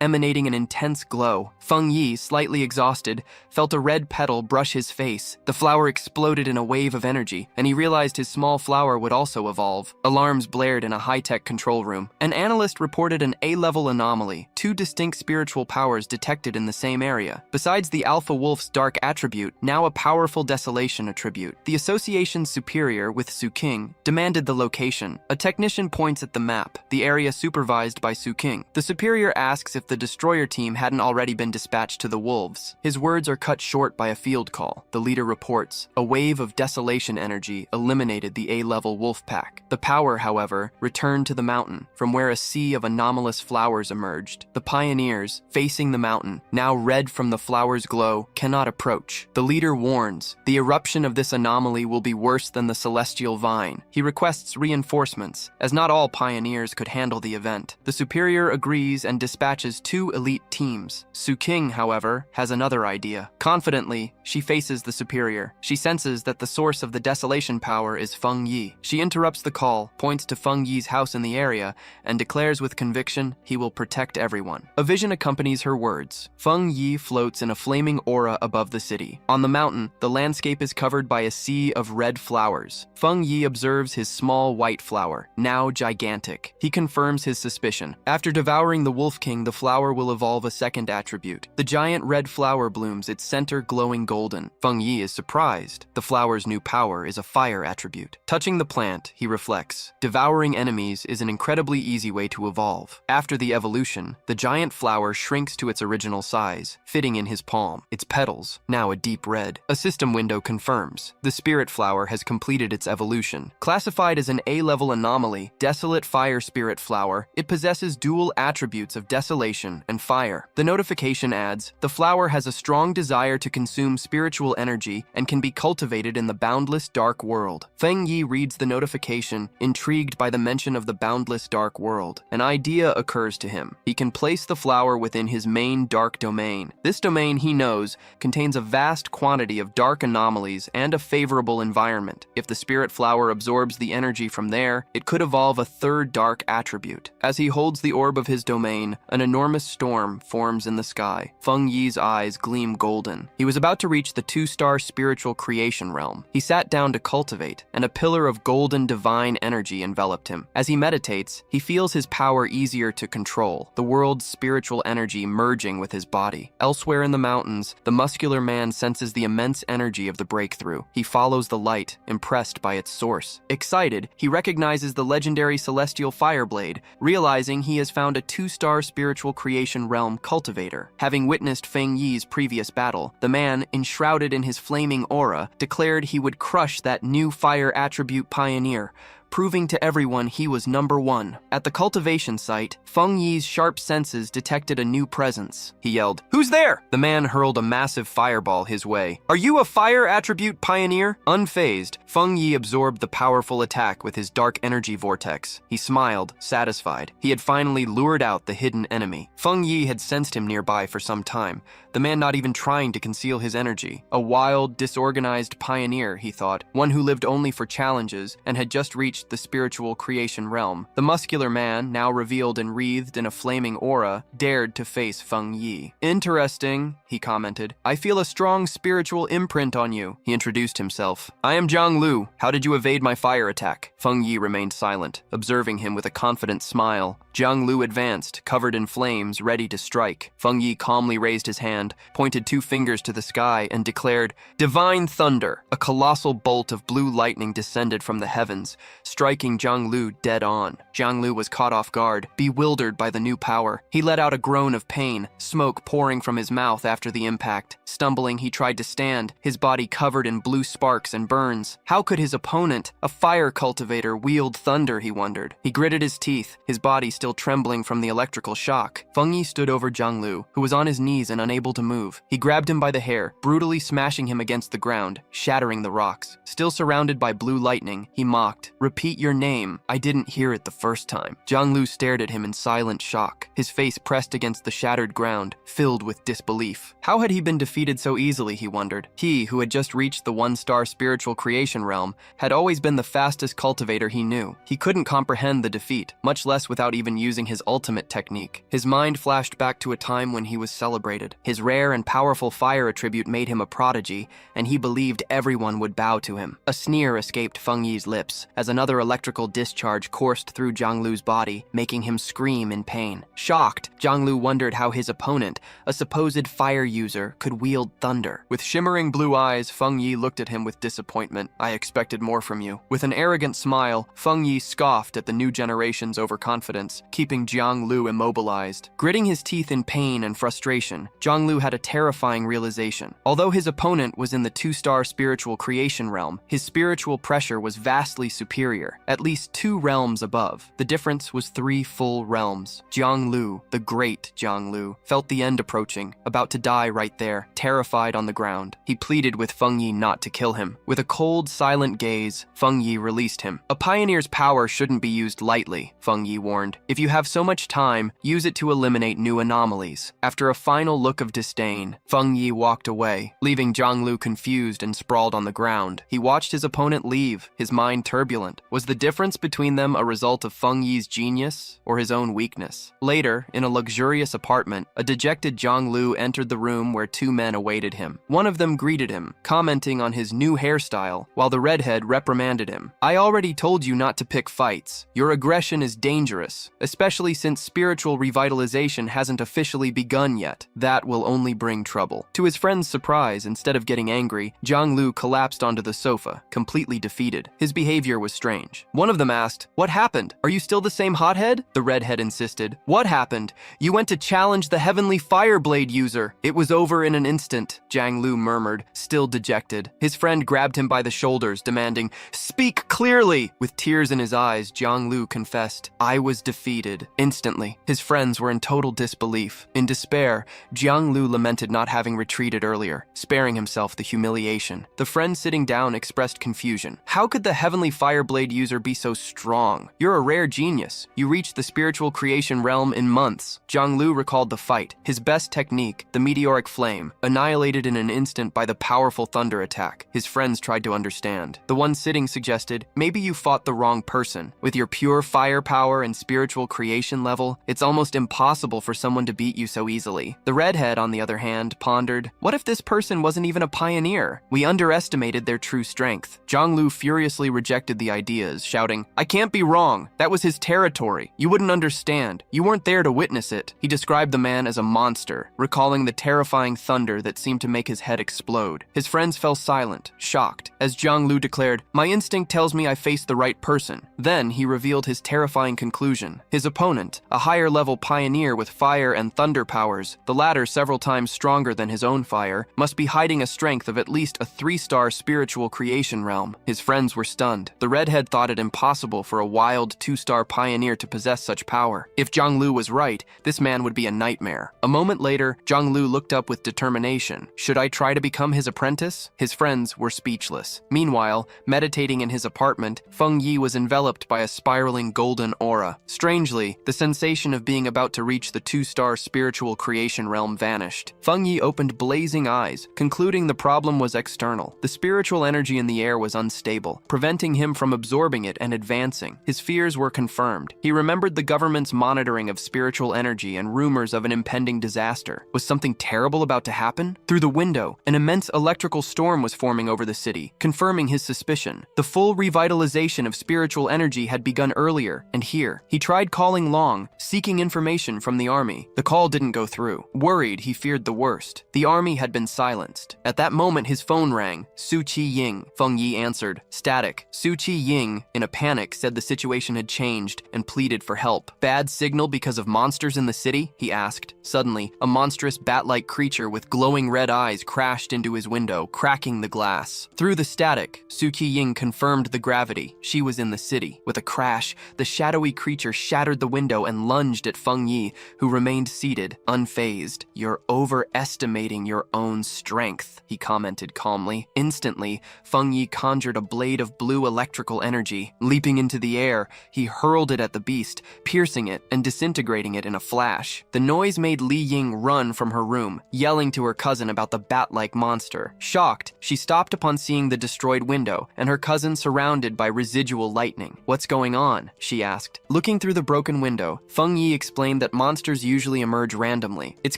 emanating an intense glow. Feng Yi, slightly exhausted, felt a red petal brush his face. The flower exploded in a wave of energy, and he realized his small flower would also evolve. Alarms blared in a high-tech control room. An analyst reported an A-level anomaly, 2 distinct spiritual powers detected in the same area. Besides the alpha wolf's dark attribute, now a powerful desolation attribute. The association's superior, with Su King, demanded the location. A technician points at the map, the area supervised by Su King. The superior asks if the destroyer team hadn't already been dispatched to the wolves. His words are cut short by a field call. The leader reports, a wave of desolation energy eliminated the A-level wolf pack. The power, however, returned to the mountain, from where a sea of anomalous flowers emerged. The pioneers, facing the mountain, now red from the flower's glow, cannot approach. The leader warns, the eruption of this anomaly will be worse than the celestial vine. He requests reinforcements, as not all pioneers could handle the event. The superior agrees and dispatches 2 elite teams. Su King, however, has another idea. Confidently, she faces the superior. She senses that the source of the desolation power is Feng Yi. She interrupts the call, points to Feng Yi's house in the area, and declares with conviction he will protect everyone. A vision accompanies her words. Feng Yi floats in a flaming aura above the city. On the mountain, the landscape is covered by a sea of red flowers. Feng Yi observes his small white flower, now gigantic. He confirms his suspicion. After devouring the Wolf King, the flower will evolve a second attribute. The giant red flower blooms, its center glowing golden. Feng Yi is surprised. The flower's new power is a fire attribute. Touching the plant, he reflects. Devouring enemies is an incredibly easy way to evolve. After the evolution, the giant flower shrinks to its original size, fitting in his palm. Its petals, now a deep red. A system window confirms. The spirit flower has completed its evolution. Classified as an A-level anomaly, Desolate Fire Spirit Flower, it possesses dual attributes of desolation and fire. The notification adds, the flower has a strong desire to consume spiritual energy and can be cultivated in the boundless dark world. Feng Yi reads the notification, intrigued by the mention of the boundless dark world. An idea occurs to him. He can place the flower within his main dark domain. This domain, he knows, contains a vast quantity of dark anomalies and a favorable environment. If the spirit flower absorbs the energy from there, it could evolve a third dark attribute. As he holds the orb of his domain, an enormous storm forms in the sky. Feng Yi's eyes gleam golden. He was about to reach the 2-star spiritual creation realm. He sat down to cultivate, and a pillar of golden divine energy enveloped him. As he meditates, he feels his power easier to control, the world's spiritual energy merging with his body. Elsewhere in the mountains, the muscular man senses the immense energy of the breakthrough. He follows the light, impressed by its source. Excited, he recognizes the legendary celestial fireblade, realizing he has found a 2-star spiritual creation realm cultivator. Having witnessed Feng Yi's previous battle, the man, enshrouded in his flaming aura, declared he would crush that new fire attribute pioneer, proving to everyone he was number one. At the cultivation site, Feng Yi's sharp senses detected a new presence. He yelled, "Who's there?" The man hurled a massive fireball his way. "Are you a fire attribute pioneer?" Unfazed, Feng Yi absorbed the powerful attack with his dark energy vortex. He smiled, satisfied. He had finally lured out the hidden enemy. Feng Yi had sensed him nearby for some time, the man not even trying to conceal his energy. A wild, disorganized pioneer, he thought, one who lived only for challenges and had just reached the spiritual creation realm. The muscular man, now revealed and wreathed in a flaming aura, dared to face Feng Yi. "Interesting," he commented. "I feel a strong spiritual imprint on you." He introduced himself. "I am Zhang Lu. How did you evade my fire attack?" Feng Yi remained silent, observing him with a confident smile. Zhang Lu advanced, covered in flames, ready to strike. Feng Yi calmly raised his hand, pointed 2 fingers to the sky, and declared, "Divine thunder!" A colossal bolt of blue lightning descended from the heavens, striking Zhang Lu dead on. Zhang Lu was caught off guard, bewildered by the new power. He let out a groan of pain, smoke pouring from his mouth after the impact. Stumbling, he tried to stand, his body covered in blue sparks and burns. How could his opponent, a fire cultivator, wield thunder, he wondered. He gritted his teeth, his body still trembling from the electrical shock. Feng Yi stood over Zhang Lu, who was on his knees and unable to move. He grabbed him by the hair, brutally smashing him against the ground, shattering the rocks. Still surrounded by blue lightning, he mocked, "Repeat your name. I didn't hear it the first time." Zhang Lu stared at him in silent shock, his face pressed against the shattered ground, filled with disbelief. How had he been defeated so easily, he wondered. He, who had just reached the 1-star spiritual creation realm, had always been the fastest cultivator he knew. He couldn't comprehend the defeat, much less without even using his ultimate technique. His mind flashed back to a time when he was celebrated. His rare and powerful fire attribute made him a prodigy, and he believed everyone would bow to him. A sneer escaped Feng Yi's lips as another electrical discharge coursed through Zhang Lu's body, making him scream in pain. Shocked, Zhang Lu wondered how his opponent, a supposed fire user, could wield thunder. With shimmering blue eyes, Feng Yi looked at him with disappointment. "I expected more from you." With an arrogant smile, Feng Yi scoffed at the new generation's overconfidence, keeping Zhang Lu immobilized. Gritting his teeth in pain and frustration, Zhang Lu had a terrifying realization. Although his opponent was in the 2-star spiritual creation realm, his spiritual pressure was vastly superior, at least 2 realms above. The difference was 3 full realms. Zhang Lu, the great Zhang Lu, felt the end approaching, about to die right there, terrified on the ground. He pleaded with Feng Yi not to kill him. With a cold, silent gaze, Feng Yi released him. "A pioneer's power shouldn't be used lightly," Feng Yi warned. "If you have so much time, use it to eliminate new anomalies." After a final look of disdain, Feng Yi walked away, leaving Zhang Lu confused and sprawled on the ground. He watched his opponent leave, his mind turbulent. Was the difference between them a result of Feng Yi's genius or his own weakness? Later, in a luxurious apartment, a dejected Zhang Lu entered the room where two men awaited him. One of them greeted him, commenting on his new hairstyle, while the redhead reprimanded him. "I already told you not to pick fights. Your aggression is dangerous, especially since spiritual revitalization hasn't officially begun yet. That will only bring trouble." To his friend's surprise, instead of getting angry, Zhang Lu collapsed onto the sofa, completely defeated. His behavior was strange. One of them asked, "What happened? Are you still the same hothead?" The redhead insisted. "What happened? You went to challenge the heavenly fireblade user." "It was over in an instant," Zhang Lu murmured, still dejected. His friend grabbed him by the shoulders, demanding, "Speak clearly!" With tears in his eyes, Zhang Lu confessed, "I was defeated." Instantly, his friends were in total disbelief. In despair, Zhang Lu lamented not having retreated earlier, sparing himself the humiliation. The friend sitting down expressed confusion. "How could the heavenly fireblade user be so strong? You're a rare genius. You reached the spiritual creation realm in months." Zhang Lu recalled the fight. His best technique, the meteoric flame, annihilated in an instant by the powerful thunder attack. His friends tried to understand. The one sitting suggested, "Maybe you fought the wrong person. With your pure firepower and spiritual creation level, it's almost impossible for someone to beat you so easily." The redhead, on the other hand, pondered, "What if this person wasn't even a pioneer? We underestimated their true strength." Zhang Lu furiously rejected the ideas, shouting, "I can't be wrong. That was his territory. You wouldn't understand. You weren't there to witness it." He described the man as a monster, recalling the terrifying thunder that seemed to make his head explode. His friends fell silent, shocked, as Zhang Lu declared, "My instinct tells me I faced the right person." Then he revealed his terrifying conclusion. His opponent, a higher-level pioneer with fire and thunder powers, the latter several times stronger than his own fire, must be hiding a strength of at least a 3-star spiritual creation realm. His friends were stunned. The redhead thought it impossible for a wild 2-star pioneer to possess such power. If Zhang Lu was right, this man would be a nightmare. A moment later, Zhang Lu looked up with determination. "Should I try to become his apprentice?" His friends were speechless. Meanwhile, meditating in his apartment, Feng Yi was enveloped by a spiraling golden aura. Strangely, the sensation of being about to reach the 2-star spiritual creation realm vanished. Feng Yi opened blazing eyes, concluding the problem was external. The spiritual energy in the air was unstable, preventing him from absorbing it and advancing. His fears were confirmed. He remembered the government's monitoring of spiritual energy and rumors of an impending disaster. Was something terrible about to happen? Through the window, an immense electrical storm was forming over the city, confirming his suspicion. The full revitalization of spiritual energy had begun earlier, and here. He tried calling Long, seeking information from the army. The call didn't go through. Worried, he feared the worst. The army had been silenced. At that moment, his phone rang. Su Qi Ying. Feng Yi answered. Static. Su Qi Ying, in a panic, said the situation had changed and pleaded for help. "Bad signal because of monsters in the city?" he asked. Suddenly, a monstrous bat-like creature with glowing red eyes crashed into his window, cracking the glass. Through the static, Su Qi Ying confirmed the gravity. She was in the city. With a crash, the shadowy creature shattered the window and lunged at Feng Yi, who remained seated, unfazed. "You're overestimating your own strength," he commented calmly. Instantly, Feng Yi conjured a blade of blue electrical energy. Leaping into the air, he hurled it at the beast, piercing it and disintegrating it in a flash. The noise made Li Ying run from her room, yelling to her cousin about the bat-like monster. Shocked, she stopped upon seeing the destroyed window and her cousin surrounded by residual lightning. "What's going on?" she asked. Looking through the broken window, Feng Yi explained that monsters usually emerge randomly. It's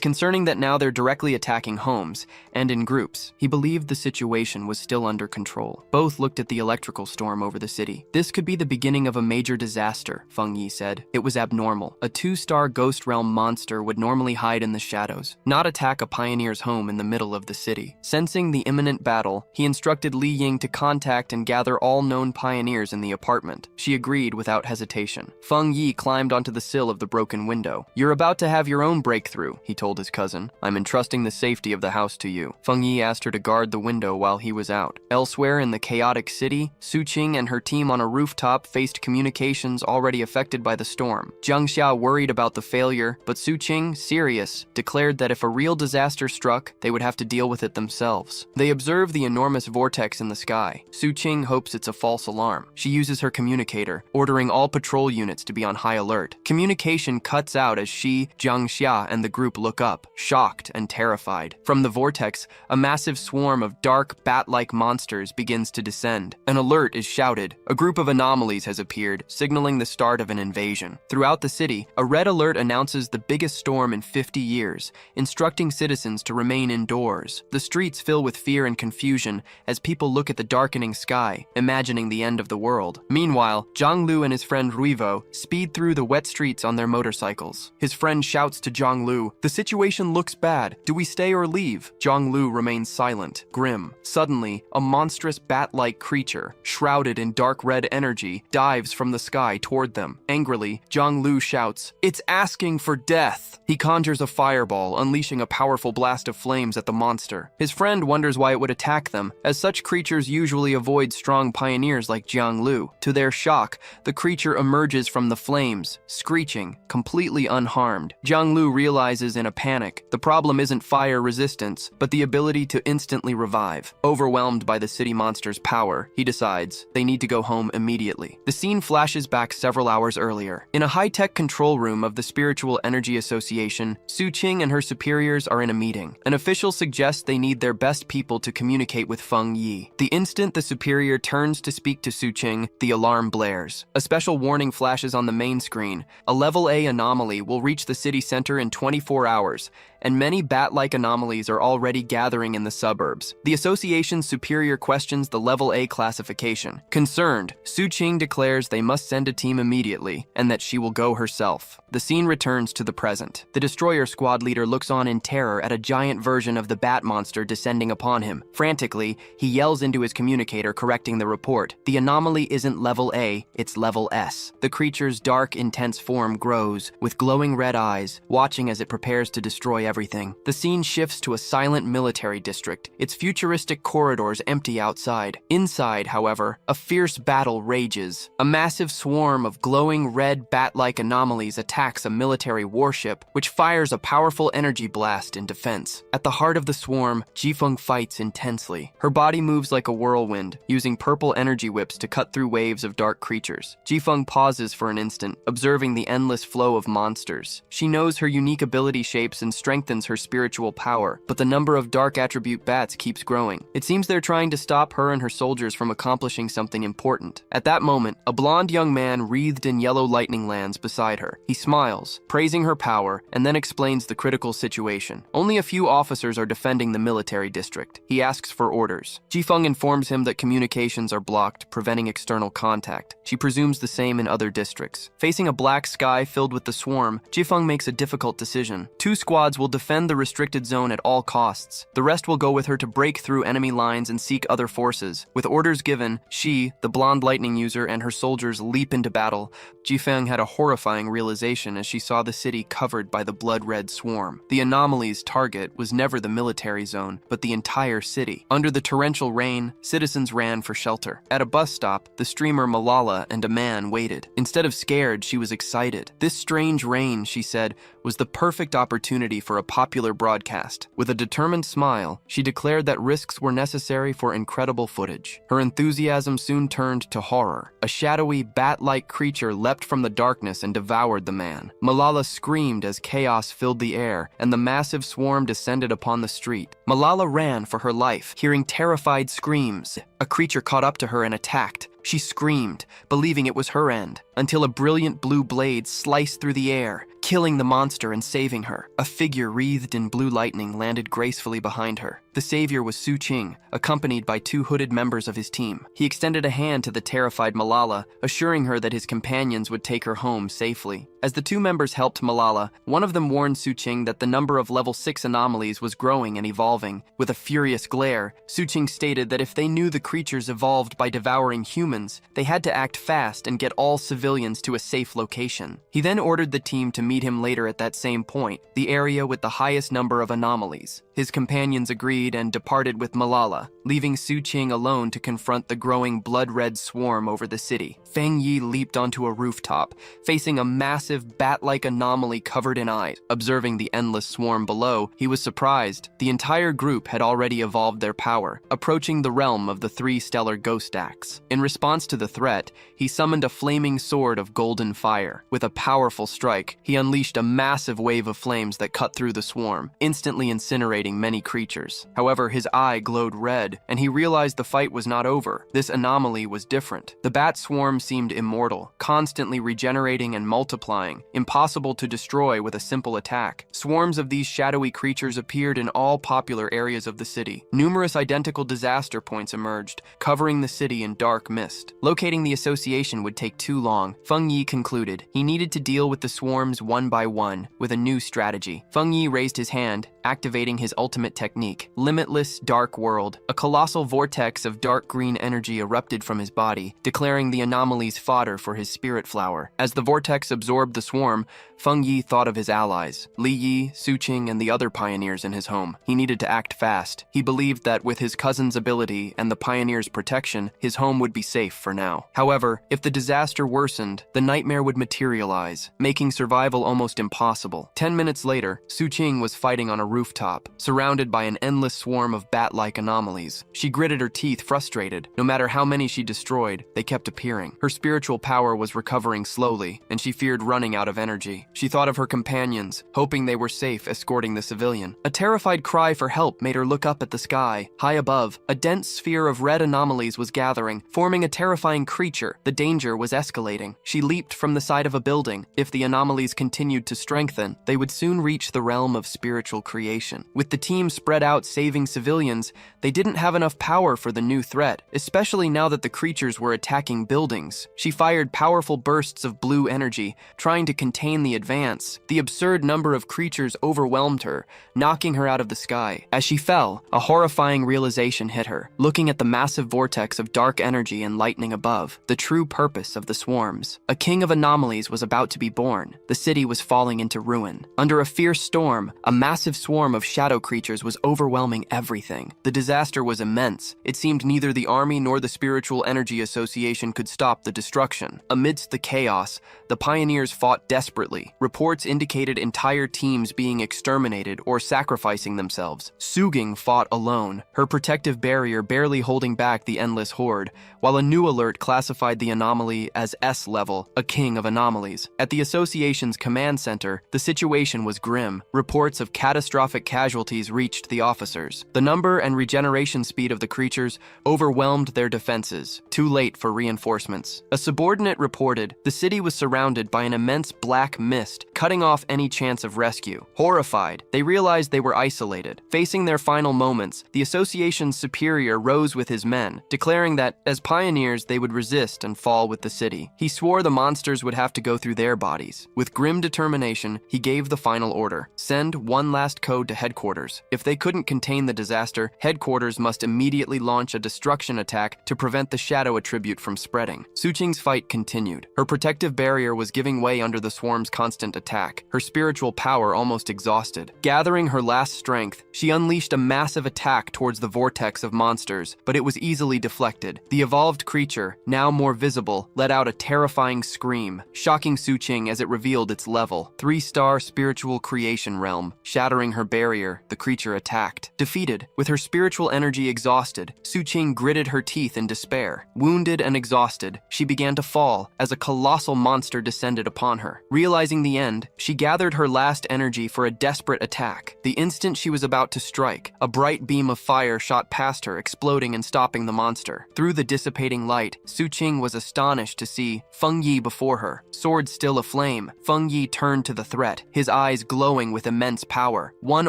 concerning that now they're directly attacking homes, and in groups. He believed the situation was still under control. Both looked at the electrical storm over the city. "This could be the beginning of a major disaster," Feng Yi said. It was abnormal. A 2-star ghost realm monster would normally hide in the shadows, not attack a pioneer's home in the middle of the city. Sensing the imminent battle, he instructed Li Ying to contact and gather all known pioneers in the apartment. She agreed without hesitation. Feng Yi climbed onto the sill of the broken window. "You're about to have your own breakthrough," he told his cousin. "I'm entrusting the safety of the house to you." Feng Yi asked her to guard the window while he was out. Elsewhere in the chaotic city, Su Qing and her team on a rooftop faced communications already affected by the storm. Jiang Xia worried about the failure, but Su Qing, serious, declared that if a real disaster struck, they would have to deal with it themselves. They observed the enormous vortex in the sky. Su Qing hopes it's a false alarm. She uses her communicator, ordering all patrol units to be on high alert. Communication cuts out as she, Jiang Xia, and the group look up, shocked and terrified. From the vortex, a massive swarm of dark, bat-like monsters begins to descend. An alert is shouted. A group of anomalies has appeared, signaling the start of an invasion. Throughout the city, a red alert announces the biggest storm in 50 years, instructing citizens to remain indoors. The streets fill with fear and confusion as people look at the darkening sky, imagining the end of the world. Meanwhile, Zhang Lu and his friend Ruivo speed through the wet streets on their motorcycles. His friend shouts to Zhang Lu, "The situation looks bad. Do we stay or leave?" Zhang Lu remains silent, grim. Suddenly, a monstrous bat-like creature, shrouded in dark red energy, dives from the sky toward them. Angrily, Zhang Lu shouts, "It's asking for death!" He conjures a fireball, unleashing a powerful blast of flames at the monster. His friend wonders why it would attack them, as such creatures usually avoid strong pioneers like Zhang Lu. To their shock, the creature emerges from the flames, screeching, completely unharmed. Zhang Lu realizes in a panic, the problem isn't fire resistance, but the ability to instantly revive. Overwhelmed by the city monster's power, he decides they need to go home immediately. The scene flashes back several hours earlier. In a high-tech control room of the Spiritual Energy Association, Su Qing and her superiors are in a meeting. An official suggests they need their best people to communicate with Feng Yi. The instant the superior turns to speak to Su Qing, the alarm blares. A special warning flashes on the main screen. A level A anomaly will reach the city center in 24 hours, and many bat-like anomalies are already gathering in the suburbs. The association's superior questions the level A classification. Concerned, Su Qing declares they must send a team immediately, and that she will go herself. The scene returns to the present. The destroyer squad leader looks on in terror at a giant version of the bat monster descending upon him. Frantically, he yells into his communicator, correcting the report. The anomaly isn't level A, it's level S. The creature's dark, intense form grows, with glowing red eyes, watching as it prepares to destroy everything. The scene shifts to a silent military district, its futuristic corridors empty outside. Inside, however, a fierce battle rages. A massive swarm of glowing red bat-like anomalies attacks a military warship, which fires a powerful energy blast in defense. At the heart of the swarm, Jifeng fights intensely. Her body moves like a whirlwind, using purple energy whips to cut through waves of dark creatures. Jifeng pauses for an instant, observing the endless flow of monsters. She knows her unique ability shapes and strengthens her spiritual power, but the number of dark attribute bats keeps growing. It seems they're trying to stop her and her soldiers from accomplishing something important. At that moment, a blonde young man wreathed in yellow lightning lands beside her. He smiles, praising her power, and then explains the critical situation. Only a few officers are defending the military district. He asks for orders. Jifeng informs him that communications are blocked, preventing external contact. She presumes the same in other districts. Facing a black sky filled with the swarm, Jifeng makes a difficult decision. Two squads will defend the restricted zone at all costs. The rest will go with her to break through enemy lines and seek other forces. With orders given, she, the blonde lightning user, and her soldiers leap into battle. Jifeng had a horrifying realization as she saw the city covered by the blood-red swarm. The anomaly's target was never the military zone, but the entire city. Under the torrential rain, citizens ran for shelter. At a bus stop, the streamer Malala and a man waited. Instead of scared, she was excited. This strange rain, she said, was the perfect opportunity for a popular broadcast. With a determined smile, she declared that risks were necessary for incredible footage. Her enthusiasm soon turned to horror. A shadowy, bat-like creature leapt from the darkness and devoured the man. Malala screamed as chaos filled the air, and the massive swarm descended upon the street. Malala ran for her life, hearing terrified screams. A creature caught up to her and attacked. She screamed, believing it was her end, until a brilliant blue blade sliced through the air, killing the monster and saving her. A figure wreathed in blue lightning landed gracefully behind her. The savior was Su Qing, accompanied by two hooded members of his team. He extended a hand to the terrified Malala, assuring her that his companions would take her home safely. As the two members helped Malala, one of them warned Su Qing that the number of level 6 anomalies was growing and evolving. With a furious glare, Su Qing stated that if they knew the creatures evolved by devouring humans, they had to act fast and get all civilians to a safe location. He then ordered the team to meet him later at that same point, the area with the highest number of anomalies. His companions agreed and departed with Malala, leaving Su Qing alone to confront the growing blood-red swarm over the city. Feng Yi leaped onto a rooftop, facing a massive bat-like anomaly covered in eyes. Observing the endless swarm below, he was surprised. The entire group had already evolved their power, approaching the realm of the 3 stellar ghost acts. In response to the threat, he summoned a flaming sword of golden fire. With a powerful strike, he unleashed a massive wave of flames that cut through the swarm, instantly incinerating many creatures. However, his eye glowed red, and he realized the fight was not over. This anomaly was different. The bat swarm seemed immortal, constantly regenerating and multiplying, impossible to destroy with a simple attack. Swarms of these shadowy creatures appeared in all popular areas of the city. Numerous identical disaster points emerged, covering the city in dark mist. Locating the association would take too long. Feng Yi concluded he needed to deal with the swarms one by one with a new strategy. Feng Yi raised his hand, activating his ultimate technique, Limitless Dark World. A colossal vortex of dark green energy erupted from his body, declaring the anomalies fodder for his spirit flower. As the vortex absorbed the swarm, Feng Yi thought of his allies, Li Yi, Su Qing, and the other pioneers in his home. He needed to act fast. He believed that with his cousin's ability and the pioneers' protection, his home would be safe for now. However, if the disaster worsened, the nightmare would materialize, making survival almost impossible. 10 minutes later, Su Qing was fighting on a rooftop, surrounded by an endless swarm of bat-like anomalies. She gritted her teeth, frustrated. No matter how many she destroyed, they kept appearing. Her spiritual power was recovering slowly, and she feared running out of energy. She thought of her companions, hoping they were safe escorting the civilian. A terrified cry for help made her look up at the sky. High above, a dense sphere of red anomalies was gathering, forming a terrifying creature. The danger was escalating. She leaped from the side of a building. If the anomalies continued to strengthen, they would soon reach the realm of spiritual creation. With the team spread out saving civilians, they didn't have enough power for the new threat, especially now that the creatures were attacking buildings. She fired powerful bursts of blue energy, trying to contain the advance. The absurd number of creatures overwhelmed her, knocking her out of the sky. As she fell, a horrifying realization hit her. Looking at the massive vortex of dark energy and lightning above, the true purpose of the swarms. A king of anomalies was about to be born. The city was falling into ruin. Under a fierce storm, a massive swarm of shadow creatures was overwhelming everything. The disaster was immense. It seemed neither the army nor the Spiritual Energy Association could stop the destruction. Amidst the chaos, the pioneers fought desperately. Reports indicated entire teams being exterminated or sacrificing themselves. Su Qing fought alone, her protective barrier barely holding back the endless horde, while a new alert classified the anomaly as S-level, a king of anomalies. At the association's command center, the situation was grim. Reports of catastrophic casualties reached the officers. The number and regeneration speed of the creatures overwhelmed their defenses. Too late for reinforcements. A subordinate reported the city was surrounded by an immense black mist, cutting off any chance of rescue. Horrified, they realized they were isolated. Facing their final moments, the association's superior rose with his men, declaring that, as pioneers, they would resist and fall with the city. He swore the monsters would have to go through their bodies. With grim determination, he gave the final order: send one last code to headquarters. If they couldn't contain the disaster, headquarters must immediately launch a destruction attack to prevent the shadow attribute from spreading. Su Qing's fight continued. Her protective barrier was giving way under the swarm's constant attack, her spiritual power almost exhausted. Gathering her last strength, she unleashed a massive attack towards the vortex of monsters, but it was easily deflected. The evolved creature, now more visible, let out a terrifying scream, shocking Su Qing as it revealed its level. 3-star spiritual creation realm. Shattering her barrier, the creature attacked. Defeated, with her spiritual energy exhausted, Su Qing gritted her teeth in despair. Wounded and exhausted, she began to fall as a colossal monster descended upon her. Realizing the end, she gathered her last energy for a desperate attack. The instant she was about to strike, a bright beam of fire shot past her, exploding and stopping the monster. Through the dissipating light, Su Qing was astonished to see Feng Yi before her. Sword still aflame, Feng Yi turned to the threat, his eyes glowing with immense power. One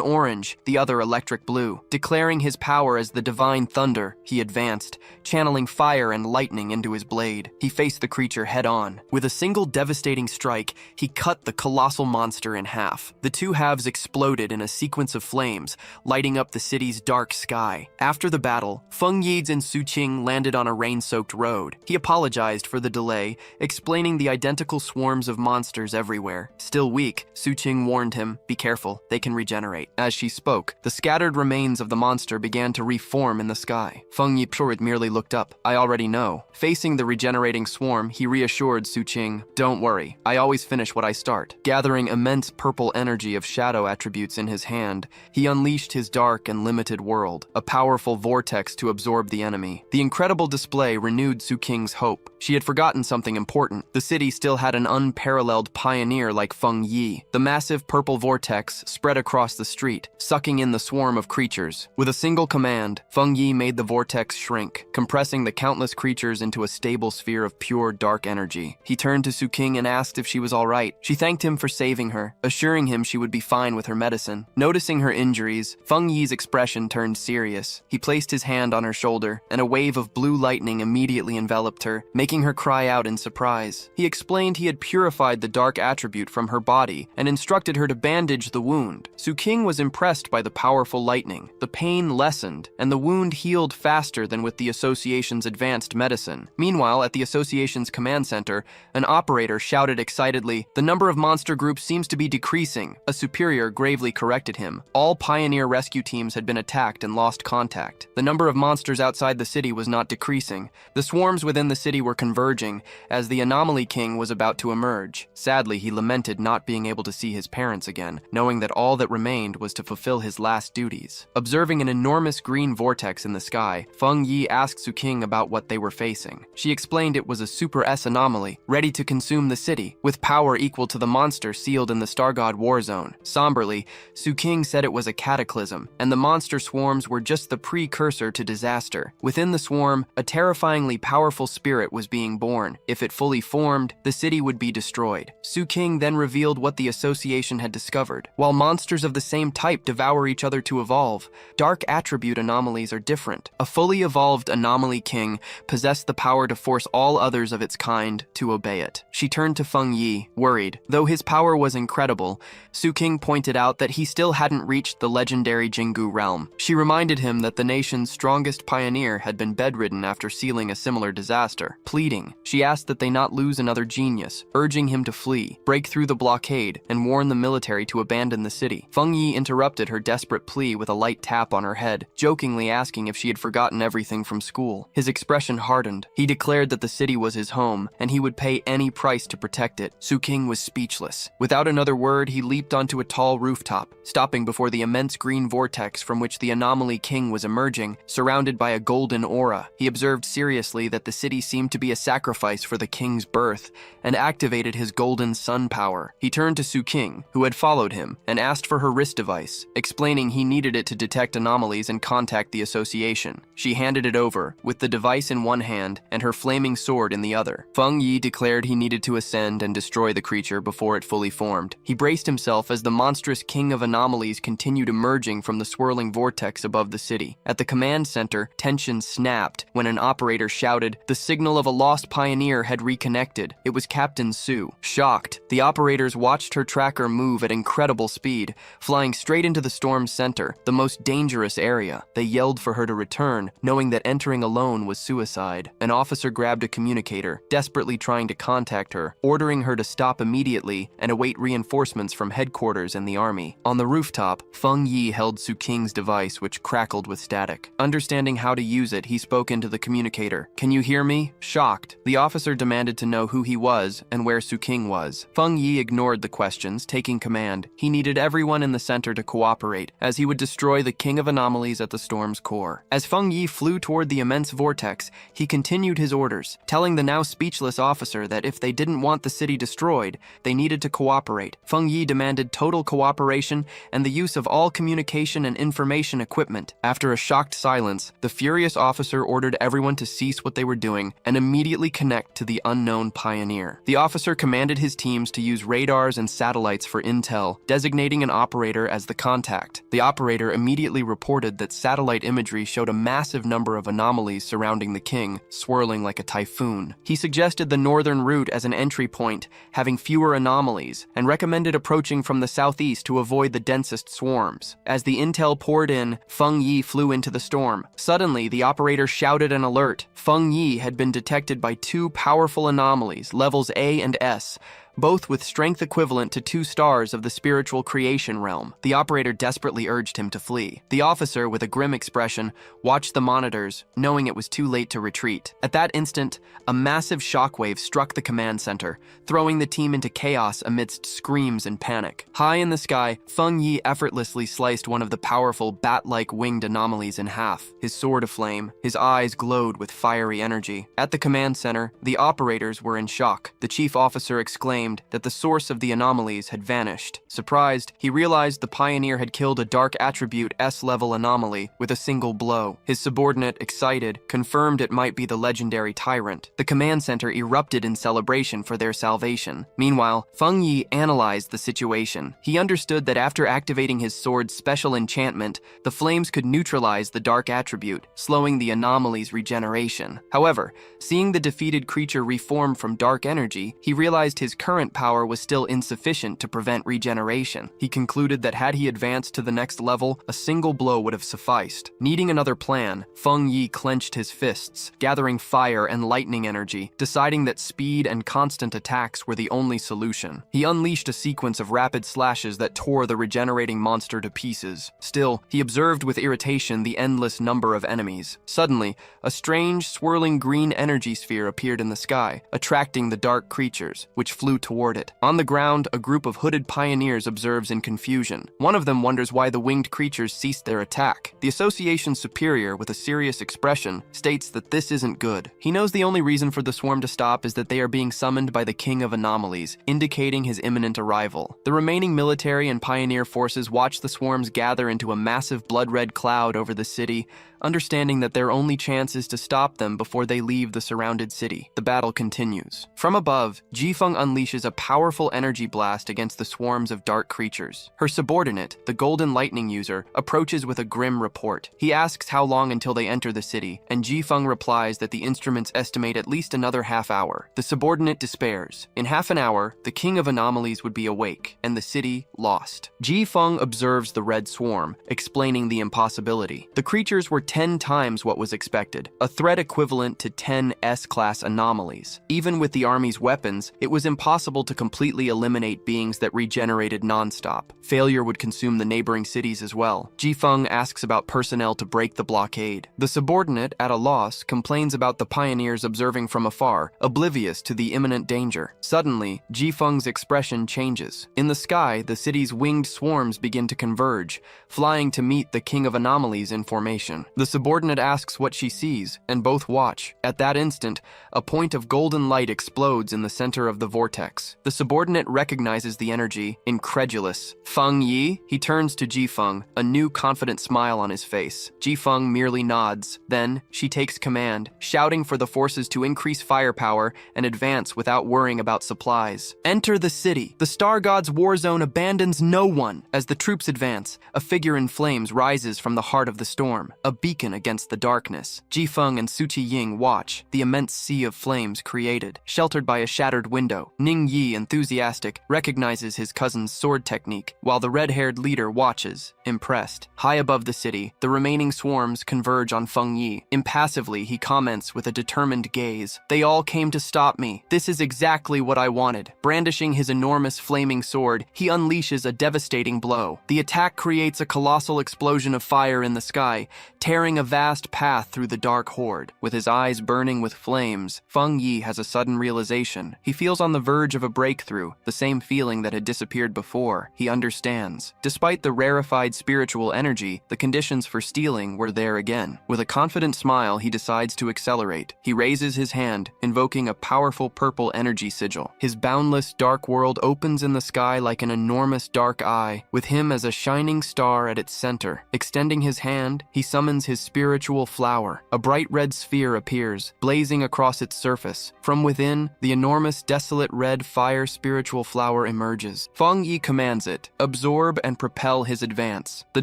orange, the other electric blue. Declaring his power as the divine thunder, he advanced, channeling fire and lightning into his blade. He faced the creature head-on. With a single devastating strike, he cut the colossal monster in half. The two halves exploded in a sequence of flames, lighting up the city's dark sky. After the battle, Feng Yi and Su Qing landed on a rain-soaked road. He apologized for the delay, explaining the identical swarms of monsters everywhere. Still weak, Su Qing warned him, "Be careful, they can regenerate." As she spoke, the scattered remains of the monster began to reform in the sky. Feng Yi merely looked up. "I already know." Facing the regenerating swarm, he reassured Su Qing, "Don't worry, I always finish what I start." Gathering immense purple energy of shadow attributes in his hand, he unleashed his dark and limited world, a powerful vortex to absorb the enemy. The incredible display renewed Su Qing's hope. She had forgotten something important. The city still had an unparalleled pioneer like Feng Yi. The massive purple vortex spread across the street, sucking in the swarm of creatures. With a single command, Feng Yi made the vortex shrink, compressing the countless creatures into a stable sphere of pure dark energy. He turned to Su King and asked if she was all right. She thanked him for saving her, assuring him she would be fine with her medicine. Noticing her injuries, Feng Yi's expression turned serious. He placed his hand on her shoulder, and a wave of blue lightning immediately enveloped her, making her cry out in surprise. He explained he had purified the dark attribute from her body and instructed her to bandage the wound. Su King was impressed by the powerful lightning. The pain lessened, and the wound healed faster than with the association's advanced medicine. Meanwhile, at the association's command center, an operator shouted excitedly, "The number of monster groups seems to be decreasing." A superior gravely corrected him. All pioneer rescue teams had been attacked and lost contact. The number of monsters outside the city was not decreasing. The swarms within the city were converging, as the Anomaly King was about to emerge. Sadly, he lamented not being able to see his parents again, knowing that all that remained was to fulfill his last duties. Observing an enormous green vortex in the sky, Feng Yi asked Su King about what they were facing. She explained it was a Super S anomaly, ready to consume the city, with power equal to the monster sealed in the Star God War Zone. Somberly, Su King said it was a cataclysm, and the monster swarms were just the precursor to disaster. Within the swarm, a terrifyingly powerful spirit was being born. If it fully formed, the city would be destroyed. Su King then revealed what the association had discovered. While monsters of the same type devour each other to evolve, dark attribute anomalies are different. A fully evolved Anomaly King possessed the power to force all others of its kind to obey it. She turned to Feng Yi, worried. Though his power was incredible, Su King pointed out that he still hadn't reached the legendary Jingu realm. She reminded him that the nation's strongest pioneer had been bedridden after sealing a similar disaster. Pleading, she asked that they not lose another genius, urging him to flee, break through the blockade, and warn the military to abandon the city. Feng Yi interrupted her desperate plea with a light tap on her head, jokingly asking if she had forgotten everything from school. His expression hardened. He declared that the city was his home, and he would pay any price to protect it. Su King was speechless. Without another word, he leaped onto a tall rooftop, stopping before the immense green vortex from which the Anomaly King was emerging, surrounded by a golden aura. He observed seriously that the city seemed to be a sacrifice for the king's birth, and activated his golden sun power. He turned to Su King, who had followed him, and asked for her wrist device, explaining he needed it to detect anomalies and contact the association. She handed it over, with the device in one hand and her flaming sword in the other. Feng Yi declared he needed to ascend and destroy the creature before it fully formed. He braced himself as the monstrous king of anomalies continued emerging from the swirling vortex above the city. At the command center, tension snapped when an operator shouted, "The signal of a lost pioneer had reconnected." It was Captain Su. Shocked, the operators watched her tracker move at incredible speed, flying straight into the storm's center, the most dangerous area. They yelled for her to return, knowing that entering alone was suicide. An officer grabbed a communicator, desperately trying to contact her, ordering her to stop immediately and await reinforcements from headquarters and the army. On the rooftop, Feng Yi held Su King's device, which crackled with static. Understanding how to use it, he spoke into the communicator. "Can you hear me?" Shocked, the officer demanded to know who he was and where Su King was. Feng Yi ignored the questions, taking command. He needed everyone in the center to cooperate, as he would destroy the King of Anomalies at the storm's core. As Feng Yi flew toward the immense vortex, he continued his orders, telling the now speechless officer that if they didn't want the city destroyed, they needed to cooperate. Feng Yi demanded total cooperation and the use of all communication and information equipment. After a shocked silence, the furious officer ordered everyone to cease what they were doing and immediately connect to the unknown pioneer. The officer commanded his teams to use radars and satellites for intel, designating an operator as the contact. The operator immediately reported that satellite imagery showed a massive number of anomalies surrounding the king, swirling like a typhoon. He suggested the northern route as an entry point, having fewer anomalies, and recommended approaching from the southeast to avoid the densest swarms. As the intel poured in, Feng Yi flew into the storm. Suddenly, the operator shouted an alert. Feng Yi had been detected by two powerful anomalies, levels A and S, both with strength equivalent to 2 stars of the spiritual creation realm. The operator desperately urged him to flee. The officer, with a grim expression, watched the monitors, knowing it was too late to retreat. At that instant, a massive shockwave struck the command center, throwing the team into chaos amidst screams and panic. High in the sky, Feng Yi effortlessly sliced one of the powerful bat-like winged anomalies in half, his sword aflame. His eyes glowed with fiery energy. At the command center, the operators were in shock. The chief officer exclaimed, proclaimed that the source of the anomalies had vanished. Surprised, he realized the pioneer had killed a dark attribute S-level anomaly with a single blow. His subordinate, excited, confirmed it might be the legendary tyrant. The command center erupted in celebration for their salvation. Meanwhile, Feng Yi analyzed the situation. He understood that after activating his sword's special enchantment, the flames could neutralize the dark attribute, slowing the anomaly's regeneration. However, seeing the defeated creature reform from dark energy, he realized his current power was still insufficient to prevent regeneration. He concluded that had he advanced to the next level, a single blow would have sufficed. Needing another plan, Feng Yi clenched his fists, gathering fire and lightning energy, deciding that speed and constant attacks were the only solution. He unleashed a sequence of rapid slashes that tore the regenerating monster to pieces. Still, he observed with irritation the endless number of enemies. Suddenly, a strange, swirling green energy sphere appeared in the sky, attracting the dark creatures, which flew toward it. On the ground, a group of hooded pioneers observes in confusion. One of them wonders why the winged creatures ceased their attack. The association's superior, with a serious expression, states that this isn't good. He knows the only reason for the swarm to stop is that they are being summoned by the King of Anomalies, indicating his imminent arrival. The remaining military and pioneer forces watch the swarms gather into a massive blood-red cloud over the city, understanding that their only chance is to stop them before they leave the surrounded city. The battle continues. From above, Jifeng unleashes a powerful energy blast against the swarms of dark creatures. Her subordinate, the Golden Lightning user, approaches with a grim report. He asks how long until they enter the city, and Jifeng replies that the instruments estimate at least another half hour. The subordinate despairs. In half an hour, the King of Anomalies would be awake, and the city lost. Jifeng observes the red swarm, explaining the impossibility. The creatures were 10 times what was expected, a threat equivalent to 10 S-class anomalies. Even with the army's weapons, it was impossible to completely eliminate beings that regenerated non-stop. Failure would consume the neighboring cities as well. Jifeng asks about personnel to break the blockade. The subordinate, at a loss, complains about the pioneers observing from afar, oblivious to the imminent danger. Suddenly, Jifeng's expression changes. In the sky, the city's winged swarms begin to converge, flying to meet the King of Anomalies in formation. The subordinate asks what she sees, and both watch. At that instant, a point of golden light explodes in the center of the vortex. The subordinate recognizes the energy, incredulous. Feng Yi? He turns to Jifeng, a new confident smile on his face. Jifeng merely nods. Then, she takes command, shouting for the forces to increase firepower and advance without worrying about supplies. Enter the city. The Star God's war zone abandons no one. As the troops advance, a figure in flames rises from the heart of the storm, a beacon against the darkness. Jifeng and Su Qiying watch, the immense sea of flames created. Sheltered by a shattered window, Ning Yi, enthusiastic, recognizes his cousin's sword technique, while the red-haired leader watches, impressed. High above the city, the remaining swarms converge on Feng Yi. Impassively, he comments with a determined gaze. They all came to stop me. This is exactly what I wanted. Brandishing his enormous flaming sword, he unleashes a devastating blow. The attack creates a colossal explosion of fire in the sky, tearing a vast path through the dark horde. With his eyes burning with flames, Feng Yi has a sudden realization. He feels on the verge of a breakthrough, the same feeling that had disappeared before. He understands. Despite the rarefied spiritual energy, the conditions for stealing were there again. With a confident smile, he decides to accelerate. He raises his hand, invoking a powerful purple energy sigil. His boundless dark world opens in the sky like an enormous dark eye, with him as a shining star at its center. Extending his hand, he summons his spiritual flower. A bright red sphere appears, blazing across its surface. From within, the enormous desolate red fire spiritual flower emerges. Feng Yi commands it, absorb and propel his advance. The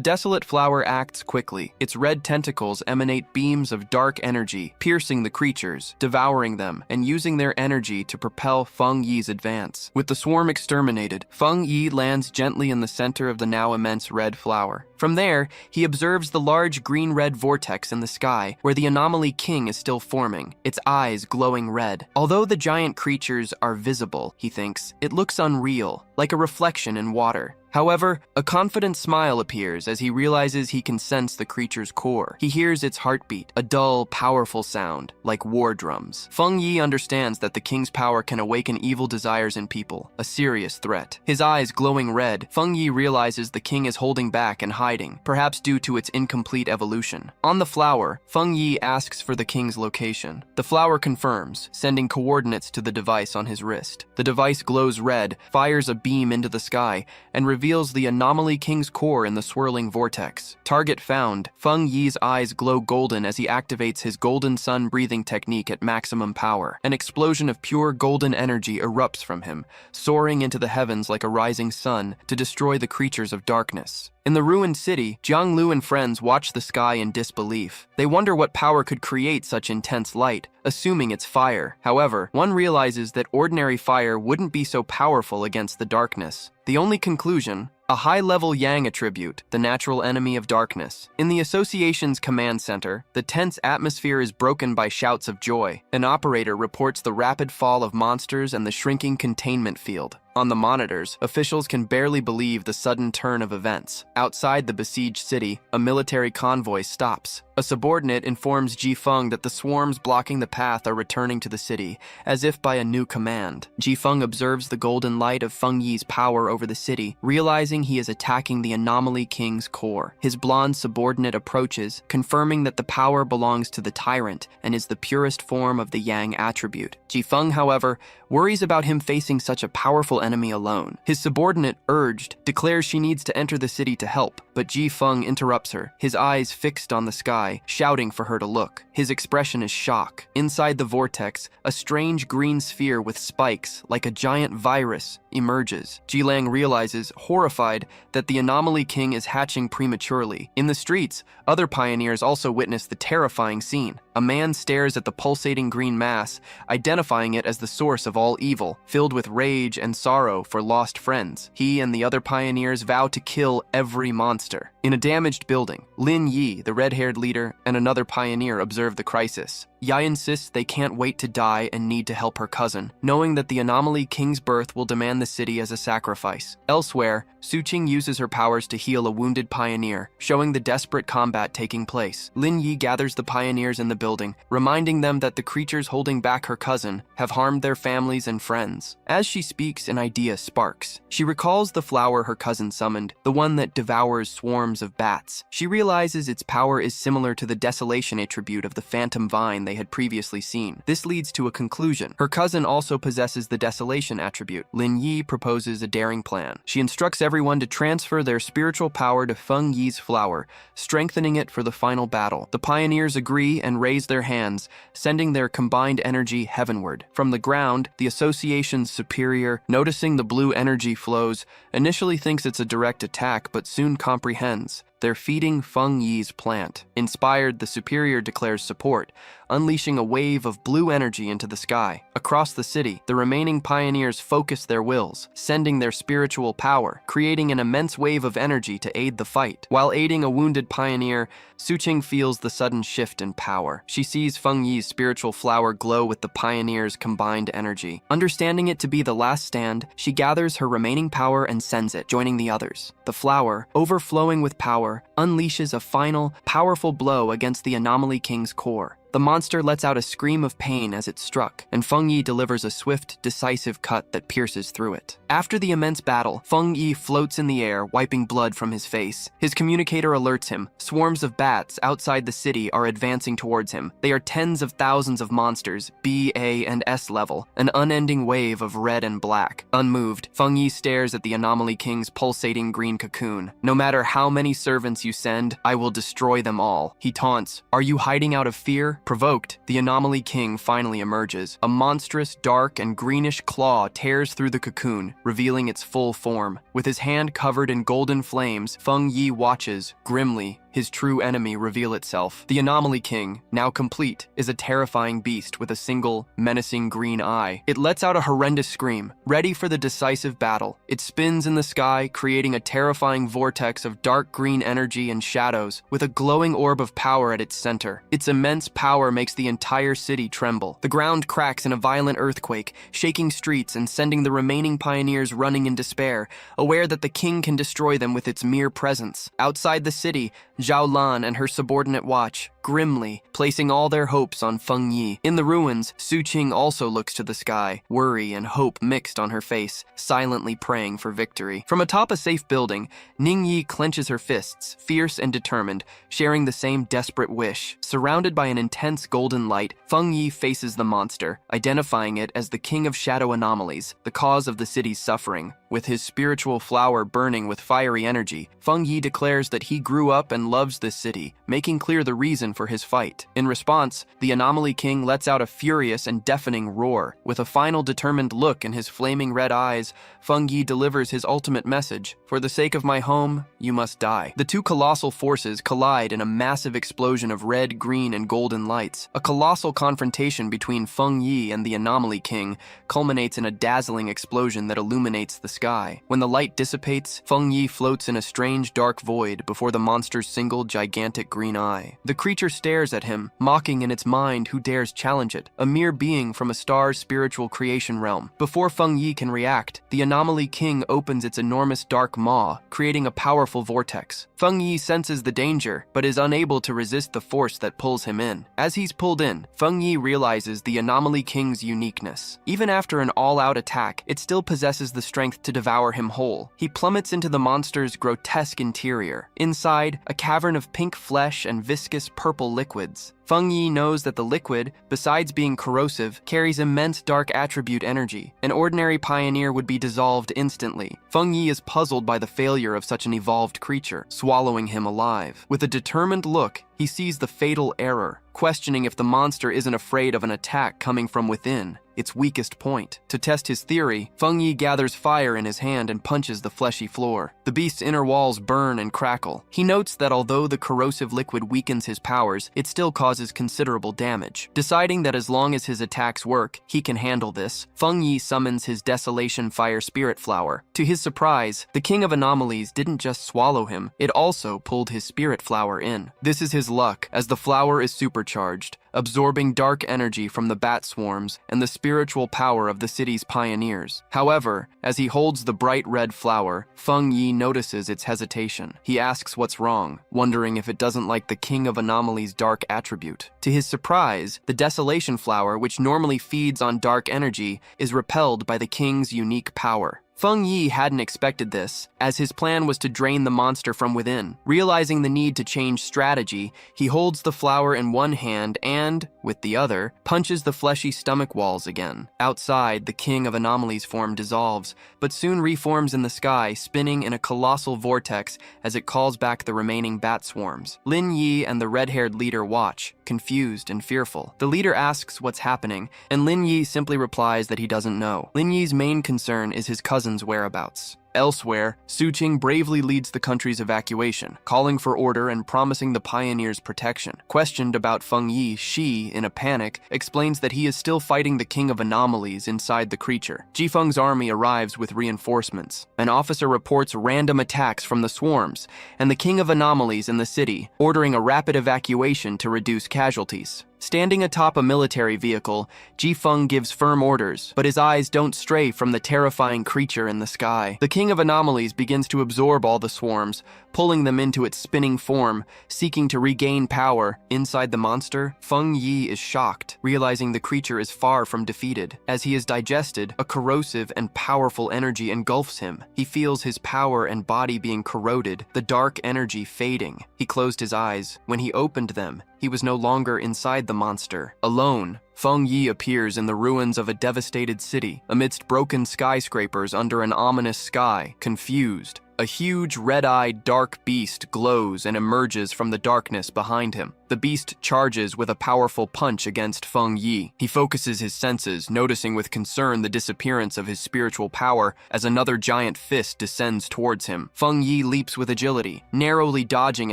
desolate flower acts quickly. Its red tentacles emanate beams of dark energy, piercing the creatures, devouring them, and using their energy to propel Feng Yi's advance. With the swarm exterminated, Feng Yi lands gently in the center of the now immense red flower. From there, he observes the large green-red vortex in the sky, where the anomaly king is still forming, its eyes glowing red. Although the giant creatures are visible, he thinks, it looks unreal, like a reflection in water. However, a confident smile appears as he realizes he can sense the creature's core. He hears its heartbeat, a dull, powerful sound, like war drums. Feng Yi understands that the king's power can awaken evil desires in people, a serious threat. His eyes glowing red, Feng Yi realizes the king is holding back and hiding, perhaps due to its incomplete evolution. On the flower, Feng Yi asks for the king's location. The flower confirms, sending coordinates to the device on his wrist. The device glows red, fires a beam into the sky, and reveals the anomaly king's core in the swirling vortex. Target found, Feng Yi's eyes glow golden as he activates his golden sun breathing technique at maximum power. An explosion of pure golden energy erupts from him, soaring into the heavens like a rising sun to destroy the creatures of darkness. In the ruined city, Jianglu and friends watch the sky in disbelief. They wonder what power could create such intense light, assuming it's fire. However, one realizes that ordinary fire wouldn't be so powerful against the darkness. The only conclusion: a high-level Yang attribute, the natural enemy of darkness. In the association's command center, the tense atmosphere is broken by shouts of joy. An operator reports the rapid fall of monsters and the shrinking containment field. On the monitors, officials can barely believe the sudden turn of events. Outside the besieged city, a military convoy stops. A subordinate informs Ji Feng that the swarms blocking the path are returning to the city, as if by a new command. Ji Feng observes the golden light of Feng Yi's power over the city, realizing he is attacking the anomaly king's core. His blonde subordinate approaches, confirming that the power belongs to the tyrant and is the purest form of the Yang attribute. Ji Feng, however, worries about him facing such a powerful enemy alone. His subordinate, urged, declares she needs to enter the city to help, but Ji Feng interrupts her, his eyes fixed on the sky, shouting for her to look. His expression is shock. Inside the vortex, a strange green sphere with spikes, like a giant virus, emerges. Ji Lang realizes, horrified, that the anomaly king is hatching prematurely. In the streets, other pioneers also witness the terrifying scene. A man stares at the pulsating green mass, identifying it as the source of all evil, filled with rage and sorrow for lost friends. He and the other pioneers vow to kill every monster. In a damaged building, Lin Yi, the red-haired leader, and another pioneer observe the crisis. Yai insists they can't wait to die and need to help her cousin, knowing that the anomaly king's birth will demand the city as a sacrifice. Elsewhere, Su Qing uses her powers to heal a wounded pioneer, showing the desperate combat taking place. Lin Yi gathers the pioneers in the building, reminding them that the creatures holding back her cousin have harmed their families and friends. As she speaks, an idea sparks. She recalls the flower her cousin summoned, the one that devours swarms of bats. She realizes its power is similar to the desolation attribute of the phantom vine they had previously seen. This leads to a conclusion. Her cousin also possesses the desolation attribute. Lin Yi proposes a daring plan. She instructs everyone to transfer their spiritual power to Feng Yi's flower, strengthening it for the final battle. The pioneers agree and raise their hands, sending their combined energy heavenward. From the ground, the association's superior, noticing the blue energy flows, initially thinks it's a direct attack but soon comprehends. They're feeding Feng Yi's plant. Inspired, the superior declares support, unleashing a wave of blue energy into the sky. Across the city, the remaining pioneers focus their wills, sending their spiritual power, creating an immense wave of energy to aid the fight. While aiding a wounded pioneer, Su Qing feels the sudden shift in power. She sees Feng Yi's spiritual flower glow with the pioneers' combined energy. Understanding it to be the last stand, she gathers her remaining power and sends it, joining the others. The flower, overflowing with power, unleashes a final, powerful blow against the anomaly king's core. The monster lets out a scream of pain as it struck, and Feng Yi delivers a swift, decisive cut that pierces through it. After the immense battle, Feng Yi floats in the air, wiping blood from his face. His communicator alerts him. Swarms of bats outside the city are advancing towards him. They are tens of thousands of monsters, B, A, and S level, an unending wave of red and black. Unmoved, Feng Yi stares at the anomaly king's pulsating green cocoon. No matter how many servants you send, I will destroy them all. He taunts, "Are you hiding out of fear?" Provoked, the anomaly king finally emerges. A monstrous, dark, and greenish claw tears through the cocoon, revealing its full form. With his hand covered in golden flames, Feng Yi watches, grimly, his true enemy reveal itself. The Anomaly King, now complete, is a terrifying beast with a single, menacing green eye. It lets out a horrendous scream, ready for the decisive battle. It spins in the sky, creating a terrifying vortex of dark green energy and shadows, with a glowing orb of power at its center. Its immense power makes the entire city tremble. The ground cracks in a violent earthquake, shaking streets and sending the remaining pioneers running in despair, aware that the king can destroy them with its mere presence. Outside the city, Zhao Lan and her subordinate watch, grimly, placing all their hopes on Feng Yi. In the ruins, Su Qing also looks to the sky, worry and hope mixed on her face, silently praying for victory. From atop a safe building, Ning Yi clenches her fists, fierce and determined, sharing the same desperate wish. Surrounded by an intense golden light, Feng Yi faces the monster, identifying it as the King of Shadow Anomalies, the cause of the city's suffering. With his spiritual flower burning with fiery energy, Feng Yi declares that he grew up and loves this city, making clear the reason for his fight. In response, the Anomaly King lets out a furious and deafening roar. With a final determined look in his flaming red eyes, Feng Yi delivers his ultimate message: "For the sake of my home, you must die." The two colossal forces collide in a massive explosion of red, green, and golden lights. A colossal confrontation between Feng Yi and the Anomaly King culminates in a dazzling explosion that illuminates the sky. When the light dissipates, Feng Yi floats in a strange dark void before the monster's single gigantic green eye. The creature stares at him, mocking in its mind who dares challenge it, a mere being from a star's spiritual creation realm. Before Feng Yi can react, the Anomaly King opens its enormous dark maw, creating a powerful vortex. Feng Yi senses the danger, but is unable to resist the force that pulls him in. As he's pulled in, Feng Yi realizes the Anomaly King's uniqueness. Even after an all-out attack, it still possesses the strength to devour him whole. He plummets into the monster's grotesque interior. Inside, a cavern of pink flesh and viscous purple liquids. Feng Yi knows that the liquid, besides being corrosive, carries immense dark attribute energy. An ordinary pioneer would be dissolved instantly. Feng Yi is puzzled by the failure of such an evolved creature, swallowing him alive. With a determined look, he sees the fatal error, questioning if the monster isn't afraid of an attack coming from within, its weakest point. To test his theory, Feng Yi gathers fire in his hand and punches the fleshy floor. The beast's inner walls burn and crackle. He notes that although the corrosive liquid weakens his powers, it still causes considerable damage. Deciding that as long as his attacks work, he can handle this, Feng Yi summons his Desolation Fire Spirit Flower. To his surprise, the King of Anomalies didn't just swallow him, it also pulled his Spirit Flower in. This is his luck, as the flower is supercharged, absorbing dark energy from the bat swarms and the spiritual power of the city's pioneers. However, as he holds the bright red flower, Feng Yi notices its hesitation. He asks what's wrong, wondering if it doesn't like the King of Anomalies' dark attribute. To his surprise, the Desolation Flower, which normally feeds on dark energy, is repelled by the king's unique power. Feng Yi hadn't expected this, as his plan was to drain the monster from within. Realizing the need to change strategy, he holds the flower in one hand and, with the other, punches the fleshy stomach walls again. Outside, the King of Anomalies form dissolves, but soon reforms in the sky, spinning in a colossal vortex as it calls back the remaining bat swarms. Lin Yi and the red-haired leader watch, confused and fearful. The leader asks what's happening, and Lin Yi simply replies that he doesn't know. Lin Yi's main concern is his cousin's whereabouts. Elsewhere, Su Qing bravely leads the country's evacuation, calling for order and promising the pioneers protection. Questioned about Feng Yi, she, in a panic, explains that he is still fighting the King of Anomalies inside the creature. Jifeng's army arrives with reinforcements. An officer reports random attacks from the swarms, and the King of Anomalies in the city, ordering a rapid evacuation to reduce casualties. Standing atop a military vehicle, Jifeng gives firm orders, but his eyes don't stray from the terrifying creature in the sky. The King of Anomalies begins to absorb all the swarms, pulling them into its spinning form, seeking to regain power. Inside the monster, Feng Yi is shocked, realizing the creature is far from defeated. As he is digested, a corrosive and powerful energy engulfs him. He feels his power and body being corroded, the dark energy fading. He closed his eyes. When he opened them, he was no longer inside the monster. Alone, Feng Yi appears in the ruins of a devastated city, amidst broken skyscrapers under an ominous sky, confused. A huge, red-eyed, dark beast glows and emerges from the darkness behind him. The beast charges with a powerful punch against Feng Yi. He focuses his senses, noticing with concern the disappearance of his spiritual power as another giant fist descends towards him. Feng Yi leaps with agility, narrowly dodging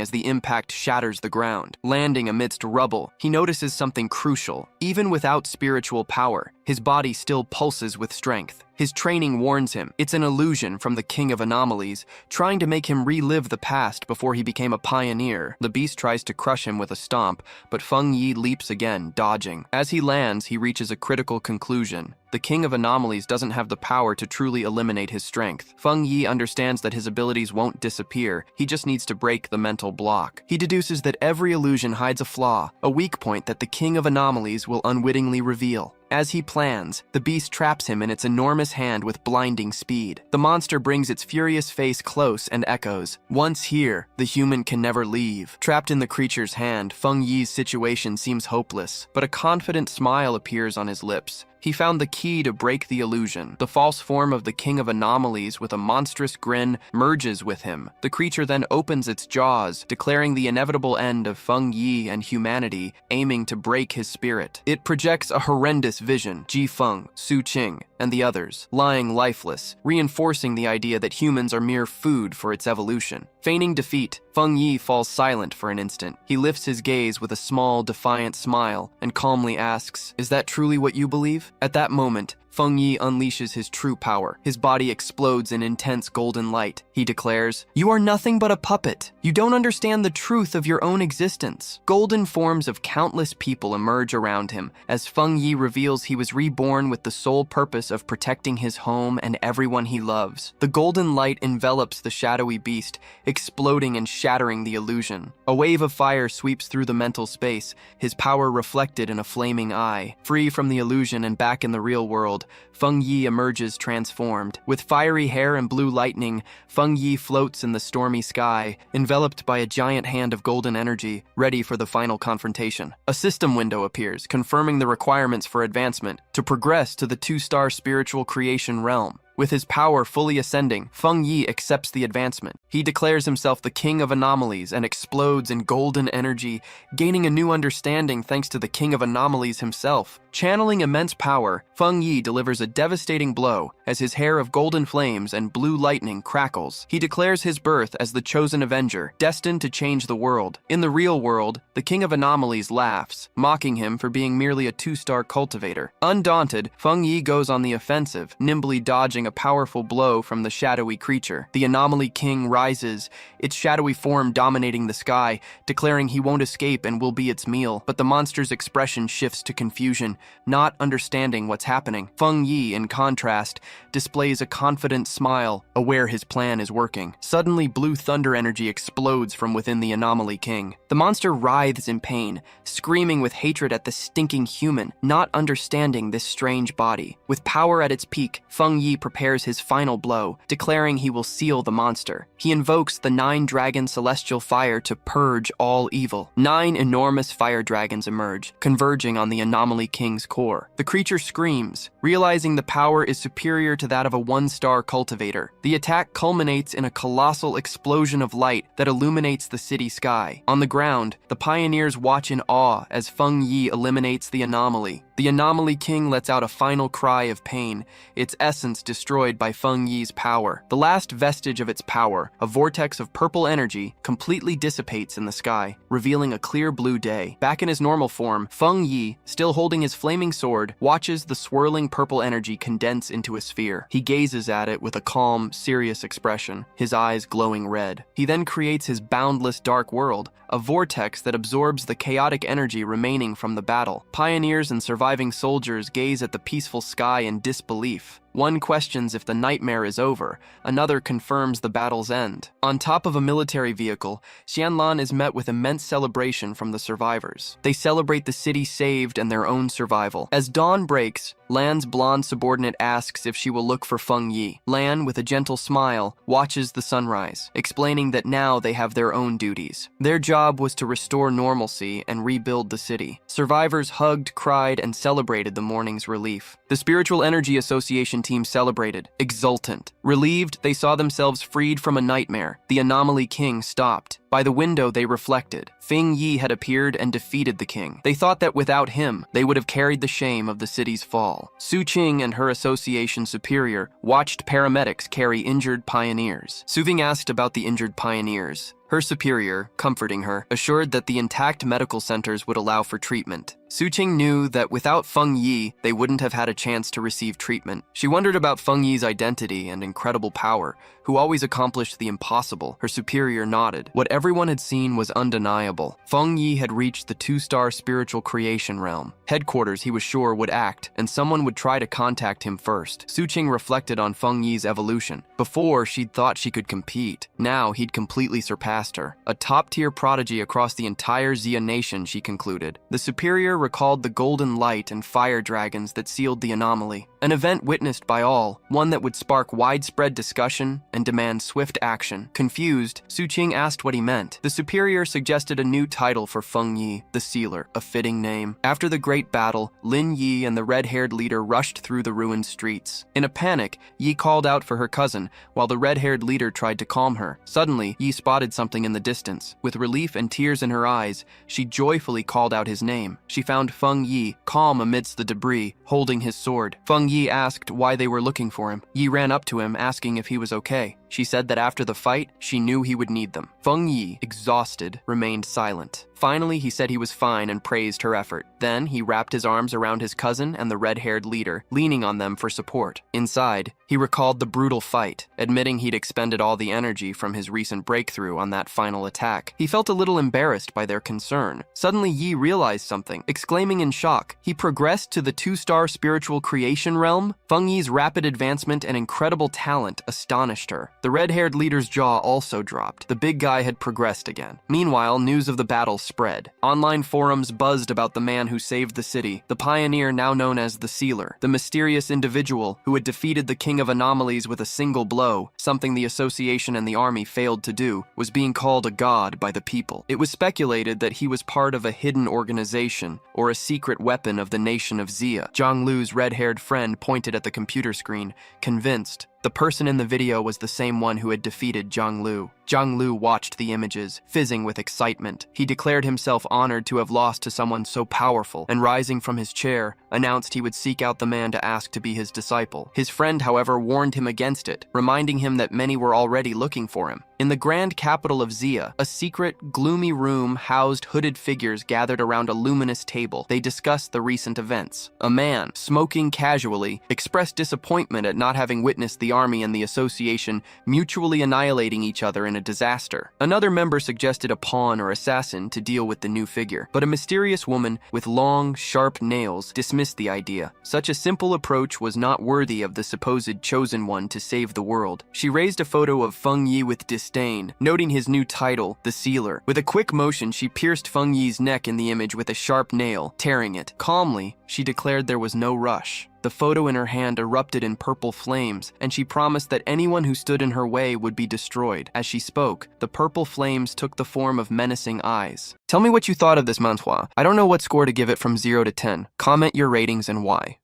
as the impact shatters the ground. Landing amidst rubble, he notices something crucial. Even without spiritual power, his body still pulses with strength. His training warns him it's an illusion from the King of Anomalies, trying to make him relive the past before he became a pioneer. The beast tries to crush him with a stomp, but Feng Yi leaps again, dodging. As he lands, he reaches a critical conclusion. The King of Anomalies doesn't have the power to truly eliminate his strength. Feng Yi understands that his abilities won't disappear, he just needs to break the mental block. He deduces that every illusion hides a flaw, a weak point that the King of Anomalies will unwittingly reveal. As he plans, the beast traps him in its enormous hand with blinding speed. The monster brings its furious face close and echoes, "Once here, the human can never leave." Trapped in the creature's hand, Feng Yi's situation seems hopeless, but a confident smile appears on his lips. He found the key to break the illusion. The false form of the King of Anomalies with a monstrous grin merges with him. The creature then opens its jaws, declaring the inevitable end of Feng Yi and humanity, aiming to break his spirit. It projects a horrendous vision, Ji Feng, Su Qing, and the others, lying lifeless, reinforcing the idea that humans are mere food for its evolution. Feigning defeat, Feng Yi falls silent for an instant. He lifts his gaze with a small, defiant smile and calmly asks, "Is that truly what you believe?" At that moment, Feng Yi unleashes his true power. His body explodes in intense golden light. He declares, "You are nothing but a puppet. You don't understand the truth of your own existence." Golden forms of countless people emerge around him as Feng Yi reveals he was reborn with the sole purpose of protecting his home and everyone he loves. The golden light envelops the shadowy beast, exploding and shattering the illusion. A wave of fire sweeps through the mental space, his power reflected in a flaming eye. Free from the illusion and back in the real world, Feng Yi emerges transformed. With fiery hair and blue lightning, Feng Yi floats in the stormy sky, enveloped by a giant hand of golden energy, ready for the final confrontation. A system window appears, confirming the requirements for advancement, to progress to the 2-star spiritual creation realm. With his power fully ascending, Feng Yi accepts the advancement. He declares himself the King of Anomalies and explodes in golden energy, gaining a new understanding thanks to the King of Anomalies himself. Channeling immense power, Feng Yi delivers a devastating blow as his hair of golden flames and blue lightning crackles. He declares his birth as the chosen Avenger, destined to change the world. In the real world, the King of Anomalies laughs, mocking him for being merely a 2-star cultivator. Undaunted, Feng Yi goes on the offensive, nimbly dodging a powerful blow from the shadowy creature. The Anomaly King rises, its shadowy form dominating the sky, declaring he won't escape and will be its meal. But the monster's expression shifts to confusion, not understanding what's happening. Feng Yi, in contrast, displays a confident smile, aware his plan is working. Suddenly, blue thunder energy explodes from within the Anomaly King. The monster writhes in pain, screaming with hatred at the stinking human, not understanding this strange body. With power at its peak, Feng Yi prepares his final blow, declaring he will seal the monster. He invokes the 9-dragon celestial fire to purge all evil. 9 enormous fire dragons emerge, converging on the Anomaly King's core. The creature screams, realizing the power is superior to that of a 1-star cultivator. The attack culminates in a colossal explosion of light that illuminates the city sky. On the ground, the pioneers watch in awe as Feng Yi eliminates the anomaly. The Anomaly King lets out a final cry of pain, its essence destroyed by Feng Yi's power. The last vestige of its power, a vortex of purple energy, completely dissipates in the sky, revealing a clear blue day. Back in his normal form, Feng Yi, still holding his flaming sword, watches the swirling purple energy condense into a sphere. He gazes at it with a calm, serious expression, his eyes glowing red. He then creates his boundless dark world, a vortex that absorbs the chaotic energy remaining from the battle. Pioneers and surviving soldiers gaze at the peaceful sky in disbelief. One questions if the nightmare is over, another confirms the battle's end. On top of a military vehicle, Xianlan is met with immense celebration from the survivors. They celebrate the city saved and their own survival. As dawn breaks, Lan's blonde subordinate asks if she will look for Feng Yi. Lan, with a gentle smile, watches the sunrise, explaining that now they have their own duties. Their job was to restore normalcy and rebuild the city. Survivors hugged, cried, and celebrated the morning's relief. The Spiritual Energy Association investigation team celebrated, exultant. Relieved, they saw themselves freed from a nightmare. The anomaly king stopped. By the window, they reflected. Feng Yi had appeared and defeated the king. They thought that without him, they would have carried the shame of the city's fall. Su Qing and her association superior watched paramedics carry injured pioneers. Su Ving asked about the injured pioneers. Her superior, comforting her, assured that the intact medical centers would allow for treatment. Su Qing knew that without Feng Yi, they wouldn't have had a chance to receive treatment. She wondered about Feng Yi's identity and incredible power, who always accomplished the impossible. Her superior nodded. What everyone had seen was undeniable. Feng Yi had reached the 2-star spiritual creation realm. Headquarters, he was sure, would act, and someone would try to contact him first. Su Qing reflected on Feng Yi's evolution. Before, she'd thought she could compete. Now, he'd completely surpassed her. A top-tier prodigy across the entire Xia nation, she concluded. The superior recalled the golden light and fire dragons that sealed the anomaly. An event witnessed by all, one that would spark widespread discussion and demand swift action. Confused, Su Qing asked what he meant. The superior suggested a new title for Feng Yi, the Sealer, a fitting name. After the great battle, Lin Yi and the red-haired leader rushed through the ruined streets. In a panic, Yi called out for her cousin, while the red-haired leader tried to calm her. Suddenly, Yi spotted something in the distance. With relief and tears in her eyes, she joyfully called out his name. She found Feng Yi, calm amidst the debris, holding his sword. Feng Yi asked why they were looking for him. Yi ran up to him, asking if he was okay. She said that after the fight, she knew he would need them. Feng Yi, exhausted, remained silent. Finally, he said he was fine and praised her effort. Then, he wrapped his arms around his cousin and the red-haired leader, leaning on them for support. Inside, he recalled the brutal fight, admitting he'd expended all the energy from his recent breakthrough on that final attack. He felt a little embarrassed by their concern. Suddenly, Yi realized something, exclaiming in shock. He progressed to the 2-star spiritual creation realm? Feng Yi's rapid advancement and incredible talent astonished her. The red-haired leader's jaw also dropped. The big guy had progressed again. Meanwhile, news of the battle spread. Online forums buzzed about the man who saved the city, the pioneer now known as the Sealer, the mysterious individual who had defeated the King of Anomalies with a single blow, something the Association and the army failed to do, was being called a god by the people. It was speculated that he was part of a hidden organization or a secret weapon of the nation of Xia. Zhang Lu's red-haired friend pointed at the computer screen, convinced. The person in the video was the same one who had defeated Zhang Lu. Zhang Lu watched the images, fizzing with excitement. He declared himself honored to have lost to someone so powerful, and rising from his chair, announced he would seek out the man to ask to be his disciple. His friend, however, warned him against it, reminding him that many were already looking for him. In the grand capital of Xia, a secret, gloomy room housed hooded figures gathered around a luminous table. They discussed the recent events. A man, smoking casually, expressed disappointment at not having witnessed the army and the association mutually annihilating each other in a disaster. Another member suggested a pawn or assassin to deal with the new figure, but a mysterious woman with long, sharp nails dismissed the idea. Such a simple approach was not worthy of the supposed chosen one to save the world. She raised a photo of Feng Yi with disdain, noting his new title, the Sealer. With a quick motion, she pierced Feng Yi's neck in the image with a sharp nail, tearing it. Calmly, she declared there was no rush. The photo in her hand erupted in purple flames, and she promised that anyone who stood in her way would be destroyed. As she spoke, the purple flames took the form of menacing eyes. Tell me what you thought of this manhwa. I don't know what score to give it from 0 to 10. Comment your ratings and why.